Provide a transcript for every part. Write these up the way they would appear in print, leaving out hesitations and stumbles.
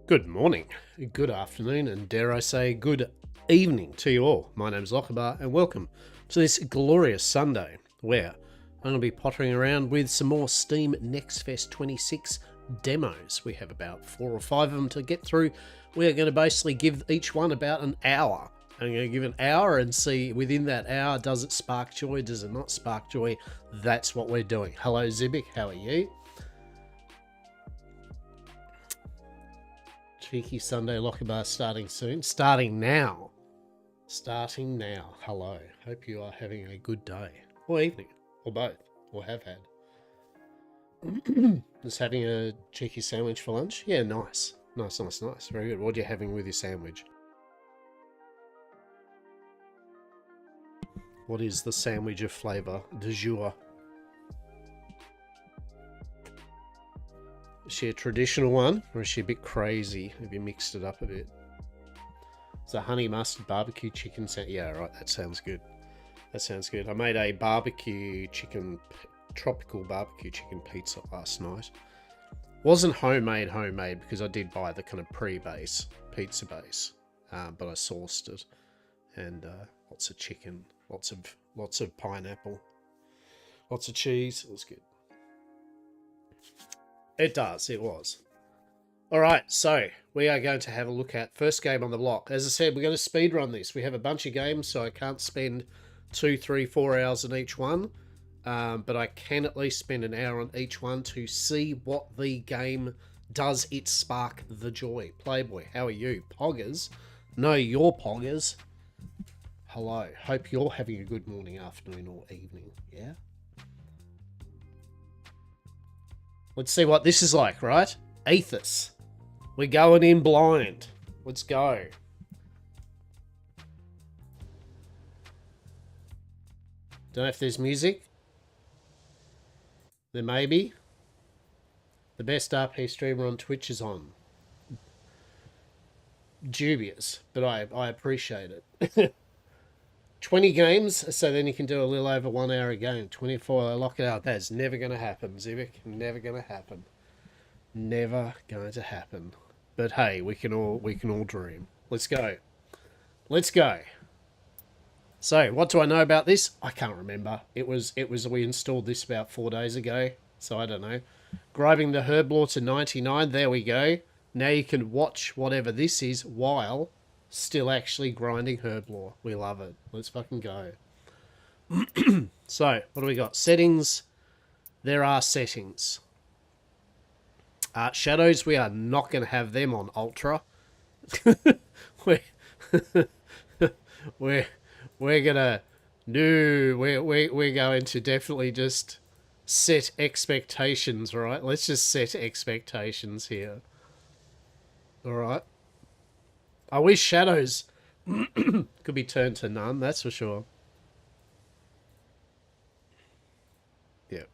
Good morning, good afternoon, and dare I say good evening to you all. My name's Lockabar, and welcome to this glorious Sunday where I'm going to be pottering around with some more Steam Next Fest 26 demos. We have about 4 or 5 of them to get through. We're going to basically give each one about an hour. I'm going to give an hour and see within that hour, does it spark joy, does it not spark joy? That's what we're doing. Hello Zibik, how are you? Cheeky Sunday Lockabar starting soon. Starting now. Hello. Hope you are having a good day. Or evening. Or both. Or have had. Just having a cheeky sandwich for lunch? Yeah, nice. Nice. Very good. What are you having with your sandwich? What is the sandwich of flavour du jour? Is she a traditional one, or is she a bit crazy? Have you mixed it up a bit? It's a honey mustard barbecue chicken sandwich. Yeah, right, that sounds good. I made a tropical barbecue chicken pizza last night. Wasn't homemade because I did buy the kind of pizza base, but I sourced it, and lots of chicken, lots of pineapple, lots of cheese. It was good. It was. All right, so we are going to have a look at first game on the block. As I said, we're going to speed run this. We have a bunch of games, so I can't spend 2, 3, 4 hours on each one. But I can at least spend an hour on each one to see what the game does. It spark the joy. Playboy, how are you? Poggers? No, you're poggers. Hello. Hope you're having a good morning, afternoon, or evening. Yeah? Let's see what this is like, right? Aethys. We're going in blind. Let's go. Don't know if there's music. There may be. The best RP streamer on Twitch is on. Dubious, but I appreciate it. 20 games, so then you can do a little over 1 hour a game. 24, lock it out. That's never going to happen, Zivik. Never going to happen. Never going to happen. But hey, we can all dream. Let's go. Let's go. So, what do I know about this? I can't remember. We installed this about 4 days ago, so I don't know. Grinding the Herblore to 99, there we go. Now you can watch whatever this is while still actually grinding Herblore. We love it. Let's fucking go. So, what do we got? Settings. There are settings. Shadows, we are not going to have them on Ultra. we're gonna we're going to definitely just set expectations, right? Let's just set expectations here. All right. I wish shadows could be turned to none. That's for sure. Yeah.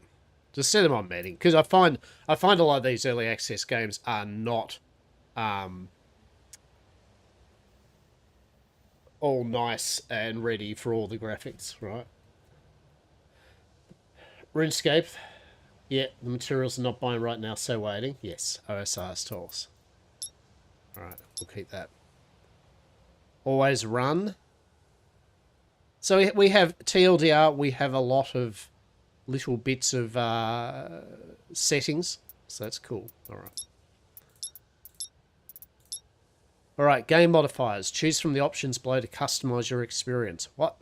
Just set them on medding, because I find a lot of these early access games are not all nice and ready for all the graphics, right? RuneScape. Yeah, the materials are not buying right now, so waiting. Yes, OSR stalls. Alright, we'll keep that. Always run. So we have TLDR, we have a lot of little bits of settings, so that's cool. Alright. Alright, game modifiers. Choose from the options below to customize your experience. What?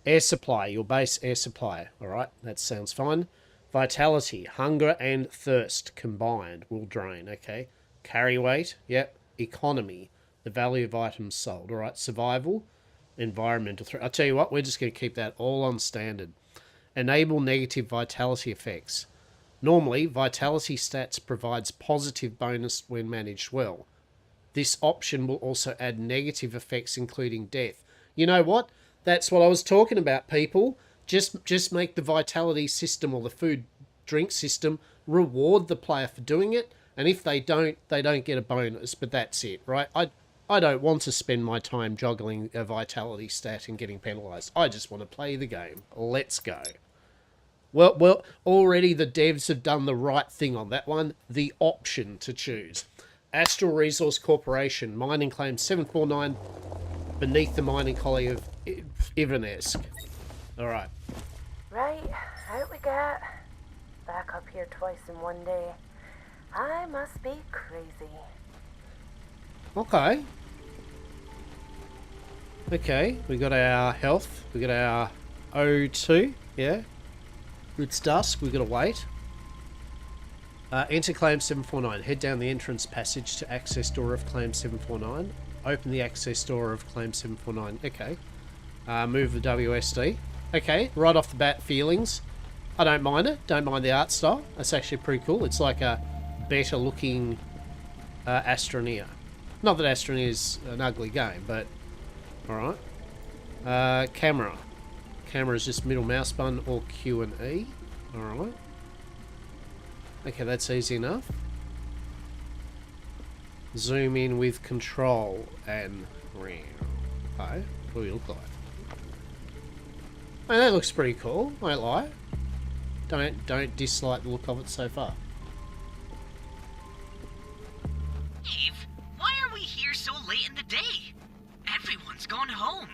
Air supply, your base air supply. Alright, that sounds fine. Vitality, hunger and thirst combined will drain. Okay. Carry weight, yep. Economy, the value of items sold. Alright, survival, environmental threat. I'll tell you what, we're just going to keep that all on standard. Enable negative vitality effects. Normally, vitality stats provides positive bonus when managed well. This option will also add negative effects, including death. You know what? That's what I was talking about, people. Just make the vitality system or the food drink system reward the player for doing it, and if they don't get a bonus, but that's it, right? I don't want to spend my time juggling a vitality stat and getting penalised. I just want to play the game. Let's go. Well, already the devs have done the right thing on that one. The option to choose. Astral Resource Corporation, mining claim 749 beneath the mining colony of Ivanesk. Alright. Right, out we get. Back up here twice in one day. I must be crazy. Okay. Okay, we got our health. We got our O2. Yeah. It's dusk. We got to wait. Enter claim 749. Head down the entrance passage to access door of claim 749. Open the access door of claim 749. Okay. Move the WSD. Okay, right off the bat, feelings. I don't mind it. Don't mind the art style. That's actually pretty cool. It's like a better looking Astroneer. Not that Astroneer is an ugly game, but alright. Camera. Camera is just middle mouse button or Q and E. Alright. Okay, that's easy enough. Zoom in with control and round. Okay, what do we look like? Oh, that looks pretty cool, won't lie. Don't dislike the look of it so far. Eve, why are we here so late in the day? Everyone's gone home.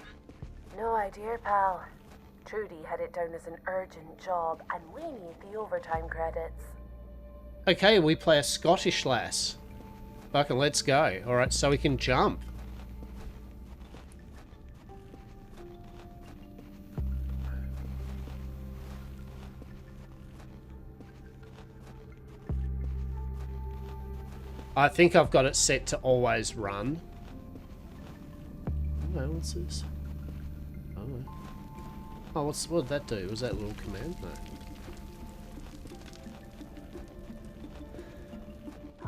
No idea, pal. Trudy had it down as an urgent job, and we need the overtime credits. Okay, we play a Scottish lass. Fucking let's go. Alright, so we can jump. I think I've got it set to always run. Oh, what's this? Oh, what did that do? Was that a little command? No.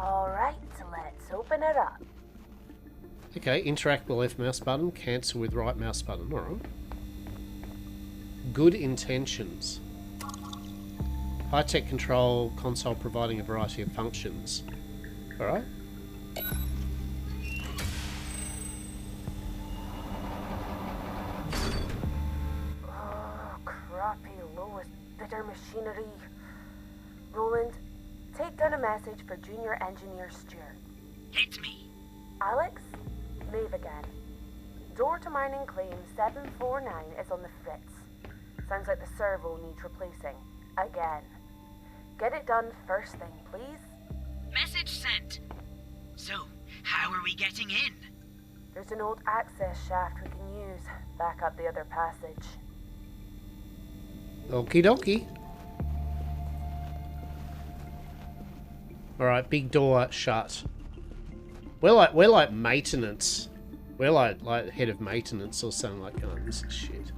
Alright, let's open it up. Okay, interact with left mouse button, cancel with right mouse button. Alright. Good intentions. High-tech control console providing a variety of functions. Alright. Oh, crappy lowest bidder machinery. Roland, take down a message for Junior Engineer Stewart. Hit me. Alex, Maeve again. Door to mining claim 749 is on the fritz. Sounds like the servo needs replacing. Again. Get it done first thing, please. Message sent. So, how are we getting in? There's an old access shaft we can use. Back up the other passage. Okie dokie. Alright, big door shut. We're like maintenance. We're like head of maintenance or something like that. Oh, this is shit.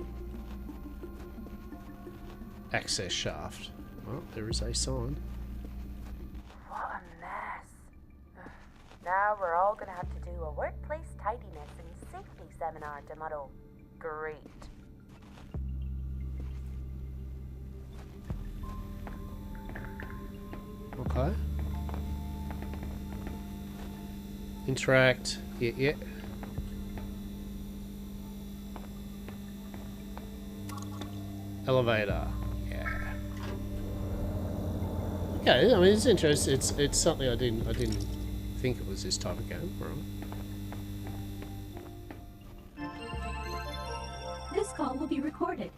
Access shaft. Well, there is a sign. What a mess. Now we're all gonna have to do a workplace tidiness and safety seminar tomorrow. Great. Okay. Interact. Yeah. Elevator. Yeah. Okay, I mean it's interesting. It's something I didn't think it was this type of game. Right. This call will be recorded.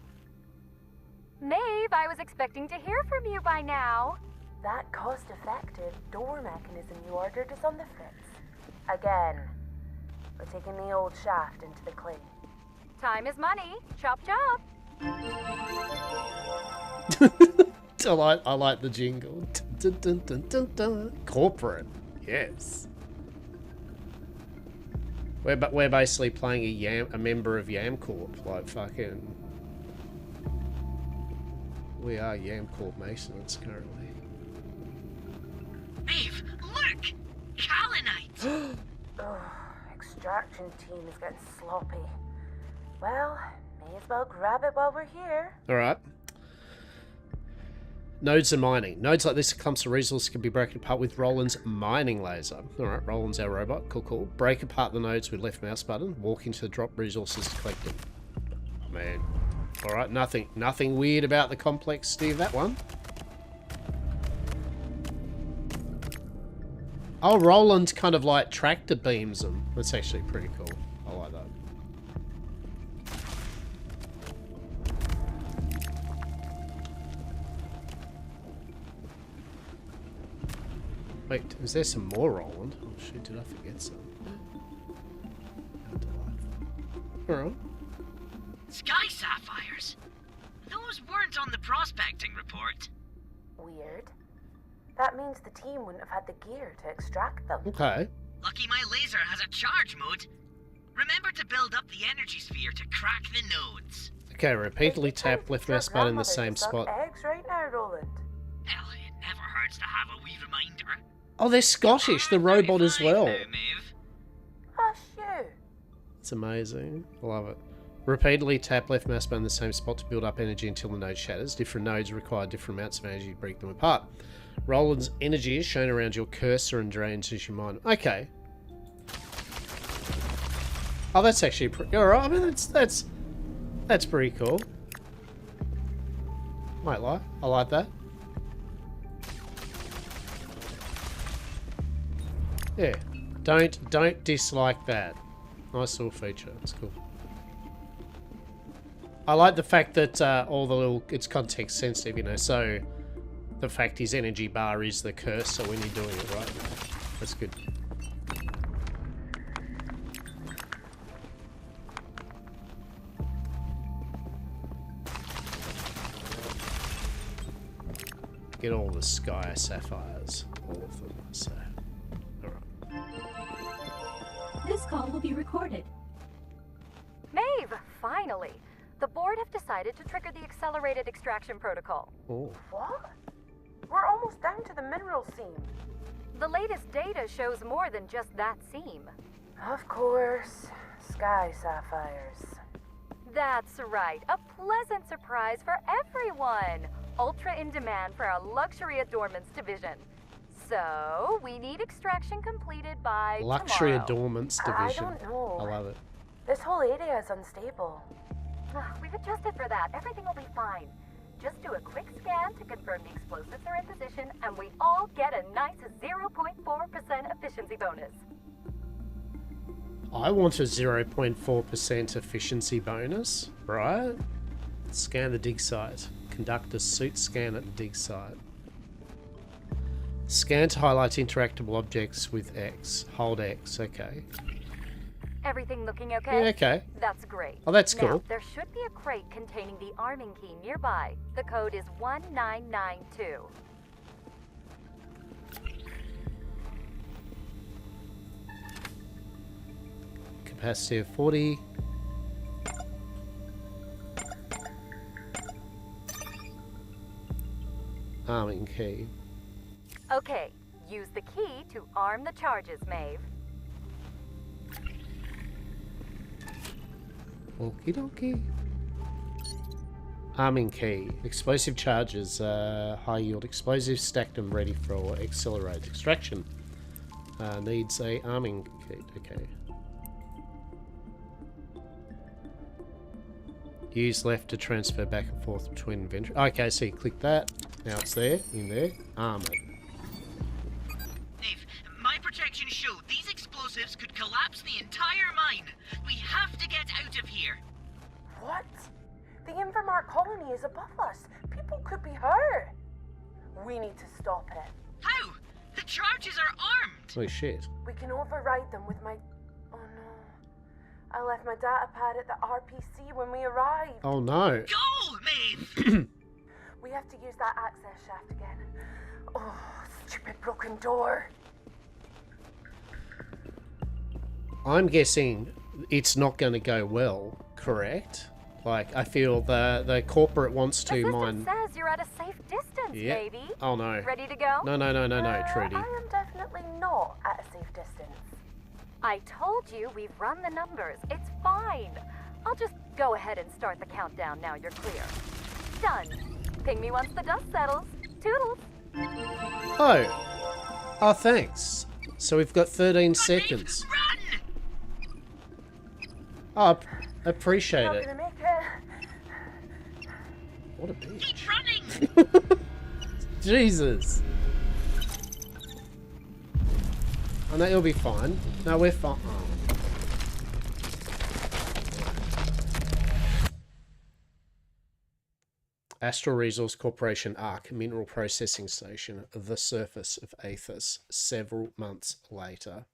Maeve, I was expecting to hear from you by now. That cost-effective door mechanism you ordered is on the fritz. Again. We're taking the old shaft into the clay. Time is money. Chop chop. I like the jingle. Dun, dun, dun, dun, dun. Corporate. Yes. We're basically playing a member of Yam Corp. Like fucking. We are Yam Corp Masons currently. Maeve, look! Kalinite! Ugh, extraction team is getting sloppy. Well, may as well grab it while we're here. Alright. Nodes and mining. Nodes like this, clumps of resources can be broken apart with Roland's mining laser. Alright, Roland's our robot. Cool. Break apart the nodes with left mouse button. Walk into the drop resources to collect them. Oh, man. Alright, nothing weird about the complexity of that one. Oh, Roland kind of like tractor beams them. That's actually pretty cool. I like that. Wait, is there some more Roland? Oh shit, did I forget some? How delightful. Alright. Sky sapphires? Those weren't on the prospecting report. Weird. That means the team wouldn't have had the gear to extract them. Okay. Lucky my laser has a charge mode. Remember to build up the energy sphere to crack the nodes. Okay, repeatedly tap left mouse button in the same Grandmother spot. to suck eggs right now, Roland. Hell, it never hurts to have a wee reminder. Oh, they're Scottish, the robot as well. Now, Maeve. Hush you. It's amazing. I love it. Repeatedly tap left mouse button in the same spot to build up energy until the node shatters. Different nodes require different amounts of energy to break them apart. Roland's energy is shown around your cursor and drains as you mine. Okay. Oh, that's actually pretty alright. I mean, that's pretty cool. Might lie. I like that. Yeah. Don't dislike that. Nice little feature. It's cool. I like the fact that all the little... It's context sensitive, you know, so... The fact his energy bar is the cursor when you're doing it, right? That's good. Get all the sky sapphires. All of them, so... Alright. This call will be recorded. Maeve, finally. The board have decided to trigger the accelerated extraction protocol. Oh. What? We're almost down to the mineral seam. The latest data shows more than just that seam. Of course. Sky sapphires. That's right, a pleasant surprise for everyone. Ultra in demand for our luxury adornments division. So, we need extraction completed by Luxury tomorrow. adornments I division. don't know. I love it. This whole area is unstable. We've adjusted for that. Everything will be fine. Just do a quick scan to confirm the explosives are in position, and we all get a nice 0.4% efficiency bonus. I want a 0.4% efficiency bonus, right? Scan the dig site. Conduct a suit scan at the dig site. Scan to highlight interactable objects with X. Hold X, okay. Everything looking okay? Yeah, okay. That's great. Oh, that's Now, cool. there should be a crate containing the arming key nearby. The code is 1992. Capacity of 40. Arming key. Okay, use the key to arm the charges, Maeve. Okie dokie. Arming key. Explosive charges. High yield explosives stacked and ready for accelerated extraction. Needs a arming key. Okay. Use left to transfer back and forth between inventory. Okay, so you click that. Now it's there, in there. Arm it. Dave, my projections show these explosives could collapse the entire mine. We have to get out of here. What? The Invermark colony is above us. People could be hurt. We need to stop it. How? The charges are armed. Holy shit. We can override them with my... Oh no. I left my data pad at the RPC when we arrived. Oh no. Go, Maeve! We have to use that access shaft again. Oh, stupid broken door. I'm guessing it's not going to go well, correct? Like, I feel the corporate wants The to system mine... says you're at a safe distance, Yep. baby. Oh no. Ready to go? No, Trudy. I am definitely not at a safe distance. I told you we've run the numbers. It's fine. I'll just go ahead and start the countdown now you're clear. Done. Ping me once the dust settles. Toodles. Oh. Oh, thanks. So we've got 13 seconds. Run! Oh, appreciate Not it. gonna make it. What a bitch. Keep running! Jesus. Oh, no, it'll be fine. No, we're fine. Oh. Astral Resource Corporation ARC Mineral Processing Station, the surface of Aethys, several months later.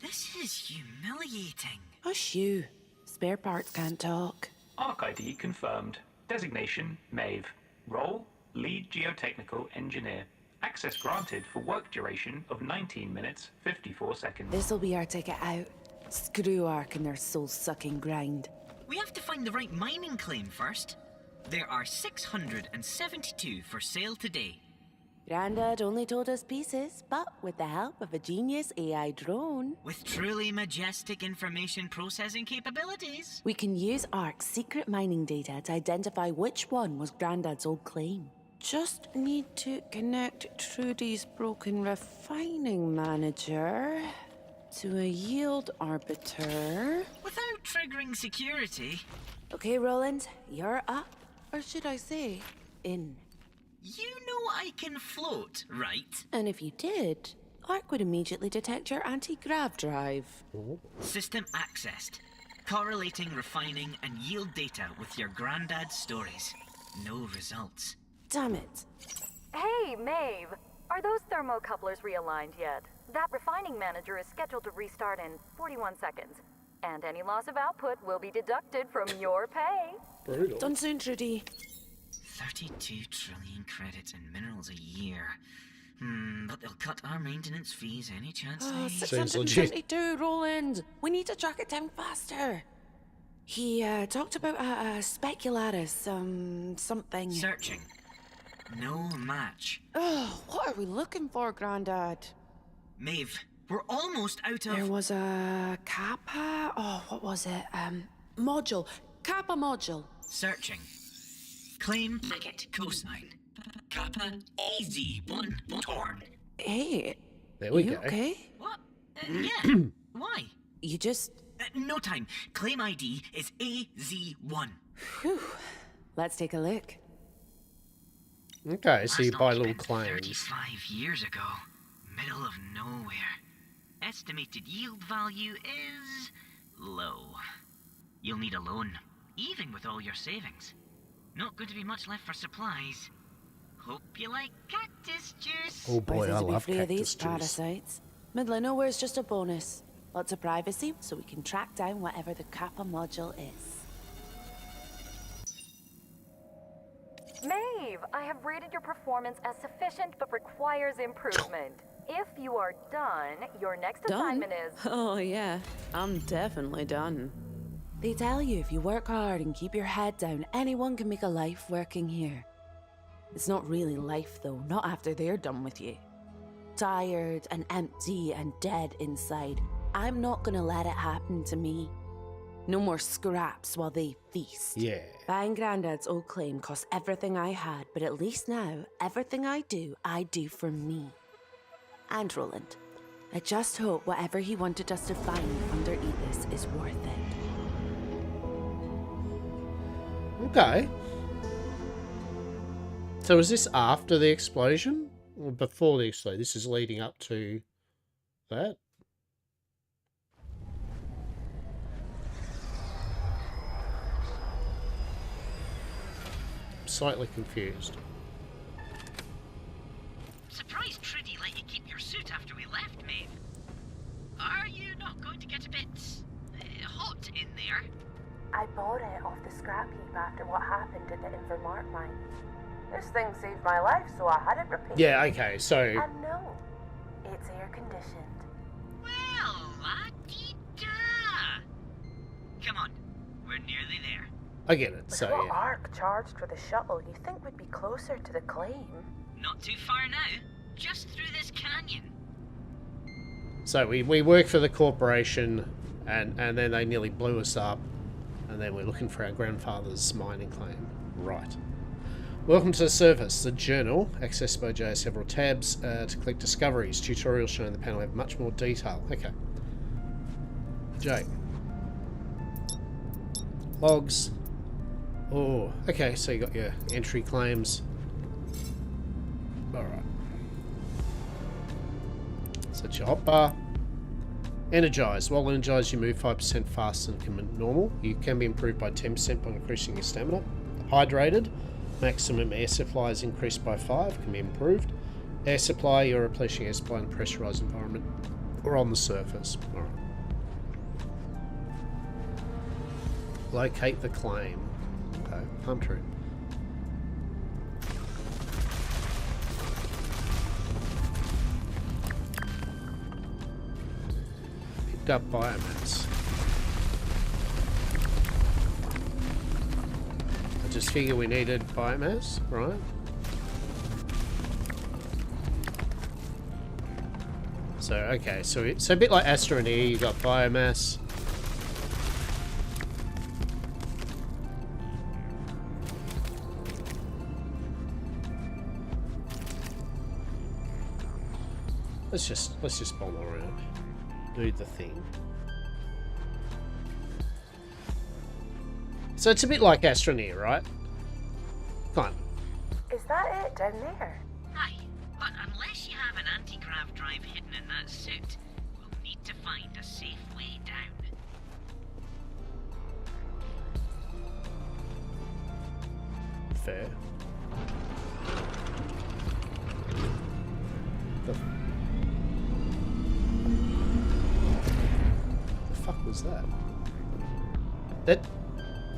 This is humiliating. Hush you. Spare parts can't talk. ARC ID confirmed. Designation, Maeve. Role, Lead Geotechnical Engineer. Access granted for work duration of 19 minutes, 54 seconds. This'll be our ticket out. Screw ARC and their soul-sucking grind. We have to find the right mining claim first. There are 672 for sale today. Grandad only told us pieces, but with the help of a genius AI drone, With truly majestic information processing capabilities. we can use ARC's secret mining data to identify which one was Grandad's old claim. Just need to connect Trudy's broken refining manager to a yield arbiter. Without triggering security. Okay, Roland, you're up. Or should I say, in. You know I can float, right? And if you did, ARC would immediately detect your anti-grav drive. System accessed. Correlating refining and yield data with your granddad's stories. No results. Damn it. Hey, Maeve. Are those thermocouplers realigned yet? That refining manager is scheduled to restart in 41 seconds. And any loss of output will be deducted from your pay. Brutal. Done soon, Trudy. 32 trillion credits in minerals a year. But they'll cut our maintenance fees any chance Oh, they... Seems legit. 672, Roland. We need to track it down faster. He talked about a specularis, something. Searching. No match. Oh, what are we looking for, Grandad? Maeve, we're almost out of... There was a kappa. Oh, what was it? Module. Kappa module. Searching. Claim packet cosine. Kappa AZ1 torn. Hey. There we you go. Okay? What? Yeah. Why? You just. No time. Claim ID is AZ1. Whew. Let's take a look. Okay, so you Last buy one's little been claims. 35 years ago. Middle of nowhere. Estimated yield value is low. You'll need a loan, even with all your savings. Not going to be much left for supplies. Hope you like cactus juice. Oh boy, I love free of cactus these juice. parasites. Middle of nowhere's just a bonus. Lots of privacy, so we can track down whatever the kappa module is. Maeve, I have rated your performance as sufficient but requires improvement. If you are done, your next assignment is... Oh yeah, I'm definitely done. They tell you if you work hard and keep your head down, anyone can make a life working here. It's not really life though, not after they're done with you. Tired and empty and dead inside. I'm not gonna let it happen to me. No more scraps while they feast. Yeah. Buying Grandad's old claim cost everything I had, but at least now, everything I do for me. And Roland. I just hope whatever he wanted us to find under Ethos is worth it. Okay. So is this after the explosion? Or before the explosion? This is leading up to that? I'm slightly confused. Surprised Trudy let you keep your suit after we left, Maeve. Are you not going to get a bit hot in there? I bought it off the scrap heap after what happened at the Invermart mine. This thing saved my life, so I had it repaired. Yeah, okay, so... And no, it's air conditioned. Well, la-dee-da. Come on, we're nearly there. I get it, With so what yeah. arc charged for the shuttle, you think we'd be closer to the claim? Not too far now, just through this canyon. So we work for the corporation, and then they nearly blew us up, and then we're looking for our grandfather's mining claim. Right. Welcome to the surface, the journal. Access by J several tabs to click discoveries. Tutorials showing the panel have much more detail. Okay. J. Logs. Oh, okay, so you got your entry claims. Alright. Set your hotbar. Energize. While energized, you move 5% faster than normal. You can be improved by 10% by increasing your stamina. Hydrated. Maximum air supply is increased by 5. Can be improved. Air supply, you're replacing air supply in a pressurized environment or on the surface. Alright. Locate the claim. Okay. Pump room. Picked up biomass. I just figured we needed biomass, right? So, okay, so it's a bit like Astroneer, you got biomass. Let's just bomb around. Do the thing. So it's a bit like Astroneer, right? Kind of. Is that it down there? Aye, but unless you have an anti-grav drive hidden in that suit, we'll need to find a safe way down. Fair. The fuck was that?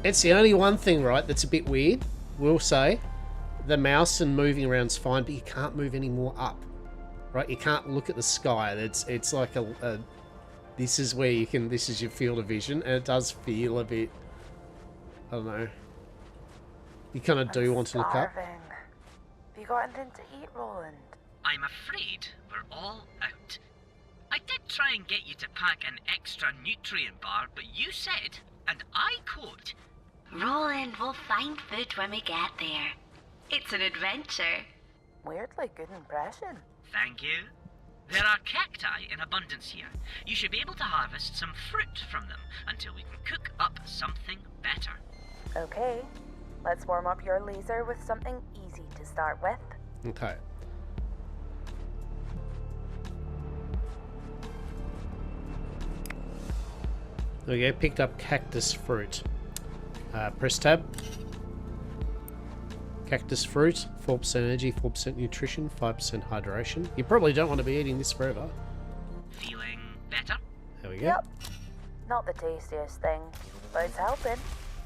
It's the only one thing, right, that's a bit weird, we'll say. The mouse and moving around's fine, but you can't move any more up. Right? You can't look at the sky. It's like a this is where you can, this is your field of vision, and it does feel a bit don't know. You kind of do want to look up. Starving. Have you got anything to eat, Roland? I'm afraid we're all out. I did try and get you to pack an extra nutrient bar, but you said, and I quote, Roland, we'll find food when we get there. It's an adventure. Weirdly good impression. thank you. There are cacti in abundance here. You should be able to harvest some fruit from them until we can cook up something better. Okay, let's warm up your laser with something easy to start with. Okay. There we go, picked up cactus fruit. Press tab. Cactus fruit, 4% energy, 4% nutrition, 5% hydration. You probably don't want to be eating this forever. Feeling better? There we go. Yep. Not the tastiest thing, but it's helping.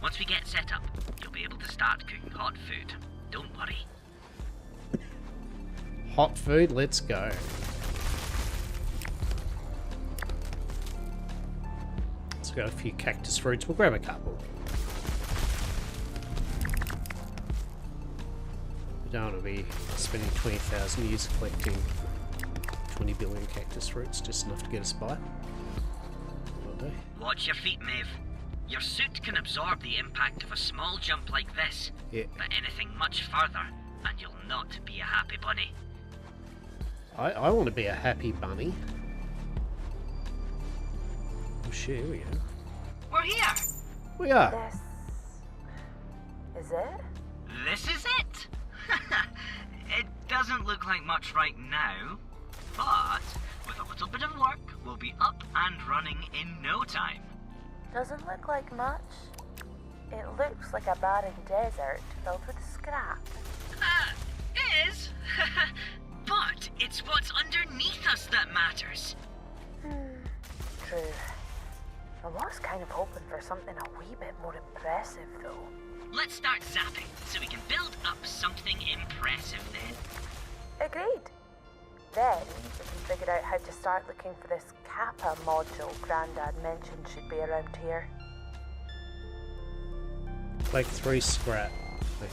Once we get set up, you'll be able to start cooking hot food. Don't worry. Hot food, let's go. Let's go a few cactus fruits. We'll grab a couple. We don't want to be spending 20,000 years collecting 20 billion cactus fruits, just enough to get us by. Will do. Watch your feet, Maeve. Your suit can absorb the impact of a small jump like this, Yeah. but anything much further, and you'll not be a happy bunny. I want to be a happy bunny. Oh shit, here we go. We're here! We are. This... is it? This is it! It doesn't look like much right now, but with a little bit of work, we'll be up and running in no time. Doesn't look like much. It looks like a barren desert filled with scrap. It is, but it's what's underneath us that matters. True. I was kind of hoping for something a wee bit more impressive, though. Let's start zapping so we can build up something impressive then. Agreed. Then we can figure out how to start looking for this Kappa module Grandad mentioned should be around here. Like 3 scrap. Okay.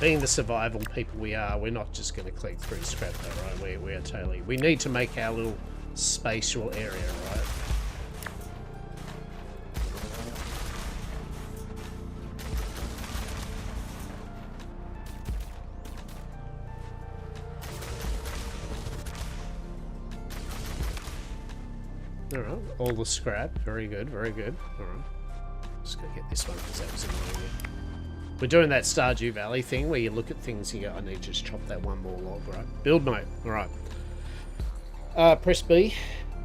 Being the survival people we are, we're not just going to collect 3 scrap though, right? We are totally... We need to make our little spatial area, right? Alright, all the scrap. Very good, very good. Alright. Just gotta get this one because that was annoying me. We're doing that Stardew Valley thing where you look at things and you go, I need to just chop that one more log, right? Build mode. Alright. Press B.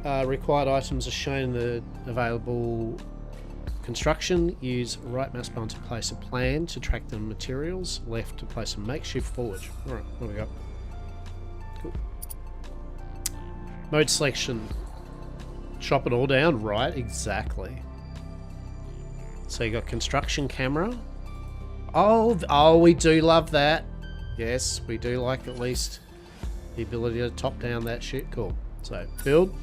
Required items are shown in the available construction. Use right mouse button to place a plan to track the materials. Left to place a makeshift forge. Alright, what we got? Cool. Mode selection. Chop it all down, right? Exactly. So you got construction camera. Oh, we do love that. Yes, we do like at least the ability to top down that shit. Cool. So build.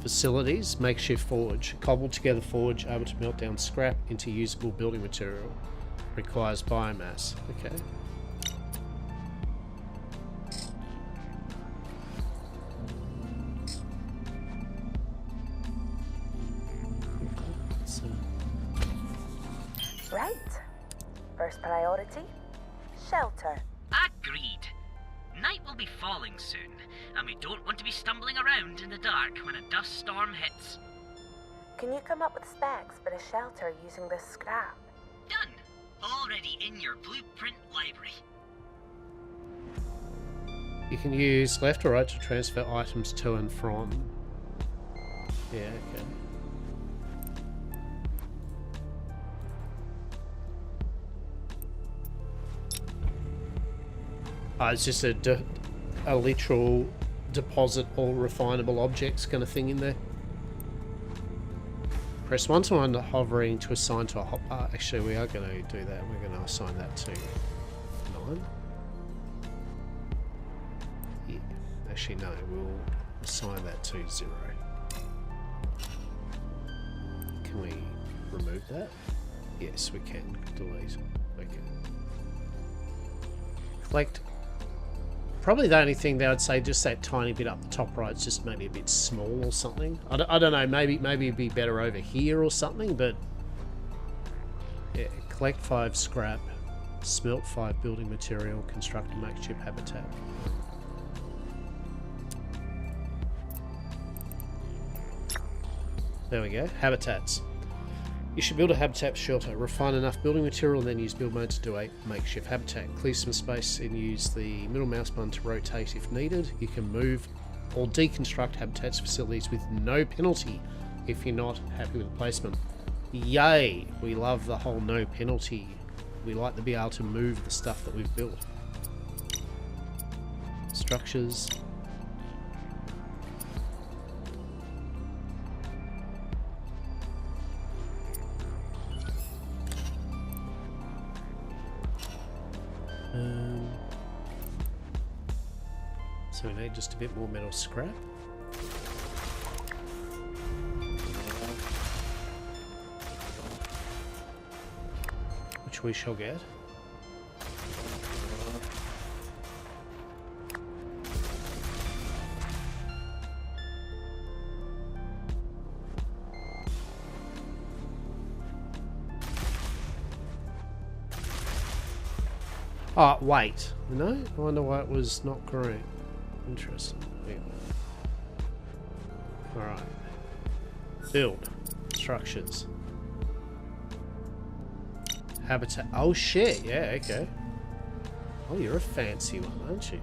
Facilities, makeshift forge. Cobbled together forge, able to melt down scrap into usable building material. Requires biomass. Okay. Right. First priority, shelter. Agreed. Night will be falling soon, and we don't want to be stumbling around in the dark when a dust storm hits. Can you come up with specs for a shelter using this scrap? Done. Already in your blueprint library. You can use left or right to transfer items to and from. Yeah, okay. It's just a literal deposit all refinable objects kind of thing in there. Press 1 to 1 hovering to assign to a hotbar. Actually, we are going to do that. We're going to assign that to 9. Yeah, Actually, no, we'll assign that to 0. Can we remove that? Yes, we can. Delete. Okay. Collect. Probably the only thing that I'd say, just that tiny bit up the top right, is just maybe a bit small or something. I don't know, maybe it'd be better over here or something, but yeah, collect 5 scrap, smelt 5 building material, construct a makeshift habitat. There we go, habitats. You should build a habitat shelter. Refine enough building material, then use build mode to do a makeshift habitat. Clear some space and use the middle mouse button to rotate if needed. You can move or deconstruct habitats facilities with no penalty if you're not happy with the placement. Yay! We love the whole no penalty. We like to be able to move the stuff that we've built. Structures. So we need just a bit more metal scrap. Which we shall get. Oh, wait. No? I wonder why it was not correct. Interesting. Yeah. Alright. Build. Structures. Habitat. Oh shit, yeah, okay. Oh, you're a fancy one, aren't you?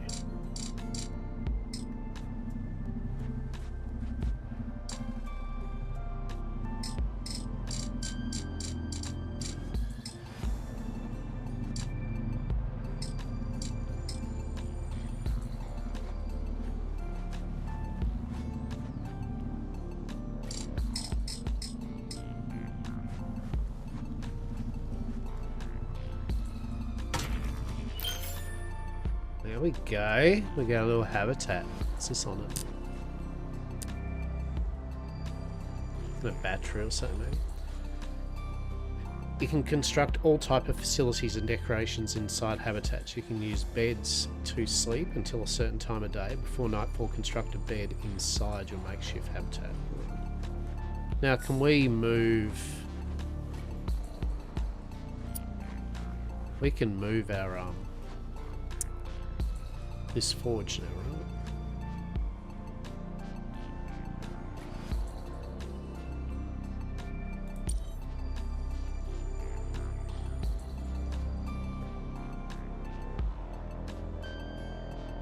There we go. We got a little habitat. What's this on it? A battery or something, maybe. You can construct all type of facilities and decorations inside habitats. You can use beds to sleep until a certain time of day. Before nightfall, construct a bed inside your makeshift habitat. Now, can we move... We can move our this forge now, right?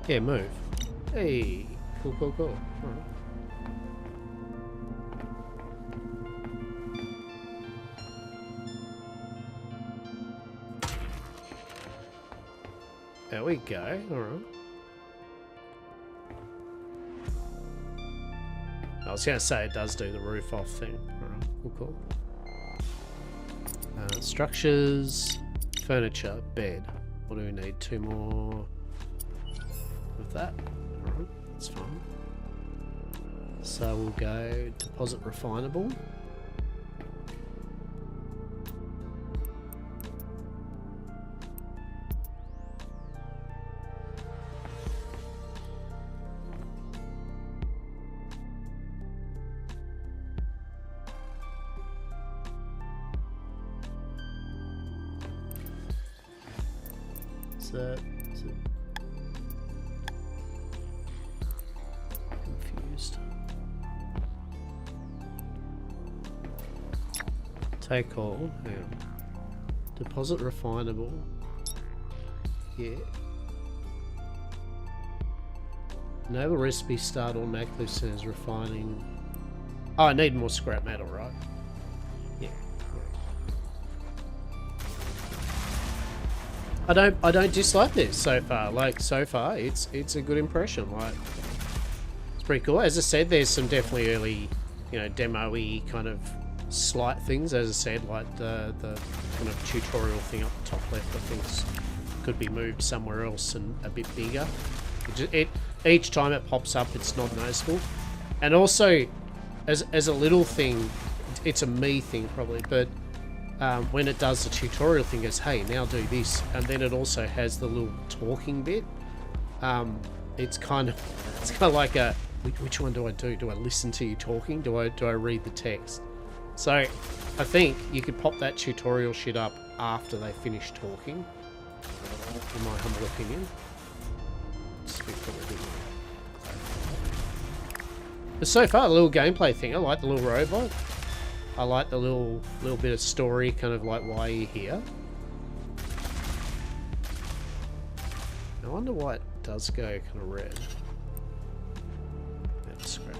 Yeah, move. Hey, cool, cool, cool. All right. There we go. All right. I was going to say it does do the roof off thing. Alright, cool, cool. Structures, furniture, bed. What do we need? 2 more of that. Alright, that's fine. So we'll go deposit refinable. Is it confused? Take all. Yeah. Deposit refinable. Yeah. Enable recipe start automatically as soon as refining. Oh, I need more scrap metal, right? Yeah. I don't dislike this so far. Like, so far it's a good impression. Like, it's pretty cool. As I said, there's some definitely early, you know, demo-y kind of slight things. As I said, like the kind of tutorial thing up the top left, I think could be moved somewhere else and a bit bigger. Each time it pops up, it's not noticeable. And also, as a little thing, it's a me thing probably, but when it does the tutorial thing, it goes, hey, now do this, and then it also has the little talking bit. It's kind of like a, which one do I do? Do I listen to you talking? Do I read the text? So I think you could pop that tutorial shit up after they finish talking, in my humble opinion. But so far, a little gameplay thing. I like the little robot. I like the little bit of story, kind of like why you're here. I wonder why it does go kind of red. That's scrap.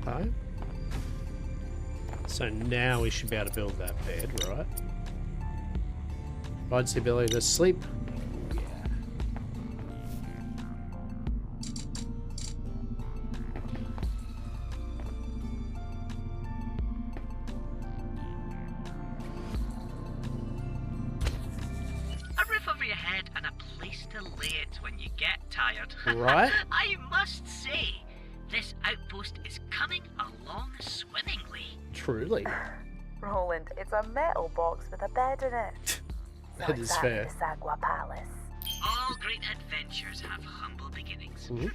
Okay. So now we should be able to build that bed, right? Provides the ability to sleep. Yeah. A roof over your head and a place to lay it when you get tired. Right? I must say, this outpost is coming along swimmingly. Truly. Roland, it's a metal box with a bed in it. That is fair. The Sagua Palace. All great adventures have humble beginnings. Mm-hmm.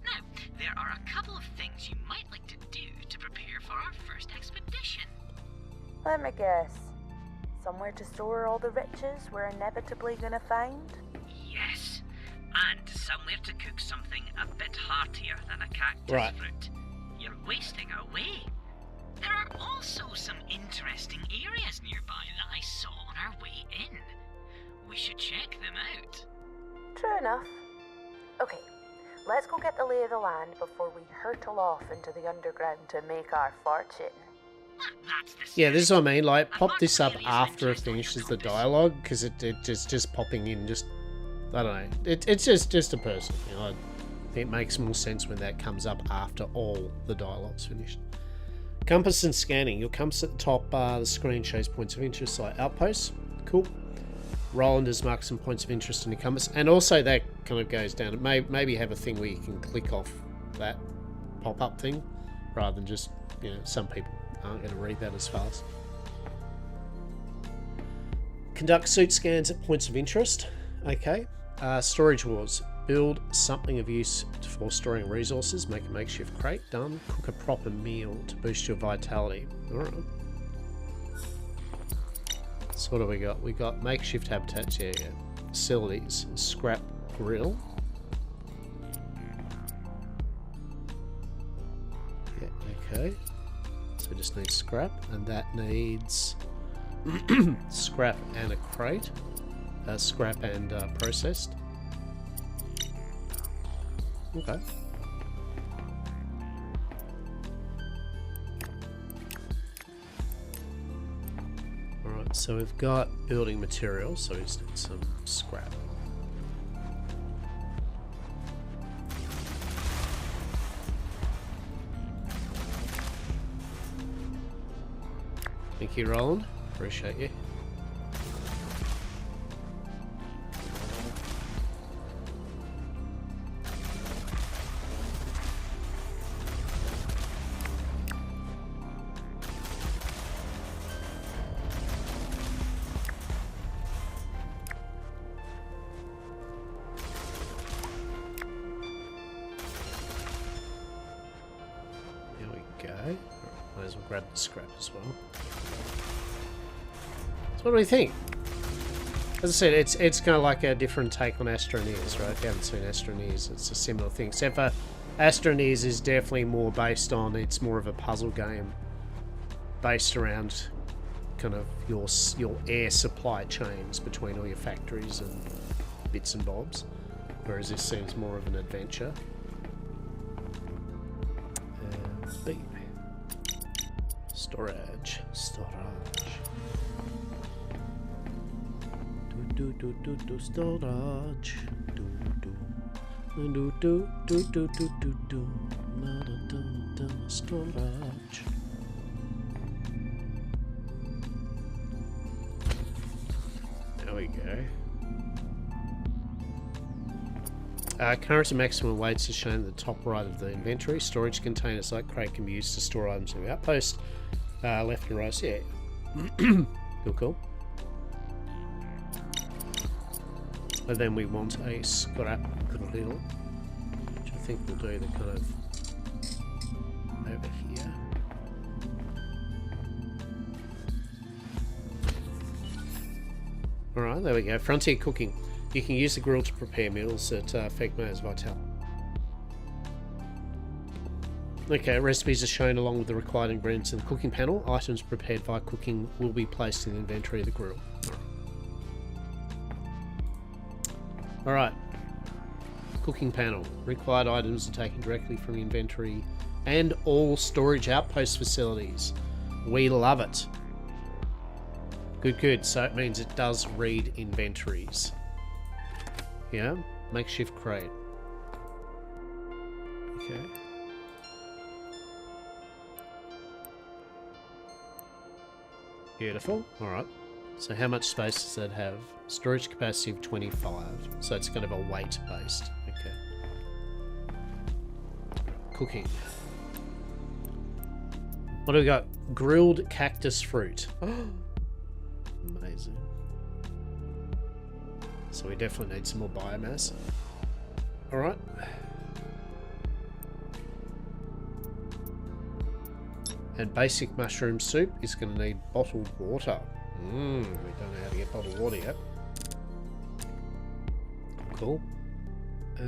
Now, there are a couple of things you might like to do to prepare for our first expedition. Let me guess. Somewhere to store all the riches we're inevitably gonna find? Yes, and somewhere to cook something a bit heartier than a cactus Right. fruit. You're wasting away. There are also some interesting areas nearby that I saw on our way in. We should check them out. True enough. Okay, let's go get the lay of the land before we hurtle off into the underground to make our fortune. That's the Yeah, this is what I mean. Like, I'm pop not this up really as after it interested in your finishes the compass. dialogue, because it's just popping in. Just I don't know. It's just a personal thing. I think it makes more sense when that comes up after all the dialogue's finished. Compass and scanning. Your compass at the top the screen shows points of interest like outposts. Cool. Roland has marked some points of interest in the compass, and also that kind of goes down. It maybe have a thing where you can click off that pop-up thing, rather than just, you know, some people aren't going to read that as fast. Conduct suit scans at points of interest. Okay. Storage wars. Build something of use for storing resources. Make a makeshift crate. Done. Cook a proper meal to boost your vitality. Alright. So what do we got? We got makeshift habitats. Yeah. Facilities. Scrap grill. Yeah, okay. So we just need scrap, and that needs scrap and a crate. Scrap and processed. Okay. Alright, so we've got building materials, so we just need some scrap. Thank you, Roland. Appreciate you. There we go. Right, might as well grab the scrap as well. So what do we think? As I said, it's kind of like a different take on Astroneers, right? If you haven't seen Astroneers, it's a similar thing. Except for Astroneers is definitely more based on, it's more of a puzzle game based around kind of your air supply chains between all your factories and bits and bobs. Whereas this seems more of an adventure. B. Storage. Storage. Storage. There we go. Current and maximum weights are shown at the top right of the inventory. Storage containers like crate can be used to store items in the outpost. Left and right, yeah. Cool. And then we want a scrap grill, which I think we'll do the kind of over here. Alright, there we go. Frontier cooking. You can use the grill to prepare meals that affect Mayor's Vital. Okay, recipes are shown along with the required ingredients in the cooking panel. Items prepared via cooking will be placed in the inventory of the grill. Alright. Cooking panel. Required items are taken directly from the inventory and all storage outpost facilities. We love it. Good. So it means it does read inventories. Yeah? Makeshift crate. Okay. Beautiful. Alright. So how much space does that have? Storage capacity of 25. So it's kind of a weight based. Okay. Cooking. What do we got? Grilled cactus fruit. Amazing. So we definitely need some more biomass. Alright. And basic mushroom soup is going to need bottled water. We don't know how to get bottled water yet. Cool. I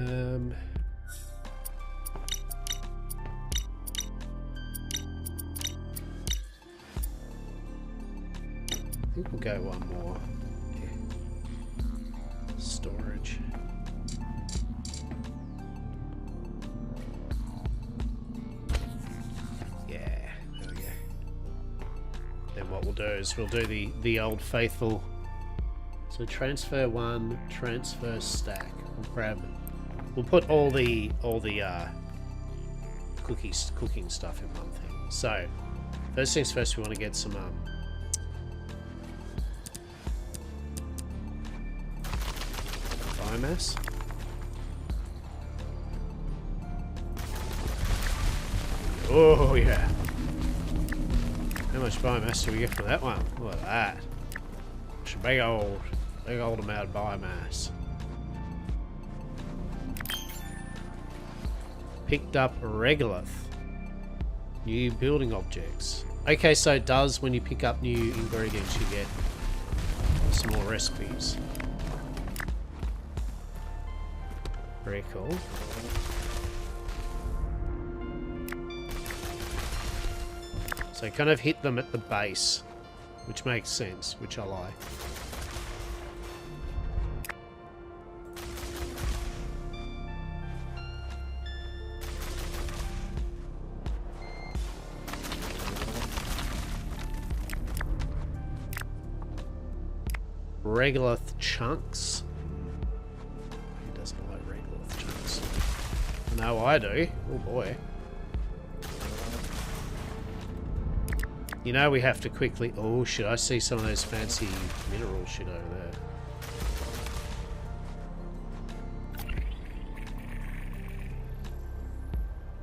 think we'll go one more. Storage. Yeah, there we go. Then what we'll do is we'll do the old faithful. So transfer one, transfer stack. We'll grab. We'll put all the cooking stuff in one thing. So first things first, we want to get some biomass. Oh yeah. How much biomass do we get for that one? Look at that. It's a big old amount of biomass. Picked up regolith. New building objects. Okay, so it does when you pick up new ingredients, you get some more recipes. Very cool. So kind of hit them at the base, which makes sense, which I like. Regolith chunks. Who doesn't like regolith chunks? No, I do. Oh boy. You know we have to quickly... Oh shit, I see some of those fancy mineral shit over there.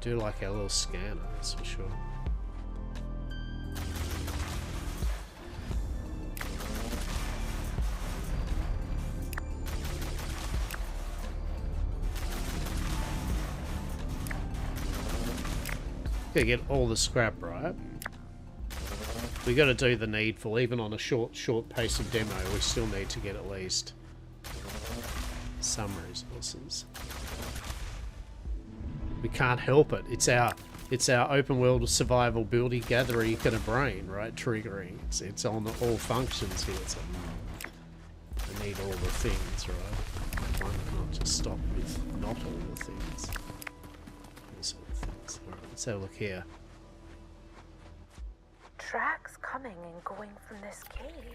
Do like our little scanner, that's for sure. Gotta get all the scrap, right? We got to do the needful, even on a short pace of demo. We still need to get at least some resources. We can't help it. It's our open world survival buildy gathery kind of brain, right? Triggering. It's on all functions here. It's like, I need all the things, right? One can't just stop with not all the things. All sort of things. All right, let's have a look here. tracks coming and going from this cave.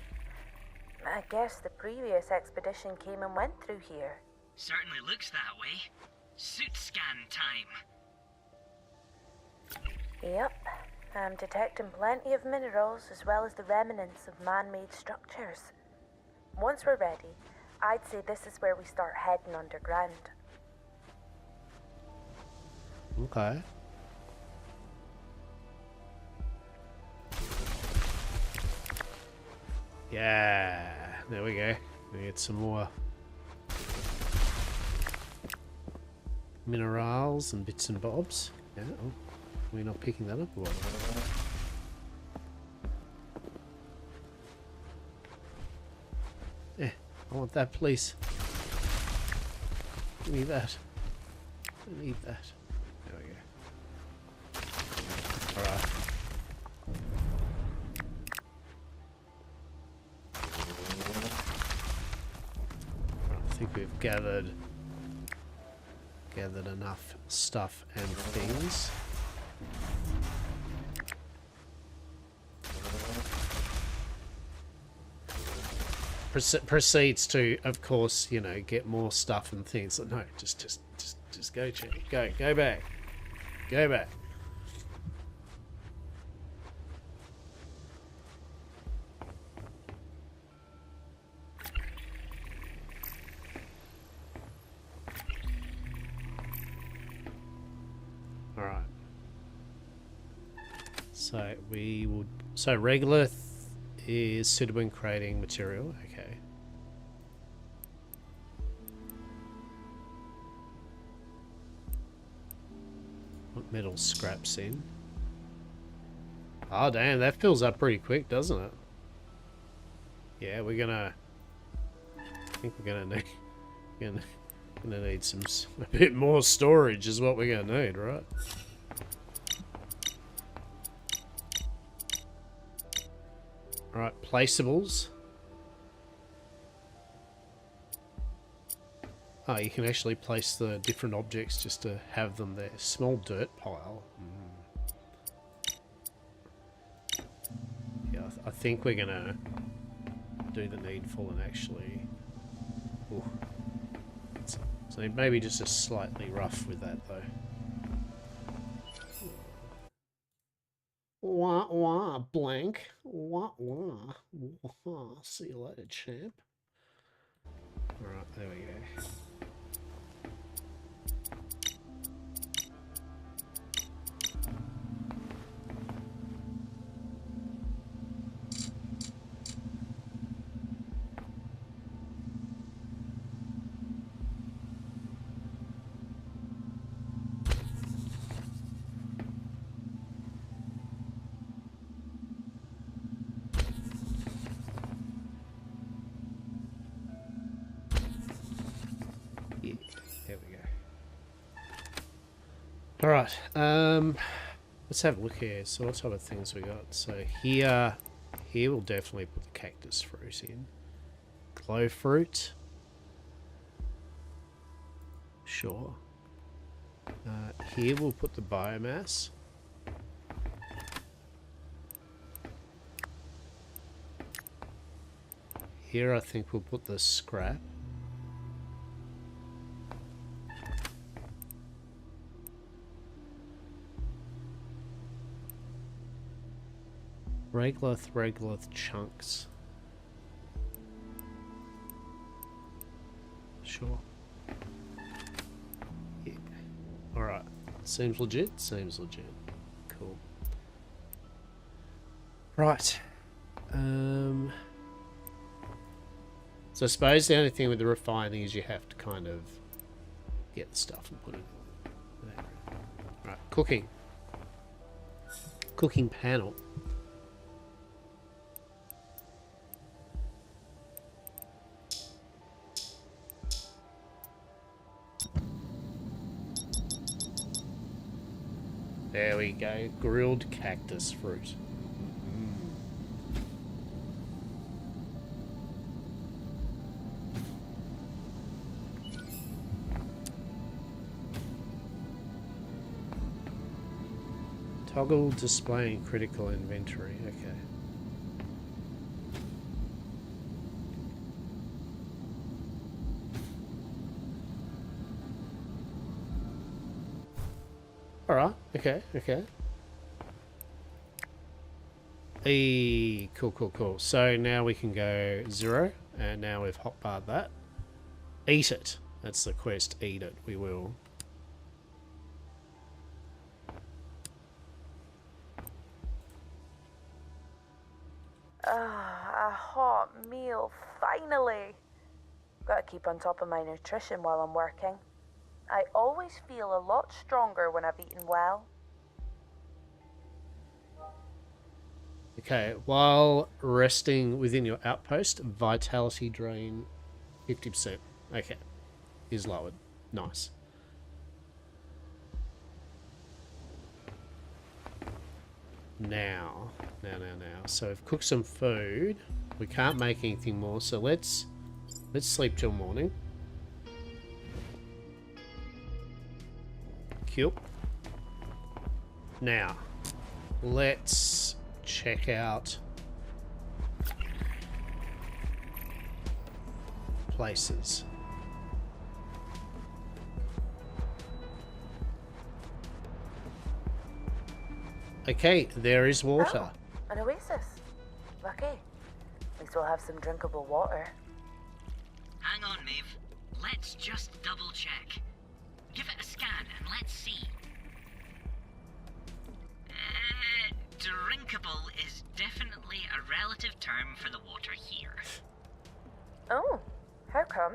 I guess the previous expedition came and went through here. Certainly looks that way. Suit scan time. Yep, I'm detecting plenty of minerals as well as the remnants of man-made structures. Once we're ready, I'd say this is where we start heading underground. Okay. Yeah, there we go. We get some more minerals and bits and bobs. Yeah, oh, we're not picking that up or what? Yeah, I want that, please. Give me that. I need that. There we go. Alright. I think we've gathered enough stuff and things. Proceeds to, of course, you know, get more stuff and things. No, just go, Chief. Go back. Go back. Alright. So we will. So regolith is suitable in creating material. Okay. What metal scraps in? Oh damn, that fills up pretty quick, doesn't it? Yeah, we're gonna. I think we're gonna need. Gonna need a bit more storage is what we're gonna need, right? Alright, placeables. Oh, you can actually place the different objects just to have them there. Small dirt pile. Yeah, I think we're gonna do the needful and actually... Ooh. So maybe just a slightly rough with that though. Wah wah blank. Wah wah. Wah. See you later, champ. Alright, there we go. There we go. Alright, let's have a look here. So what type of things we got? So here we'll definitely put the cactus fruit in. Glow fruit. Sure. Here we'll put the biomass. Here I think we'll put the scrap. Regolith chunks. Sure. Yeah. Alright. Seems legit? Seems legit. Cool. Right. So I suppose the only thing with the refining is you have to kind of get the stuff and put it there. Right. Cooking. Cooking panel. There we go. Grilled cactus fruit. Toggle displaying critical inventory. Okay. Alright, okay, okay. Cool. So now we can go 0, and now we've hotbarred that. Eat it. That's the quest, eat it. We will. Ah, a hot meal, finally. Gotta keep on top of my nutrition while I'm working. I always feel a lot stronger when I've eaten well. Okay, while resting within your outpost, vitality drain 50%. Okay, is lowered. Nice. Now. So we've cooked some food. We can't make anything more, so let's sleep till morning. Cool. Now, let's check out places. Okay, there is water. Oh, an oasis. Lucky. At least we'll have some drinkable water. Hang on, Maeve. Let's just double check. Give it a scan and let's see. Drinkable is definitely a relative term for the water here. Oh, how come?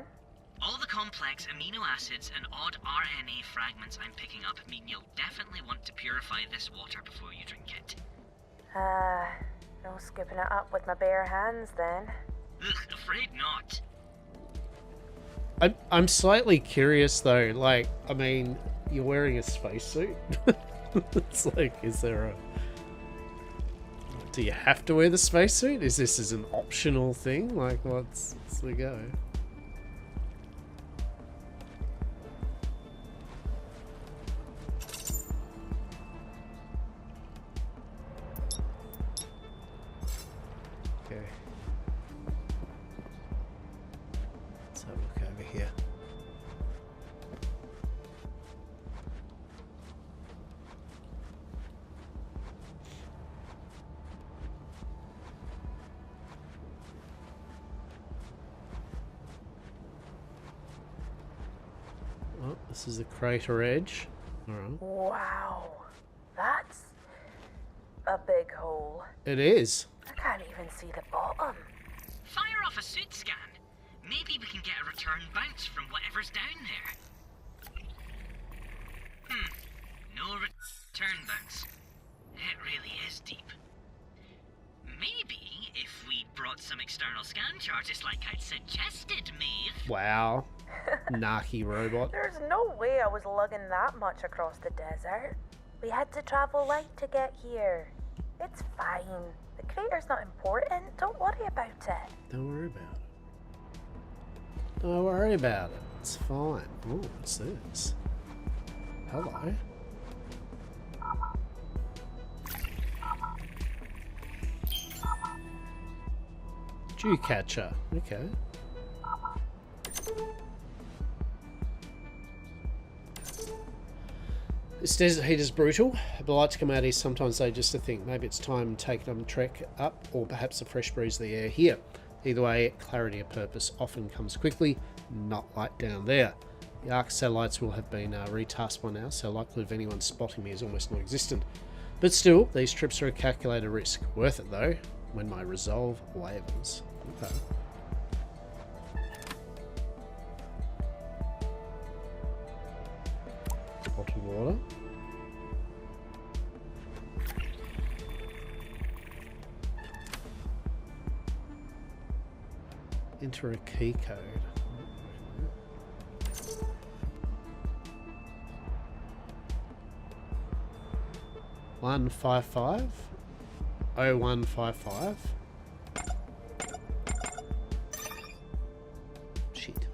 All the complex amino acids and odd RNA fragments I'm picking up mean you'll definitely want to purify this water before you drink it. No scooping it up with my bare hands then. Ugh, afraid not. I'm slightly curious though, like, I mean, you're wearing a spacesuit. It's like, is there a... Do you have to wear the spacesuit? Is this as an optional thing? Like, what's the go? Okay. Let's have a look over here. Oh, this is the crater edge. Alright. Wow. That's a big hole. It is. I can't even see the bottom. Fire off a suit scan. Maybe we can get a return bounce from whatever's down there. No return bounce. It really is deep. Maybe if we brought some external scan charges like I'd suggested, Maeve. Wow. Narky robot. There's no way I was lugging that much across the desert. We had to travel light to get here. It's fine. The crater's not important. Don't worry about it. Don't worry about it. Don't worry about it. It's fine. Oh, what's this? Hello. Dew catcher. Okay. This desert heat is brutal. The lights come out here, sometimes they just a thing. Maybe it's time to take them trek up, or perhaps a fresh breeze of the air here. Either way, clarity of purpose often comes quickly, not like down there. The Ark satellites will have been retasked by now, so likelihood of anyone spotting me is almost non-existent. But still, these trips are a calculated risk. Worth it though, when my resolve wavers. Okay. Bottled water. Enter a key code. 155 0155. Shit.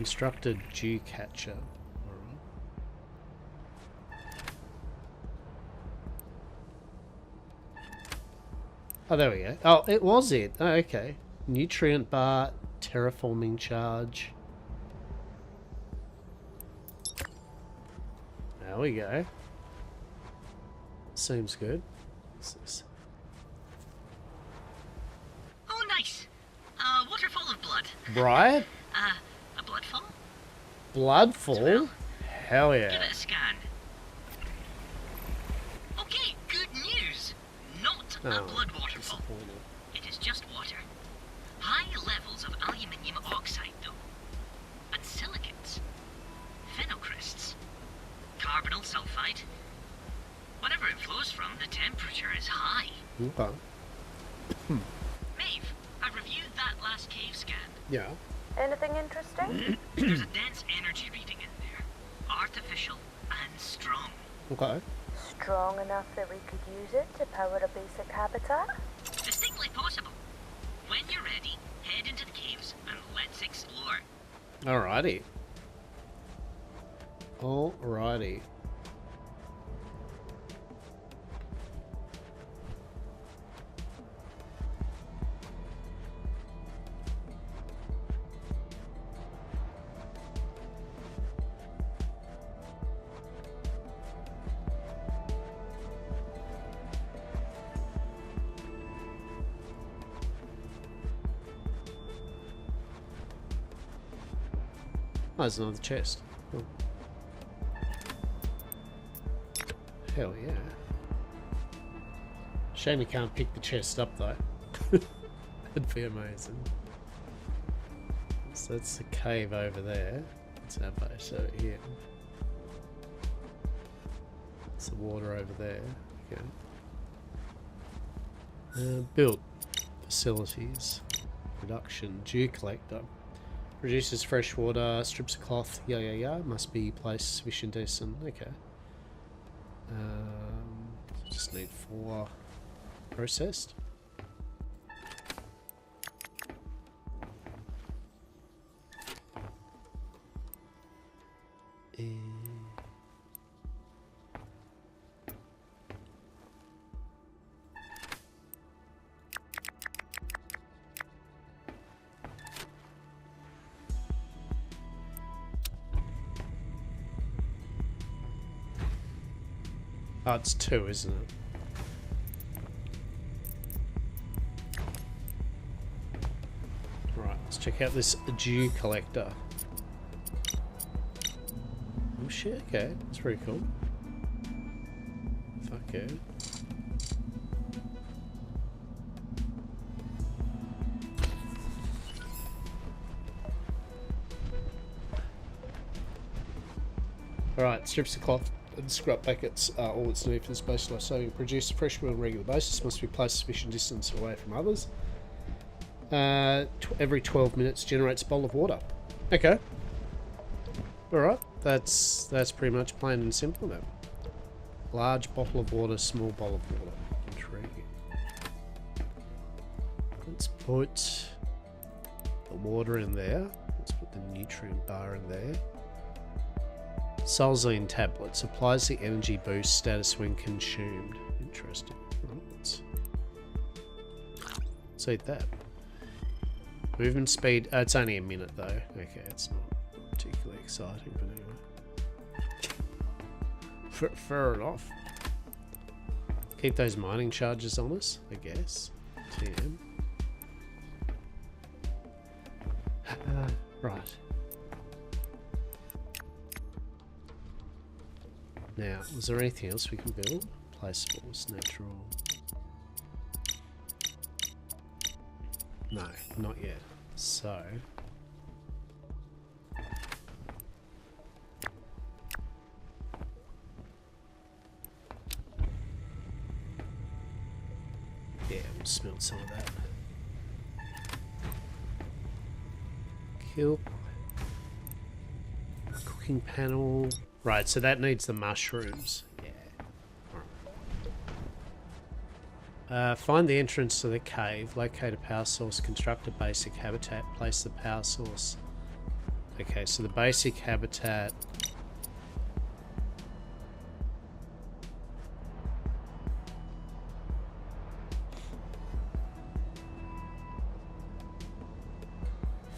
Construct a dew catcher. Alright. Oh, there we go. Oh, it was it. Oh, okay. Nutrient bar, terraforming charge. There we go. Seems good. What's this? Oh, nice. Waterfall of blood. Bright? A bloodfall? Bloodfall? Well, Hell give yeah. it a scan. Okay, good news. Not a blood waterfall. Disappointed. It is just water. High levels of aluminium oxide, though. And silicates. Phenocrysts. Carbonyl sulfide. Whatever it flows from, the temperature is high. Okay. Maeve, I reviewed that last cave scan. Yeah. Anything interesting? There's a dense energy reading in there. Artificial and strong. Okay. Strong enough that we could use it to power a basic habitat? Distinctly possible. When you're ready, head into the caves and let's explore. Alrighty. Alrighty. Oh, there's another chest. Cool. Hell yeah. Shame you can't pick the chest up though. That'd be amazing. So that's the cave over there. It's our base over here. It's the water over there. Okay. Build facilities. Production. Dew collector. Produces fresh water, strips of cloth, must be placed sufficient distance. Okay. Just need 4 processed. Oh, it's 2, isn't it? Right, let's check out this dew collector. Oh shit, okay, that's pretty cool. Fuck yeah. Alright, strips of cloth and scrap buckets are all that's needed for this base life saving. Produce fresh water on a regular basis, must be placed sufficient distance away from others. Every 12 minutes generates a bowl of water. Okay. Alright, that's pretty much plain and simple then. Large bottle of water, small bowl of water. Intriguing. Let's put the water in there. Let's put the nutrient bar in there. Solzine tablet supplies the energy boost status when consumed. Interesting. Right, let's eat that. Movement speed. It's only a minute though. Okay, it's not particularly exciting, but anyway. Fair enough. Keep those mining charges on us, I guess. TM. Right. Now, was there anything else we can build? Placeables, natural. No, not yet. So. Yeah, we'll smelt some of that. Kill. Cooking panel. Right, so that needs the mushrooms. Yeah. Alright. Find the entrance to the cave, locate a power source, construct a basic habitat, place the power source Okay, so the basic habitat.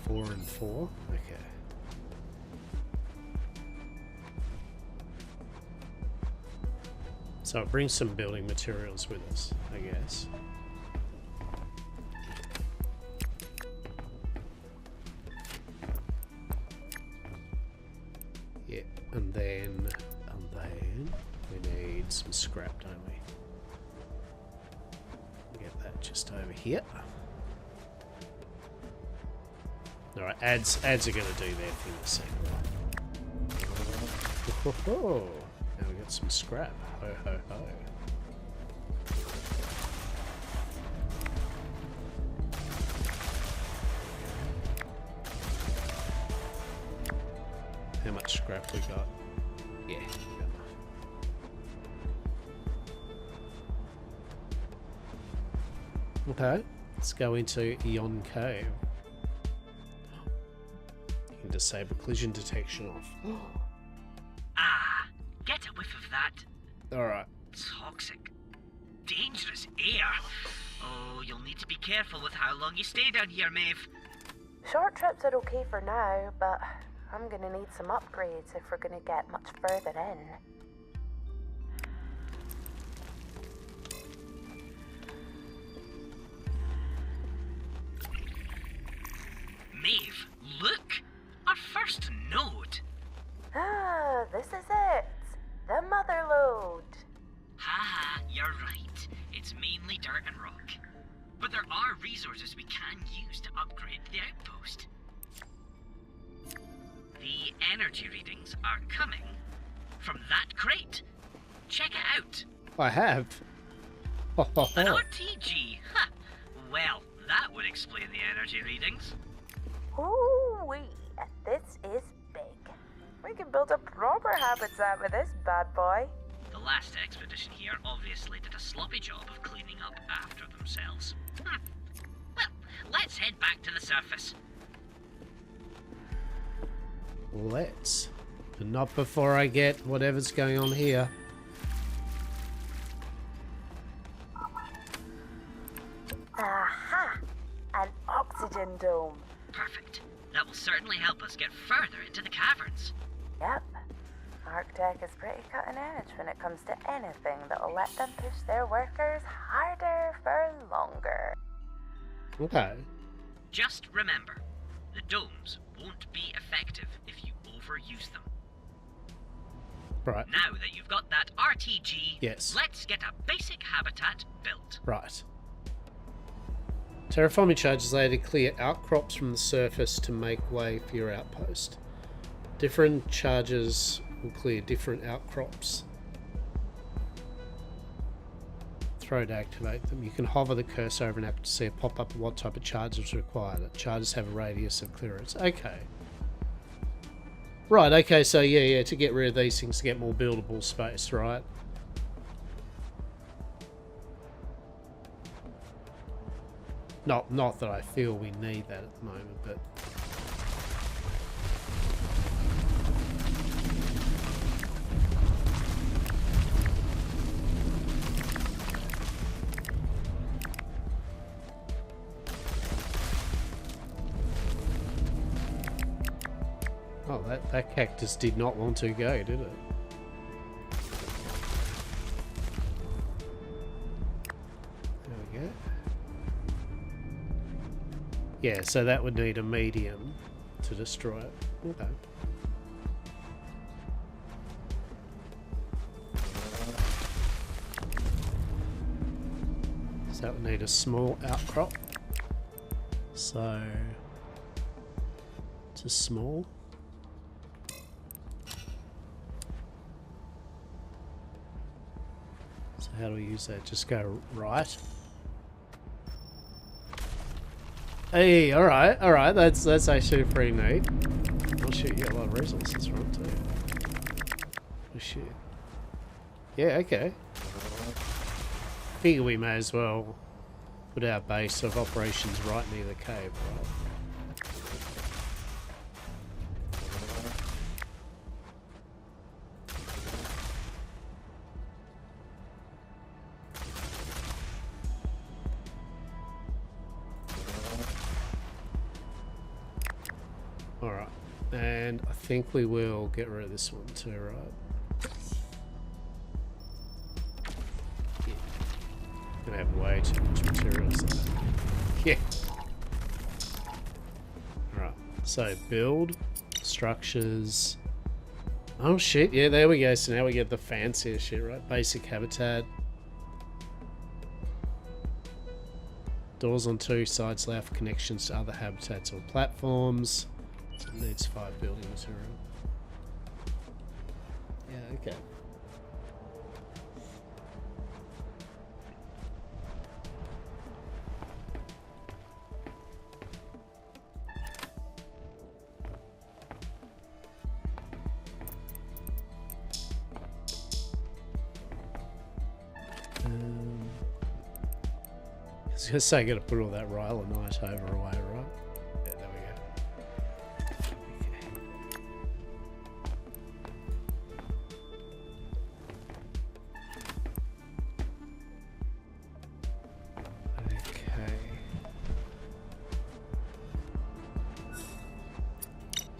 Four and four. Okay. So it brings some building materials with us, I guess. Yeah, and then we need some scrap, don't we? Get that just over here. Alright, ads are going to do their thing in a second. Oh, now we got some scrap. Ho, ho, ho. How much scrap we got? Yeah, we got enough. Okay, let's go into Yon Cave. You can disable collision detection off. Ah, get a whiff of that Alright. toxic, dangerous air. Oh, you'll need to be careful with how long you stay down here, Maeve. Short trips are okay for now, but I'm gonna need some upgrades if we're gonna get much further in. Maeve, look! Our first node! Ah, this is it. The mother lode. Haha, you're right. It's mainly dirt and rock. But there are resources we can use to upgrade the outpost. The energy readings are coming from that crate. Check it out. I have. Ho, ho, An ho. RTG. Ha! Well, that would explain the energy readings. Ooh-wee, this is big. We can build a proper habitat with this bad boy. The last expedition here obviously did a sloppy job of cleaning up after themselves. Well, let's head back to the surface. Let's. But not before I get whatever's going on here. Aha! An oxygen dome. Perfect. That will certainly help us get further into the caverns. Yep. Arctech is pretty cutting edge when it comes to anything that'll let them push their workers harder for longer. Okay. Just remember, the domes won't be effective if you overuse them. Right. Now that you've got that RTG, Yes. let's get a basic habitat built. Right. Terraforming charges later clear outcrops from the surface to make way for your outpost. Different charges will clear different outcrops. Throw to activate them. You can hover the cursor over an app to see a pop-up of what type of charge is required. The charges have a radius of clearance. Okay. Right, okay, so yeah, to get rid of these things to get more buildable space, right? Not that I feel we need that at the moment, but... Oh, that cactus did not want to go, did it? There we go. Yeah, so that would need a medium to destroy it. Okay. So that would need a small outcrop. So it's a small. So how do we use that? Just go right. Hey, alright, that's actually pretty neat. Oh shit, you got a lot of resources from it too. Oh shit. Yeah, okay. Figure we may as well put our base of operations right near the cave, right? And I think we will get rid of this one too, right? Yeah. Gonna have way too much materials there. Yeah. Alright, so build, structures. Oh shit, yeah, there we go. So now we get the fancier shit, right? Basic habitat. Doors on 2 sides allow for connections to other habitats or platforms. It needs 5 building material. Yeah, okay. I was gonna say, I gotta put all that rail and night over away, right? Yeah, there we go. Okay.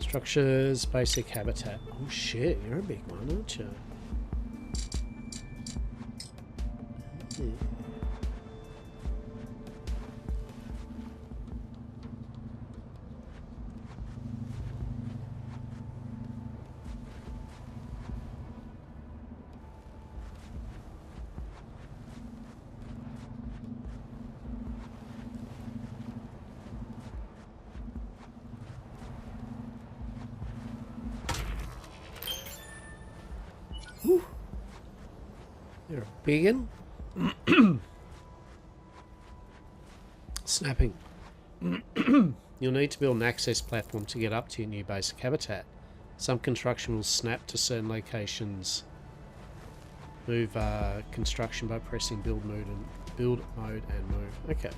Structures, basic habitat. Oh shit, you're a big one, aren't you? Hmm. Whew. You're a biggin. Snapping. You'll need to build an access platform to get up to your new basic habitat. Some construction will snap to certain locations. Move construction by pressing build mode and move. Okay.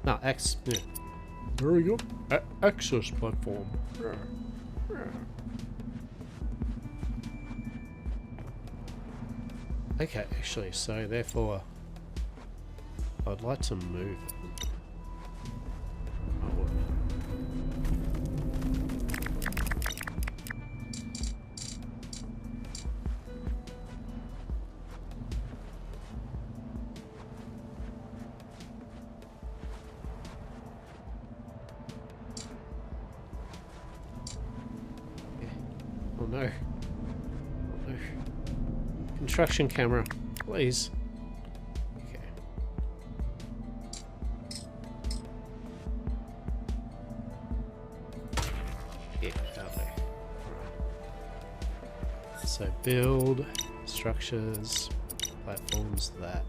No, yeah. There we go. Access platform. Okay, actually, so therefore, I'd like to move it. Oh no. Oh no. Construction camera, please. Okay. Yeah, lovely. Alright. So build, structures, platforms, that.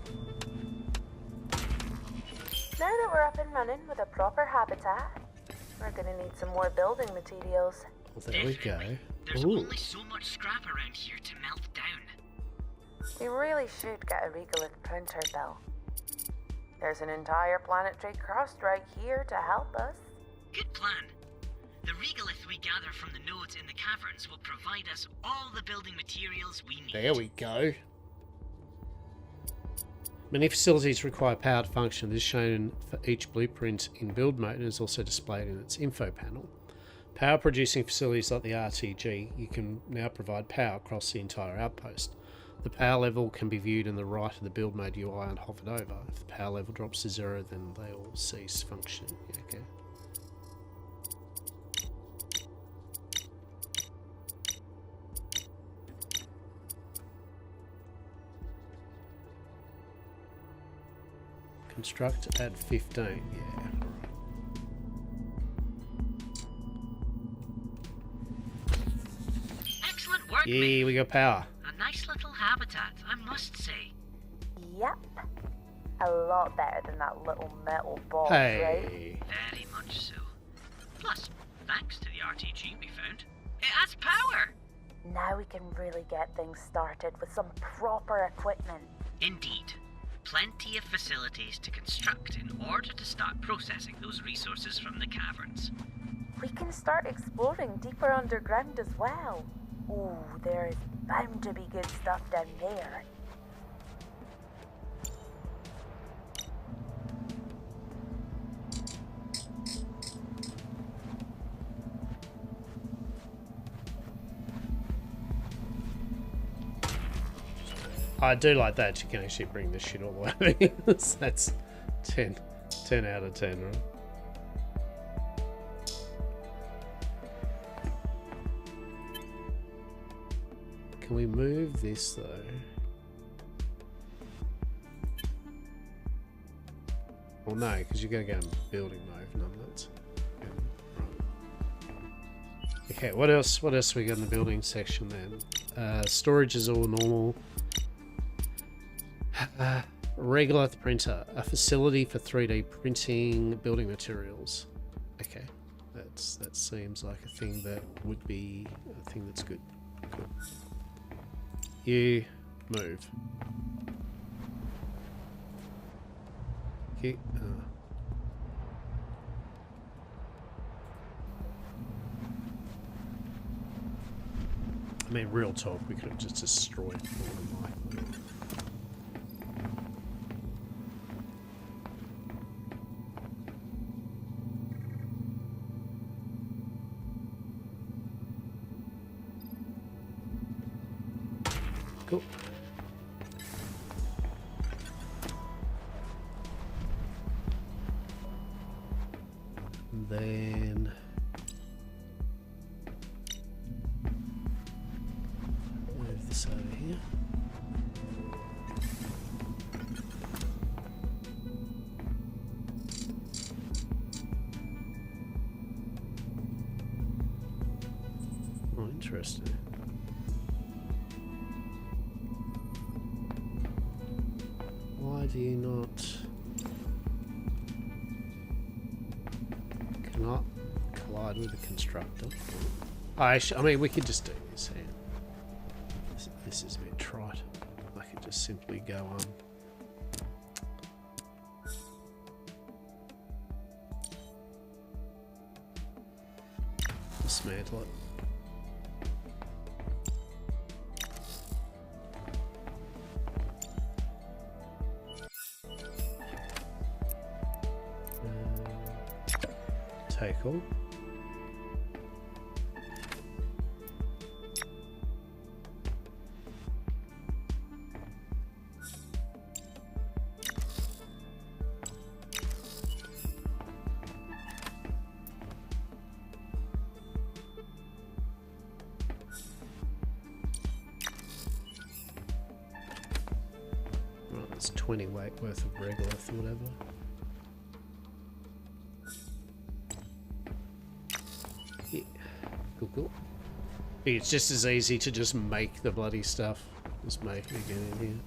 Now that we're up and running with a proper habitat, we're gonna need some more building materials. Well, there we go. There's Ooh. only so much scrap around here to melt down. We really should get a regolith printer built. There's an entire planetary crust right here to help us. Good plan. The regolith we gather from the nodes in the caverns will provide us all the building materials we need. There we go. Many facilities require power to function. This is shown for each blueprint in build mode and is also displayed in its info panel. Power producing facilities like the RTG, you can now provide power across the entire outpost. The power level can be viewed in the right of the build mode UI and hovered over. If the power level drops to 0, then they all cease functioning. Okay. Construct at 15, yeah. Excellent work, Yeah, mate. we got power. A nice little habitat, I must say. Yep. A lot better than that little metal box, right? Hey. Very much so. Plus, thanks to the RTG we found, it has power! Now we can really get things started with some proper equipment. Indeed. Plenty of facilities to construct in order to start processing those resources from the caverns. We can start exploring deeper underground as well. Ooh, there is bound to be good stuff down there. I do like that. You can actually bring this shit all the way. That's 10 out of 10, right? Can we move this though? Well, no, because you're going to go in building mode. None of that's. Right. Okay, what else? What else we got in the building section then? Storage is all normal. Regolith printer, a facility for 3D printing building materials. Okay, that seems like a thing that would be a thing that's good. Cool. You move. Okay. I mean, real talk, we could have just destroyed all of my. Cool. And then move this over here. Oh, interesting. Why do you not cannot collide with the constructor? I mean, we could just do this here. This is a bit trite. I could just simply go on. Dismantle it. Take all. Right, that's 20 weight worth of regolith or whatever. Yeah. Cool, cool. It's just as easy to just make the bloody stuff. Just make it again in here.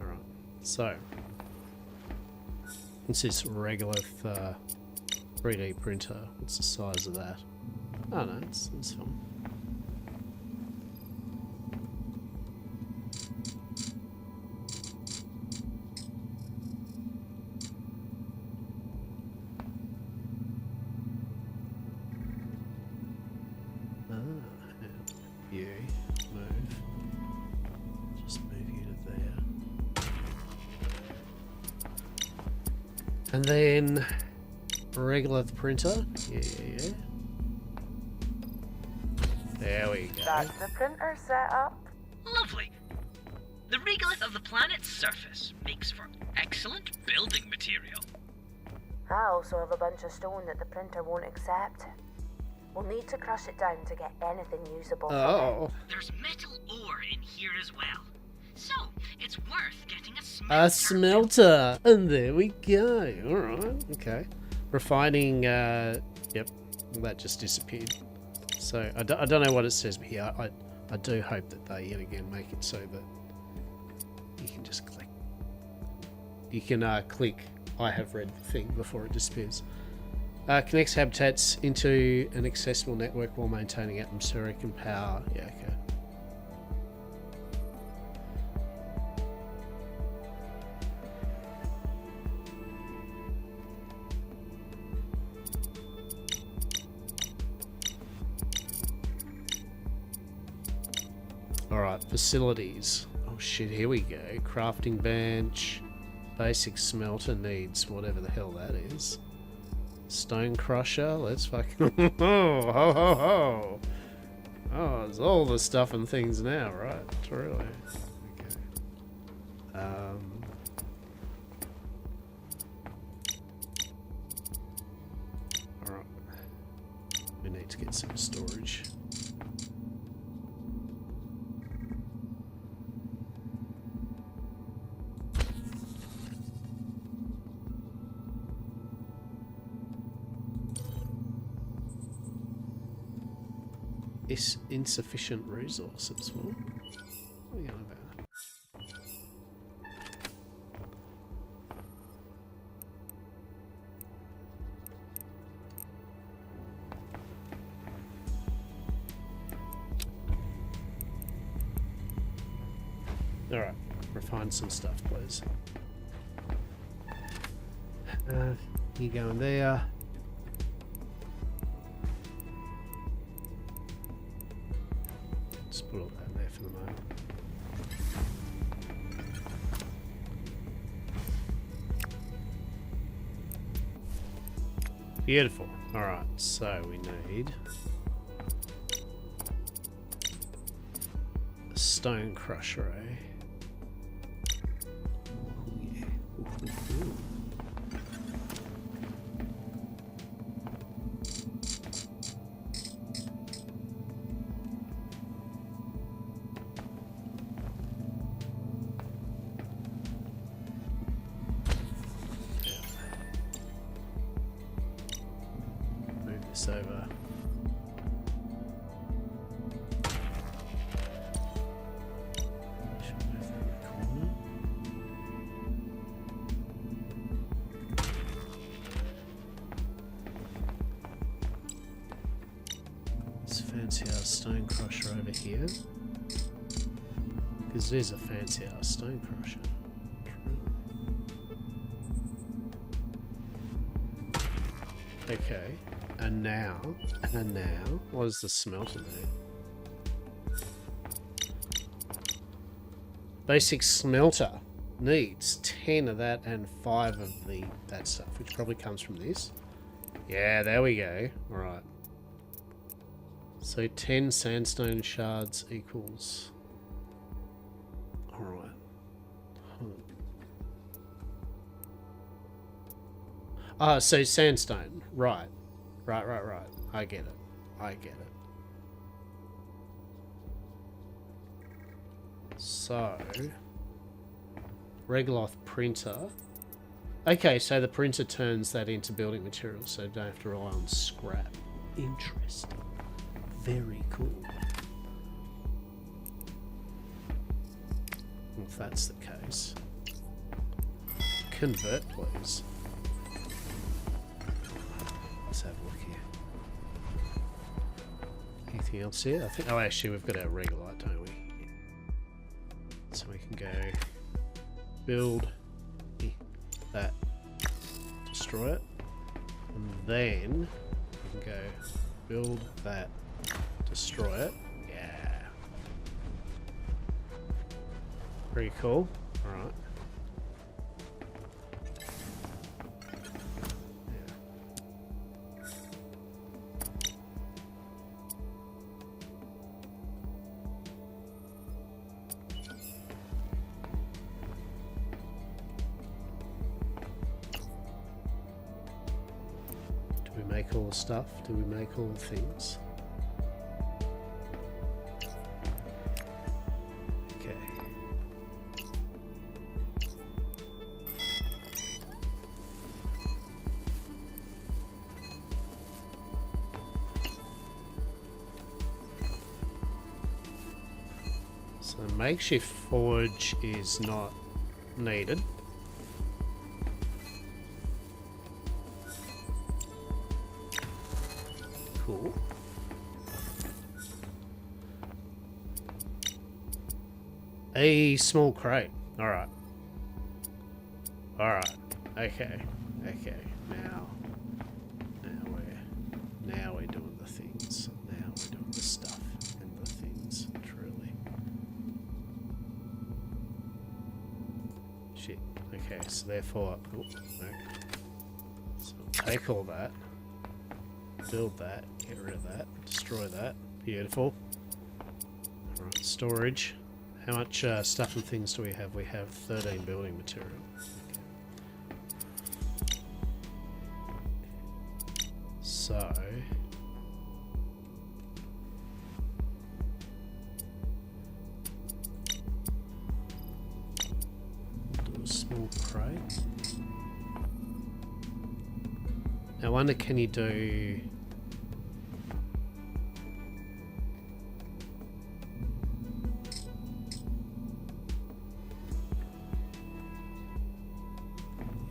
Alright, so. What's this regolith 3D printer? What's the size of that? Oh no, it's fine. You move. Just move you to there. And then regolith printer. Yeah. There we go. That's the printer set up. Lovely. The regolith of the planet's surface makes for excellent building material. I also have a bunch of stone that the printer won't accept. We'll need to crush it down to get anything usable from it. There's metal ore in here as well. So, it's worth getting a smelter. A smelter. And there we go. Alright, okay. Refining, yep. That just disappeared. So, I don't know what it says here. I do hope that they, yet again, make it so that you can just click. You can click I have read the thing before it disappears. Connects habitats into an accessible network while maintaining atmospheric and power. Yeah, okay. Alright, facilities. Oh shit, here we go. Crafting bench. Basic smelter needs whatever the hell that is. Stone crusher, let's fucking ho ho ho ho. Oh, there's all the stuff and things now, right? Really? Okay. Alright. We need to get some storage. Is insufficient resources. Well, what are you on about? Alright, refine some stuff, please. You go in there. Just put all that in there for the moment. Beautiful. Alright, so we need a stone crusher, eh? Oh, yeah. Ooh. This over. Should move that in the corner. Let's fancy our stone crusher over here. Because it is a fancy ass stone crusher. Okay. And now, what does the smelter do? Basic smelter needs 10 of that and 5 of that stuff, which probably comes from this. Yeah, there we go. Alright. So 10 sandstone shards equals... Alright. Ah, so sandstone. Right. Right. I get it. So... Regloth printer. Okay, so the printer turns that into building materials, so you don't have to rely on scrap. Interesting. Very cool. Well, if that's the case... Convert, please. Let's have a look here. Anything else here? I think. Oh, actually, we've got our regolite, don't we? Yeah. So we can go build that, destroy it, and then we can go build that, destroy it. Yeah. Pretty cool. All right. Make all the stuff? Do we make all the things? Okay. So makeshift forge is not needed. Cool. A small crate. Alright. Alright. Okay. Okay. Now we're doing the things. Now we're doing the stuff and the things. Truly. Shit. Okay, so therefore... Oh, no. So take all that. Build that, get rid of that, destroy that. Beautiful. storage. How much stuff and things do we have? We have 13 building material. So... do a small crate. I wonder, can you do...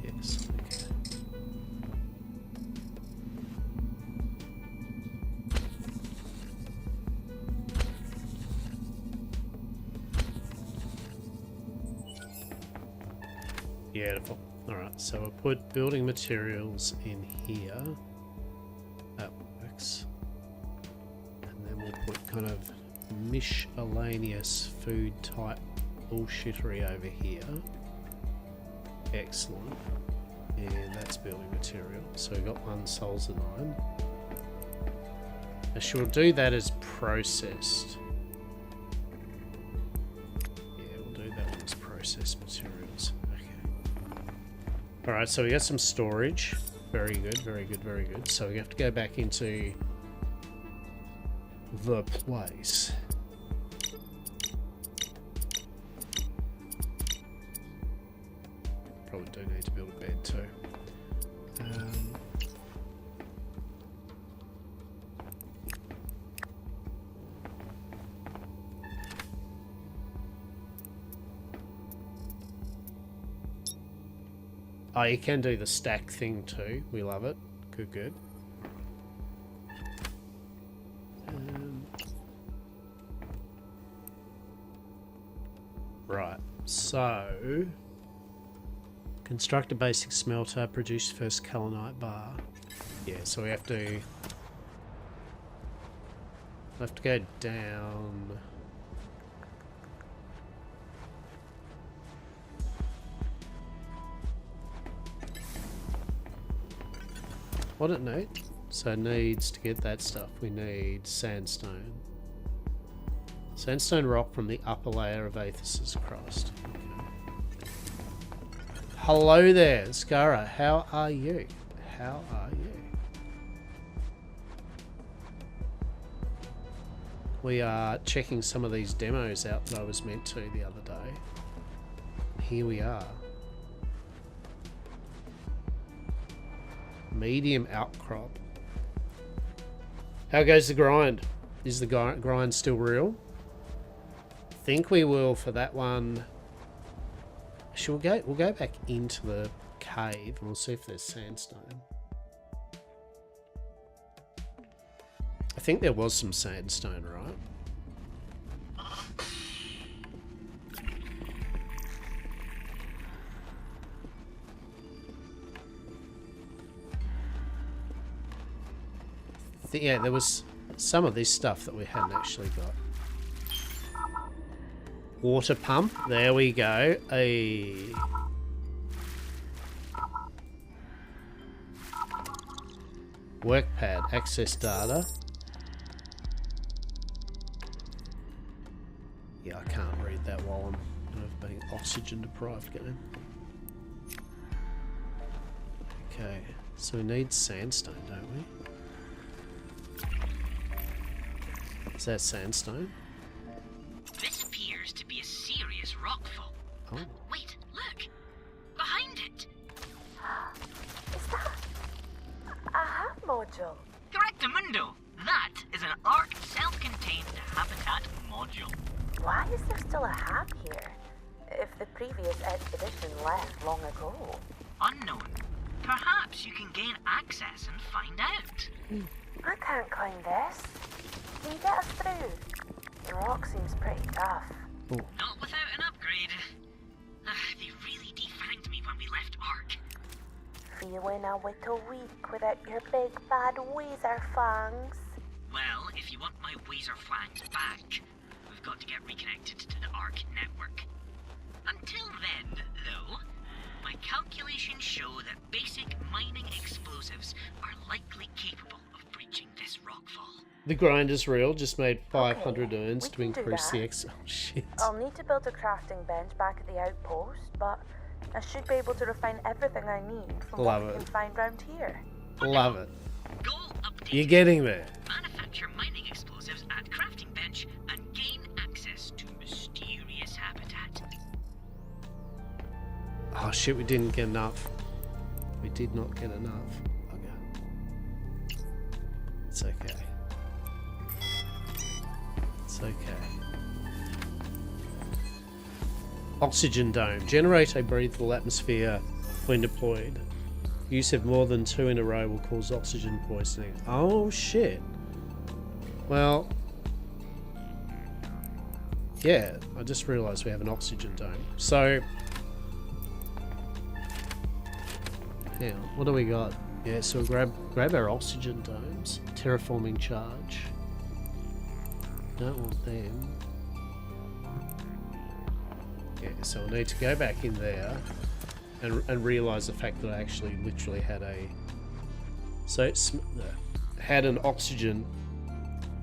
Yes, okay. Beautiful. Alright, so we'll put building materials in here. That works. And then we'll put kind of miscellaneous food type bullshittery over here. Excellent. And that's building material. So we've got 1 Solzanine. Actually, we'll do that as processed. Yeah, we'll do that as processed materials. Okay. Alright, so we got some storage. Very good, very good, very good. So we have to go back into the place. Probably do need to build a bed too. Oh, you can do the stack thing too. We love it. Good, good. Right, so... construct a basic smelter, produce first kaolinite bar. Yeah, so we have to go down. What it need? So it needs, to get that stuff, we need sandstone. Sandstone rock from the upper layer of Aethys's crust. Okay. Hello there, Skara. How are you? How are you? We are checking some of these demos out that I was meant to the other day. Here we are. Medium outcrop. How goes the grind? Is the grind still real? I think we will for that one. We'll go back into the cave and we'll see if there's sandstone. I think there was some sandstone, right? Yeah, there was some of this stuff that we hadn't actually got. Water pump, there we go. Work pad, access data. Yeah, I can't read that while I'm kind of being oxygen deprived again. Okay, so we need sandstone, don't we? Is that sandstone? This appears to be a serious rockfall. Oh. Wait, look! Behind it! Is that a hab module? Correctamundo! That is an ARC self-contained habitat module. Why is there still a hab here? If the previous expedition left long ago. Unknown. Perhaps you can gain access and find out. I can't climb this. Can you get us through? The rock seems pretty tough. Oh. Not without an upgrade. They really defanged me when we left ARC. Feeling a little weak without your big bad Weezer fangs. Well, if you want my Weezer flanks back, we've got to get reconnected to the ARC network. Until then, though, my calculations show that basic mining explosives are likely capable of breaching. watching this rockfall. The grinder's reel just made 500 Okay, earns we to can do increase the that. X. Oh shit. I'll need to build a crafting bench back at the outpost, but I should be able to refine everything I need from Love what we it. can find round here. Love it. Goal updated. You're getting there. Manufacture mining explosives at crafting bench and gain access to mysterious habitat. Oh shit, we didn't get enough. We did not get enough. Okay. It's okay. It's okay. Oxygen dome. Generate a breathable atmosphere when deployed. Use of more than 2 in a row will cause oxygen poisoning. Oh shit. Well, yeah, I just realised we have an oxygen dome. So, hang on, what do we got? Yeah, so we'll grab our oxygen domes. Terraforming charge. Don't want them. Yeah, so we'll need to go back in there and realise the fact that I actually literally had a... So, had an oxygen...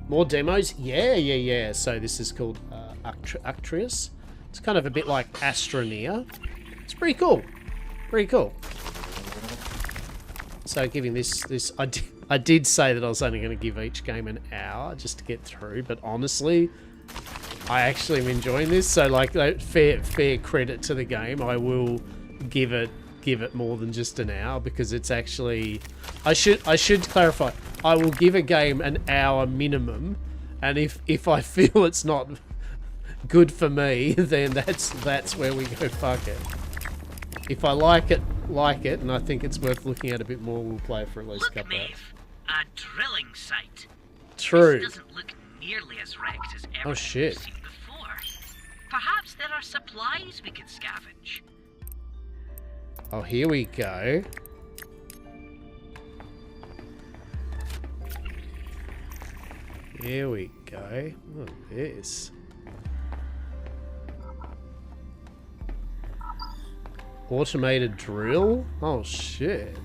More demos? Yeah. So this is called Actrius. It's kind of a bit like Astroneer. It's pretty cool. Pretty cool. So giving this I did say that I was only going to give each game an hour just to get through, but honestly, I actually am enjoying this. So like fair credit to the game, I will give it more than just an hour because it's actually... I should clarify. I will give a game an hour minimum, and if I feel it's not good for me, then that's where we go fuck it. If I like it, and I think it's worth looking at a bit more, we'll play for at least a couple hours. A drilling site. True. This doesn't look nearly as wrecked as everything shit. we've seen before. Perhaps there are supplies we could scavenge. Oh, here we go. Here we go. Look at this. Automated drill? Oh shit.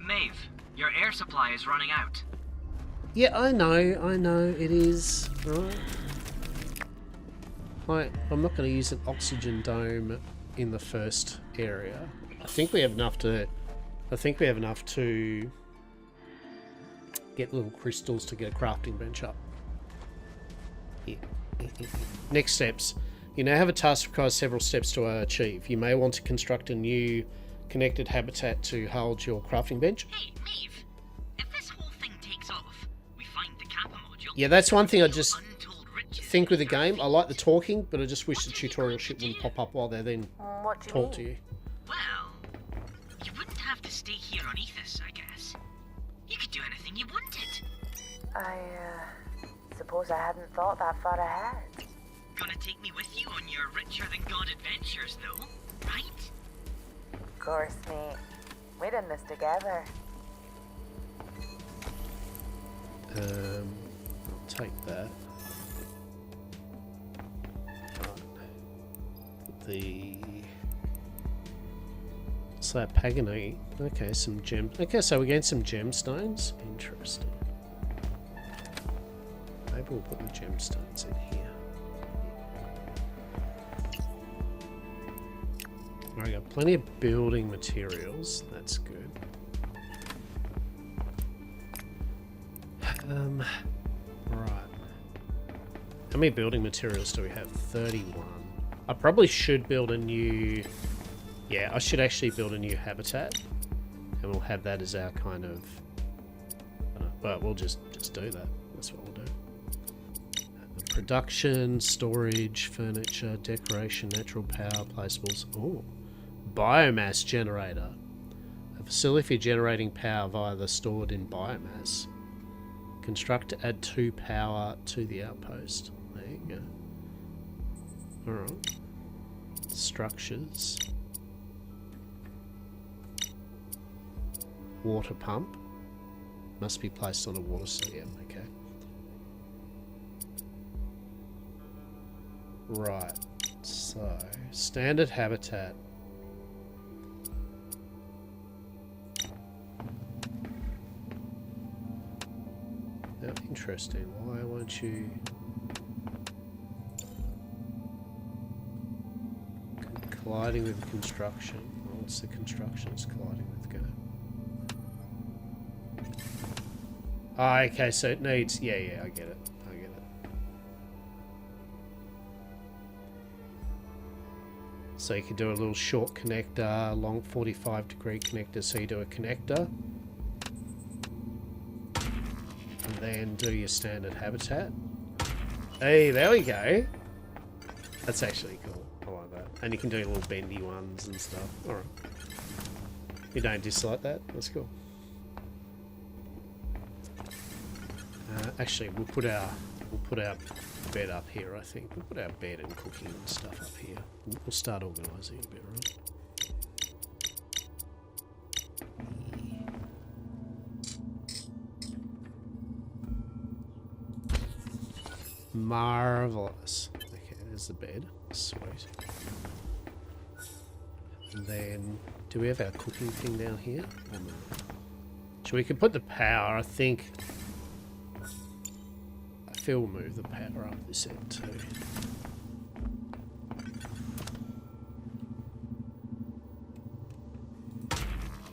Maeve, your air supply is running out. Yeah, I know, it is. Right. I'm not going to use an oxygen dome in the first area. I think we have enough to get little crystals to get a crafting bench up. Yeah. Next steps. You now have a task that requires several steps to achieve. You may want to construct a new connected habitat to hold your crafting bench. Hey, Maeve, if this whole thing takes off, we find the Kappa module. Yeah, that's one thing I just think with the game. I like the talking, but I just wish the tutorial shit wouldn't pop up while they're then What do you talk mean? to you. Well, you wouldn't have to stay here on Ethos, I guess. You could do anything you wanted. I suppose I hadn't thought that far ahead. Gonna take me with you on your richer-than-God adventures, though, right? Of course, mate. We're in this together. I'll take that. So that Pagani. Okay, some gems. Okay, so we're getting some gemstones. Interesting. Maybe we'll put the gemstones in here. I got plenty of building materials. That's good. Right. How many building materials do we have? 31. I probably should build a new... Yeah, I should actually build a new habitat. And we'll have that as our kind of... Well, we'll just do that. That's what we'll do. Production, storage, furniture, decoration, natural power, placeables. Oh, biomass generator. A facility for generating power via the stored in biomass. Construct to add 2 power to the outpost. There you go. Alright. Structures. Water pump. Must be placed on a water source. Yeah, okay. Right. So, standard habitat. Now, interesting. Why won't you... Colliding with construction. Well, what's the construction it's colliding with? Go. Ah, okay, so it needs... Yeah, I get it. I get it. So you can do a little short connector, long 45-degree connector. So you do a connector. And then do your standard habitat. Hey, there we go. That's actually cool. I like that. And you can do little bendy ones and stuff. Alright. You don't dislike that? That's cool. Actually, we'll put our bed up here, I think. We'll put our bed and cooking and stuff up here. We'll start organising a bit, right? Marvellous. Okay, there's the bed. Sweet. And then, do we have our cooking thing down here? Or no? So we can put the power, I think. I feel we'll move the power up this end too.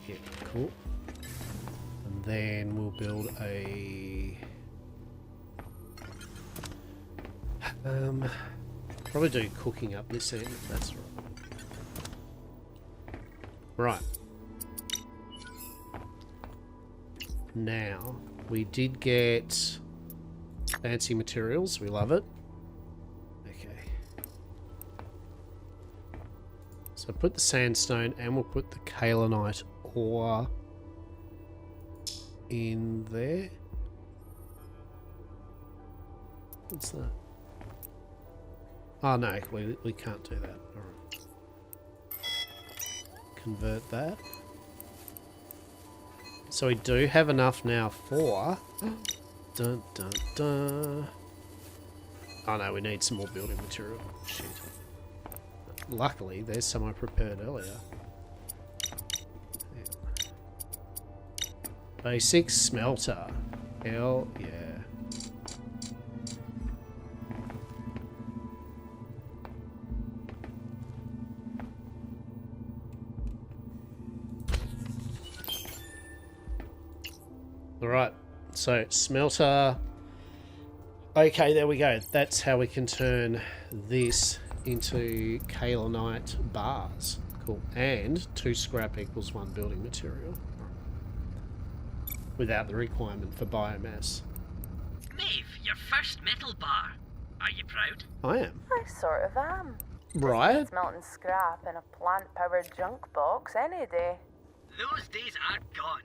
Yeah, cool. And then we'll build a... probably do cooking up this end, if that's right. Right. Now, we did get fancy materials. We love it. Okay. So put the sandstone and we'll put the kaolinite ore in there. What's that? Oh no, we can't do that. Alright. Convert that. So we do have enough now for... Dun dun dun. Oh no, we need some more building material. Shit. Luckily, there's some I prepared earlier. Yeah. Basic smelter. Hell yeah. Alright, so smelter. Okay, there we go. That's how we can turn this into kaolinite bars. Cool. And 2 scrap equals 1 building material. Without the requirement for biomass. Maeve, your first metal bar. Are you proud? I am. I sort of am. Right? Smelting scrap in a plant-powered junk box any day. Those days are gone.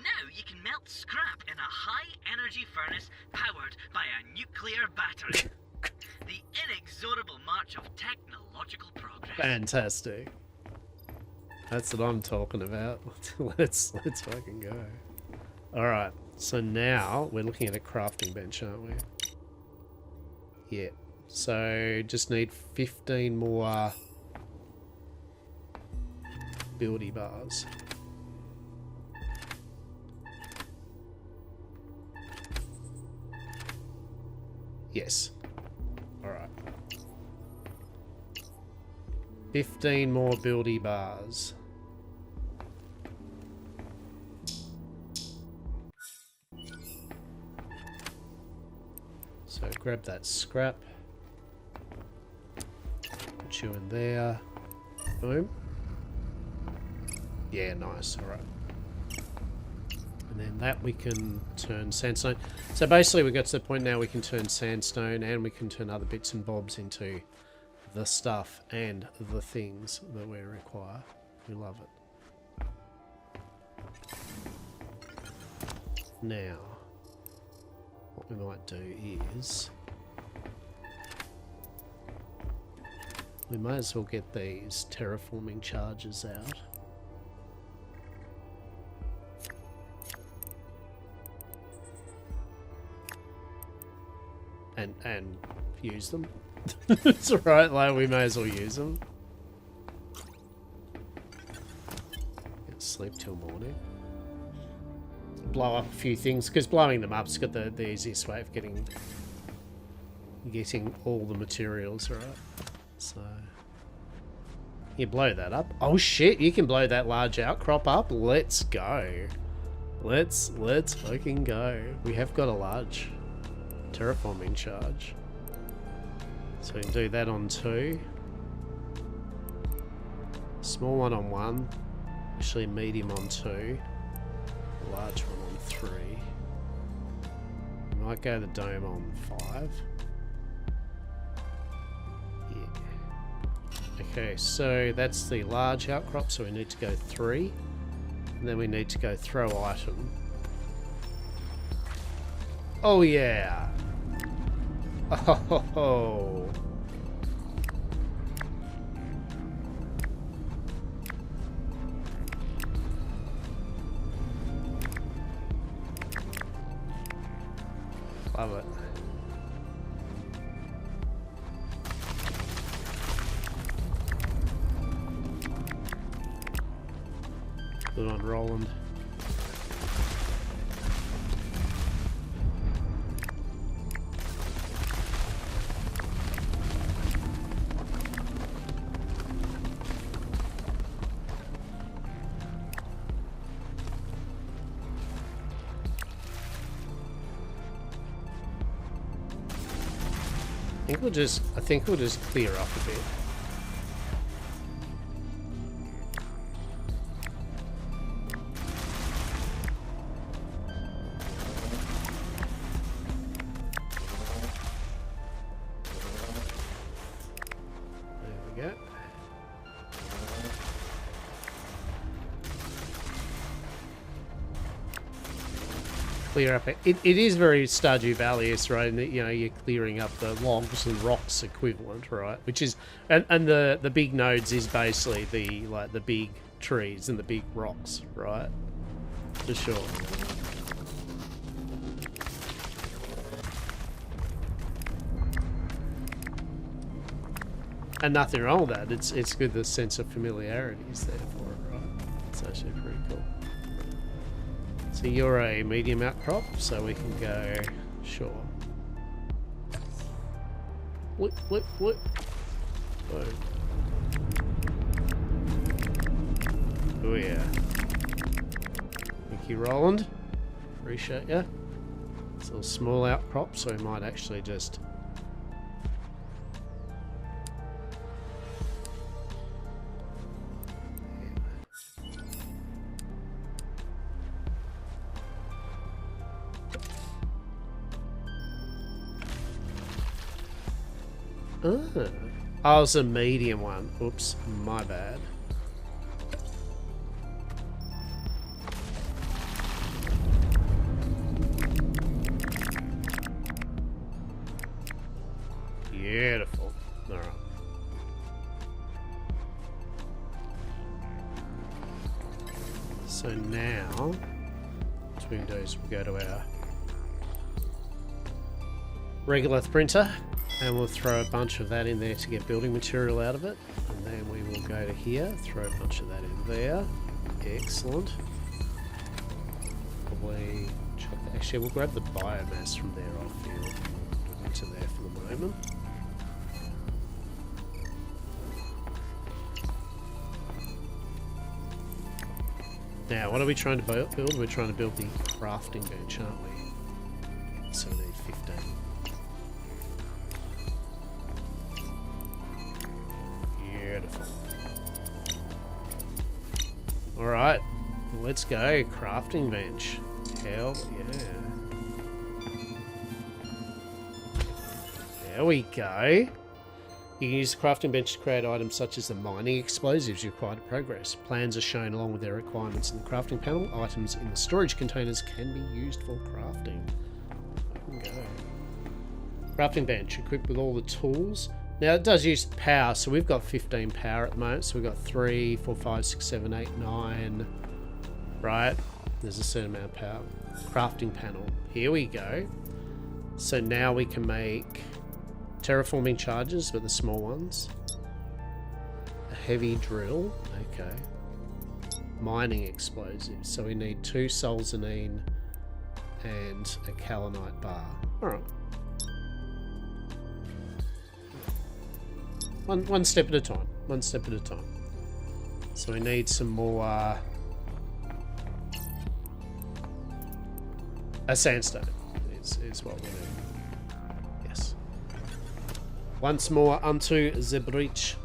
Now you can melt scrap in a high-energy furnace powered by a nuclear battery. The inexorable march of technological progress. Fantastic. That's what I'm talking about. Let's fucking go. Alright, so now we're looking at a crafting bench, aren't we? Yeah. So just need 15 more buildy bars. Yes. Alright. 15 more buildy bars. So grab that scrap. Put you in there. Boom. Yeah, nice. Alright. And then that we can turn sandstone. So basically we got to the point now we can turn sandstone and we can turn other bits and bobs into the stuff and the things that we require. We love it. Now, what we might do is... We may as well get these terraforming charges out. And use them. It's alright, like we may as well use them. Get sleep till morning. Blow up a few things, because blowing them up's got the easiest way of getting all the materials, right? So you blow that up. Oh shit, you can blow that large outcrop up. Let's go. Let's fucking go. We have got a large terraforming charge. So we can do that on 2. Small one on 1. Actually medium on 2. Large one on 3. Might go the dome on 5. Yeah. Okay, so that's the large outcrop, so we need to go 3. And then we need to go throw item. Oh yeah! Oh! Love it. Good on Roland. I think we'll just clear up a bit. There we go. Clear up. It is very Stardew Valley-esque, right? And you know, you're clearing up the logs and rocks equivalent, right? Which is, and the big nodes is basically the big trees and the big rocks, right? For sure. And nothing wrong with that. It's good. The sense of familiarity is there for it, right? It's actually pretty cool. So you're a medium outcrop, so we can go, sure. What? Oh. Oh yeah. Thank you, Roland. Appreciate ya. It's a small outcrop, so we might actually just... Oh, it's a medium one. Oops, my bad. Beautiful. Alright. So now, what we can do is we go to our regular printer. And we'll throw a bunch of that in there to get building material out of it. And then we will go to here, throw a bunch of that in there. Excellent. Probably... Actually, we'll grab the biomass from there, I feel. Into there for the moment. Now, what are we trying to build? We're trying to build the crafting bench, aren't we? So we need 15. Alright, let's go. Crafting bench. Hell yeah. There we go. You can use the crafting bench to create items such as the mining explosives required to progress. Plans are shown along with their requirements in the crafting panel. Items in the storage containers can be used for crafting. There we go. Crafting bench equipped with all the tools Now it does use power, so we've got 15 power at the moment. So we've got 3, 4, 5, 6, 7, 8, 9. Right? There's a certain amount of power. Crafting panel. Here we go. So now we can make terraforming charges, but the small ones. A heavy drill. Okay. Mining explosives. So we need 2 solzanine and a kaolinite bar. Alright. One step at a time. One step at a time. So we need some more a sandstone is what we need. Yes. Once more unto the breach.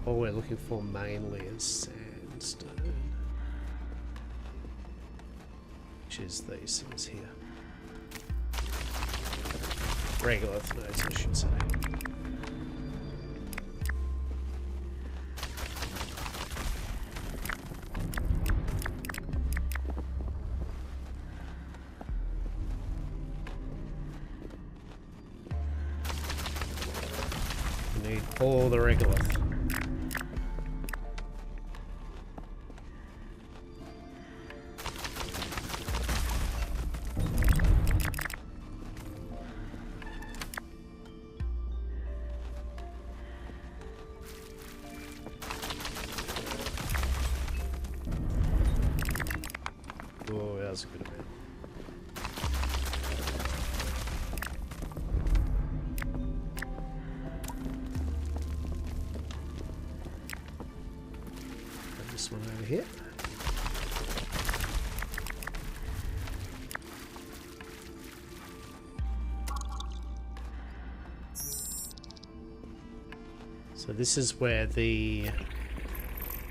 All we're looking for mainly is sandstone, which is these things here. Regolith nodes, I should say. We need all the regolith. Oh, that was a good amount. Put this one over here. So this is where this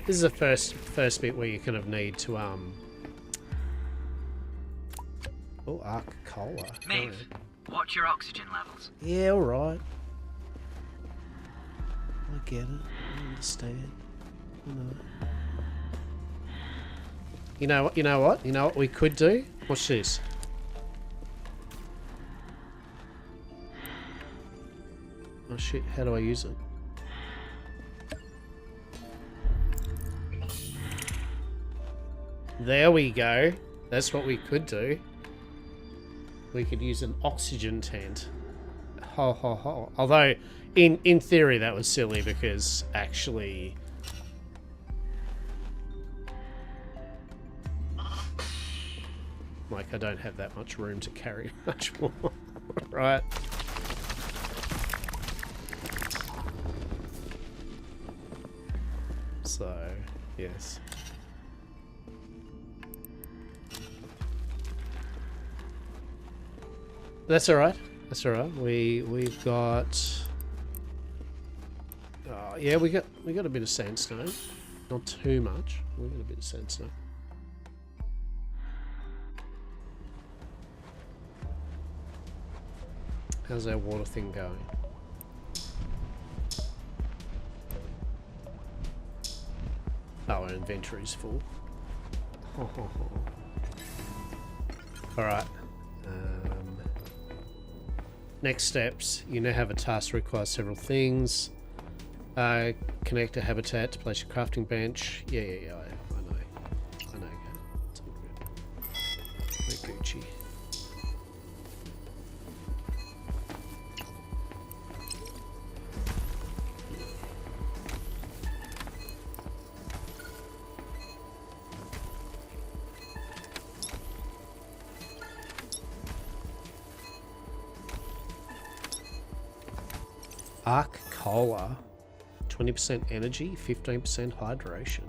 is the first bit where you kind of need to oh, arc cola. Maeve, watch your oxygen levels. Yeah, alright. I get it. I understand. I know. You know what? You know what? You know what we could do? Watch this. Oh shit, how do I use it? There we go. That's what we could do. We could use an oxygen tent. Ho ho ho. Although, in theory, that was silly because actually, like, I don't have that much room to carry much more, right? So, yes. That's all right. That's all right. We've got. Yeah, we got a bit of sandstone. Not too much. We got a bit of sandstone. How's our water thing going? Oh, our inventory's full. All right. Next steps, you now have a task that requires several things. Connect a habitat to place your crafting bench. Yeah, I know. It's all good. We're Gucci. Arc Cola, 20% energy, 15% hydration.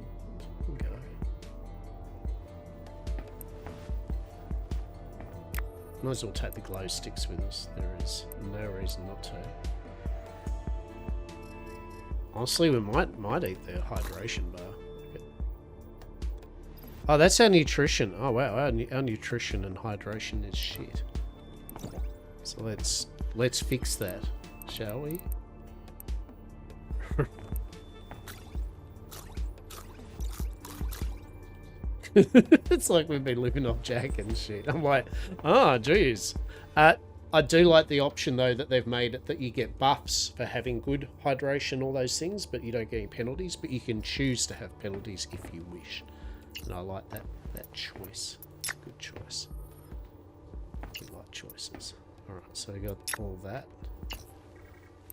Okay. Might as well take the glow sticks with us. There is no reason not to. Honestly, we might eat the hydration bar. Okay. Oh, that's our nutrition. Oh wow, our nutrition and hydration is shit. So let's fix that, shall we? It's like we've been living off Jack and shit. I'm like, oh, geez. I do like the option, though, that they've made it that you get buffs for having good hydration, all those things, but you don't get any penalties, but you can choose to have penalties if you wish. And I like that choice. Good choice. We like choices. Alright, so we got all that.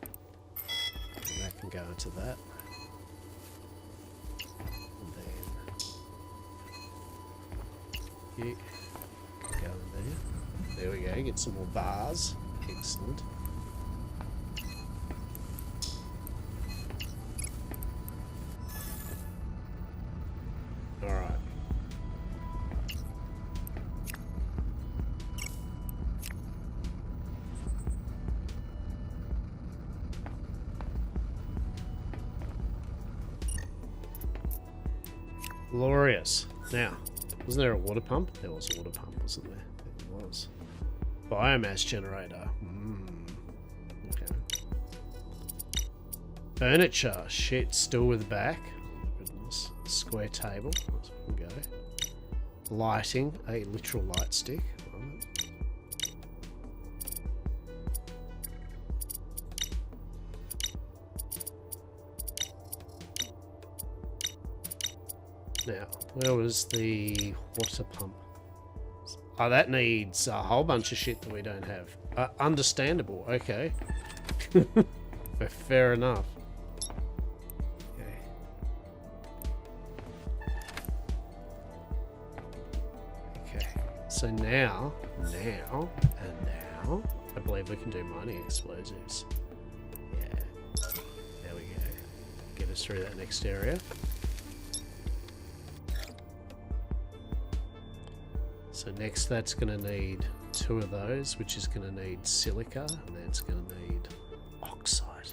And that can go into that. And then you can go in there. There we go, get some more bars. Excellent. Alright. Glorious. Now, wasn't there a water pump? There was a water pump, wasn't there? There was. Biomass generator. Okay. Furniture. Shit, still with back. Oh my goodness. Square table. That's where we can go. Lighting. A literal light stick. Right. Now, where was the water pump? Oh, that needs a whole bunch of shit that we don't have. Understandable, okay. Fair enough. Okay. Okay, so now, I believe we can do mining explosives. Yeah, there we go. Get us through that next area. So next that's going to need 2 of those, which is going to need silica, and then it's going to need oxide.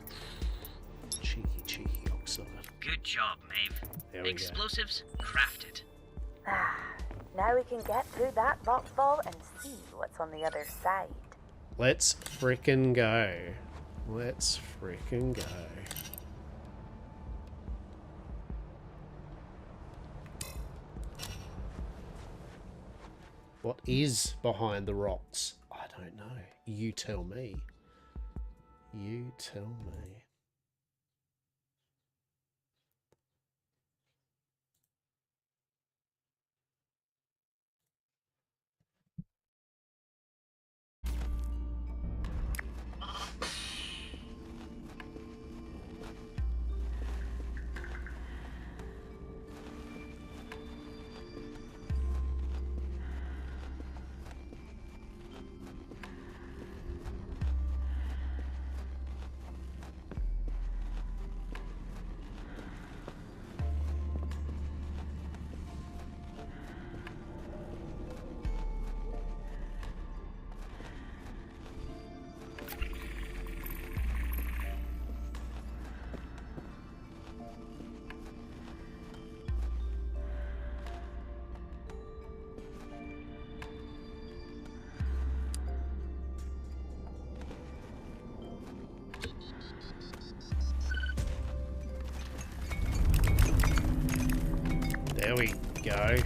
Cheeky oxide. Good job, Maeve. There we Explosives crafted. Now we can get through that rockfall and see what's on the other side. Let's frickin' go. Let's frickin' go. What is behind the rocks? I don't know. You tell me. You tell me. There we go.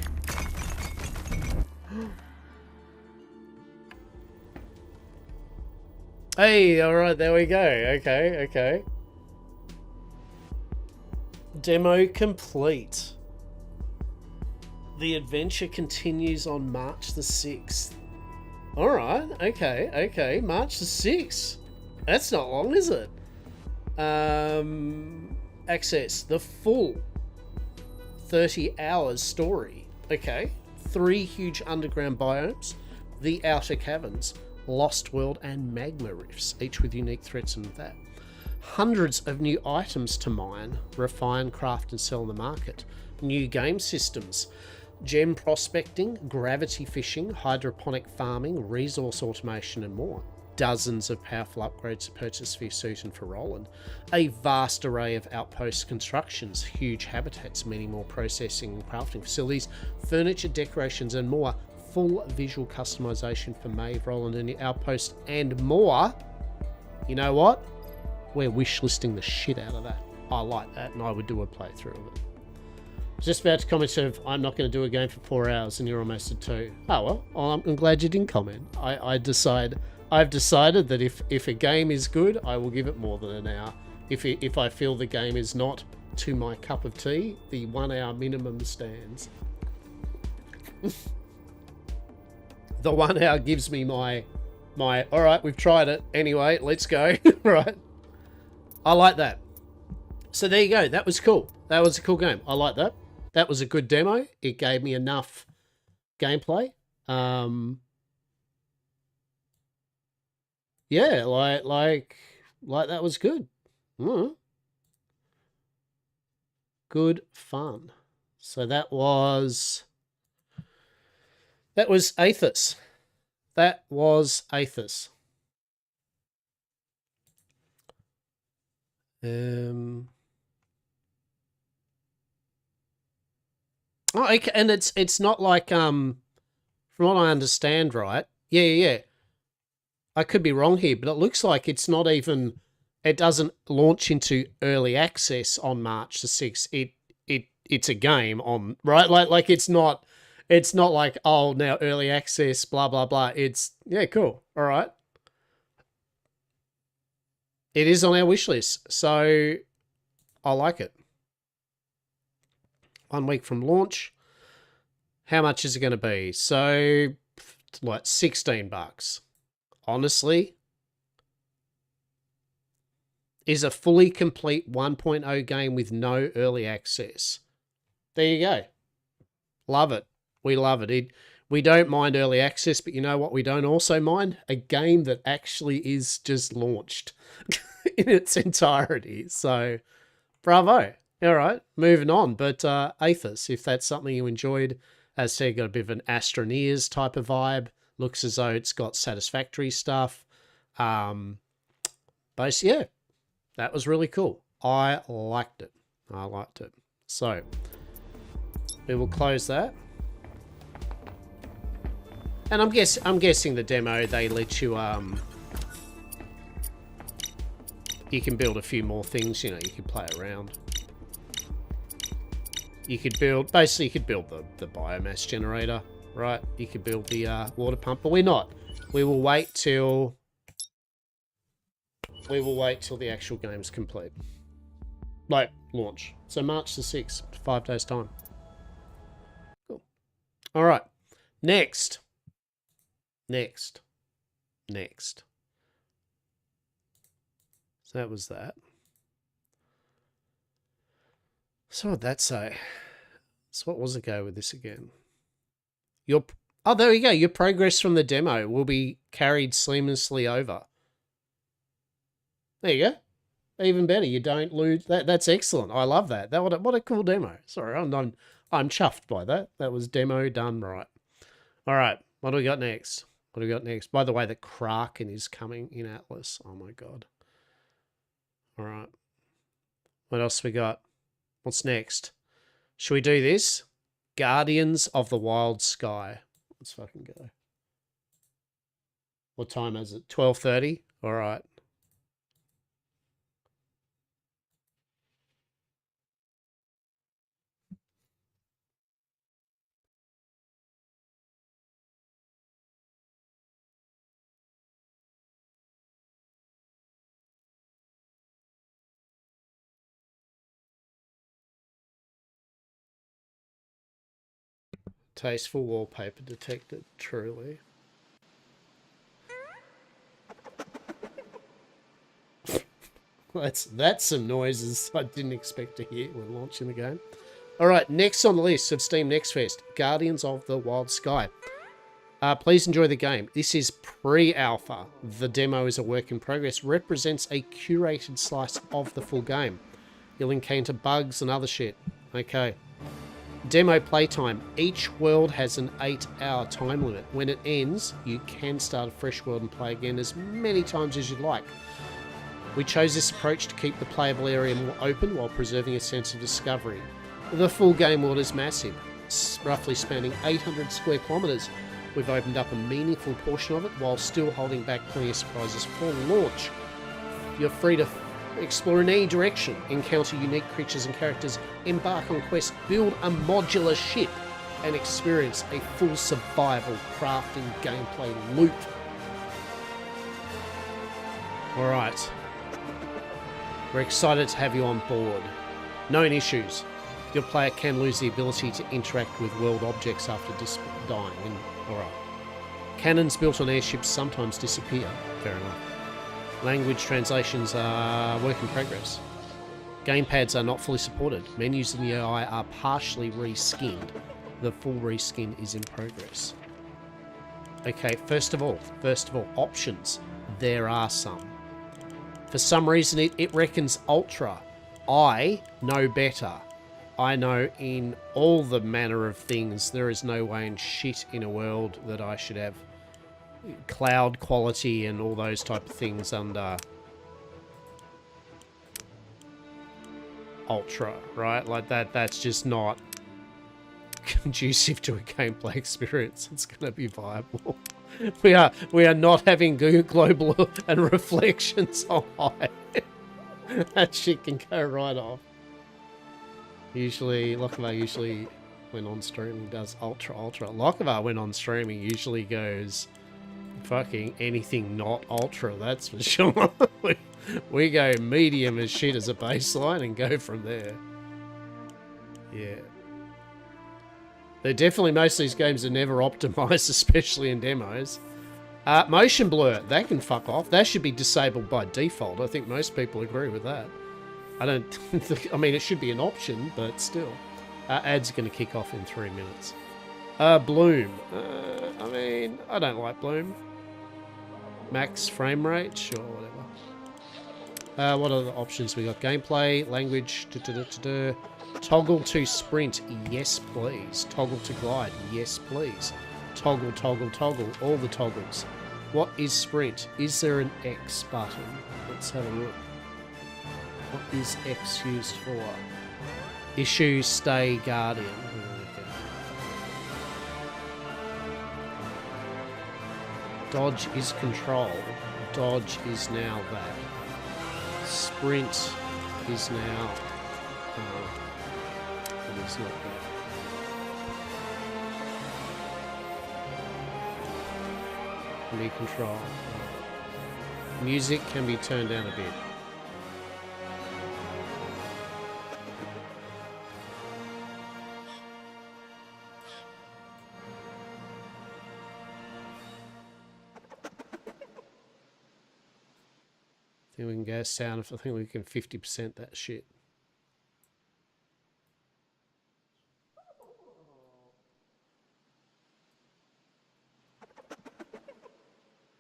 Hey, alright, there we go. Okay. Demo complete. The adventure continues on March the 6th. Alright, okay. March the 6th. That's not long, is it? Access the full 30 hours story. Okay. 3 huge underground biomes, the Outer Caverns, Lost World, and Magma Rifts, each with unique threats and that. Hundreds of new items to mine, refine, craft, and sell in the market. New game systems, gem prospecting, gravity fishing, hydroponic farming, resource automation, and more. Dozens of powerful upgrades to purchase for your suit and for Roland. A vast array of outpost constructions, huge habitats, many more processing and crafting facilities, furniture, decorations, and more. Full visual customization for Maeve, Roland, and your outpost, and more. You know what? We're wishlisting the shit out of that. I like that, and I would do a playthrough of it. Just about to comment of, I'm not going to do a game for 4 hours and you're almost at 2. Oh, well, I'm glad you didn't comment. I've decided that if a game is good, I will give it more than an hour. If I feel the game is not to my cup of tea, the 1 hour minimum stands. The 1 hour gives me my all right, we've tried it. Anyway, let's go. Right. I like that. So there you go. That was cool. That was a cool game. I like that. That was a good demo. It gave me enough gameplay. Yeah, like that was good. Good fun. So that was Aethys. That was Aethys. Oh, okay, and it's not like from what I understand, right? Yeah. I could be wrong here, but it looks like it's not even. It doesn't launch into early access on March the 6th. It's a game on, right? Like it's not like, oh, now early access, blah blah blah. It's cool. All right. It is on our wish list, so I like it. 1 week from launch. How much is it going to be? So, what, $16? Honestly, is a fully complete 1.0 game with no early access. There you go. Love it. We love it. We don't mind early access, but you know what we don't also mind? A game that actually is just launched in its entirety. So, bravo. All right, moving on. But Aethys, if that's something you enjoyed, as I said, got a bit of an Astroneers type of vibe. Looks as though it's got satisfactory stuff. But yeah, that was really cool. I liked it. So, we will close that. And I'm guessing the demo, they let you you can build a few more things, you can play around. You could build the biomass generator, right? You could build the water pump, but we're not. We will wait till the actual game's complete. Like, launch. So March the 6th, 5 days time. Cool. All right. Next. So that was that. So what'd that say? So what was the go with this again? Oh, there you go. Your progress from the demo will be carried seamlessly over. There you go. Even better. You don't lose. That's excellent. I love that. What a cool demo. Sorry, I'm chuffed by that. That was demo done right. All right. What do we got next? By the way, the Kraken is coming in Atlas. Oh my god. All right. What else we got? What's next? Should we do this? Guardians of the Wild Sky. Let's fucking go. What time is it? 12:30? All right. Tasteful wallpaper detected, truly. That's some noises I didn't expect to hear when launching the game. All right, next on the list of Steam Next Fest, Guardians of the Wild Sky. Please enjoy the game. This is pre-alpha. The demo is a work in progress. Represents a curated slice of the full game. You'll encounter bugs and other shit. Okay. Demo playtime. Each world has an 8-hour time limit. When it ends, you can start a fresh world and play again as many times as you'd like. We chose this approach to keep the playable area more open while preserving a sense of discovery. The full game world is massive, roughly spanning 800 square kilometres. We've opened up a meaningful portion of it while still holding back plenty of surprises for launch. You're free to Explore in any direction, encounter unique creatures and characters, embark on quests, build a modular ship, and experience a full survival crafting gameplay loop. Alright. We're excited to have you on board. Known issues. Your player can lose the ability to interact with world objects after dying. Alright. Cannons built on airships sometimes disappear. Fair enough. Language translations are work in progress. Gamepads are not fully supported. Menus in the UI are partially reskinned. The full reskin is in progress. Okay, first of all, options. There are some. For some reason, it reckons Ultra. I know better. I know in all the manner of things, there is no way in shit in a world that I should have cloud quality and all those type of things under Ultra, right? Like that's just not conducive to a gameplay experience. It's going to be viable. We are not having global and reflections on high. That shit can go right off. Usually, Lokavar usually, when on streaming, does ultra. Lokavar, when on streaming, usually goes fucking anything not ultra, that's for sure. We go medium as shit as a baseline and go from there. Yeah. They're definitely, most of these games are never optimized, especially in demos. Motion blur, that can fuck off. That should be disabled by default. I think most people agree with that. I don't think, I mean, it should be an option, but still. Ads are going to kick off in 3 minutes. Bloom. I mean, I don't like Bloom. Max frame rate, sure, whatever. What are the options we got? Gameplay, language, toggle to sprint, yes please. Toggle to glide, yes please. Toggle, all the toggles. What is sprint? Is there an X button? Let's have a look. What is X used for? Issue, stay, guardian. Okay. Dodge is control. Dodge is now that. Sprint is now... it is not that. Knee control. Music can be turned down a bit. I think we can go sound. I think we can 50% that shit.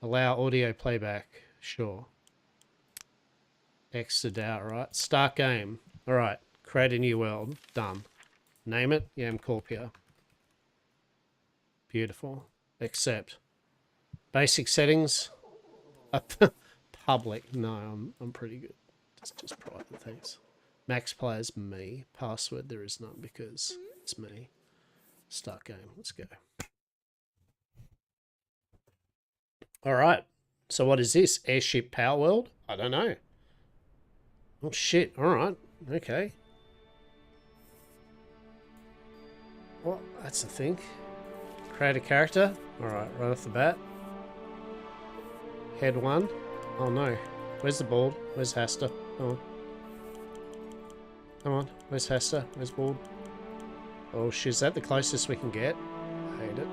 Allow audio playback. Sure. Exit out, right? Start game. Alright. Create a new world. Done. Name it. Yamcorpia. Beautiful. Accept. Basic settings. Public. No, I'm pretty good. It's just private, thanks. Max players me. Password there is none because it's me. Start game. Let's go. Alright, so what is this? Airship Power World? I don't know. Oh shit, alright, okay. Well, that's the thing. Create a character? Alright, right off the bat. Head 1. Oh no. Where's the bald? Where's Hasta? Come on. Come on, where's Hasta? Where's bald? Oh shit, is that the closest we can get? I hate it.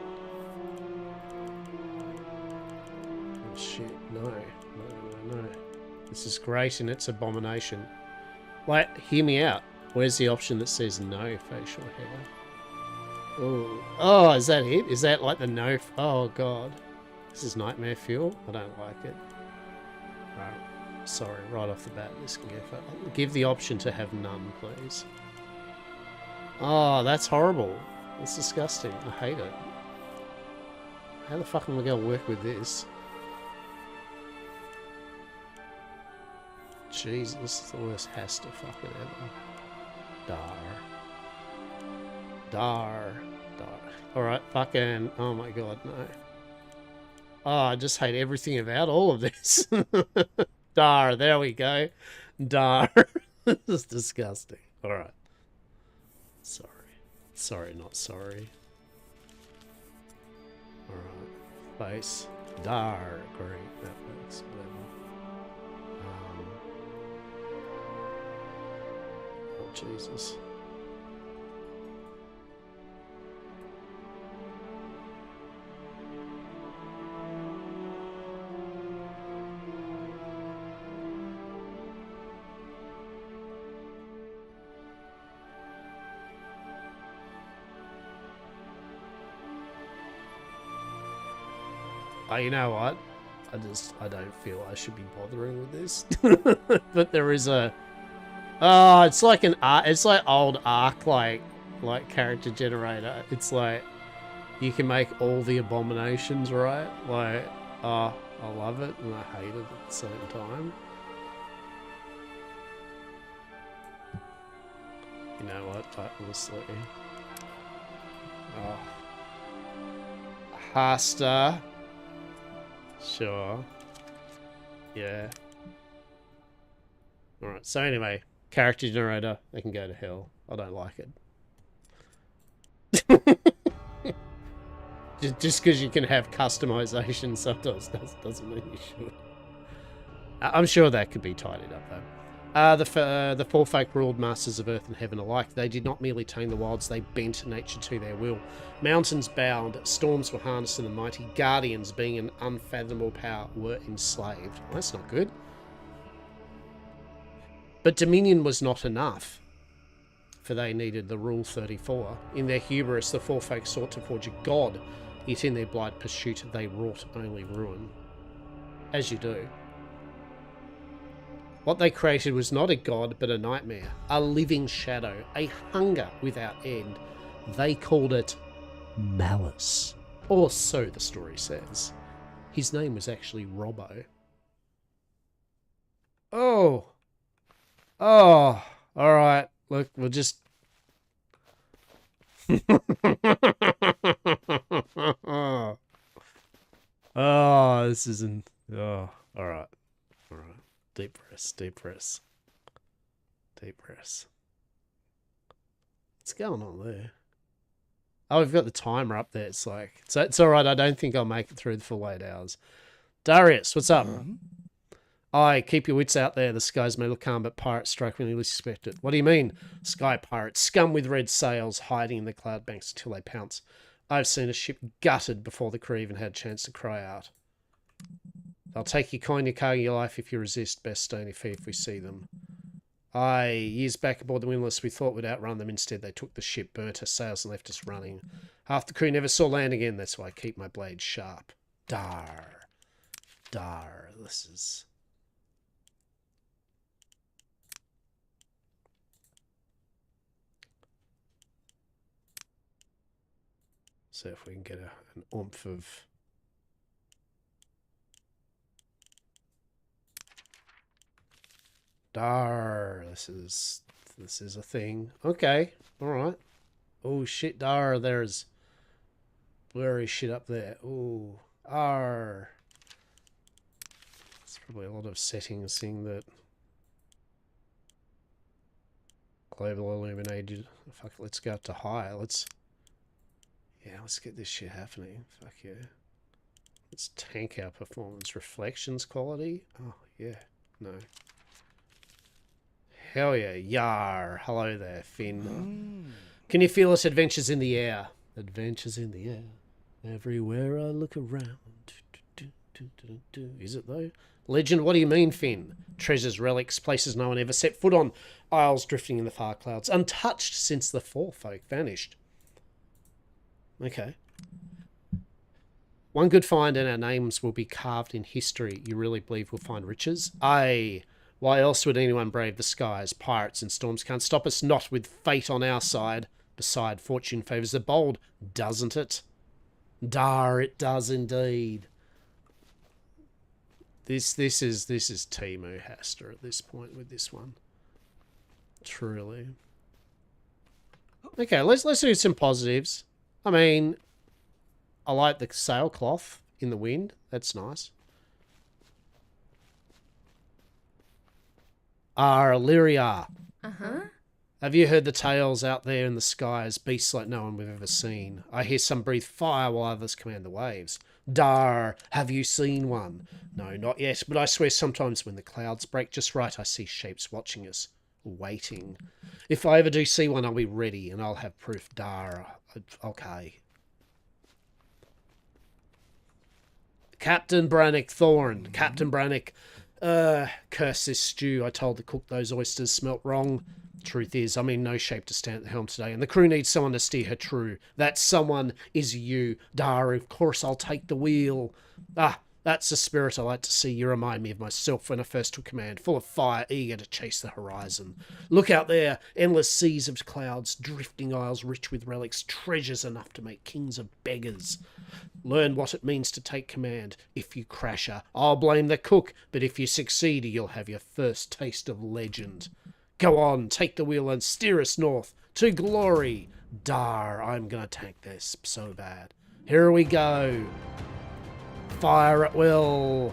Shit, no. This is great and it's abomination. Like, hear me out. Where's the option that says no facial hair? Oh, is that it? Is that like the no? Oh god. This is nightmare fuel? I don't like it. Alright. Sorry, right off the bat, this can get... Give the option to have none, please. Oh, that's horrible. That's disgusting. I hate it. How the fuck am I going to work with this? Jesus, this is the worst Hasta fucking ever. Dar. Alright, fucking... Oh my god, no. Oh, I just hate everything about all of this. Dar, there we go. Dar. This is disgusting. Alright. Sorry. Sorry, not sorry. Alright. Face. Dar. Great. That works. Whatever. Oh, Jesus. Oh, you know what? I don't feel I should be bothering with this. But there is a... Oh, it's like an art... It's like old Ark, like character generator. It's like, you can make all the abominations, right? Like, oh, I love it and I hate it at the same time. You know what? Honestly. Oh. Hasta. Sure. Yeah. Alright, so anyway, character generator, they can go to hell. I don't like it. Just because you can have customization sometimes doesn't mean you should. I'm sure that could be tidied up though. The four folk ruled masters of earth and heaven alike. They did not merely tame the wilds, they bent nature to their will. Mountains bowed, storms were harnessed to the mighty. Guardians, being an unfathomable power, were enslaved. Well, that's not good. But dominion was not enough, for they needed the Rule 34. In their hubris, the four folk sought to forge a god, yet in their blind pursuit they wrought only ruin. As you do. What they created was not a god, but a nightmare, a living shadow, a hunger without end. They called it Malice, or so the story says. His name was actually Robbo. Oh. Oh. Alright, look, we'll just... Oh, this isn't... Oh, alright. Alright. Deep breaths, deep breaths. Deep breaths. What's going on there? Oh, we've got the timer up there. It's like... So it's alright, I don't think I'll make it through the full 8 hours. Darius, what's up? Aye, keep your wits out there. The skies may look calm, but pirates strike when you least expect it. What do you mean? Sky pirates, scum with red sails, hiding in the cloud banks until they pounce. I've seen a ship gutted before the crew even had a chance to cry out. They'll take your coin, your cargo, your life if you resist. Best stay on your feet if we see them. Aye, years back aboard the Windlass, we thought we'd outrun them. Instead, they took the ship, burnt her sails, and left us running. Half the crew never saw land again. That's why I keep my blade sharp. Dar. Dar. This is... So if we can get an oomph of... Dar, this is a thing. Okay, alright. Oh shit, Dar, there's blurry shit up there. Oh, R. It's probably a lot of settings thing that global illuminated. Fuck, let's go up to high. Let's get this shit happening. Fuck yeah. Let's tank our performance. Reflections quality? Oh yeah, no. Hell yeah. Yar. Hello there, Finn. Can you feel us? Adventures in the air. Adventures in the air. Everywhere I look around. Is it though? Legend, what do you mean, Finn? Treasures, relics, places no one ever set foot on. Isles drifting in the far clouds. Untouched since the four folk vanished. Okay. One good find and our names will be carved in history. You really believe we'll find riches? Aye. Why else would anyone brave the skies? Pirates and storms can't stop us, not with fate on our side. Beside, fortune favours the bold, doesn't it? Dar, it does indeed. This is Timu Hasta at this point with this one. Truly. Okay, let's do some positives. I mean, I like the sailcloth in the wind. That's nice. Lyria. Uh-huh. Have you heard the tales out there in the skies, beasts like no one we've ever seen? I hear some breathe fire while others command the waves. Dar, have you seen one? No, not yet, but I swear sometimes when the clouds break just right, I see shapes watching us, waiting. If I ever do see one, I'll be ready, and I'll have proof. Dar, okay. Captain Brannock Thorn. Captain Brannock. Curse this stew. I told the cook those oysters smelt wrong. Truth is, I'm in no shape to stand at the helm today, and the crew needs someone to steer her true. That someone is you. Dar, of course I'll take the wheel. Ah, that's the spirit I like to see. You remind me of myself when I first took command, full of fire, eager to chase the horizon. Look out there, endless seas of clouds, drifting isles rich with relics, treasures enough to make kings of beggars. Learn what it means to take command. If you crash her, I'll blame the cook, but if you succeed, you'll have your first taste of legend. Go on, take the wheel and steer us north to glory. Dar, I'm gonna tank this so bad. Here we go. Fire at will.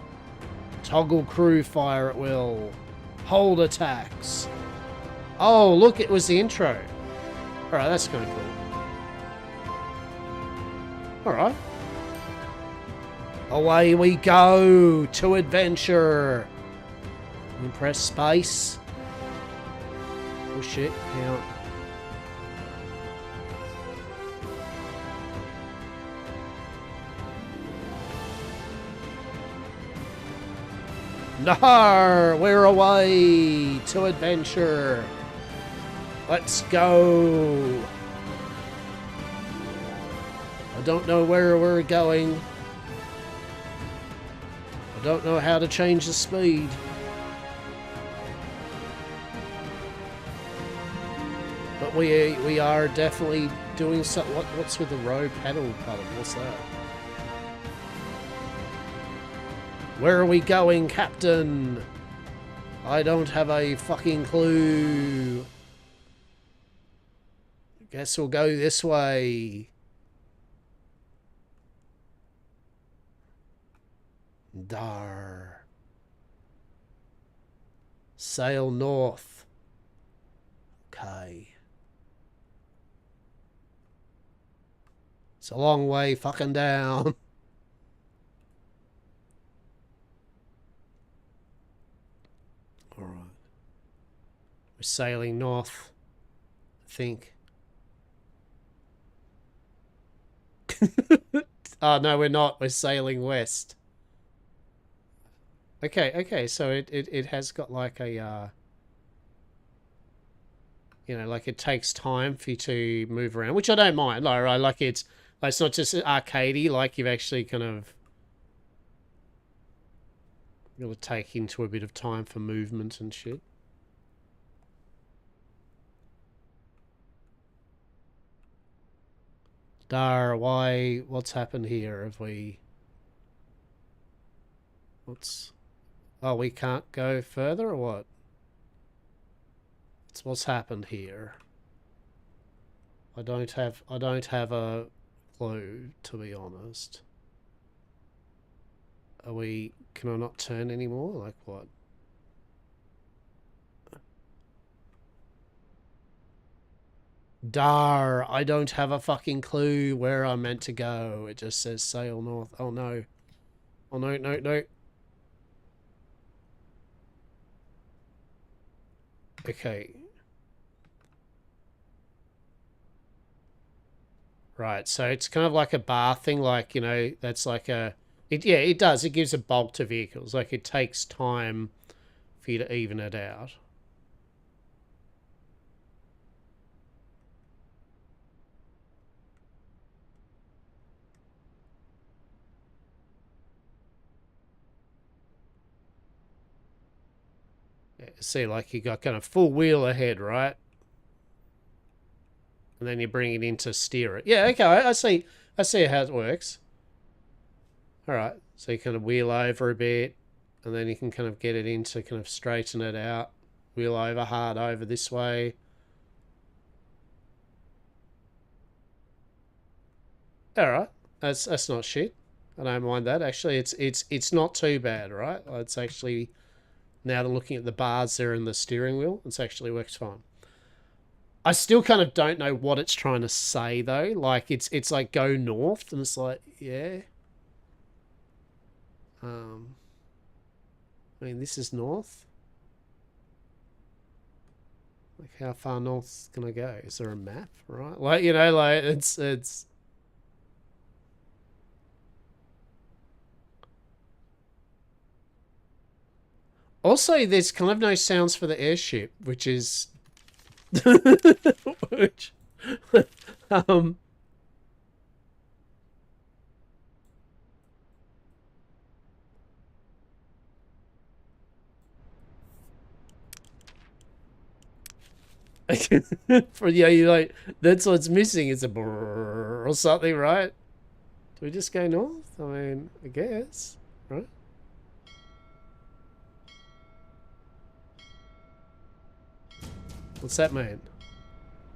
Toggle crew fire at will. Hold attacks. Oh, look, it was the intro. Alright, that's kind of cool. Alright. Away we go to adventure. You press space. Oh shit, count. Nahar, we're away to adventure. Let's go. I don't know where we're going. I don't know how to change the speed. But we are definitely doing something. What's with the row pedal button? What's that? Where are we going, Captain? I don't have a fucking clue. Guess we'll go this way. Dar. Sail north. Okay. It's a long way fucking down. Alright. We're sailing north, I think. Oh, no, we're not. We're sailing west. Okay, so it has got like a, you know, like it takes time for you to move around, which I don't mind. Like it's not just arcadey, like you've actually kind of got to take into a bit of time for movement and shit. Dar, why? What's happened here? Have we? What's? Oh, we can't go further, or what? That's what's happened here. I don't have a clue, to be honest. Are we? Can I not turn anymore? Like what? Dar, I don't have a fucking clue where I'm meant to go. It just says sail north. Oh no. Oh no, no, no. Okay. Right, so it's kind of like a bar thing, like, you know, that's like a... yeah, it does. It gives a bulk to vehicles. Like, it takes time for you to even it out. Yeah, see, like, you got kind of full wheel ahead, right? And then you bring it in to steer it. Yeah, okay, I see how it works. Alright, so you kind of wheel over a bit, and then you can kind of get it in to kind of straighten it out. Wheel over, hard over this way. Alright, that's not shit. I don't mind that. Actually, it's not too bad, right? It's actually Now that looking at the bars there in the steering wheel, it actually works fine. I still kind of don't know what it's trying to say though. Like it's like go north, and it's like, yeah. I mean, this is north. Like, how far north can I go? Is there a map, right? Like, you know, like it's. Also, there's kind of no sounds for the airship, which is, which, um. For yeah, you like that's what's missing. It's a brrr or something, right? Do we just go north? I mean, I guess, right? What's that mean?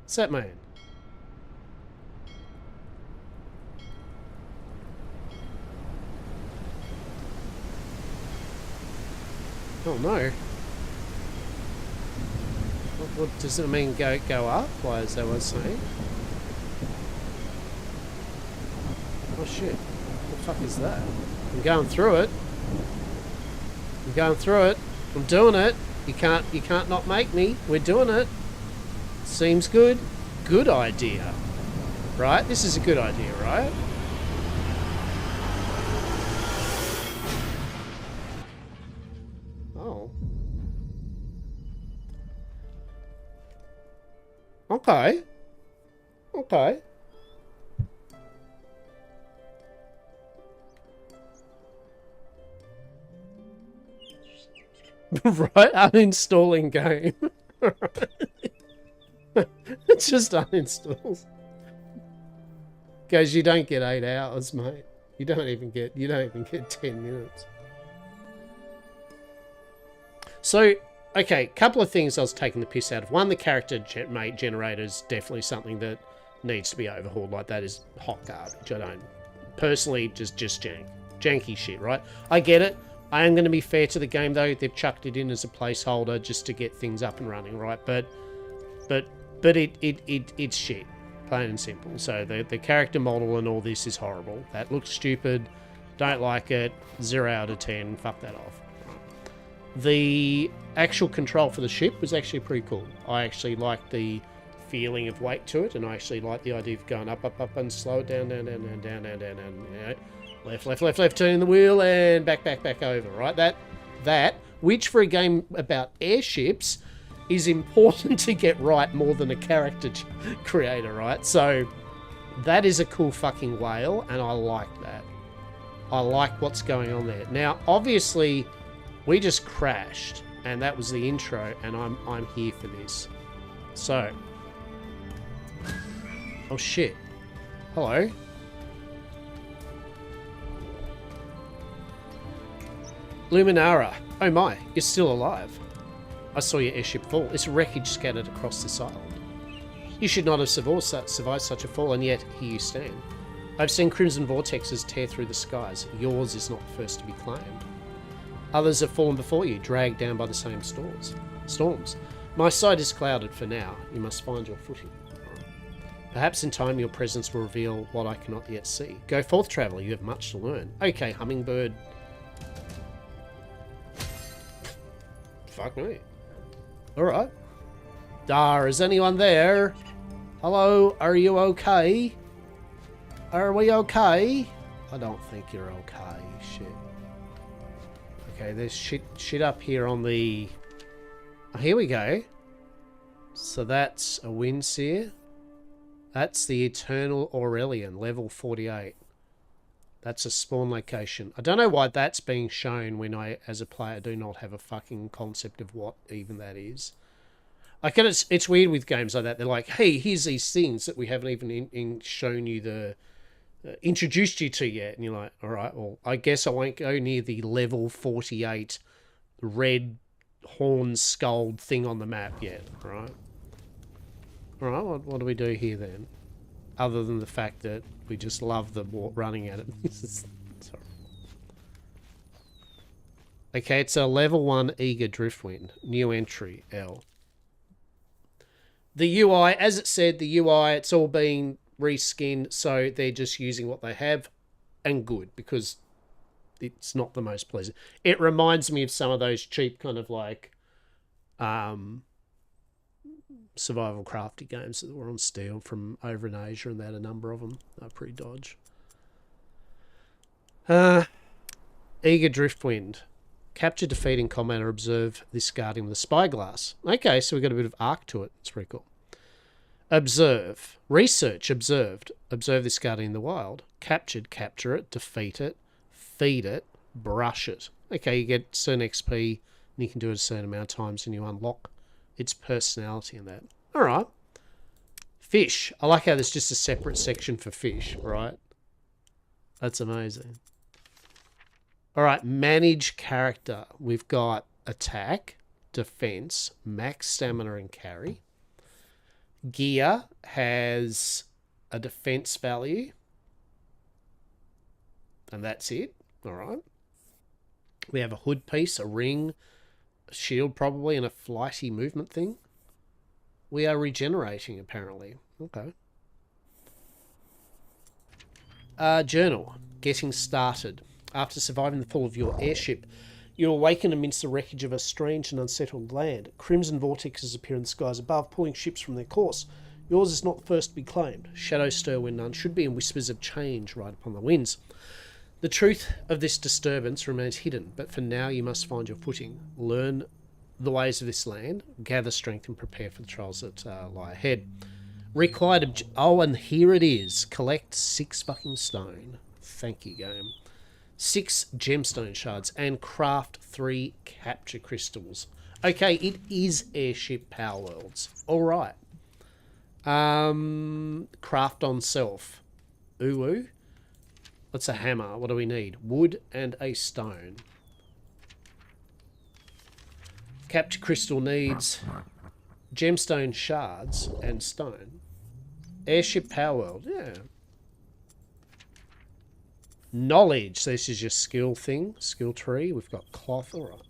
What's that mean? Oh no. What does it mean? Go up? Why is that what it's saying? Oh shit! What the fuck is that? I'm going through it. I'm going through it. I'm doing it. You can't not make me. We're doing it. Seems good. Good idea. Right? This is a good idea, right? Oh. Okay. Okay. Right? Uninstalling game. It just uninstalls. Guys, you don't get 8 hours, mate. You don't even get 10 minutes. So, okay, couple of things I was taking the piss out of. One, the character generator is definitely something that needs to be overhauled. Like, that is hot garbage. I don't personally just janky shit, right? I get it. I am going to be fair to the game though. They've chucked it in as a placeholder just to get things up and running, right? But it's shit, plain and simple. So the character model and all this is horrible. That looks stupid. Don't like it. 0 out of 10. Fuck that off. The actual control for the ship was actually pretty cool. I actually liked the feeling of weight to it, and I actually like the idea of going up, and slow it down, you know, left, turning the wheel, and back over, right? That, which for a game about airships is important to get right more than a character creator, right? So that is a cool fucking whale, and I like that. I like what's going on there. Now, obviously, we just crashed, and that was the intro, and I'm here for this. So, oh shit. Hello. Luminara. Oh my, you're still alive. I saw your airship fall. It's wreckage scattered across this island. You should not have survived such a fall, and yet here you stand. I've seen crimson vortexes tear through the skies. Yours is not the first to be claimed. Others have fallen before you, dragged down by the same storms. My sight is clouded for now. You must find your footing. Perhaps in time your presence will reveal what I cannot yet see. Go forth, traveller. You have much to learn. Okay, hummingbird. Fuck me. Alright. Dar, is anyone there? Hello, are you okay? Are we okay? I don't think you're okay. Shit. Okay, there's shit up here on the... Oh, here we go. So that's a Windseer. That's the Eternal Aurelian, level 48. That's a spawn location. I don't know why that's being shown when I, as a player, do not have a fucking concept of what even that is. Like, it's weird with games like that. They're like, hey, here's these things that we haven't even shown you the... introduced you to yet. And you're like, all right, well, I guess I won't go near the level 48 red horn skull thing on the map yet, right? All right, what do we do here then? Other than the fact that we just love the running at it. Sorry. Okay, it's a level 1 Eager Driftwind. New entry, L. The UI, as it said, the UI, it's all been reskinned, so they're just using what they have, and good, because it's not the most pleasant. It reminds me of some of those cheap kind of like survival crafty games that were on Steam from over in Asia, and they had a number of them. They're pretty dodge. Eager Driftwind. Capture, defeat in combat, or observe this guardian with a spyglass. Okay, so we've got a bit of arc to it. It's pretty cool. Observe. Research. Observed. Observe this guardian in the wild. Captured. Capture it. Defeat it. Feed it. Brush it. Okay, you get certain XP, and you can do it a certain amount of times, and you unlock its personality in that. All right. Fish. I like how there's just a separate section for fish, right? That's amazing. All right, manage character. We've got attack, defense, max stamina and carry. Gear has a defense value. And that's it. All right. We have a hood piece, a ring, a shield probably, and a flighty movement thing. We are regenerating, apparently. Okay. Journal. Getting started. After surviving the fall of your airship, you awaken amidst the wreckage of a strange and unsettled land. Crimson vortexes appear in the skies above, pulling ships from their course. Yours is not the first to be claimed. Shadows stir when none should be, and whispers of change ride upon the winds. The truth of this disturbance remains hidden, but for now you must find your footing. Learn the ways of this land, gather strength, and prepare for the trials that lie ahead. Required... Oh, and here it is. Collect 6 fucking stone. Thank you, game. 6 gemstone shards and craft 3 capture crystals. Okay, it is Airship Power Worlds. All right. Craft on self. Ooh. What's a hammer? What do we need? Wood and a stone. Capture crystal needs gemstone shards and stone. Airship Power World. Yeah. Knowledge. So this is your skill thing. Skill tree. We've got cloth. All right.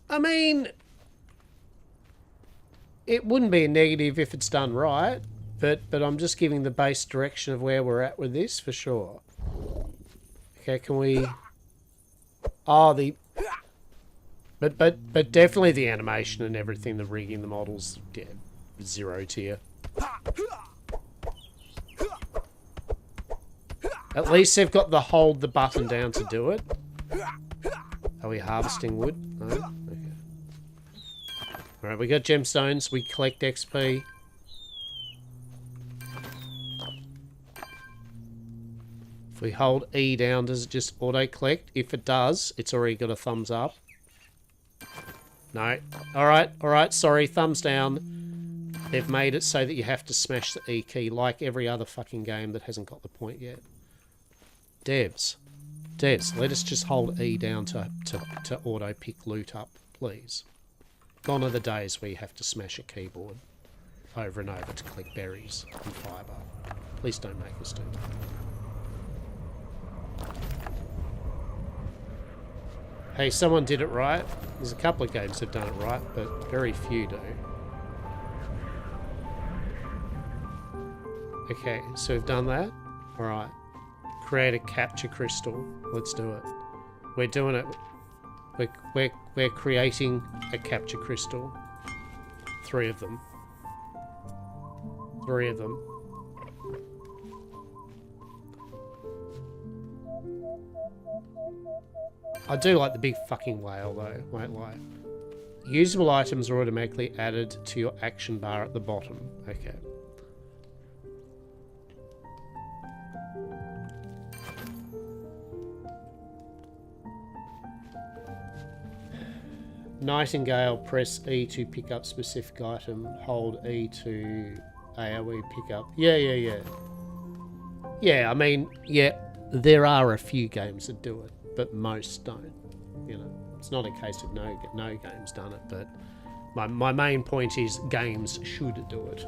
I mean, it wouldn't be a negative if it's done right, but I'm just giving the base direction of where we're at with this for sure. Okay, can we... Oh, the... But definitely the animation and everything, the rigging, the models, yeah, 0 tier. At least they've got the hold the button down to do it. Are we harvesting wood? No? Okay. Alright, we got gemstones. We collect XP. If we hold E down, does it just auto-collect? If it does, it's already got a thumbs up. No. Alright, sorry, thumbs down. They've made it so that you have to smash the E key like every other fucking game that hasn't got the point yet. Devs, let us just hold E down to auto-pick loot up, please. Gone are the days where you have to smash a keyboard over and over to collect berries and fibre. Please don't make us do that. Hey, someone did it right. There's a couple of games that have done it right, but very few do. Okay, so we've done that. Alright. Create a capture crystal. Let's do it. We're doing it. We're creating a capture crystal. 3 of them. 3 of them. I do like the big fucking whale though, won't lie. Usable items are automatically added to your action bar at the bottom. Okay. Nightingale, press E to pick up specific item, hold E to AoE pick up. Yeah. Yeah, I mean, yeah, there are a few games that do it, but most don't. You know, it's not a case of no games done it, but my main point is games should do it.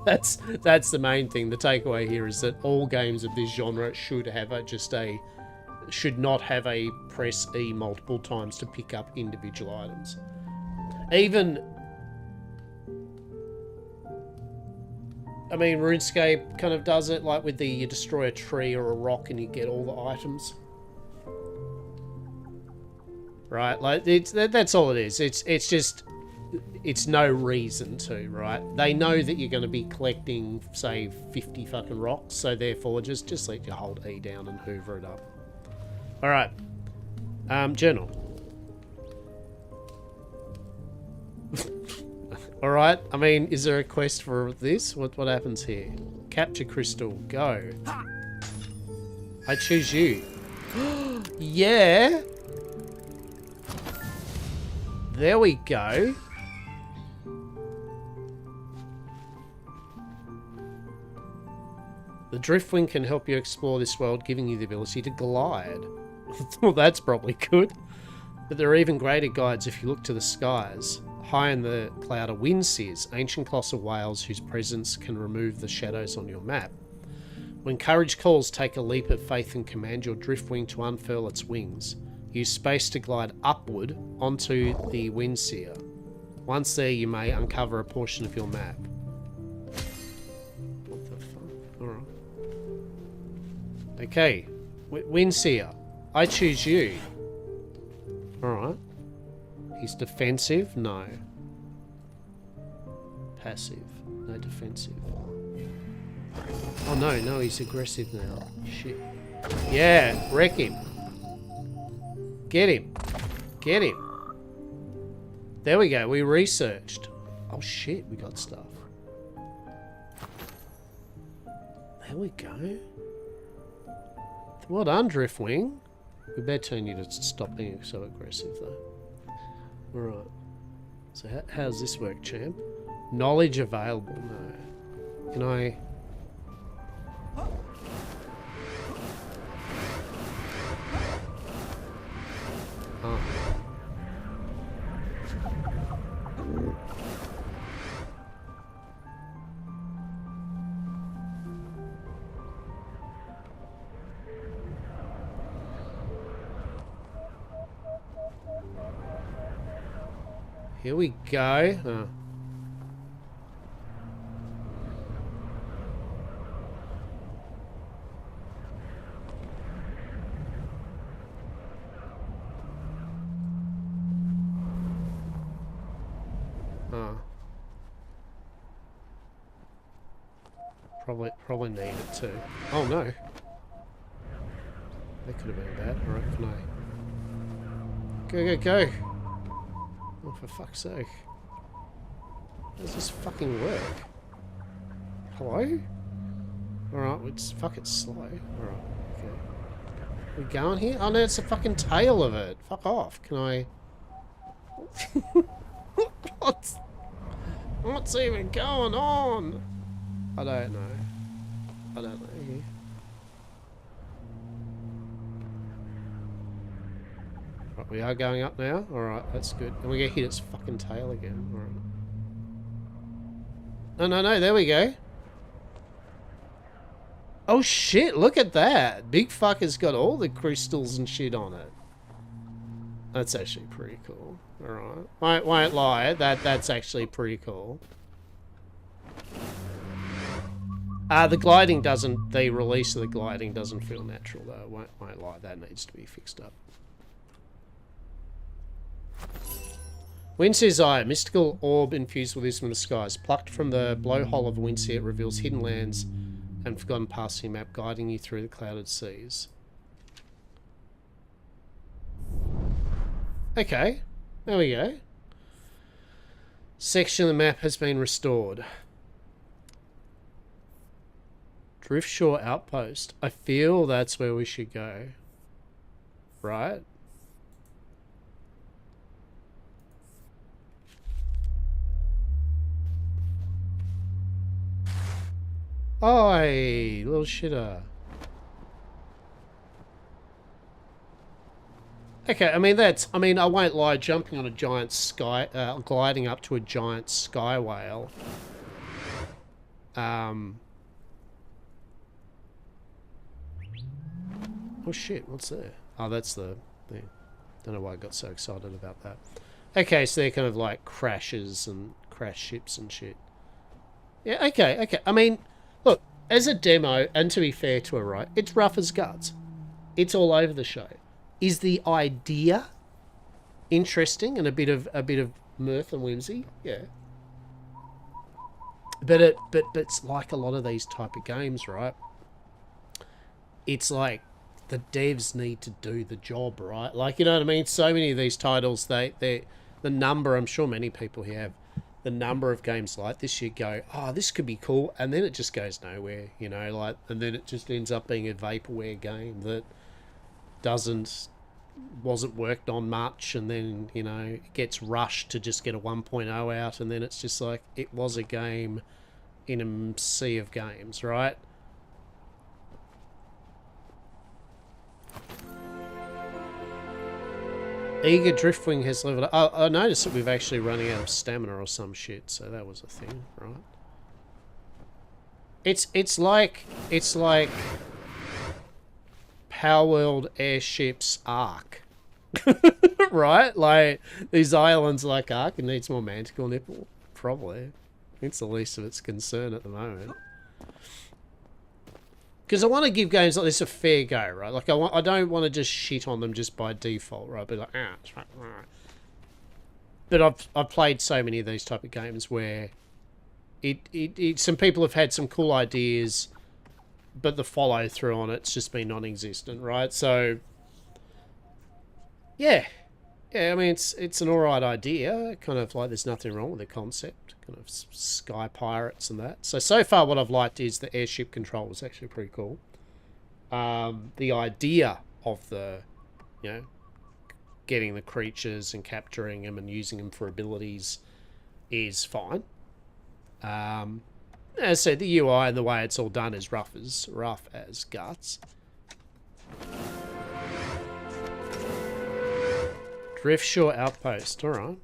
That's the main thing. The takeaway here is that all games of this genre should have just a should not have a press E multiple times to pick up individual items. Even... I mean, RuneScape kind of does it, like with the you destroy a tree or a rock and you get all the items. Right? Like, that's all it is. It's just... It's no reason to, right? They know that you're going to be collecting, say, 50 fucking rocks, so therefore just let you hold E down and hoover it up. Alright. Journal. Alright, I mean, is there a quest for this? What happens here? Capture crystal, go. I choose you. Yeah! There we go. The Driftwing can help you explore this world, giving you the ability to glide. Well, that's probably good. But there are even greater guides if you look to the skies. High in the cloud are windseers, ancient colossal whales whose presence can remove the shadows on your map. When courage calls, take a leap of faith and command your Driftwing to unfurl its wings. Use space to glide upward onto the windseer. Once there, you may uncover a portion of your map. What the fuck? Alright. Okay, Windseer, I choose you. Alright. He's defensive? No. Passive. No defensive. Oh no, he's aggressive now. Shit. Yeah, wreck him. Get him. Get him. There we go, we researched. Oh shit, we got stuff. There we go. Well done, Driftwing. We better turn you to stop being so aggressive, though. Alright. So how does this work, champ? Knowledge available. No. Can I... Oh. Here we go. Oh. Oh. Probably need it too. Oh no. That could have been bad. Alright, can I... Go. Oh, for fuck's sake. How does this fucking work? Hello? Alright, it's fucking slow. Alright, okay. We going here? Oh no, it's the fucking tail of it. Fuck off. Can I... What's even going on? I don't know. I don't know. Right, we are going up now. Alright, that's good. And we get hit its fucking tail again. Alright. No, there we go. Oh shit, look at that. Big fucker's got all the crystals and shit on it. That's actually pretty cool. Alright. Won't lie, that's actually pretty cool. The gliding doesn't... The release of the gliding doesn't feel natural though. Won't lie, that needs to be fixed up. Windseer's Eye, mystical orb infused with wisdom in the skies. Plucked from the blowhole of a Windseer, it reveals hidden lands and forgotten paths in your map, guiding you through the clouded seas. Okay, there we go. Section of the map has been restored. Driftshore Outpost. I feel that's where we should go. Right? Oi, little shitter. Okay, I mean, I won't lie, jumping on a giant gliding up to a giant sky whale. Oh shit, what's there? Oh, that's the thing. Don't know why I got so excited about that. Okay, so they're kind of like crashes and crash ships and shit. Yeah, okay. I mean, look, as a demo, and to be fair to her, right, it's rough as guts. It's all over the show. Is the idea interesting and a bit of mirth and whimsy? Yeah. But it's like a lot of these type of games, right? It's like the devs need to do the job, right? Like, you know what I mean? So many of these titles, the number, I'm sure many people here have, the number of games like this, you go, oh, this could be cool, and then it just goes nowhere, you know, like, and then it just ends up being a vaporware game that wasn't worked on much, and then, you know, it gets rushed to just get a 1.0 out, and then it's just like, it was a game in a sea of games, right? Eager Driftwing has leveled up. I noticed that we've actually running out of stamina or some shit, so that was a thing, right? It's like Power World Airships Ark. Right? Like, these islands like Ark, it needs more manticore nipple. Probably. It's the least of its concern at the moment. Because I want to give games like this a fair go, right? Like, I don't want to just shit on them just by default, right? But like, But I've played so many of these type of games where some people have had some cool ideas, but the follow through on it's just been non-existent, right? So yeah, I mean, it's an alright idea. Kind of like, there's nothing wrong with the concept. Kind of sky pirates and that. So far what I've liked is the airship control was actually pretty cool. The idea of the, you know, getting the creatures and capturing them and using them for abilities is fine. As I said, the UI and the way it's all done is rough as guts. Driftshore Outpost, alright.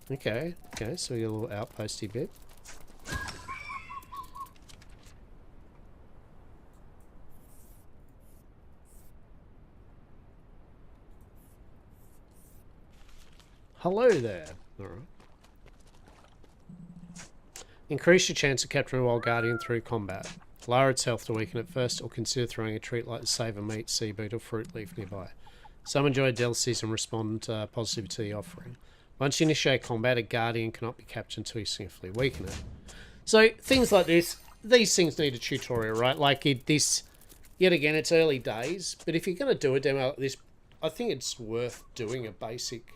Okay, so we got a little outposty bit. Hello there. Alright. Increase your chance of capturing a wild guardian through combat. Lower its health to weaken it first, or consider throwing a treat like the save a meat, sea boot, or fruit leaf nearby. Some enjoy delicacies and respond positively to the offering. Once you initiate combat, a guardian cannot be captured until you significantly weaken it. So things like this, these things need a tutorial, right? Like this, yet again, it's early days, but if you're going to do a demo like this, I think it's worth doing a basic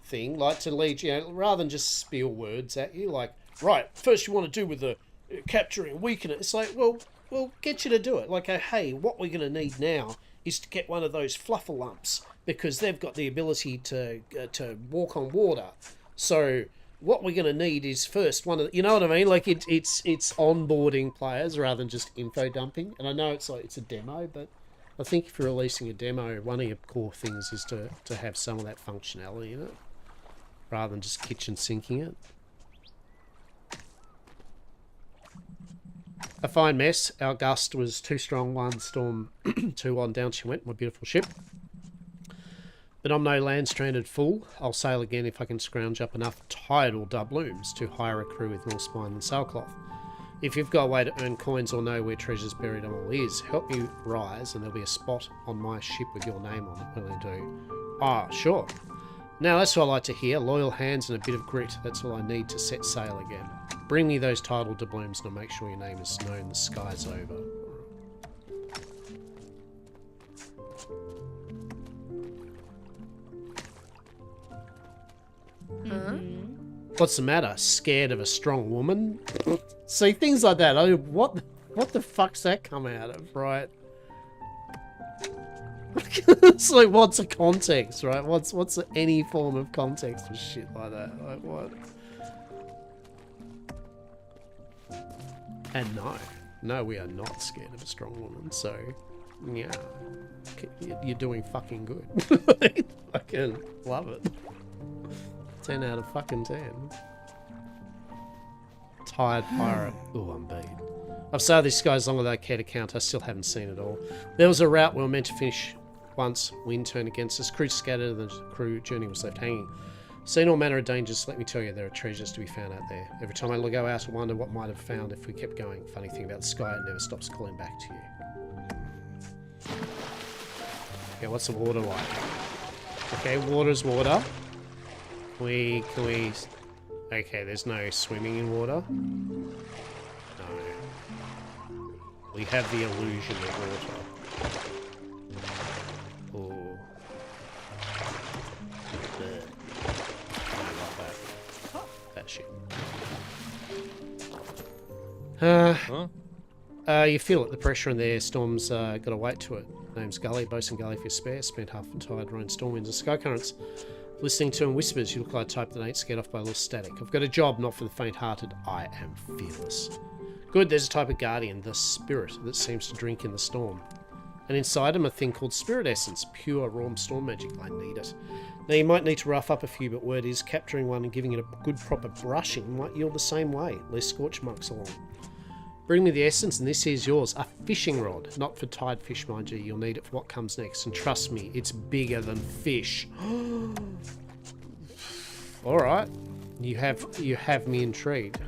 thing, like to lead, you know, rather than just spiel words at you, like, right, first you want to do with the capturing, weaken it. It's like, well, get you to do it. Like, hey, what we're going to need now is to get one of those Fluffalumps, because they've got the ability to walk on water. So what we're going to need is first one of the, you know what I mean? Like, it's onboarding players rather than just info dumping. And I know it's like, it's a demo, but I think if you're releasing a demo, one of your core things is to have some of that functionality in it, rather than just kitchen sinking it. A fine mess. Our gust was too strong, one storm, 2-1, down she went, my beautiful ship. But I'm no land stranded fool. I'll sail again if I can scrounge up enough tidal doubloons to hire a crew with more spine than sailcloth. If you've got a way to earn coins or know where treasure's buried, I'm all ears. Help me rise and there'll be a spot on my ship with your name on it when I do. Ah, sure. Now that's what I like to hear. Loyal hands and a bit of grit. That's all I need to set sail again. Bring me those tidal doubloons and I'll make sure your name is known the sky's over. What's the matter? Scared of a strong woman? See, things like that. I mean, what the fuck's that come out of, right? It's like, what's the context, right? What's any form of context for shit like that? Like, what? And no, we are not scared of a strong woman. So, yeah, you're doing fucking good. Fucking love it. 10 out of fucking 10. Tired pirate. Ooh, I'm beat. I've sailed this sky as long as I care to count. I still haven't seen it all. There was a route we were meant to finish once. Wind turned against us. Crew scattered and the crew journey was left hanging. Seen all manner of dangers. Let me tell you, there are treasures to be found out there. Every time I go out, I wonder what might have found if we kept going. Funny thing about the sky, it never stops calling back to you. Okay, what's the water like? Okay, water's water. Can we... Okay, there's no swimming in water. No. We have the illusion of water. Oh. That shit. You feel it, the pressure in there. Storm's got to wait to it. Name's Gully, Bosun Gully for spare. Spent half the tide, rain, storm winds and sky currents. Listening to him whispers, you look like a type that ain't scared off by a little static. I've got a job, not for the faint-hearted. I am fearless. Good, there's a type of guardian, the spirit, that seems to drink in the storm. And inside him a thing called spirit essence, pure raw storm magic. I need it. Now you might need to rough up a few, but word is capturing one and giving it a good proper brushing might yield the same way. Less scorch marks along. Bring me the essence and this is yours. A fishing rod. Not for tide fish, mind you. You'll need it for what comes next. And trust me, it's bigger than fish. Alright. You have me intrigued.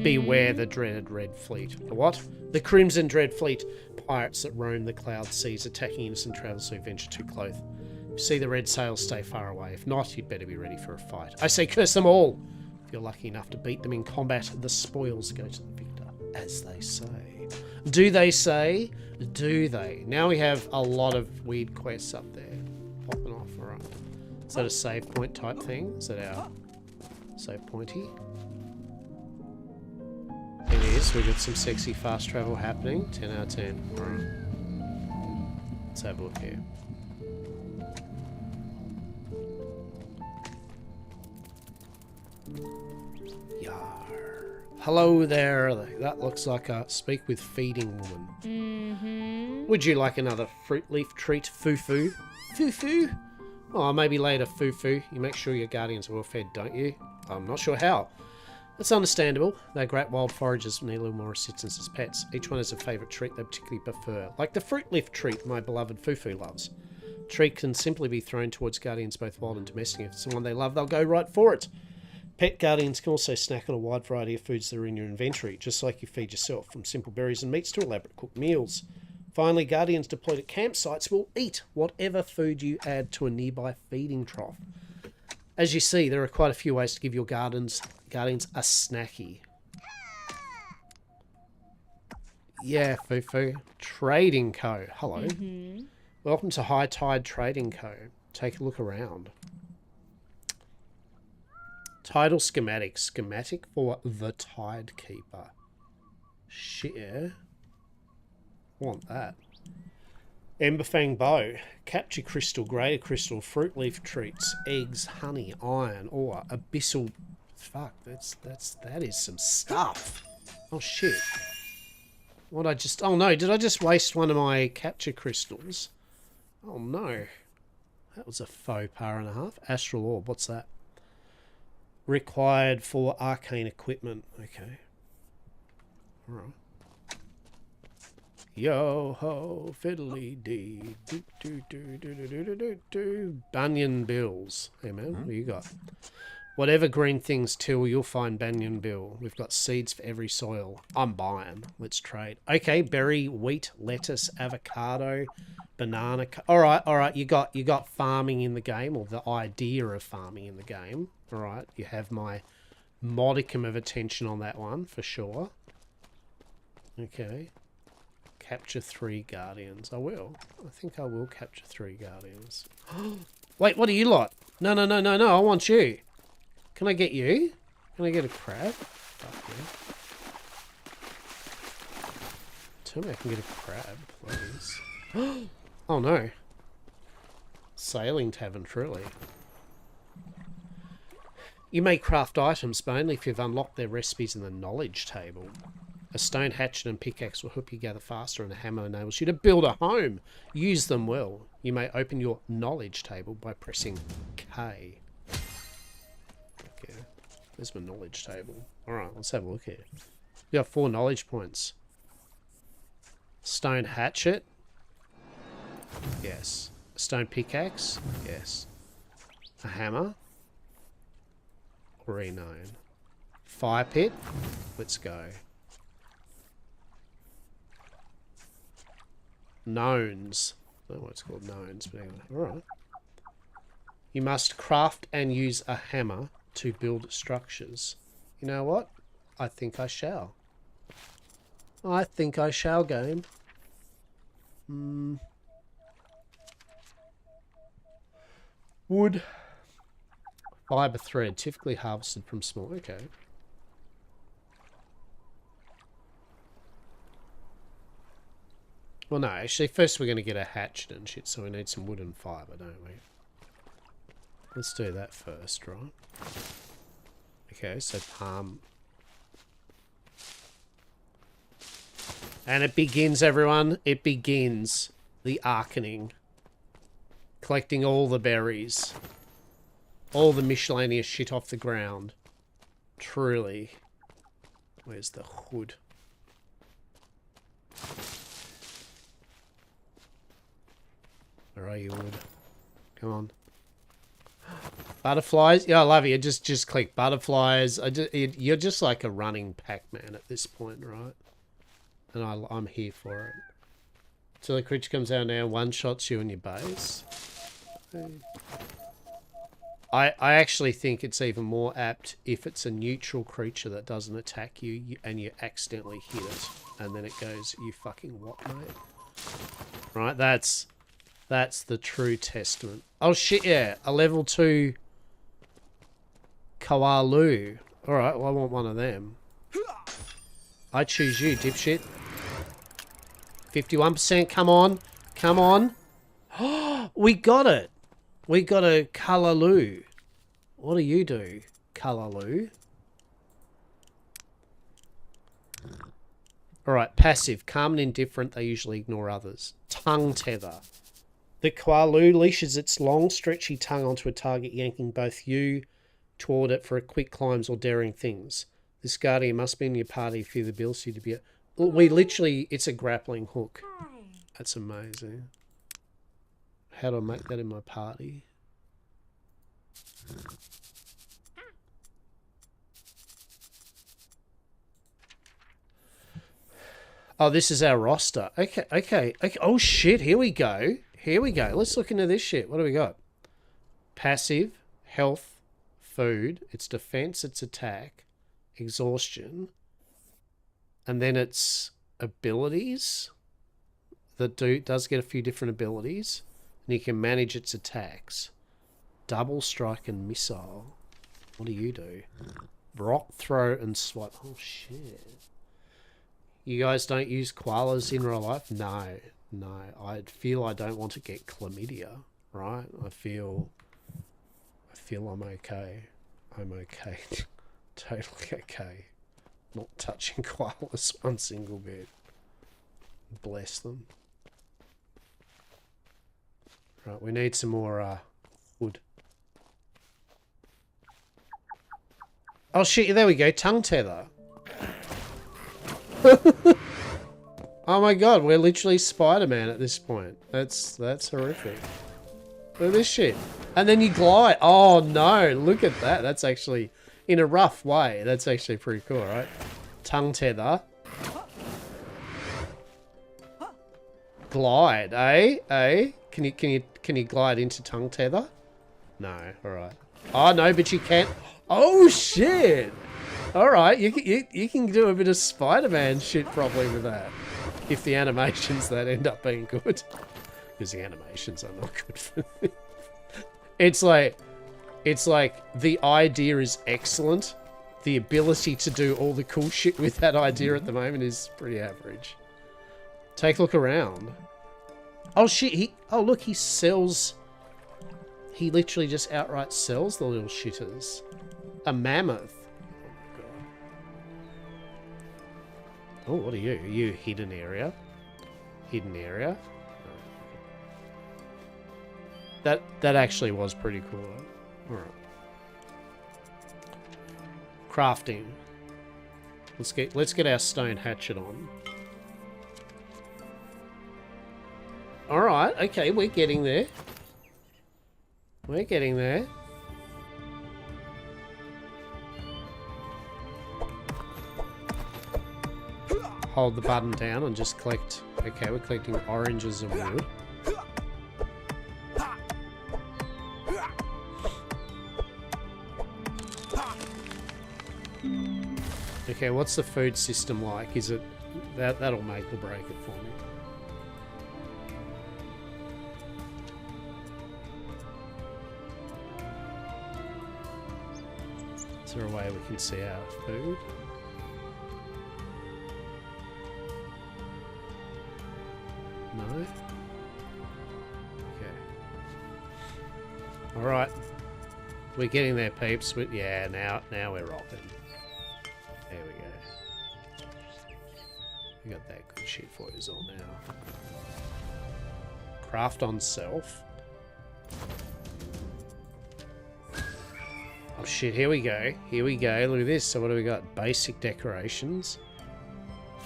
Beware the dreaded Red Fleet. The what? The Crimson Dread Fleet. Pirates that roam the cloud seas, attacking innocent travellers who venture too close. If you see the red sails, stay far away. If not, you'd better be ready for a fight. I say curse them all! If you're lucky enough to beat them in combat, the spoils go to the victor, as they say. Do they say? Do they? Now we have a lot of weird quests up there. Popping off, alright. Is that a save point type thing? Is that our save pointy? It is. We've got some sexy fast travel happening. 10 out of 10. Alright. Let's have a look here. Hello there. That looks like a speak with feeding woman. Would you like another fruit leaf treat, Foo-Foo? Foo-Foo? Oh, maybe later, Foo-Foo. You make sure your guardians are well fed, don't you? I'm not sure how. That's understandable. They're great wild foragers and need a little more assistance as pets. Each one has a favourite treat they particularly prefer. Like the fruit leaf treat my beloved Foo-Foo loves. Treat can simply be thrown towards guardians both wild and domestic. If it's someone they love, they'll go right for it. Pet guardians can also snack on a wide variety of foods that are in your inventory, just like you feed yourself, from simple berries and meats to elaborate cooked meals. Finally, guardians deployed at campsites will eat whatever food you add to a nearby feeding trough. As you see, there are quite a few ways to give your guardians a snacky. Yeah, Foo-Foo. Trading Co. Hello. Welcome to High Tide Trading Co. Take a look around. Title schematic. Schematic for the Tide Keeper. Share. Want that. Emberfang bow. Capture crystal, greater crystal, fruit leaf treats, eggs, honey, iron, ore, abyssal. Fuck, that is some stuff. Oh shit. What I just... Oh no, did I just waste one of my capture crystals? Oh no. That was a faux par and a half. Astral orb, what's that? Required for arcane equipment. Okay. Alright. Yo ho fiddly dee do do do do do do do do. Banyan bills. Hey man, what do you got? Whatever green things till, you'll find banyan bill. We've got seeds for every soil. I'm buying. Let's trade. Okay, berry, wheat, lettuce, avocado, banana. All right. You got farming in the game, or the idea of farming in the game. All right, you have my modicum of attention on that one for sure. Okay. Capture 3 guardians. I will. I think I will capture 3 guardians. Wait, what are you lot? No. I want you. Can I get you? Can I get a crab? Fuck yeah. Tell me I can get a crab, please. Oh no. Sailing tavern, truly. You may craft items, but only if you've unlocked their recipes in the knowledge table. A stone hatchet and pickaxe will help you gather faster, and a hammer enables you to build a home. Use them well. You may open your knowledge table by pressing K. Okay. There's my knowledge table. Alright, let's have a look here. We got 4 knowledge points. Stone hatchet. Yes. Stone pickaxe. Yes. A hammer. Already known. Fire pit. Let's go. Knowns. I don't know what it's called, knowns, but anyway. Alright. You must craft and use a hammer to build structures. You know what? I think I shall. I think I shall, game. Wood. Fiber thread, typically harvested from small. Okay. Well, no, actually, first we're going to get a hatchet and shit, so we need some wood and fiber, don't we? Let's do that first, right? Okay, so palm. And it begins, everyone. It begins. The arcaning. Collecting all the berries. All the miscellaneous shit off the ground. Truly. Where's the hood? Where are you, wood? Come on. Butterflies? Yeah, I love it. You just click butterflies. You're just like a running Pac-Man at this point, right? And I'm here for it. So the creature comes out now, one-shots you in your base. I actually think it's even more apt if it's a neutral creature that doesn't attack you and you accidentally hit it. And then it goes, you fucking what, mate? Right, that's the true testament. Oh shit, yeah. A level 2 Koalu. Alright, well I want one of them. I choose you, dipshit. 51%, come on. Come on. Oh, we got it. We got a Kalalu. What do you do, Kalalu? Alright, passive. Calm and indifferent, they usually ignore others. Tongue tether. The Koalu leashes its long, stretchy tongue onto a target, yanking both you toward it for quick climbs or daring things. This guardian must be in your party for the ability to be a... We literally... It's a grappling hook. That's amazing. How do I make that in my party? Oh, this is our roster. Okay. Oh, shit. Here we go. Here we go. Let's look into this shit. What do we got? Passive, health, food. It's defense, it's attack, exhaustion. And then it's abilities that does get a few different abilities. And you can manage its attacks. Double strike and missile. What do you do? Rock throw and swipe. Oh, shit. You guys don't use koalas in real life? No. I feel I don't want to get chlamydia, right? I feel I'm okay. I'm okay. Totally okay. Not touching koalas one single bit. Bless them. Right, we need some more wood. Oh shit, there we go. Tongue tether. Oh my god, we're literally Spider-Man at this point. That's horrific. Look at this shit. And then you glide. Oh no, look at that. That's actually, in a rough way, that's actually pretty cool, right? Tongue tether. Glide, eh? Can you glide into tongue tether? No, alright. Oh no, but you can't. Oh shit! Alright, you can do a bit of Spider-Man shit probably with that. If the animations that end up being good. Because the animations are not good for me. It's like the idea is excellent. The ability to do all the cool shit with that idea at the moment is pretty average. Take a look around. Oh shit, look, he sells. He literally just outright sells the little shitters. A mammoth. Oh, what are you? Are you hidden area? Hidden area? That actually was pretty cool. Alright. crafting. Let's get our stone hatchet on. All right, okay, we're getting there. We're getting there. Hold the button down and just collect. Okay, we're collecting oranges and wood. Okay, what's the food system like? Is it that'll make or break it for me? Is there a way we can see our food? No? Okay. Alright. We're getting there, peeps. Yeah, now we're rocking. There we go. We got that good shit for us all now. Craft on self. Oh shit, here we go. Here we go. Look at this. So what do we got? Basic decorations.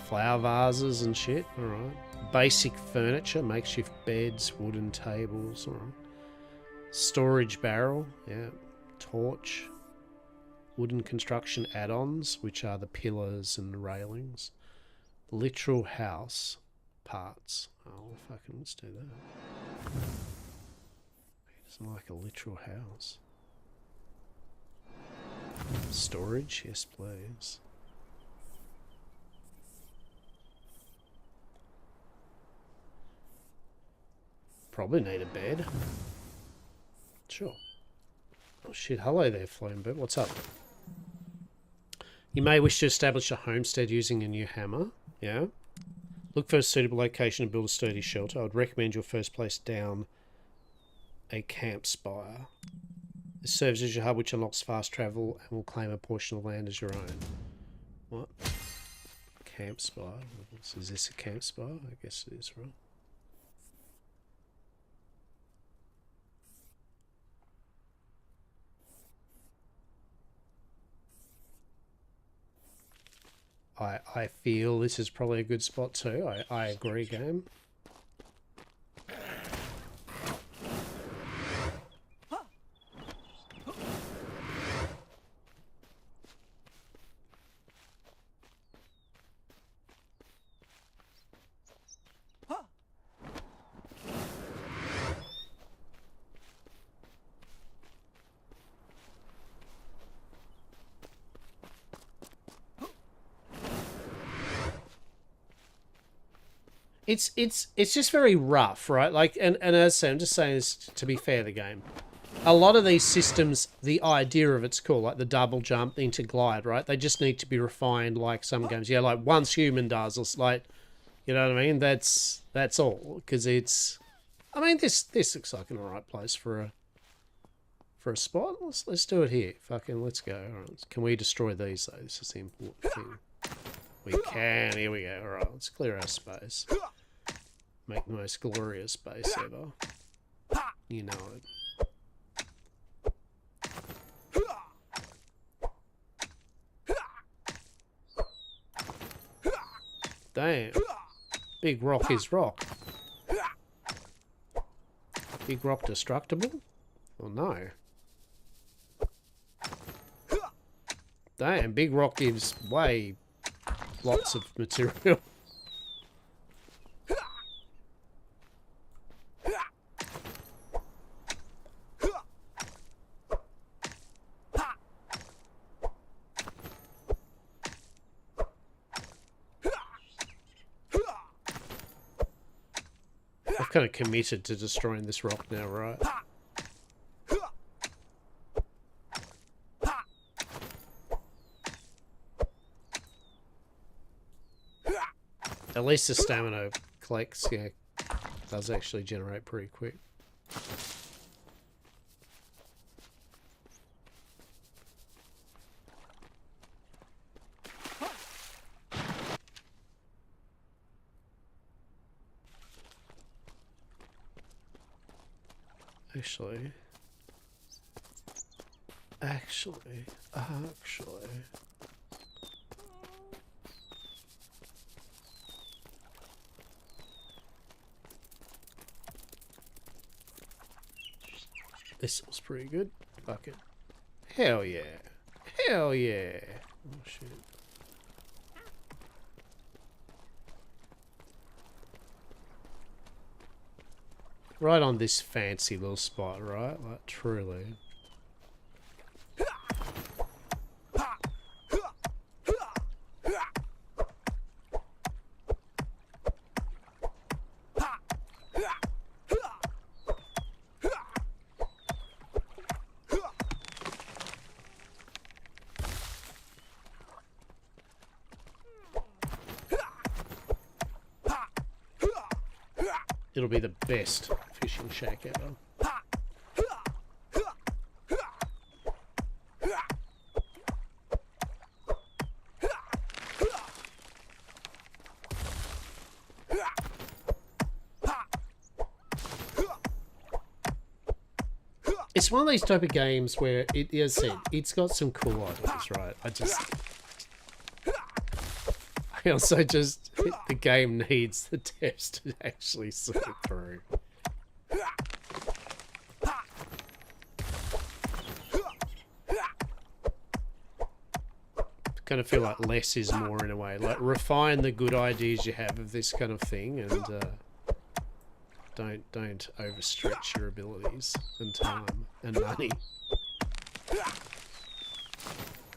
Flower vases and shit. Alright. Basic furniture. Makeshift beds. Wooden tables. Alright. Storage barrel. Yeah. Torch. Wooden construction add-ons, which are the pillars and the railings. Literal house parts. Oh, fucking let's do that. He doesn't like a literal house. Storage, yes please. Probably need a bed. Sure. Oh shit, hello there, Flamebird. What's up? You may wish to establish a homestead using a new hammer. Yeah. Look for a suitable location and build a sturdy shelter. I would recommend your first place down a camp spire. This serves as your hub, which unlocks fast travel and will claim a portion of land as your own. What? Camp spire? Is this a camp spire? I guess it is, right? I feel this is probably a good spot too. I agree, game. It's just very rough, right? Like, and as I say, I'm just saying this to be fair to the game. A lot of these systems, the idea of it's cool, like the double jump, the interglide, right? They just need to be refined, like some games. Yeah, like once human does, it's like, you know what I mean? That's all, because it's. I mean, this looks like an alright place for a spot. Let's do it here. Fucking let's go. All right. Can we destroy these though? This is the important thing. We can. Here we go. All right. Let's clear our space. Make the most glorious base ever. You know it. Damn. Big rock is rock. Big rock destructible? Well, no. Damn, big rock gives way lots of material. I've kind of committed to destroying this rock now, right? At least the stamina collects, yeah, does actually generate pretty quick. Actually. This was pretty good. Fuck it. Hell yeah. Hell yeah. Oh shit. Right on this fancy little spot, right? Like, truly. It'll be the best fishing shack ever. It's one of these type of games where it is said it's got some cool ideas, right? I also just the game needs the devs to actually see it through. Kind of feel like less is more in a way. Like refine the good ideas you have of this kind of thing, and don't overstretch your abilities and time and money.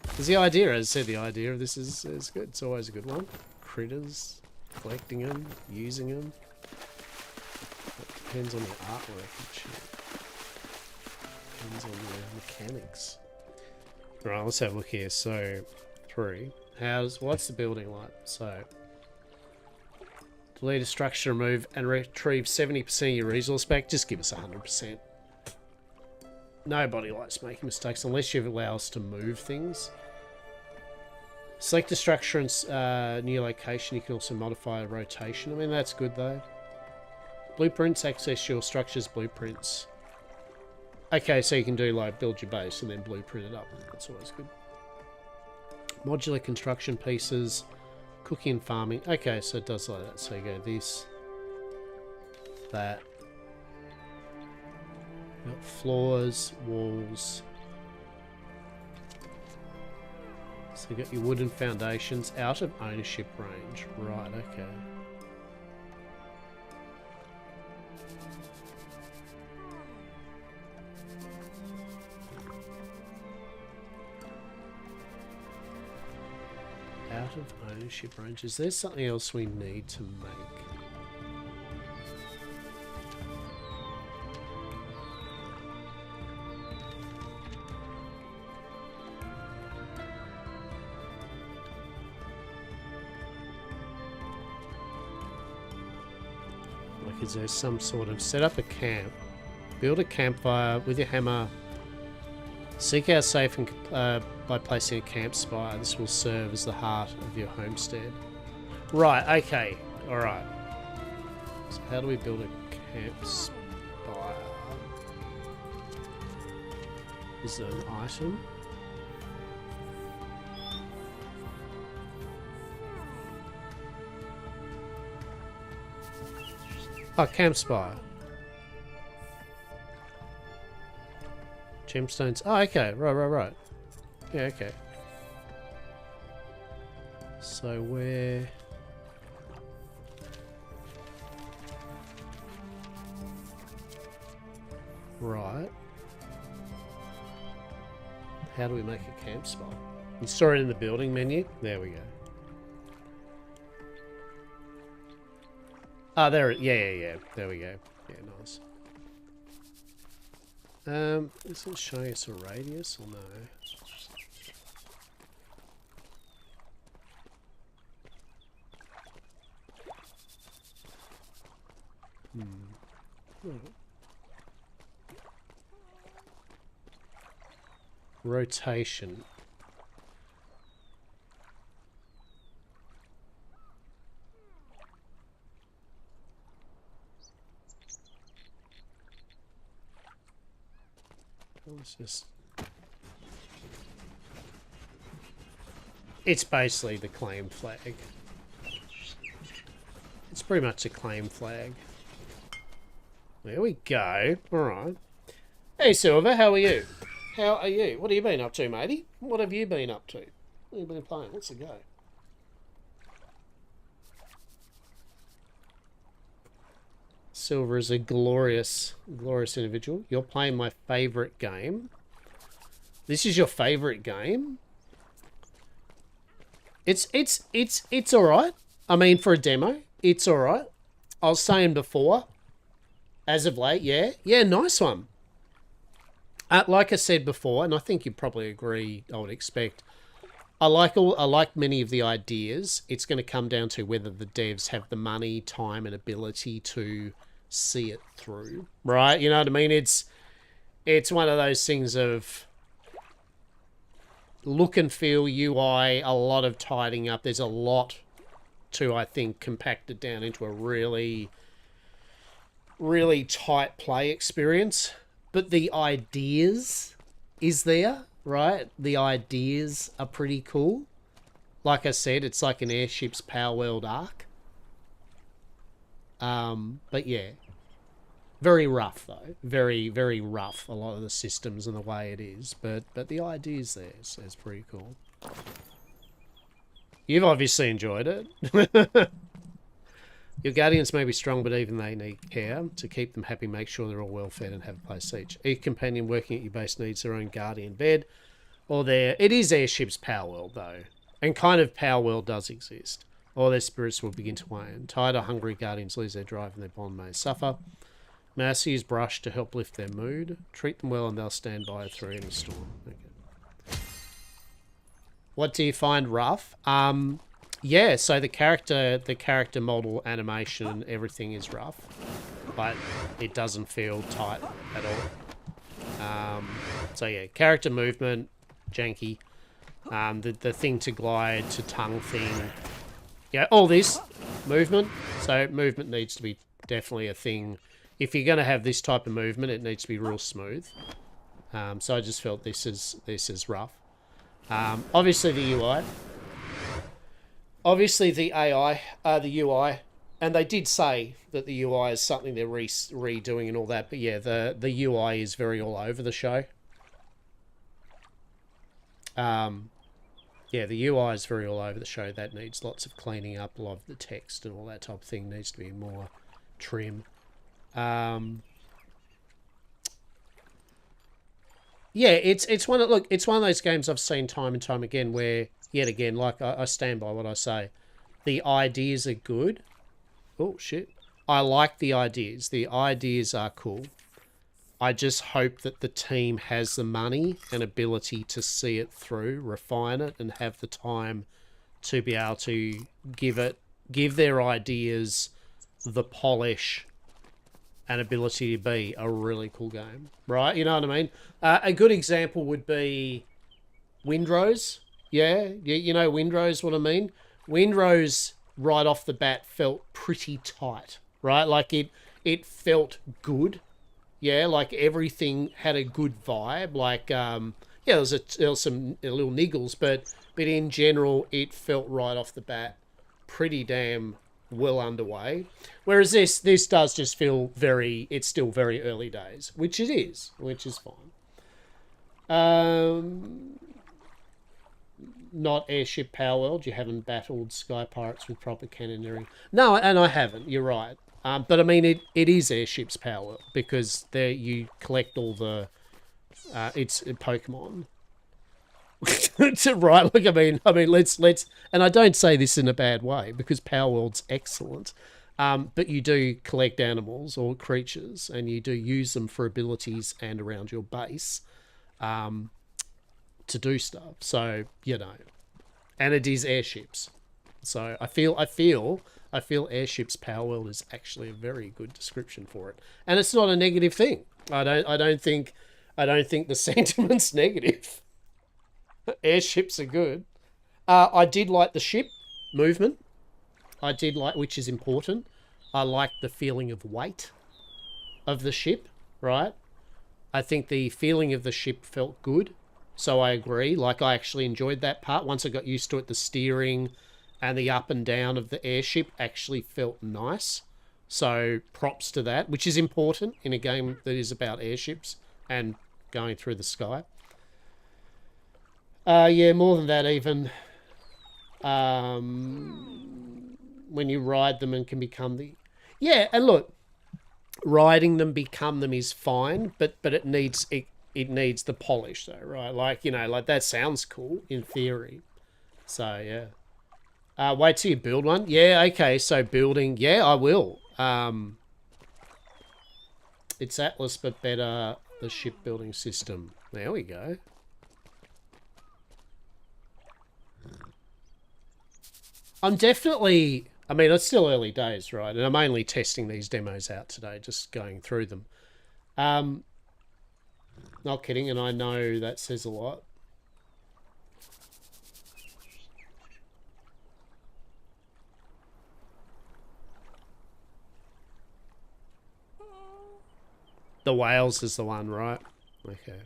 Because the idea, as I said, the idea of this is good. It's always a good one. Critters, collecting them, using them. It depends on the artwork and shit. Depends on the mechanics. Right, let's have a look here. So, 3. What's the building like? So, delete a structure, remove and retrieve 70% of your resource back. Just give us 100%. Nobody likes making mistakes unless you allow us to move things. Select a structure and new location. You can also modify rotation. I mean, that's good though. Blueprints, access your structure's blueprints. Okay, so you can do like build your base and then blueprint it up. That's always good. Modular construction pieces, cooking and farming. Okay, so it does like that. So you go this, that. Got floors, walls. So you got your wooden foundations out of ownership range. Right, okay. Out of ownership range. Is there something else we need to make? Is there some sort of set up a camp, build a campfire with your hammer, seek out safe and by placing a camp spire. This will serve as the heart of your homestead. Right, okay, alright. So how do we build a camp spire? Is there an item? Oh, camp spire. Gemstones. Oh, okay. Right. Yeah, okay. So where... Right. How do we make a camp spot? You saw it in the building menu? There we go. Ah, there it... Yeah. There we go. Yeah, nice. Is it showing us a radius or no? Rotation. Let's just It's basically the claim flag. It's pretty much a claim flag. There we go. Alright. Hey Silver, how are you? How are you? What have you been up to, matey? What have you been up to? What have you been playing? What's the go? Silver is a glorious, glorious individual. You're playing my favourite game. This is your favourite game? It's alright. I mean, for a demo, it's alright. I was saying before, as of late, yeah. Yeah, nice one. Like I said before, and I think you probably agree, I would expect, I like many of the ideas. It's going to come down to whether the devs have the money, time, and ability to see it through, right? You know what I mean? It's one of those things of look and feel, UI, a lot of tidying up. There's a lot to, I think, compact it down into a really, really tight play experience. But the ideas is there, right? The ideas are pretty cool. Like I said, it's like an Airship's Power World arc. But yeah, very rough though. Very, very rough. A lot of the systems and the way it is, but the ideas there, so it's pretty cool. You've obviously enjoyed it. Your guardians may be strong, but even they need care. To keep them happy, make sure they're all well fed and have a place each. Each companion working at your base needs their own guardian bed. Or it is Airship's Power World, though. And kind of Power World does exist. Or their spirits will begin to wane. Tired or hungry guardians lose their drive and their bond may suffer. Mercy is brush to help lift their mood. Treat them well and they'll stand by through any storm. Okay. What do you find rough? Yeah, so the character model animation and everything is rough, but it doesn't feel tight at all. So yeah, character movement, janky. The thing to glide, to tongue thing. Yeah, all this movement. So movement needs to be definitely a thing. If you're going to have this type of movement, it needs to be real smooth. So I just felt this is rough. Obviously the UI. Obviously, the AI, the UI, and they did say that the UI is something they're redoing and all that, but yeah, the UI is very all over the show. Yeah, the UI is very all over the show. That needs lots of cleaning up. A lot of the text and all that type of thing needs to be more trim. Yeah, it's one of those games I've seen time and time again where, yet again, like I stand by what I say. The ideas are good. Oh, shit. I like the ideas. The ideas are cool. I just hope that the team has the money and ability to see it through, refine it, and have the time to be able to give their ideas the polish and ability to be a really cool game. Right? You know what I mean? A good example would be Windrose. Yeah, you know Windrose, what I mean? Windrose, right off the bat, felt pretty tight, right? Like, it felt good. Yeah, like, everything had a good vibe. Like, yeah, there was some little niggles, but in general, it felt right off the bat pretty damn well underway. Whereas this does just feel it's still very early days, which it is, which is fine. Not Airship Power World. You haven't battled Sky Pirates with proper cannoneering. No, and I haven't. You're right. But I mean, it is Airship's Power World because there you collect all the it's Pokemon. Right? Like I mean, let's, and I don't say this in a bad way because Power World's excellent. But you do collect animals or creatures, and you do use them for abilities and around your base. To do stuff, so you know, and it is airships. So I feel Airship's Power World is actually a very good description for it, and it's not a negative thing. I don't think the sentiment's negative. Airships are good. I did like the ship movement. Which is important. I like the feeling of weight of the ship. Right. I think the feeling of the ship felt good. So I agree. Like, I actually enjoyed that part. Once I got used to it, the steering and the up and down of the airship actually felt nice. So props to that, which is important in a game that is about airships and going through the sky. Yeah, more than that even. When you ride them and can become the... Yeah, and look, riding them, become them is fine, but it needs needs the polish though, right? Like, you know, like that sounds cool in theory. So yeah. Wait till you build one. Yeah, okay, so building, yeah, I will. It's Atlas but better, the shipbuilding system. There we go. I'm definitely... I mean, it's still early days, right? And I'm only testing these demos out today, just going through them. Not kidding, and I know that says a lot. The whales is the one, right? Okay.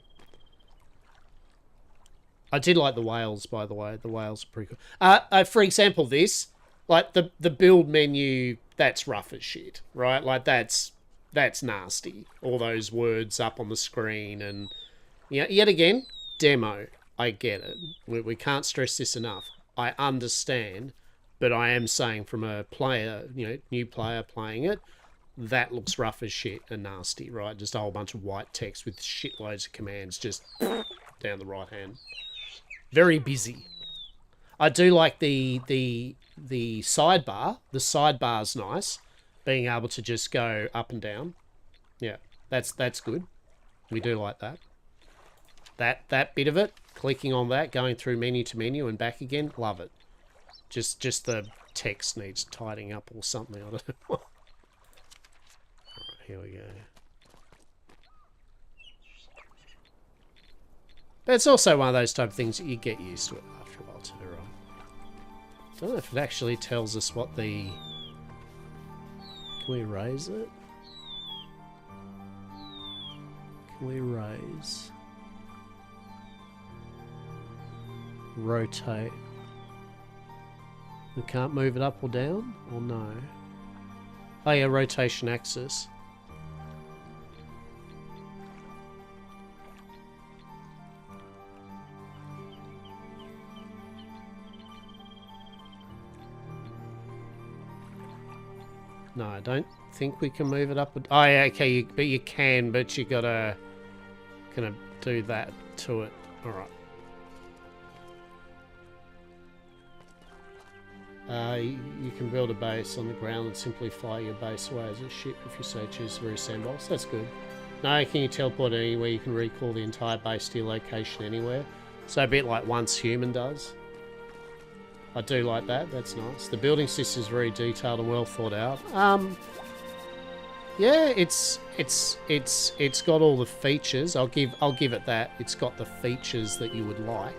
I did like the whales, by the way. The whales are pretty cool. For example, this, like the build menu, that's rough as shit, right? Like that's nasty. All those words up on the screen, and yeah, yet again, demo. I get it. We can't stress this enough. I understand, but I am saying from a player, you know, new player playing it, that looks rough as shit and nasty, right? Just a whole bunch of white text with shitloads of commands just down the right hand. Very busy. I do like the sidebar. The sidebar's nice. Being able to just go up and down. Yeah, that's good. We do like that. That bit of it, clicking on that, going through menu to menu and back again, love it. Just the text needs tidying up or something. I don't know. Alright, here we go. But it's also one of those type of things that you get used to it after a while too, right? Don't know if it actually tells us what the... Can we raise it? Can we raise? Rotate. We can't move it up or down? Or no? Oh yeah, rotation axis. No, I don't think we can move it up. Oh yeah, okay, but you can, but you gotta kind of do that to it. Alright. You can build a base on the ground and simply fly your base away as a ship if you so choose to reassemble. So that's good. No, can you teleport anywhere? You can recall the entire base to your location anywhere. So a bit like Once Human does. I do like that. That's nice. The building system is very detailed and well thought out. Yeah, it's got all the features. I'll give it that. It's got the features that you would like.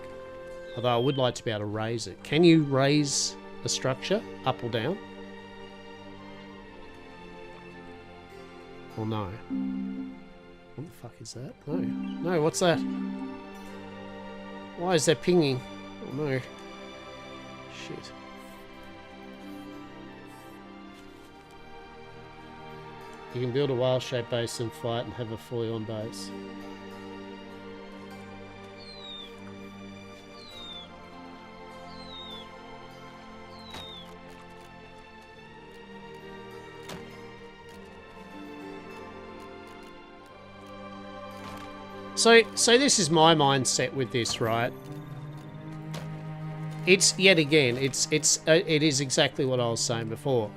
Although I would like to be able to raise it. Can you raise the structure up or down? Or no? What the fuck is that? No. No, what's that? Why is that pinging? Oh no. Shit. You can build a whale-shaped base and fly it and have a fully on base. So this is my mindset with this, right? It's yet again, it is exactly what I was saying before.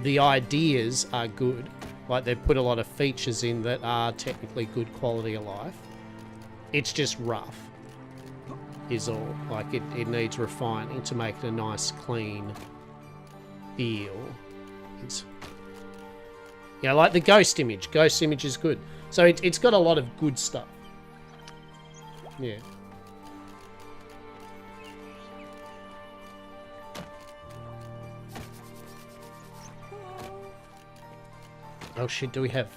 The ideas are good, like they've put a lot of features in that are technically good quality of life. It's just rough, is all. Like it needs refining to make it a nice, clean feel. It's, yeah, like the ghost image. Ghost image is good. So it's got a lot of good stuff. Yeah. Oh shit, do we have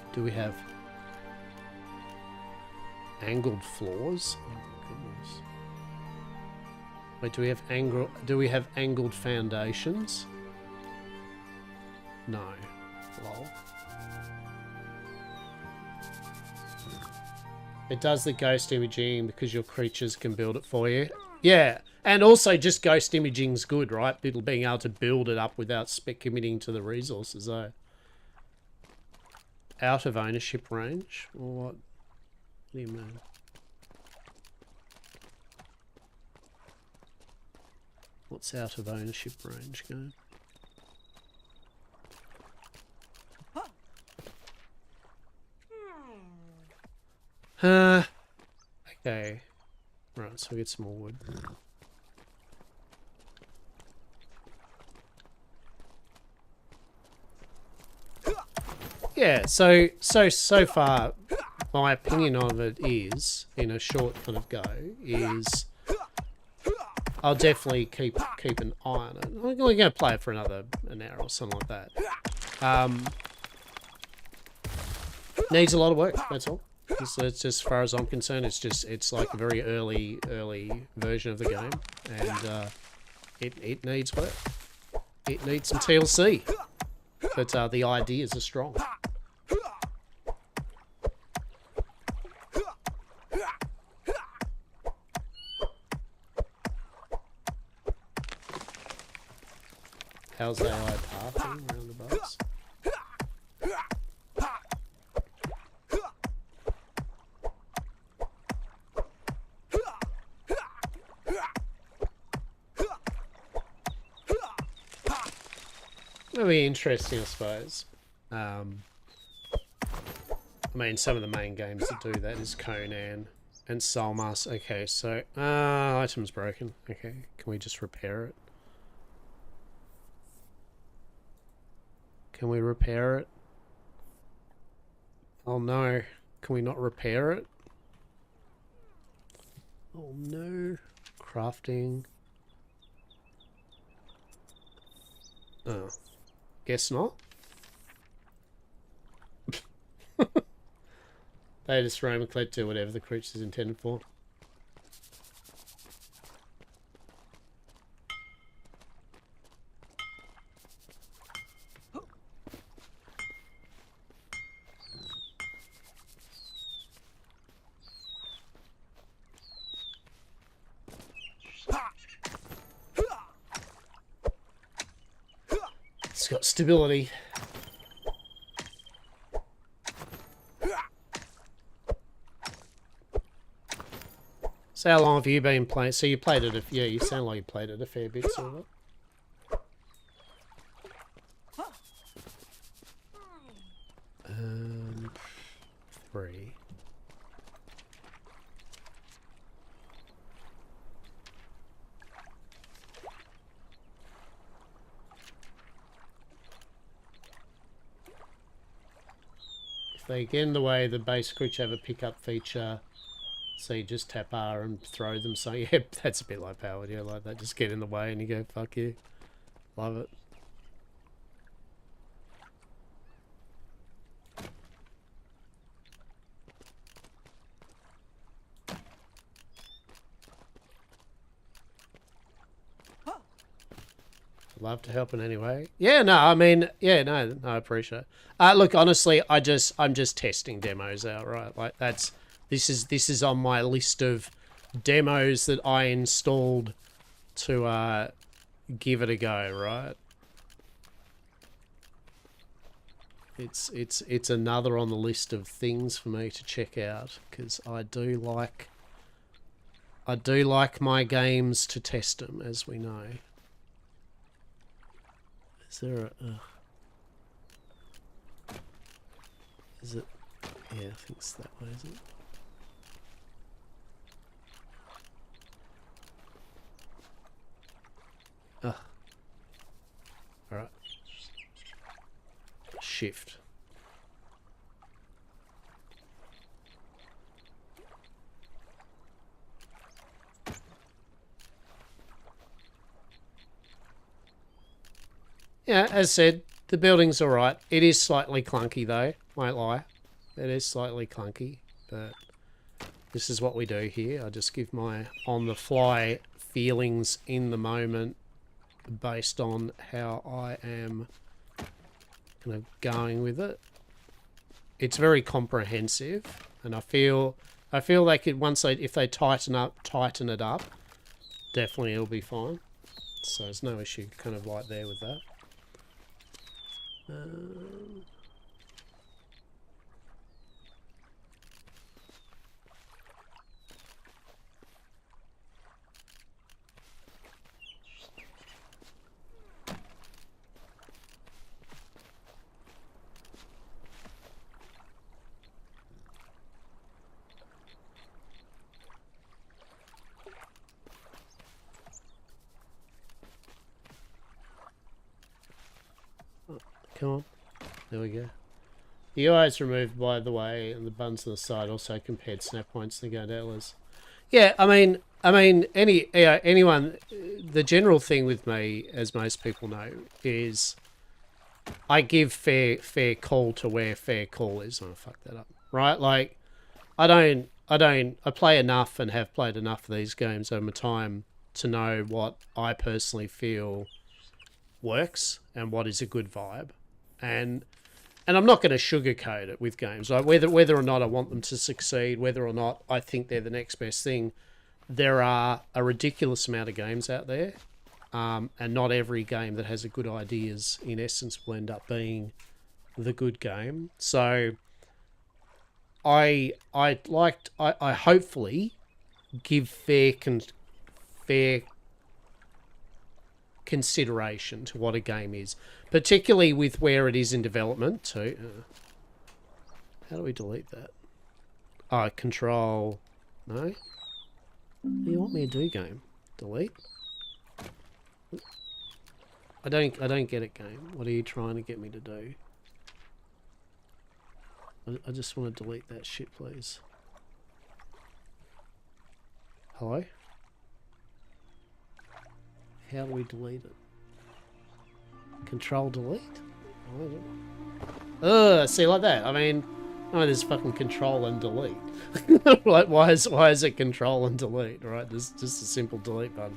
angled floors? Oh my goodness. Wait, do we have angled foundations? No. Lol. It does the ghost imaging because your creatures can build it for you. Yeah, and also just ghost imaging's good, right? People being able to build it up without committing to the resources, though. Out of ownership range? Or what? What do you mean? What's out of ownership range going? Okay. Right, so we get some more wood. Yeah, so far, my opinion of it is, in a short kind of go, is I'll definitely keep an eye on it. We're going to play it for an hour or something like that. Needs a lot of work, that's all. It's just, as far as I'm concerned, it's like a very early version of the game, and it needs work. It needs some TLC, but the ideas are strong. How's AI pathing around the box? It'll be interesting, I suppose. I mean, some of the main games that do that is Conan and Soulmas. Okay, so item's broken. Okay, can we just repair it? Can we repair it? Oh no, can we not repair it? Oh no, crafting. Oh. Guess not. They just roam and collect to whatever the creature's intended for. It's got stability. So how long have you been playing? So you played it, yeah, you sound like you played it a fair bit, sort of. 3. If they get in the way, the base creature have a pickup feature. So you just tap R and throw them. So yeah, that's a bit like Powered, yeah, like that. Just get in the way and you go, fuck you. Love it. Love to help in any way. Yeah, no, I mean, yeah, no, I appreciate it. Look, honestly, I'm just testing demos out, right? Like this is on my list of demos that I installed to give it a go, right? It's another on the list of things for me to check out because I do like my games to test them, as we know. Is there a... is it... yeah, I think it's that way, is it? Ah. Alright. Shift. Yeah, as said, the building's alright. It is slightly clunky though, won't lie. It is slightly clunky, but this is what we do here. I just give my on-the-fly feelings in the moment based on how I am kind of going with it. It's very comprehensive, and I feel they could, if they tighten it up, definitely it'll be fine. So there's no issue kind of like there with that. Come on. There we go. The UI is removed, by the way, and the buttons on the side also compared snap points to Gardelas. Yeah, I mean, anyone. The general thing with me, as most people know, is I give fair call to where fair call is. Oh, fuck that up, right? Like, I play enough and have played enough of these games over time to know what I personally feel works and what is a good vibe. And I'm not going to sugarcoat it with games. Like whether or not I want them to succeed, whether or not I think they're the next best thing, there are a ridiculous amount of games out there, and not every game that has a good ideas, in essence, will end up being the good game. So I hopefully give fair consideration to what a game is, particularly with where it is in development too. How do we delete that? Oh, control. No. What do you want me to do, game? Delete? I don't get it, game. What are you trying to get me to do? I just want to delete that shit, please. Hello? How do we delete it? Control delete? See, like that. I mean, there's fucking control and delete. Like, why is it control and delete, right? There's just a simple delete button.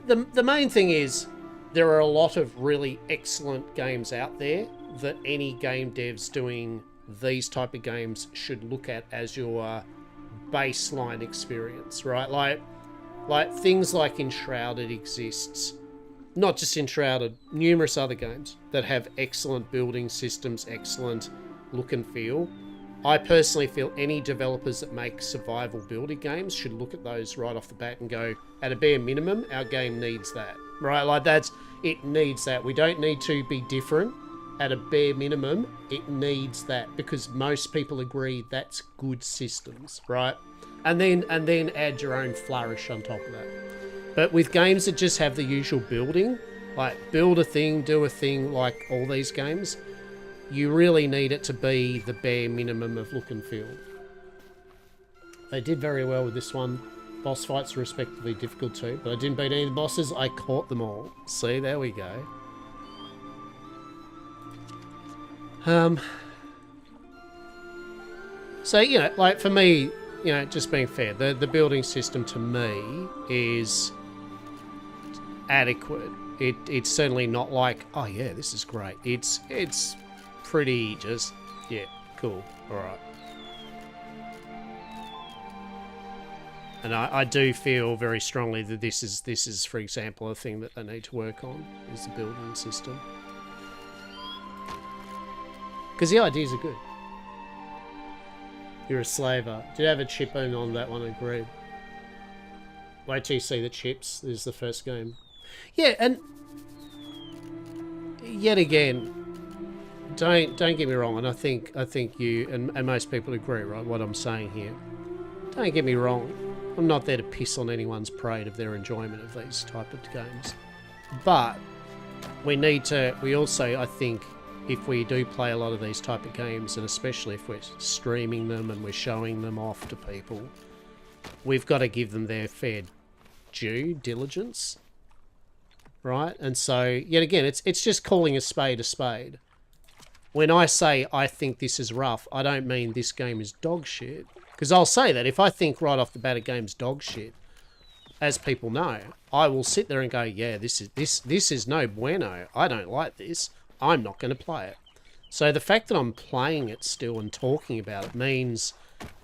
The main thing is, there are a lot of really excellent games out there that any game devs doing these type of games should look at as your baseline experience, right? Like things like Enshrouded exists. Not just Enshrouded, numerous other games that have excellent building systems, excellent look and feel. I personally feel any developers that make survival building games should look at those right off the bat and go, at a bare minimum, our game needs that. Right? Like it needs that. We don't need to be different. At a bare minimum, it needs that, because most people agree that's good systems, right? And then add your own flourish on top of that. But with games that just have the usual building, like build a thing, do a thing, like all these games, you really need it to be the bare minimum of look and feel. They did very well with this one. Boss fights were respectively difficult too, but I didn't beat any of the bosses. I caught them all. See, there we go. So, like for me, just being fair, the building system to me is adequate. It's certainly not like, oh yeah, this is great. It's pretty just, yeah, cool, alright. And I do feel very strongly that this is, for example, a thing that they need to work on, is the building system. Because the ideas are good. You're a slaver. Did have a chip in on that one, agreed. Wait till you see the chips. This is the first game. Yeah, and yet again, don't get me wrong, and I think you and most people agree, right, what I'm saying here. Don't get me wrong, I'm not there to piss on anyone's parade of their enjoyment of these type of games. But we also, I think, if we do play a lot of these type of games, and especially if we're streaming them and we're showing them off to people, we've got to give them their fair due diligence, right? And so, yet again, it's just calling a spade a spade. When I say I think this is rough, I don't mean this game is dog shit. Because I'll say that if I think right off the bat a game's dog shit, as people know, I will sit there and go, yeah, this is no bueno. I don't like this. I'm not going to play it. So the fact that I'm playing it still and talking about it means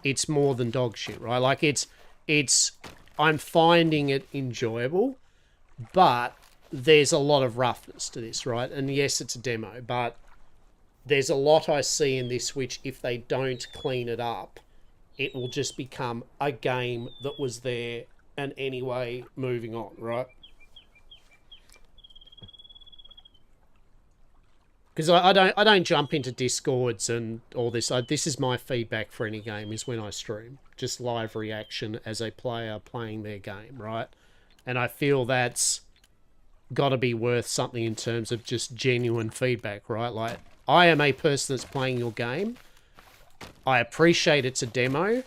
it's more than dog shit, right? Like I'm finding it enjoyable, but there's a lot of roughness to this, right? And yes, it's a demo, but there's a lot I see in this which, if they don't clean it up, it will just become a game that was there and anyway moving on, right? Because I don't jump into Discords and all this. This is my feedback for any game, is when I stream. Just live reaction as a player playing their game, right? And I feel that's got to be worth something in terms of just genuine feedback, right? Like, I am a person that's playing your game. I appreciate it's a demo,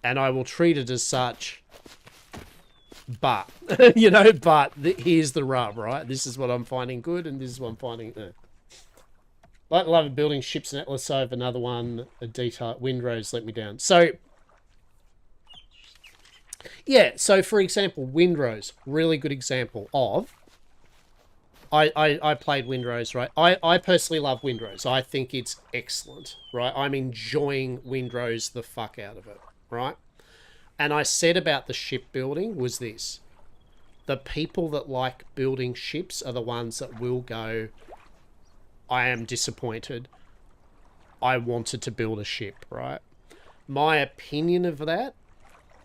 and I will treat it as such. But, you know, here's the rub, right? This is what I'm finding good, and this is what I'm finding... Like the love of building ships in Atlas over another one, a detail, Windrose let me down. So, yeah, so for example, Windrose, really good example of... I played Windrose, right? I personally love Windrose. I think it's excellent, right? I'm enjoying Windrose the fuck out of it, right? And I said about the shipbuilding was this. The people that like building ships are the ones that will go, I am disappointed. I wanted to build a ship, right? My opinion of that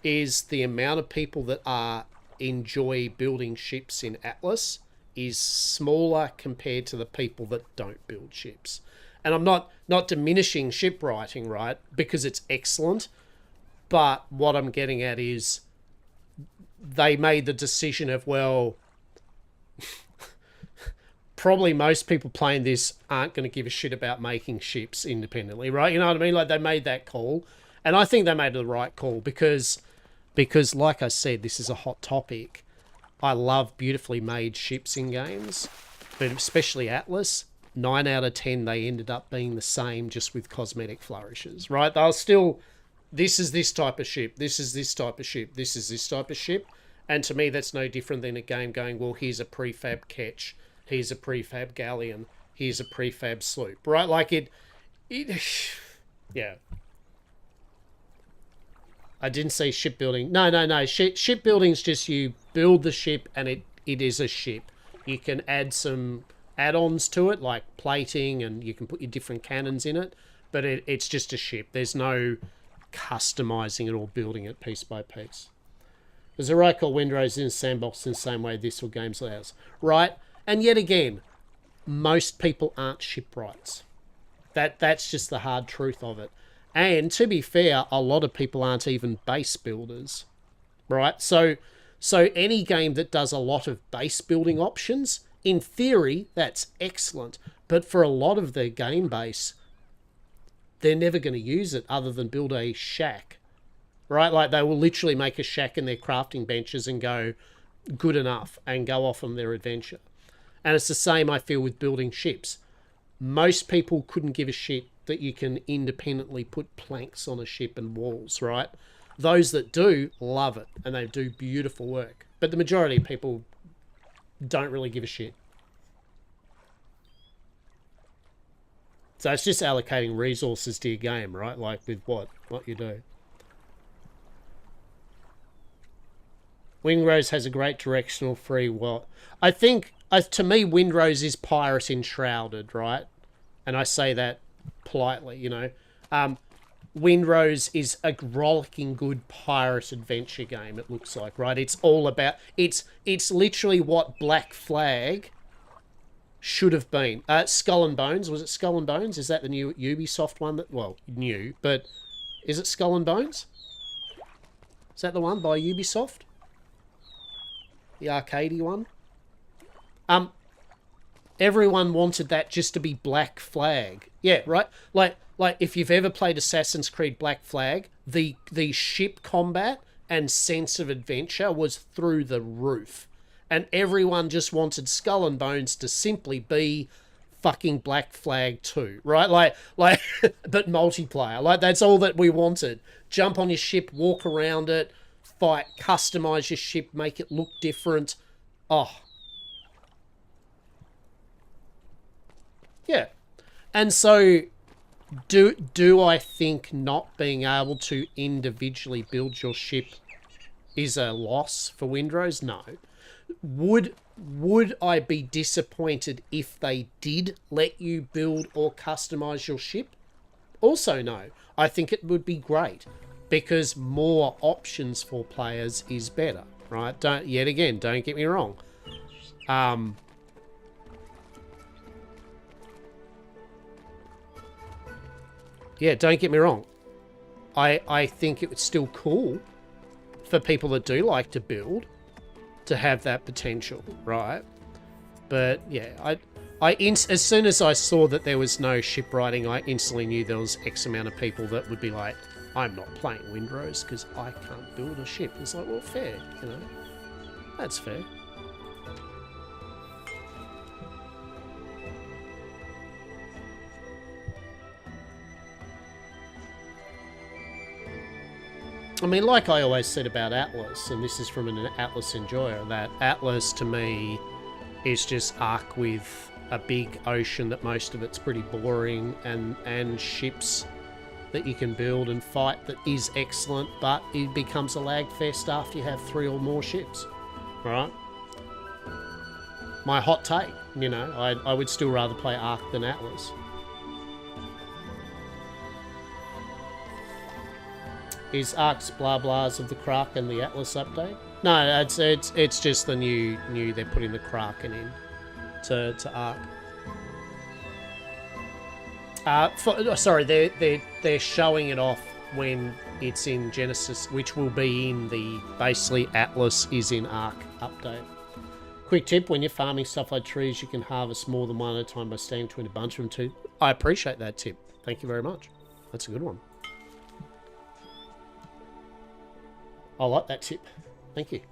is the amount of people that enjoy building ships in Atlas is smaller compared to the people that don't build ships. And I'm not diminishing shipwriting, right? Because it's excellent. But what I'm getting at is they made the decision of, well, probably most people playing this aren't going to give a shit about making ships independently, right? You know what I mean? Like, they made that call. And I think they made the right call because like I said, this is a hot topic. I love beautifully made ships in games, but especially Atlas. 9 out of 10, they ended up being the same, just with cosmetic flourishes, right? They'll still... This is this type of ship. This is this type of ship. This is this type of ship. And to me, that's no different than a game going, well, here's a prefab ketch. Here's a prefab galleon. Here's a prefab sloop. Right? Like it yeah. I didn't say shipbuilding. No. Shipbuilding's just you build the ship and it is a ship. You can add some add-ons to it, like plating, and you can put your different cannons in it. But it's just a ship. There's no... customizing it or building it piece by piece. There's a right called Windrose in a sandbox in the same way this or games allows. Right? And yet again, most people aren't shipwrights. That's just the hard truth of it. And to be fair, a lot of people aren't even base builders. Right? So any game that does a lot of base building options, in theory, that's excellent. But for a lot of their game base, they're never going to use it other than build a shack, right? Like, they will literally make a shack in their crafting benches and go, good enough, and go off on their adventure. And it's the same, I feel, with building ships. Most people couldn't give a shit that you can independently put planks on a ship and walls, right? Those that do, love it, and they do beautiful work. But the majority of people don't really give a shit. So it's just allocating resources to your game, right? Like with what you do. Windrose has a great directional free world. I think, to me, Windrose is pirate enshrouded, right? And I say that politely, you know. Windrose is a rollicking good pirate adventure game, it looks like, right? It's all about... It's literally what Black Flag... should have been. Skull and Bones. Was it Skull and Bones? Is that the new Ubisoft one? Well, new, but is it Skull and Bones? Is that the one by Ubisoft? The arcadey one? Everyone wanted that just to be Black Flag. Yeah, right? Like if you've ever played Assassin's Creed Black Flag, the ship combat and sense of adventure was through the roof. And everyone just wanted Skull and Bones to simply be fucking Black Flag 2, right? Like, but multiplayer. Like, that's all that we wanted. Jump on your ship, walk around it, fight, customize your ship, make it look different. Oh. Yeah. And so do I think not being able to individually build your ship is a loss for Windrose? No. Would I be disappointed if they did let you build or customize your ship? Also no. I think it would be great because more options for players is better, right? Don't get me wrong. Yeah, don't get me wrong. I think it was still cool for people that do like to build to have that potential, right? But yeah, as soon as I saw that there was no ship writing, I instantly knew there was X amount of people that would be like, I'm not playing Windrose because I can't build a ship. It's like, well, fair, you know. That's fair. I mean, like I always said about Atlas, and this is from an Atlas enjoyer, that Atlas to me is just Ark with a big ocean that most of it's pretty boring, and ships that you can build and fight that is excellent, but it becomes a lag fest after you have 3 or more ships, right? My hot take, you know, I would still rather play Ark than Atlas. Is Ark's blah blahs of the Kraken the Atlas update? No, it's just the new they're putting the Kraken in to Ark. Sorry, they're showing it off when it's in Genesis, which will be in the basically Atlas is in Ark update. Quick tip: when you're farming stuff like trees, you can harvest more than one at a time by staying between a bunch of them too. I appreciate that tip. Thank you very much. That's a good one. I like that tip. Thank you.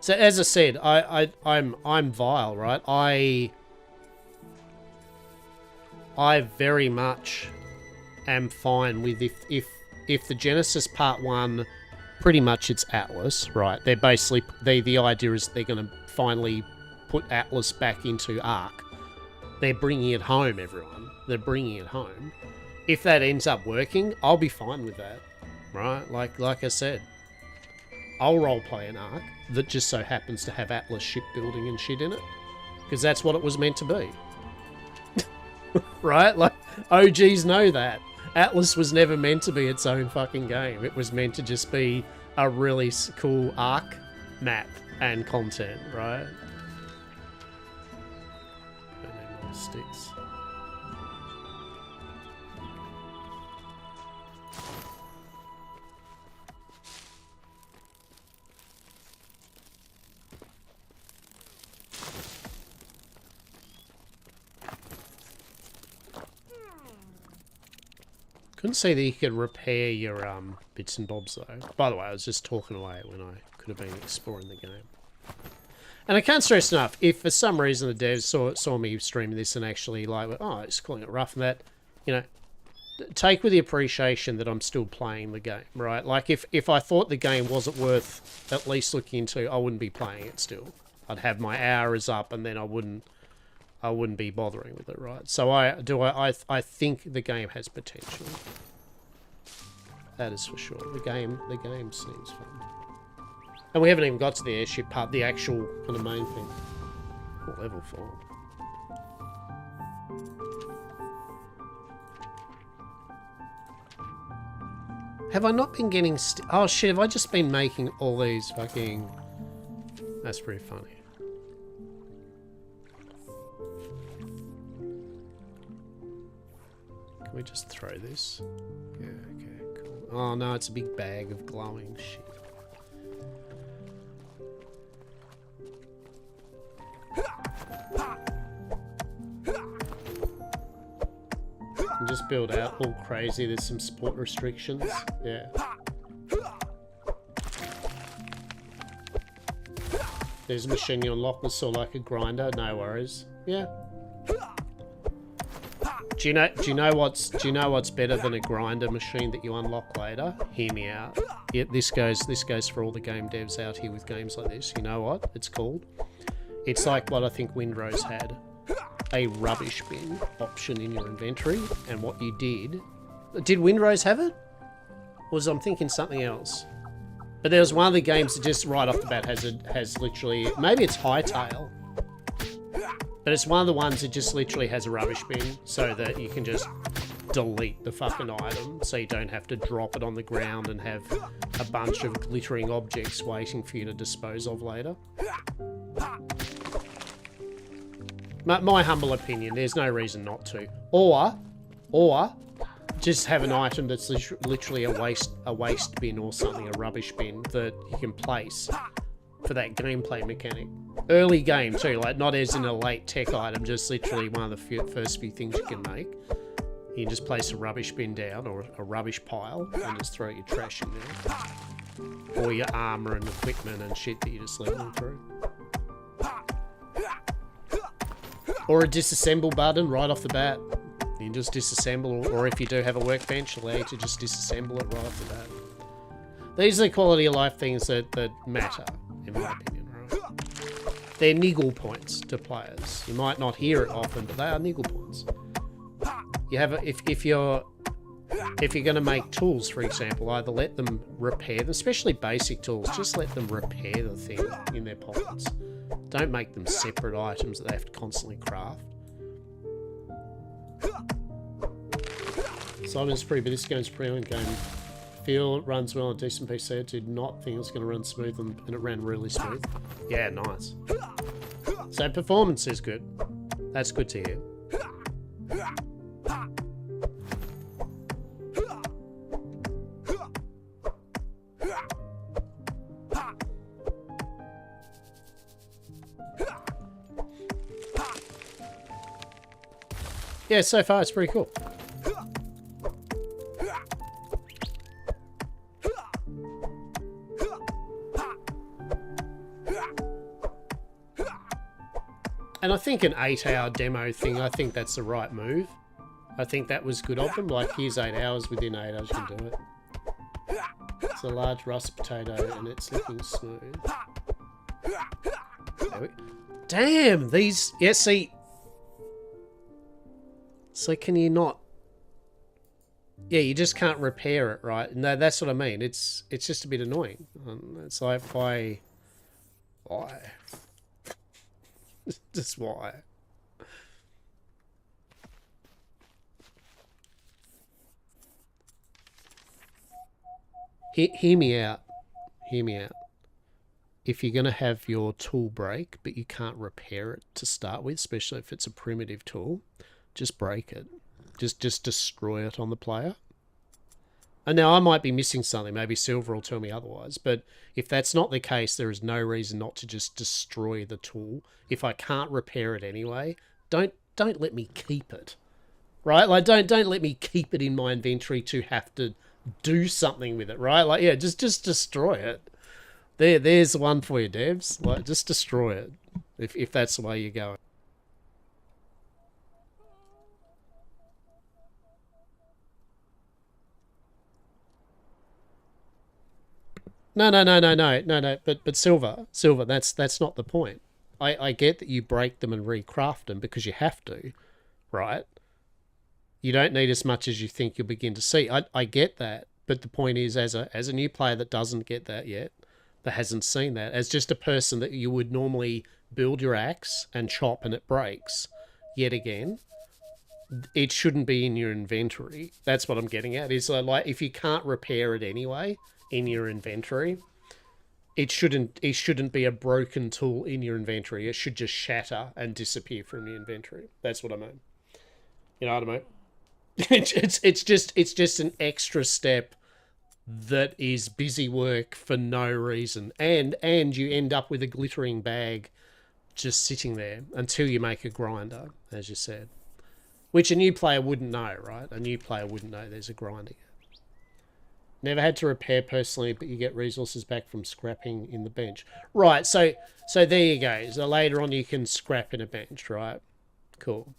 So as I said, I'm vile, right? I very much am fine with if the Genesis Part 1, pretty much it's Atlas, right? They're basically the idea is they're going to finally put Atlas back into Ark. They're bringing it home, everyone. They're bringing it home. If that ends up working, I'll be fine with that, right? Like I said, I'll roleplay an Ark that just so happens to have Atlas shipbuilding and shit in it, because that's what it was meant to be, right? Like, OGs know that. Atlas was never meant to be its own fucking game. It was meant to just be a really cool Ark map and content, right? Don't need more sticks. Couldn't see that you could repair your bits and bobs though. By the way, I was just talking away when I could have been exploring the game. And I can't stress enough, if for some reason the devs saw me streaming this and actually like, oh, it's calling it rough and that, you know, take with the appreciation that I'm still playing the game, right? Like if I thought the game wasn't worth at least looking into, I wouldn't be playing it still. I'd have my hours up and then I wouldn't be bothering with it, right? So I think the game has potential. That is for sure. The game seems fun. And we haven't even got to the airship part, the actual kind of main thing. Oh, level 4. Have I not been getting oh shit, have I just been making all these fucking... That's pretty funny. Can we just throw this? Yeah, okay, cool. Oh no, it's a big bag of glowing shit. And just build out all crazy. There's some sport restrictions. Yeah. There's a machine you unlock with sort of like a grinder. No worries. Yeah. Do you know what's better than a grinder machine that you unlock later? Hear me out. Yeah, this goes for all the game devs out here with games like this. You know what it's called? It's like what I think Windrose had. A rubbish bin option in your inventory, and what you did Windrose have it? Or was I'm thinking something else? But there was one of the games that just right off the bat has literally, maybe it's Hightail, but it's one of the ones that just literally has a rubbish bin so that you can just delete the fucking item so you don't have to drop it on the ground and have a bunch of glittering objects waiting for you to dispose of later. My humble opinion, there's no reason not to. Or just have an item that's literally a waste bin or something, a rubbish bin that you can place for that gameplay mechanic. Early game too, like not as in a late tech item, just literally one of the first few things you can make. You can just place a rubbish bin down or a rubbish pile and just throw your trash in there. Or your armor and equipment and shit that you're just leveling through. Or a disassemble button right off the bat. You can just disassemble, or if you do have a workbench, allow you to just disassemble it right off the bat. These are the quality of life things that matter, in my opinion, right? They're niggle points to players. You might not hear it often, but they are niggle points. You have if you're going to make tools, for example, either let them repair them, especially basic tools, just let them repair the thing in their pockets. Don't make them separate items that they have to constantly craft. Simon's free, but this game's pretty on game. Feel it runs well on a decent PC. I did not think it was going to run smooth, and it ran really smooth. Yeah, nice. So performance is good. That's good to hear. Yeah, so far it's pretty cool. And I think an 8-hour demo thing, I think that's the right move. I think that was good of them. Like, here's 8 hours, within 8 hours you can do it. It's a large russet potato and it's looking smooth. Damn, these... Yeah, see... So can you not... Yeah, you just can't repair it, right? No, that's what I mean. It's just a bit annoying. It's like, why? Just why? Hear me out. Hear me out. If you're going to have your tool break, but you can't repair it to start with, especially if it's a primitive tool, just break it. Just destroy it on the player. And now I might be missing something. Maybe Silver will tell me otherwise. But if that's not the case, there is no reason not to just destroy the tool. If I can't repair it anyway, don't let me keep it. Right? Like don't let me keep it in my inventory to have to do something with it, right? Like yeah, just destroy it. There's one for you, devs. Like just destroy it. If that's the way you're going. No. But Silver, that's not the point. I get that you break them and recraft them because you have to, right? You don't need as much as you think you'll begin to see. I get that, but the point is, as a new player that doesn't get that yet, that hasn't seen that, as just a person that you would normally build your axe and chop and it breaks, yet again, it shouldn't be in your inventory. That's what I'm getting at. Is like if you can't repair it anyway in your inventory, it shouldn't be a broken tool in your inventory. It should just shatter and disappear from your inventory. That's what I mean. You know what I mean? It's just an extra step that is busy work for no reason, and you end up with a glittering bag just sitting there until you make a grinder, as you said, which a new player wouldn't know, right? A new player wouldn't know there's a grinder. Never had to repair personally, but you get resources back from scrapping in the bench. Right, so there you go. So later on you can scrap in a bench, right? Cool.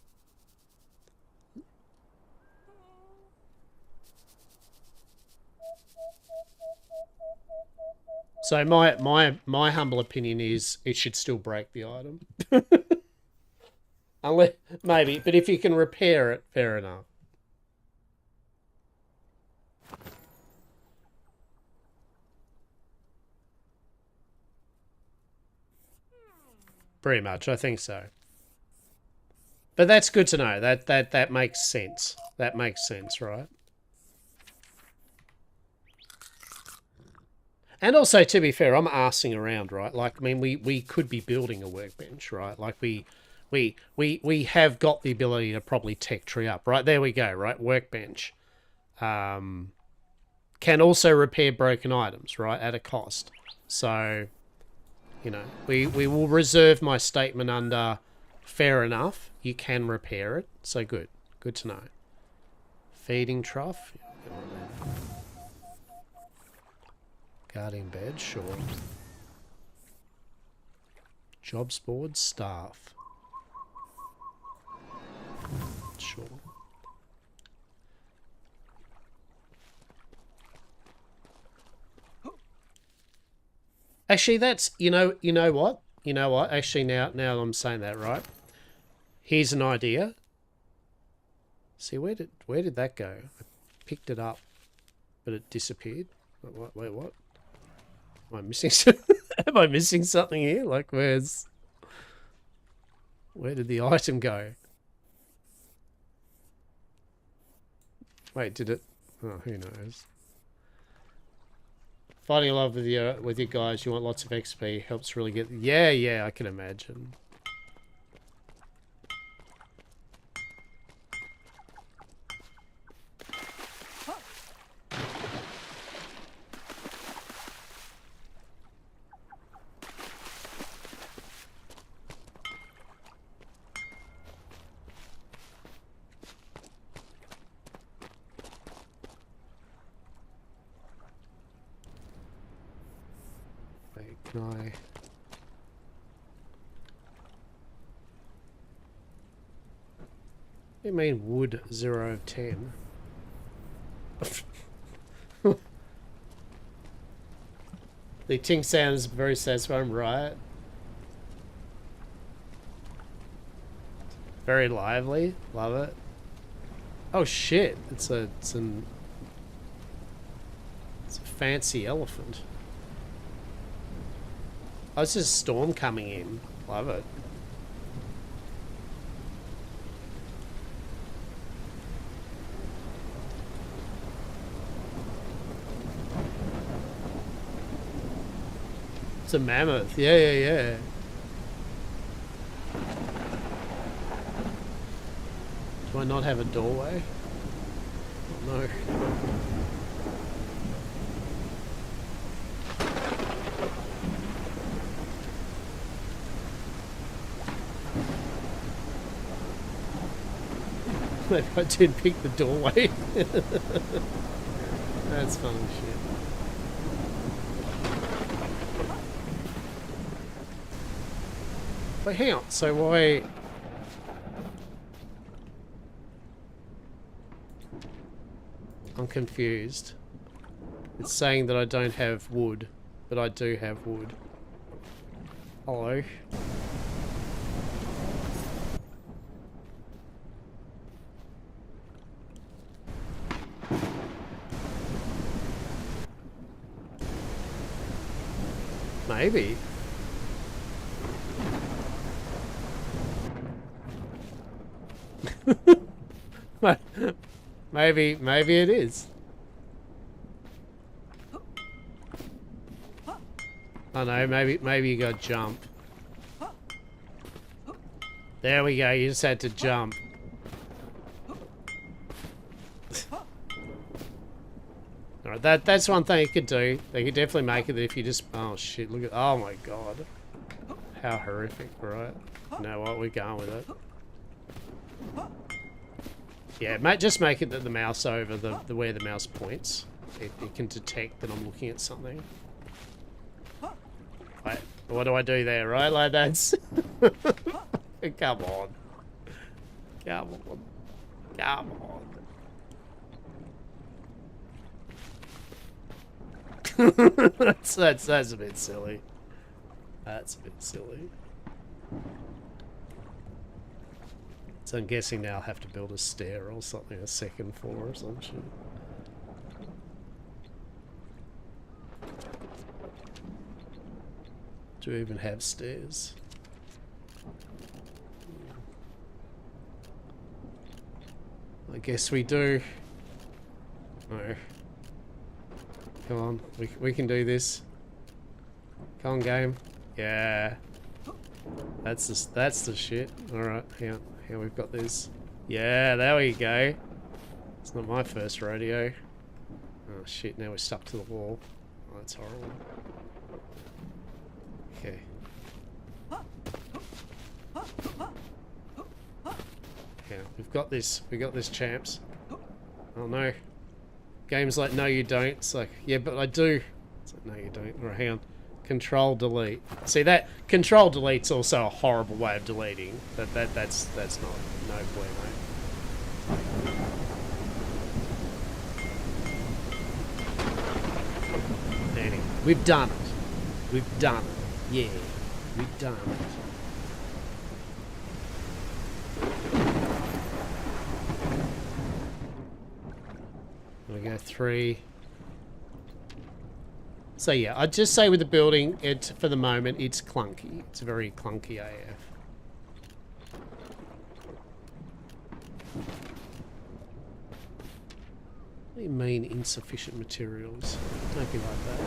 So my humble opinion is it should still break the item. Unless maybe, but if you can repair it, fair enough. Pretty much, I think so. But that's good to know. That makes sense. That makes sense, right? And also, to be fair, I'm arsing around, right? Like, I mean, we could be building a workbench, right? Like, we have got the ability to probably tech tree up, right? There we go, right? Workbench. Can also repair broken items, right? At a cost. So, you know, we will reserve my statement under fair enough. You can repair it. So good. Good to know. Feeding trough. Guarding bed, sure. Jobs board, staff. Sure. Actually, that's you know what? You know what? Actually, now I'm saying that, right? Here's an idea. See, where did that go? I picked it up, but it disappeared. Wait, what? Am I missing? Am I missing something here? Like, where did the item go? Wait, did it? Oh, who knows? Finding love with your guys, you want lots of XP, helps really get. Yeah, I can imagine. Can I... What do you mean wood 0 of 10? The ting sounds very satisfying, right? Very lively. Love it. Oh shit! It's a fancy elephant. Oh, it's just a storm coming in. Love it. It's a mammoth. Yeah. Do I not have a doorway? Oh, no. Maybe I did pick the doorway. That's funny shit. But hang on, so why... I'm confused. It's saying that I don't have wood, but I do have wood. Hello? Maybe. Maybe it is. Oh no, maybe you got to jump. There we go, you just had to jump. Alright, that's one thing you could do. They could definitely make it if you just... Oh shit, look at... Oh my god. How horrific, right? You know what, we're going with it. Yeah, just make it that the mouse over the where the mouse points. It can detect that I'm looking at something. Wait, what do I do there, right? Like that's... Come on. Come on. Come on. that's a bit silly. That's a bit silly. So I'm guessing now I'll have to build a stair or something, a second floor or some shit. Do we even have stairs? I guess we do. No. Come on, we can do this. Come on, game. Yeah. That's the shit. Alright, hang on. Here we've got this. Yeah, there we go. It's not my first rodeo. Oh shit, now we're stuck to the wall. Oh, that's horrible. Okay. Yeah, we've got this. We got this, champs. Oh no. Game's like, no you don't. It's like, yeah, but I do. It's like, no you don't. Alright, hang on. Control delete. See that control delete's also a horrible way of deleting. That's not no bueno. Anyway, we've done it. We've done it. Yeah, we've done it. We go 3. So yeah, I'd just say with the building, for the moment, it's clunky. It's very clunky AF. What do you mean insufficient materials? Don't be like that.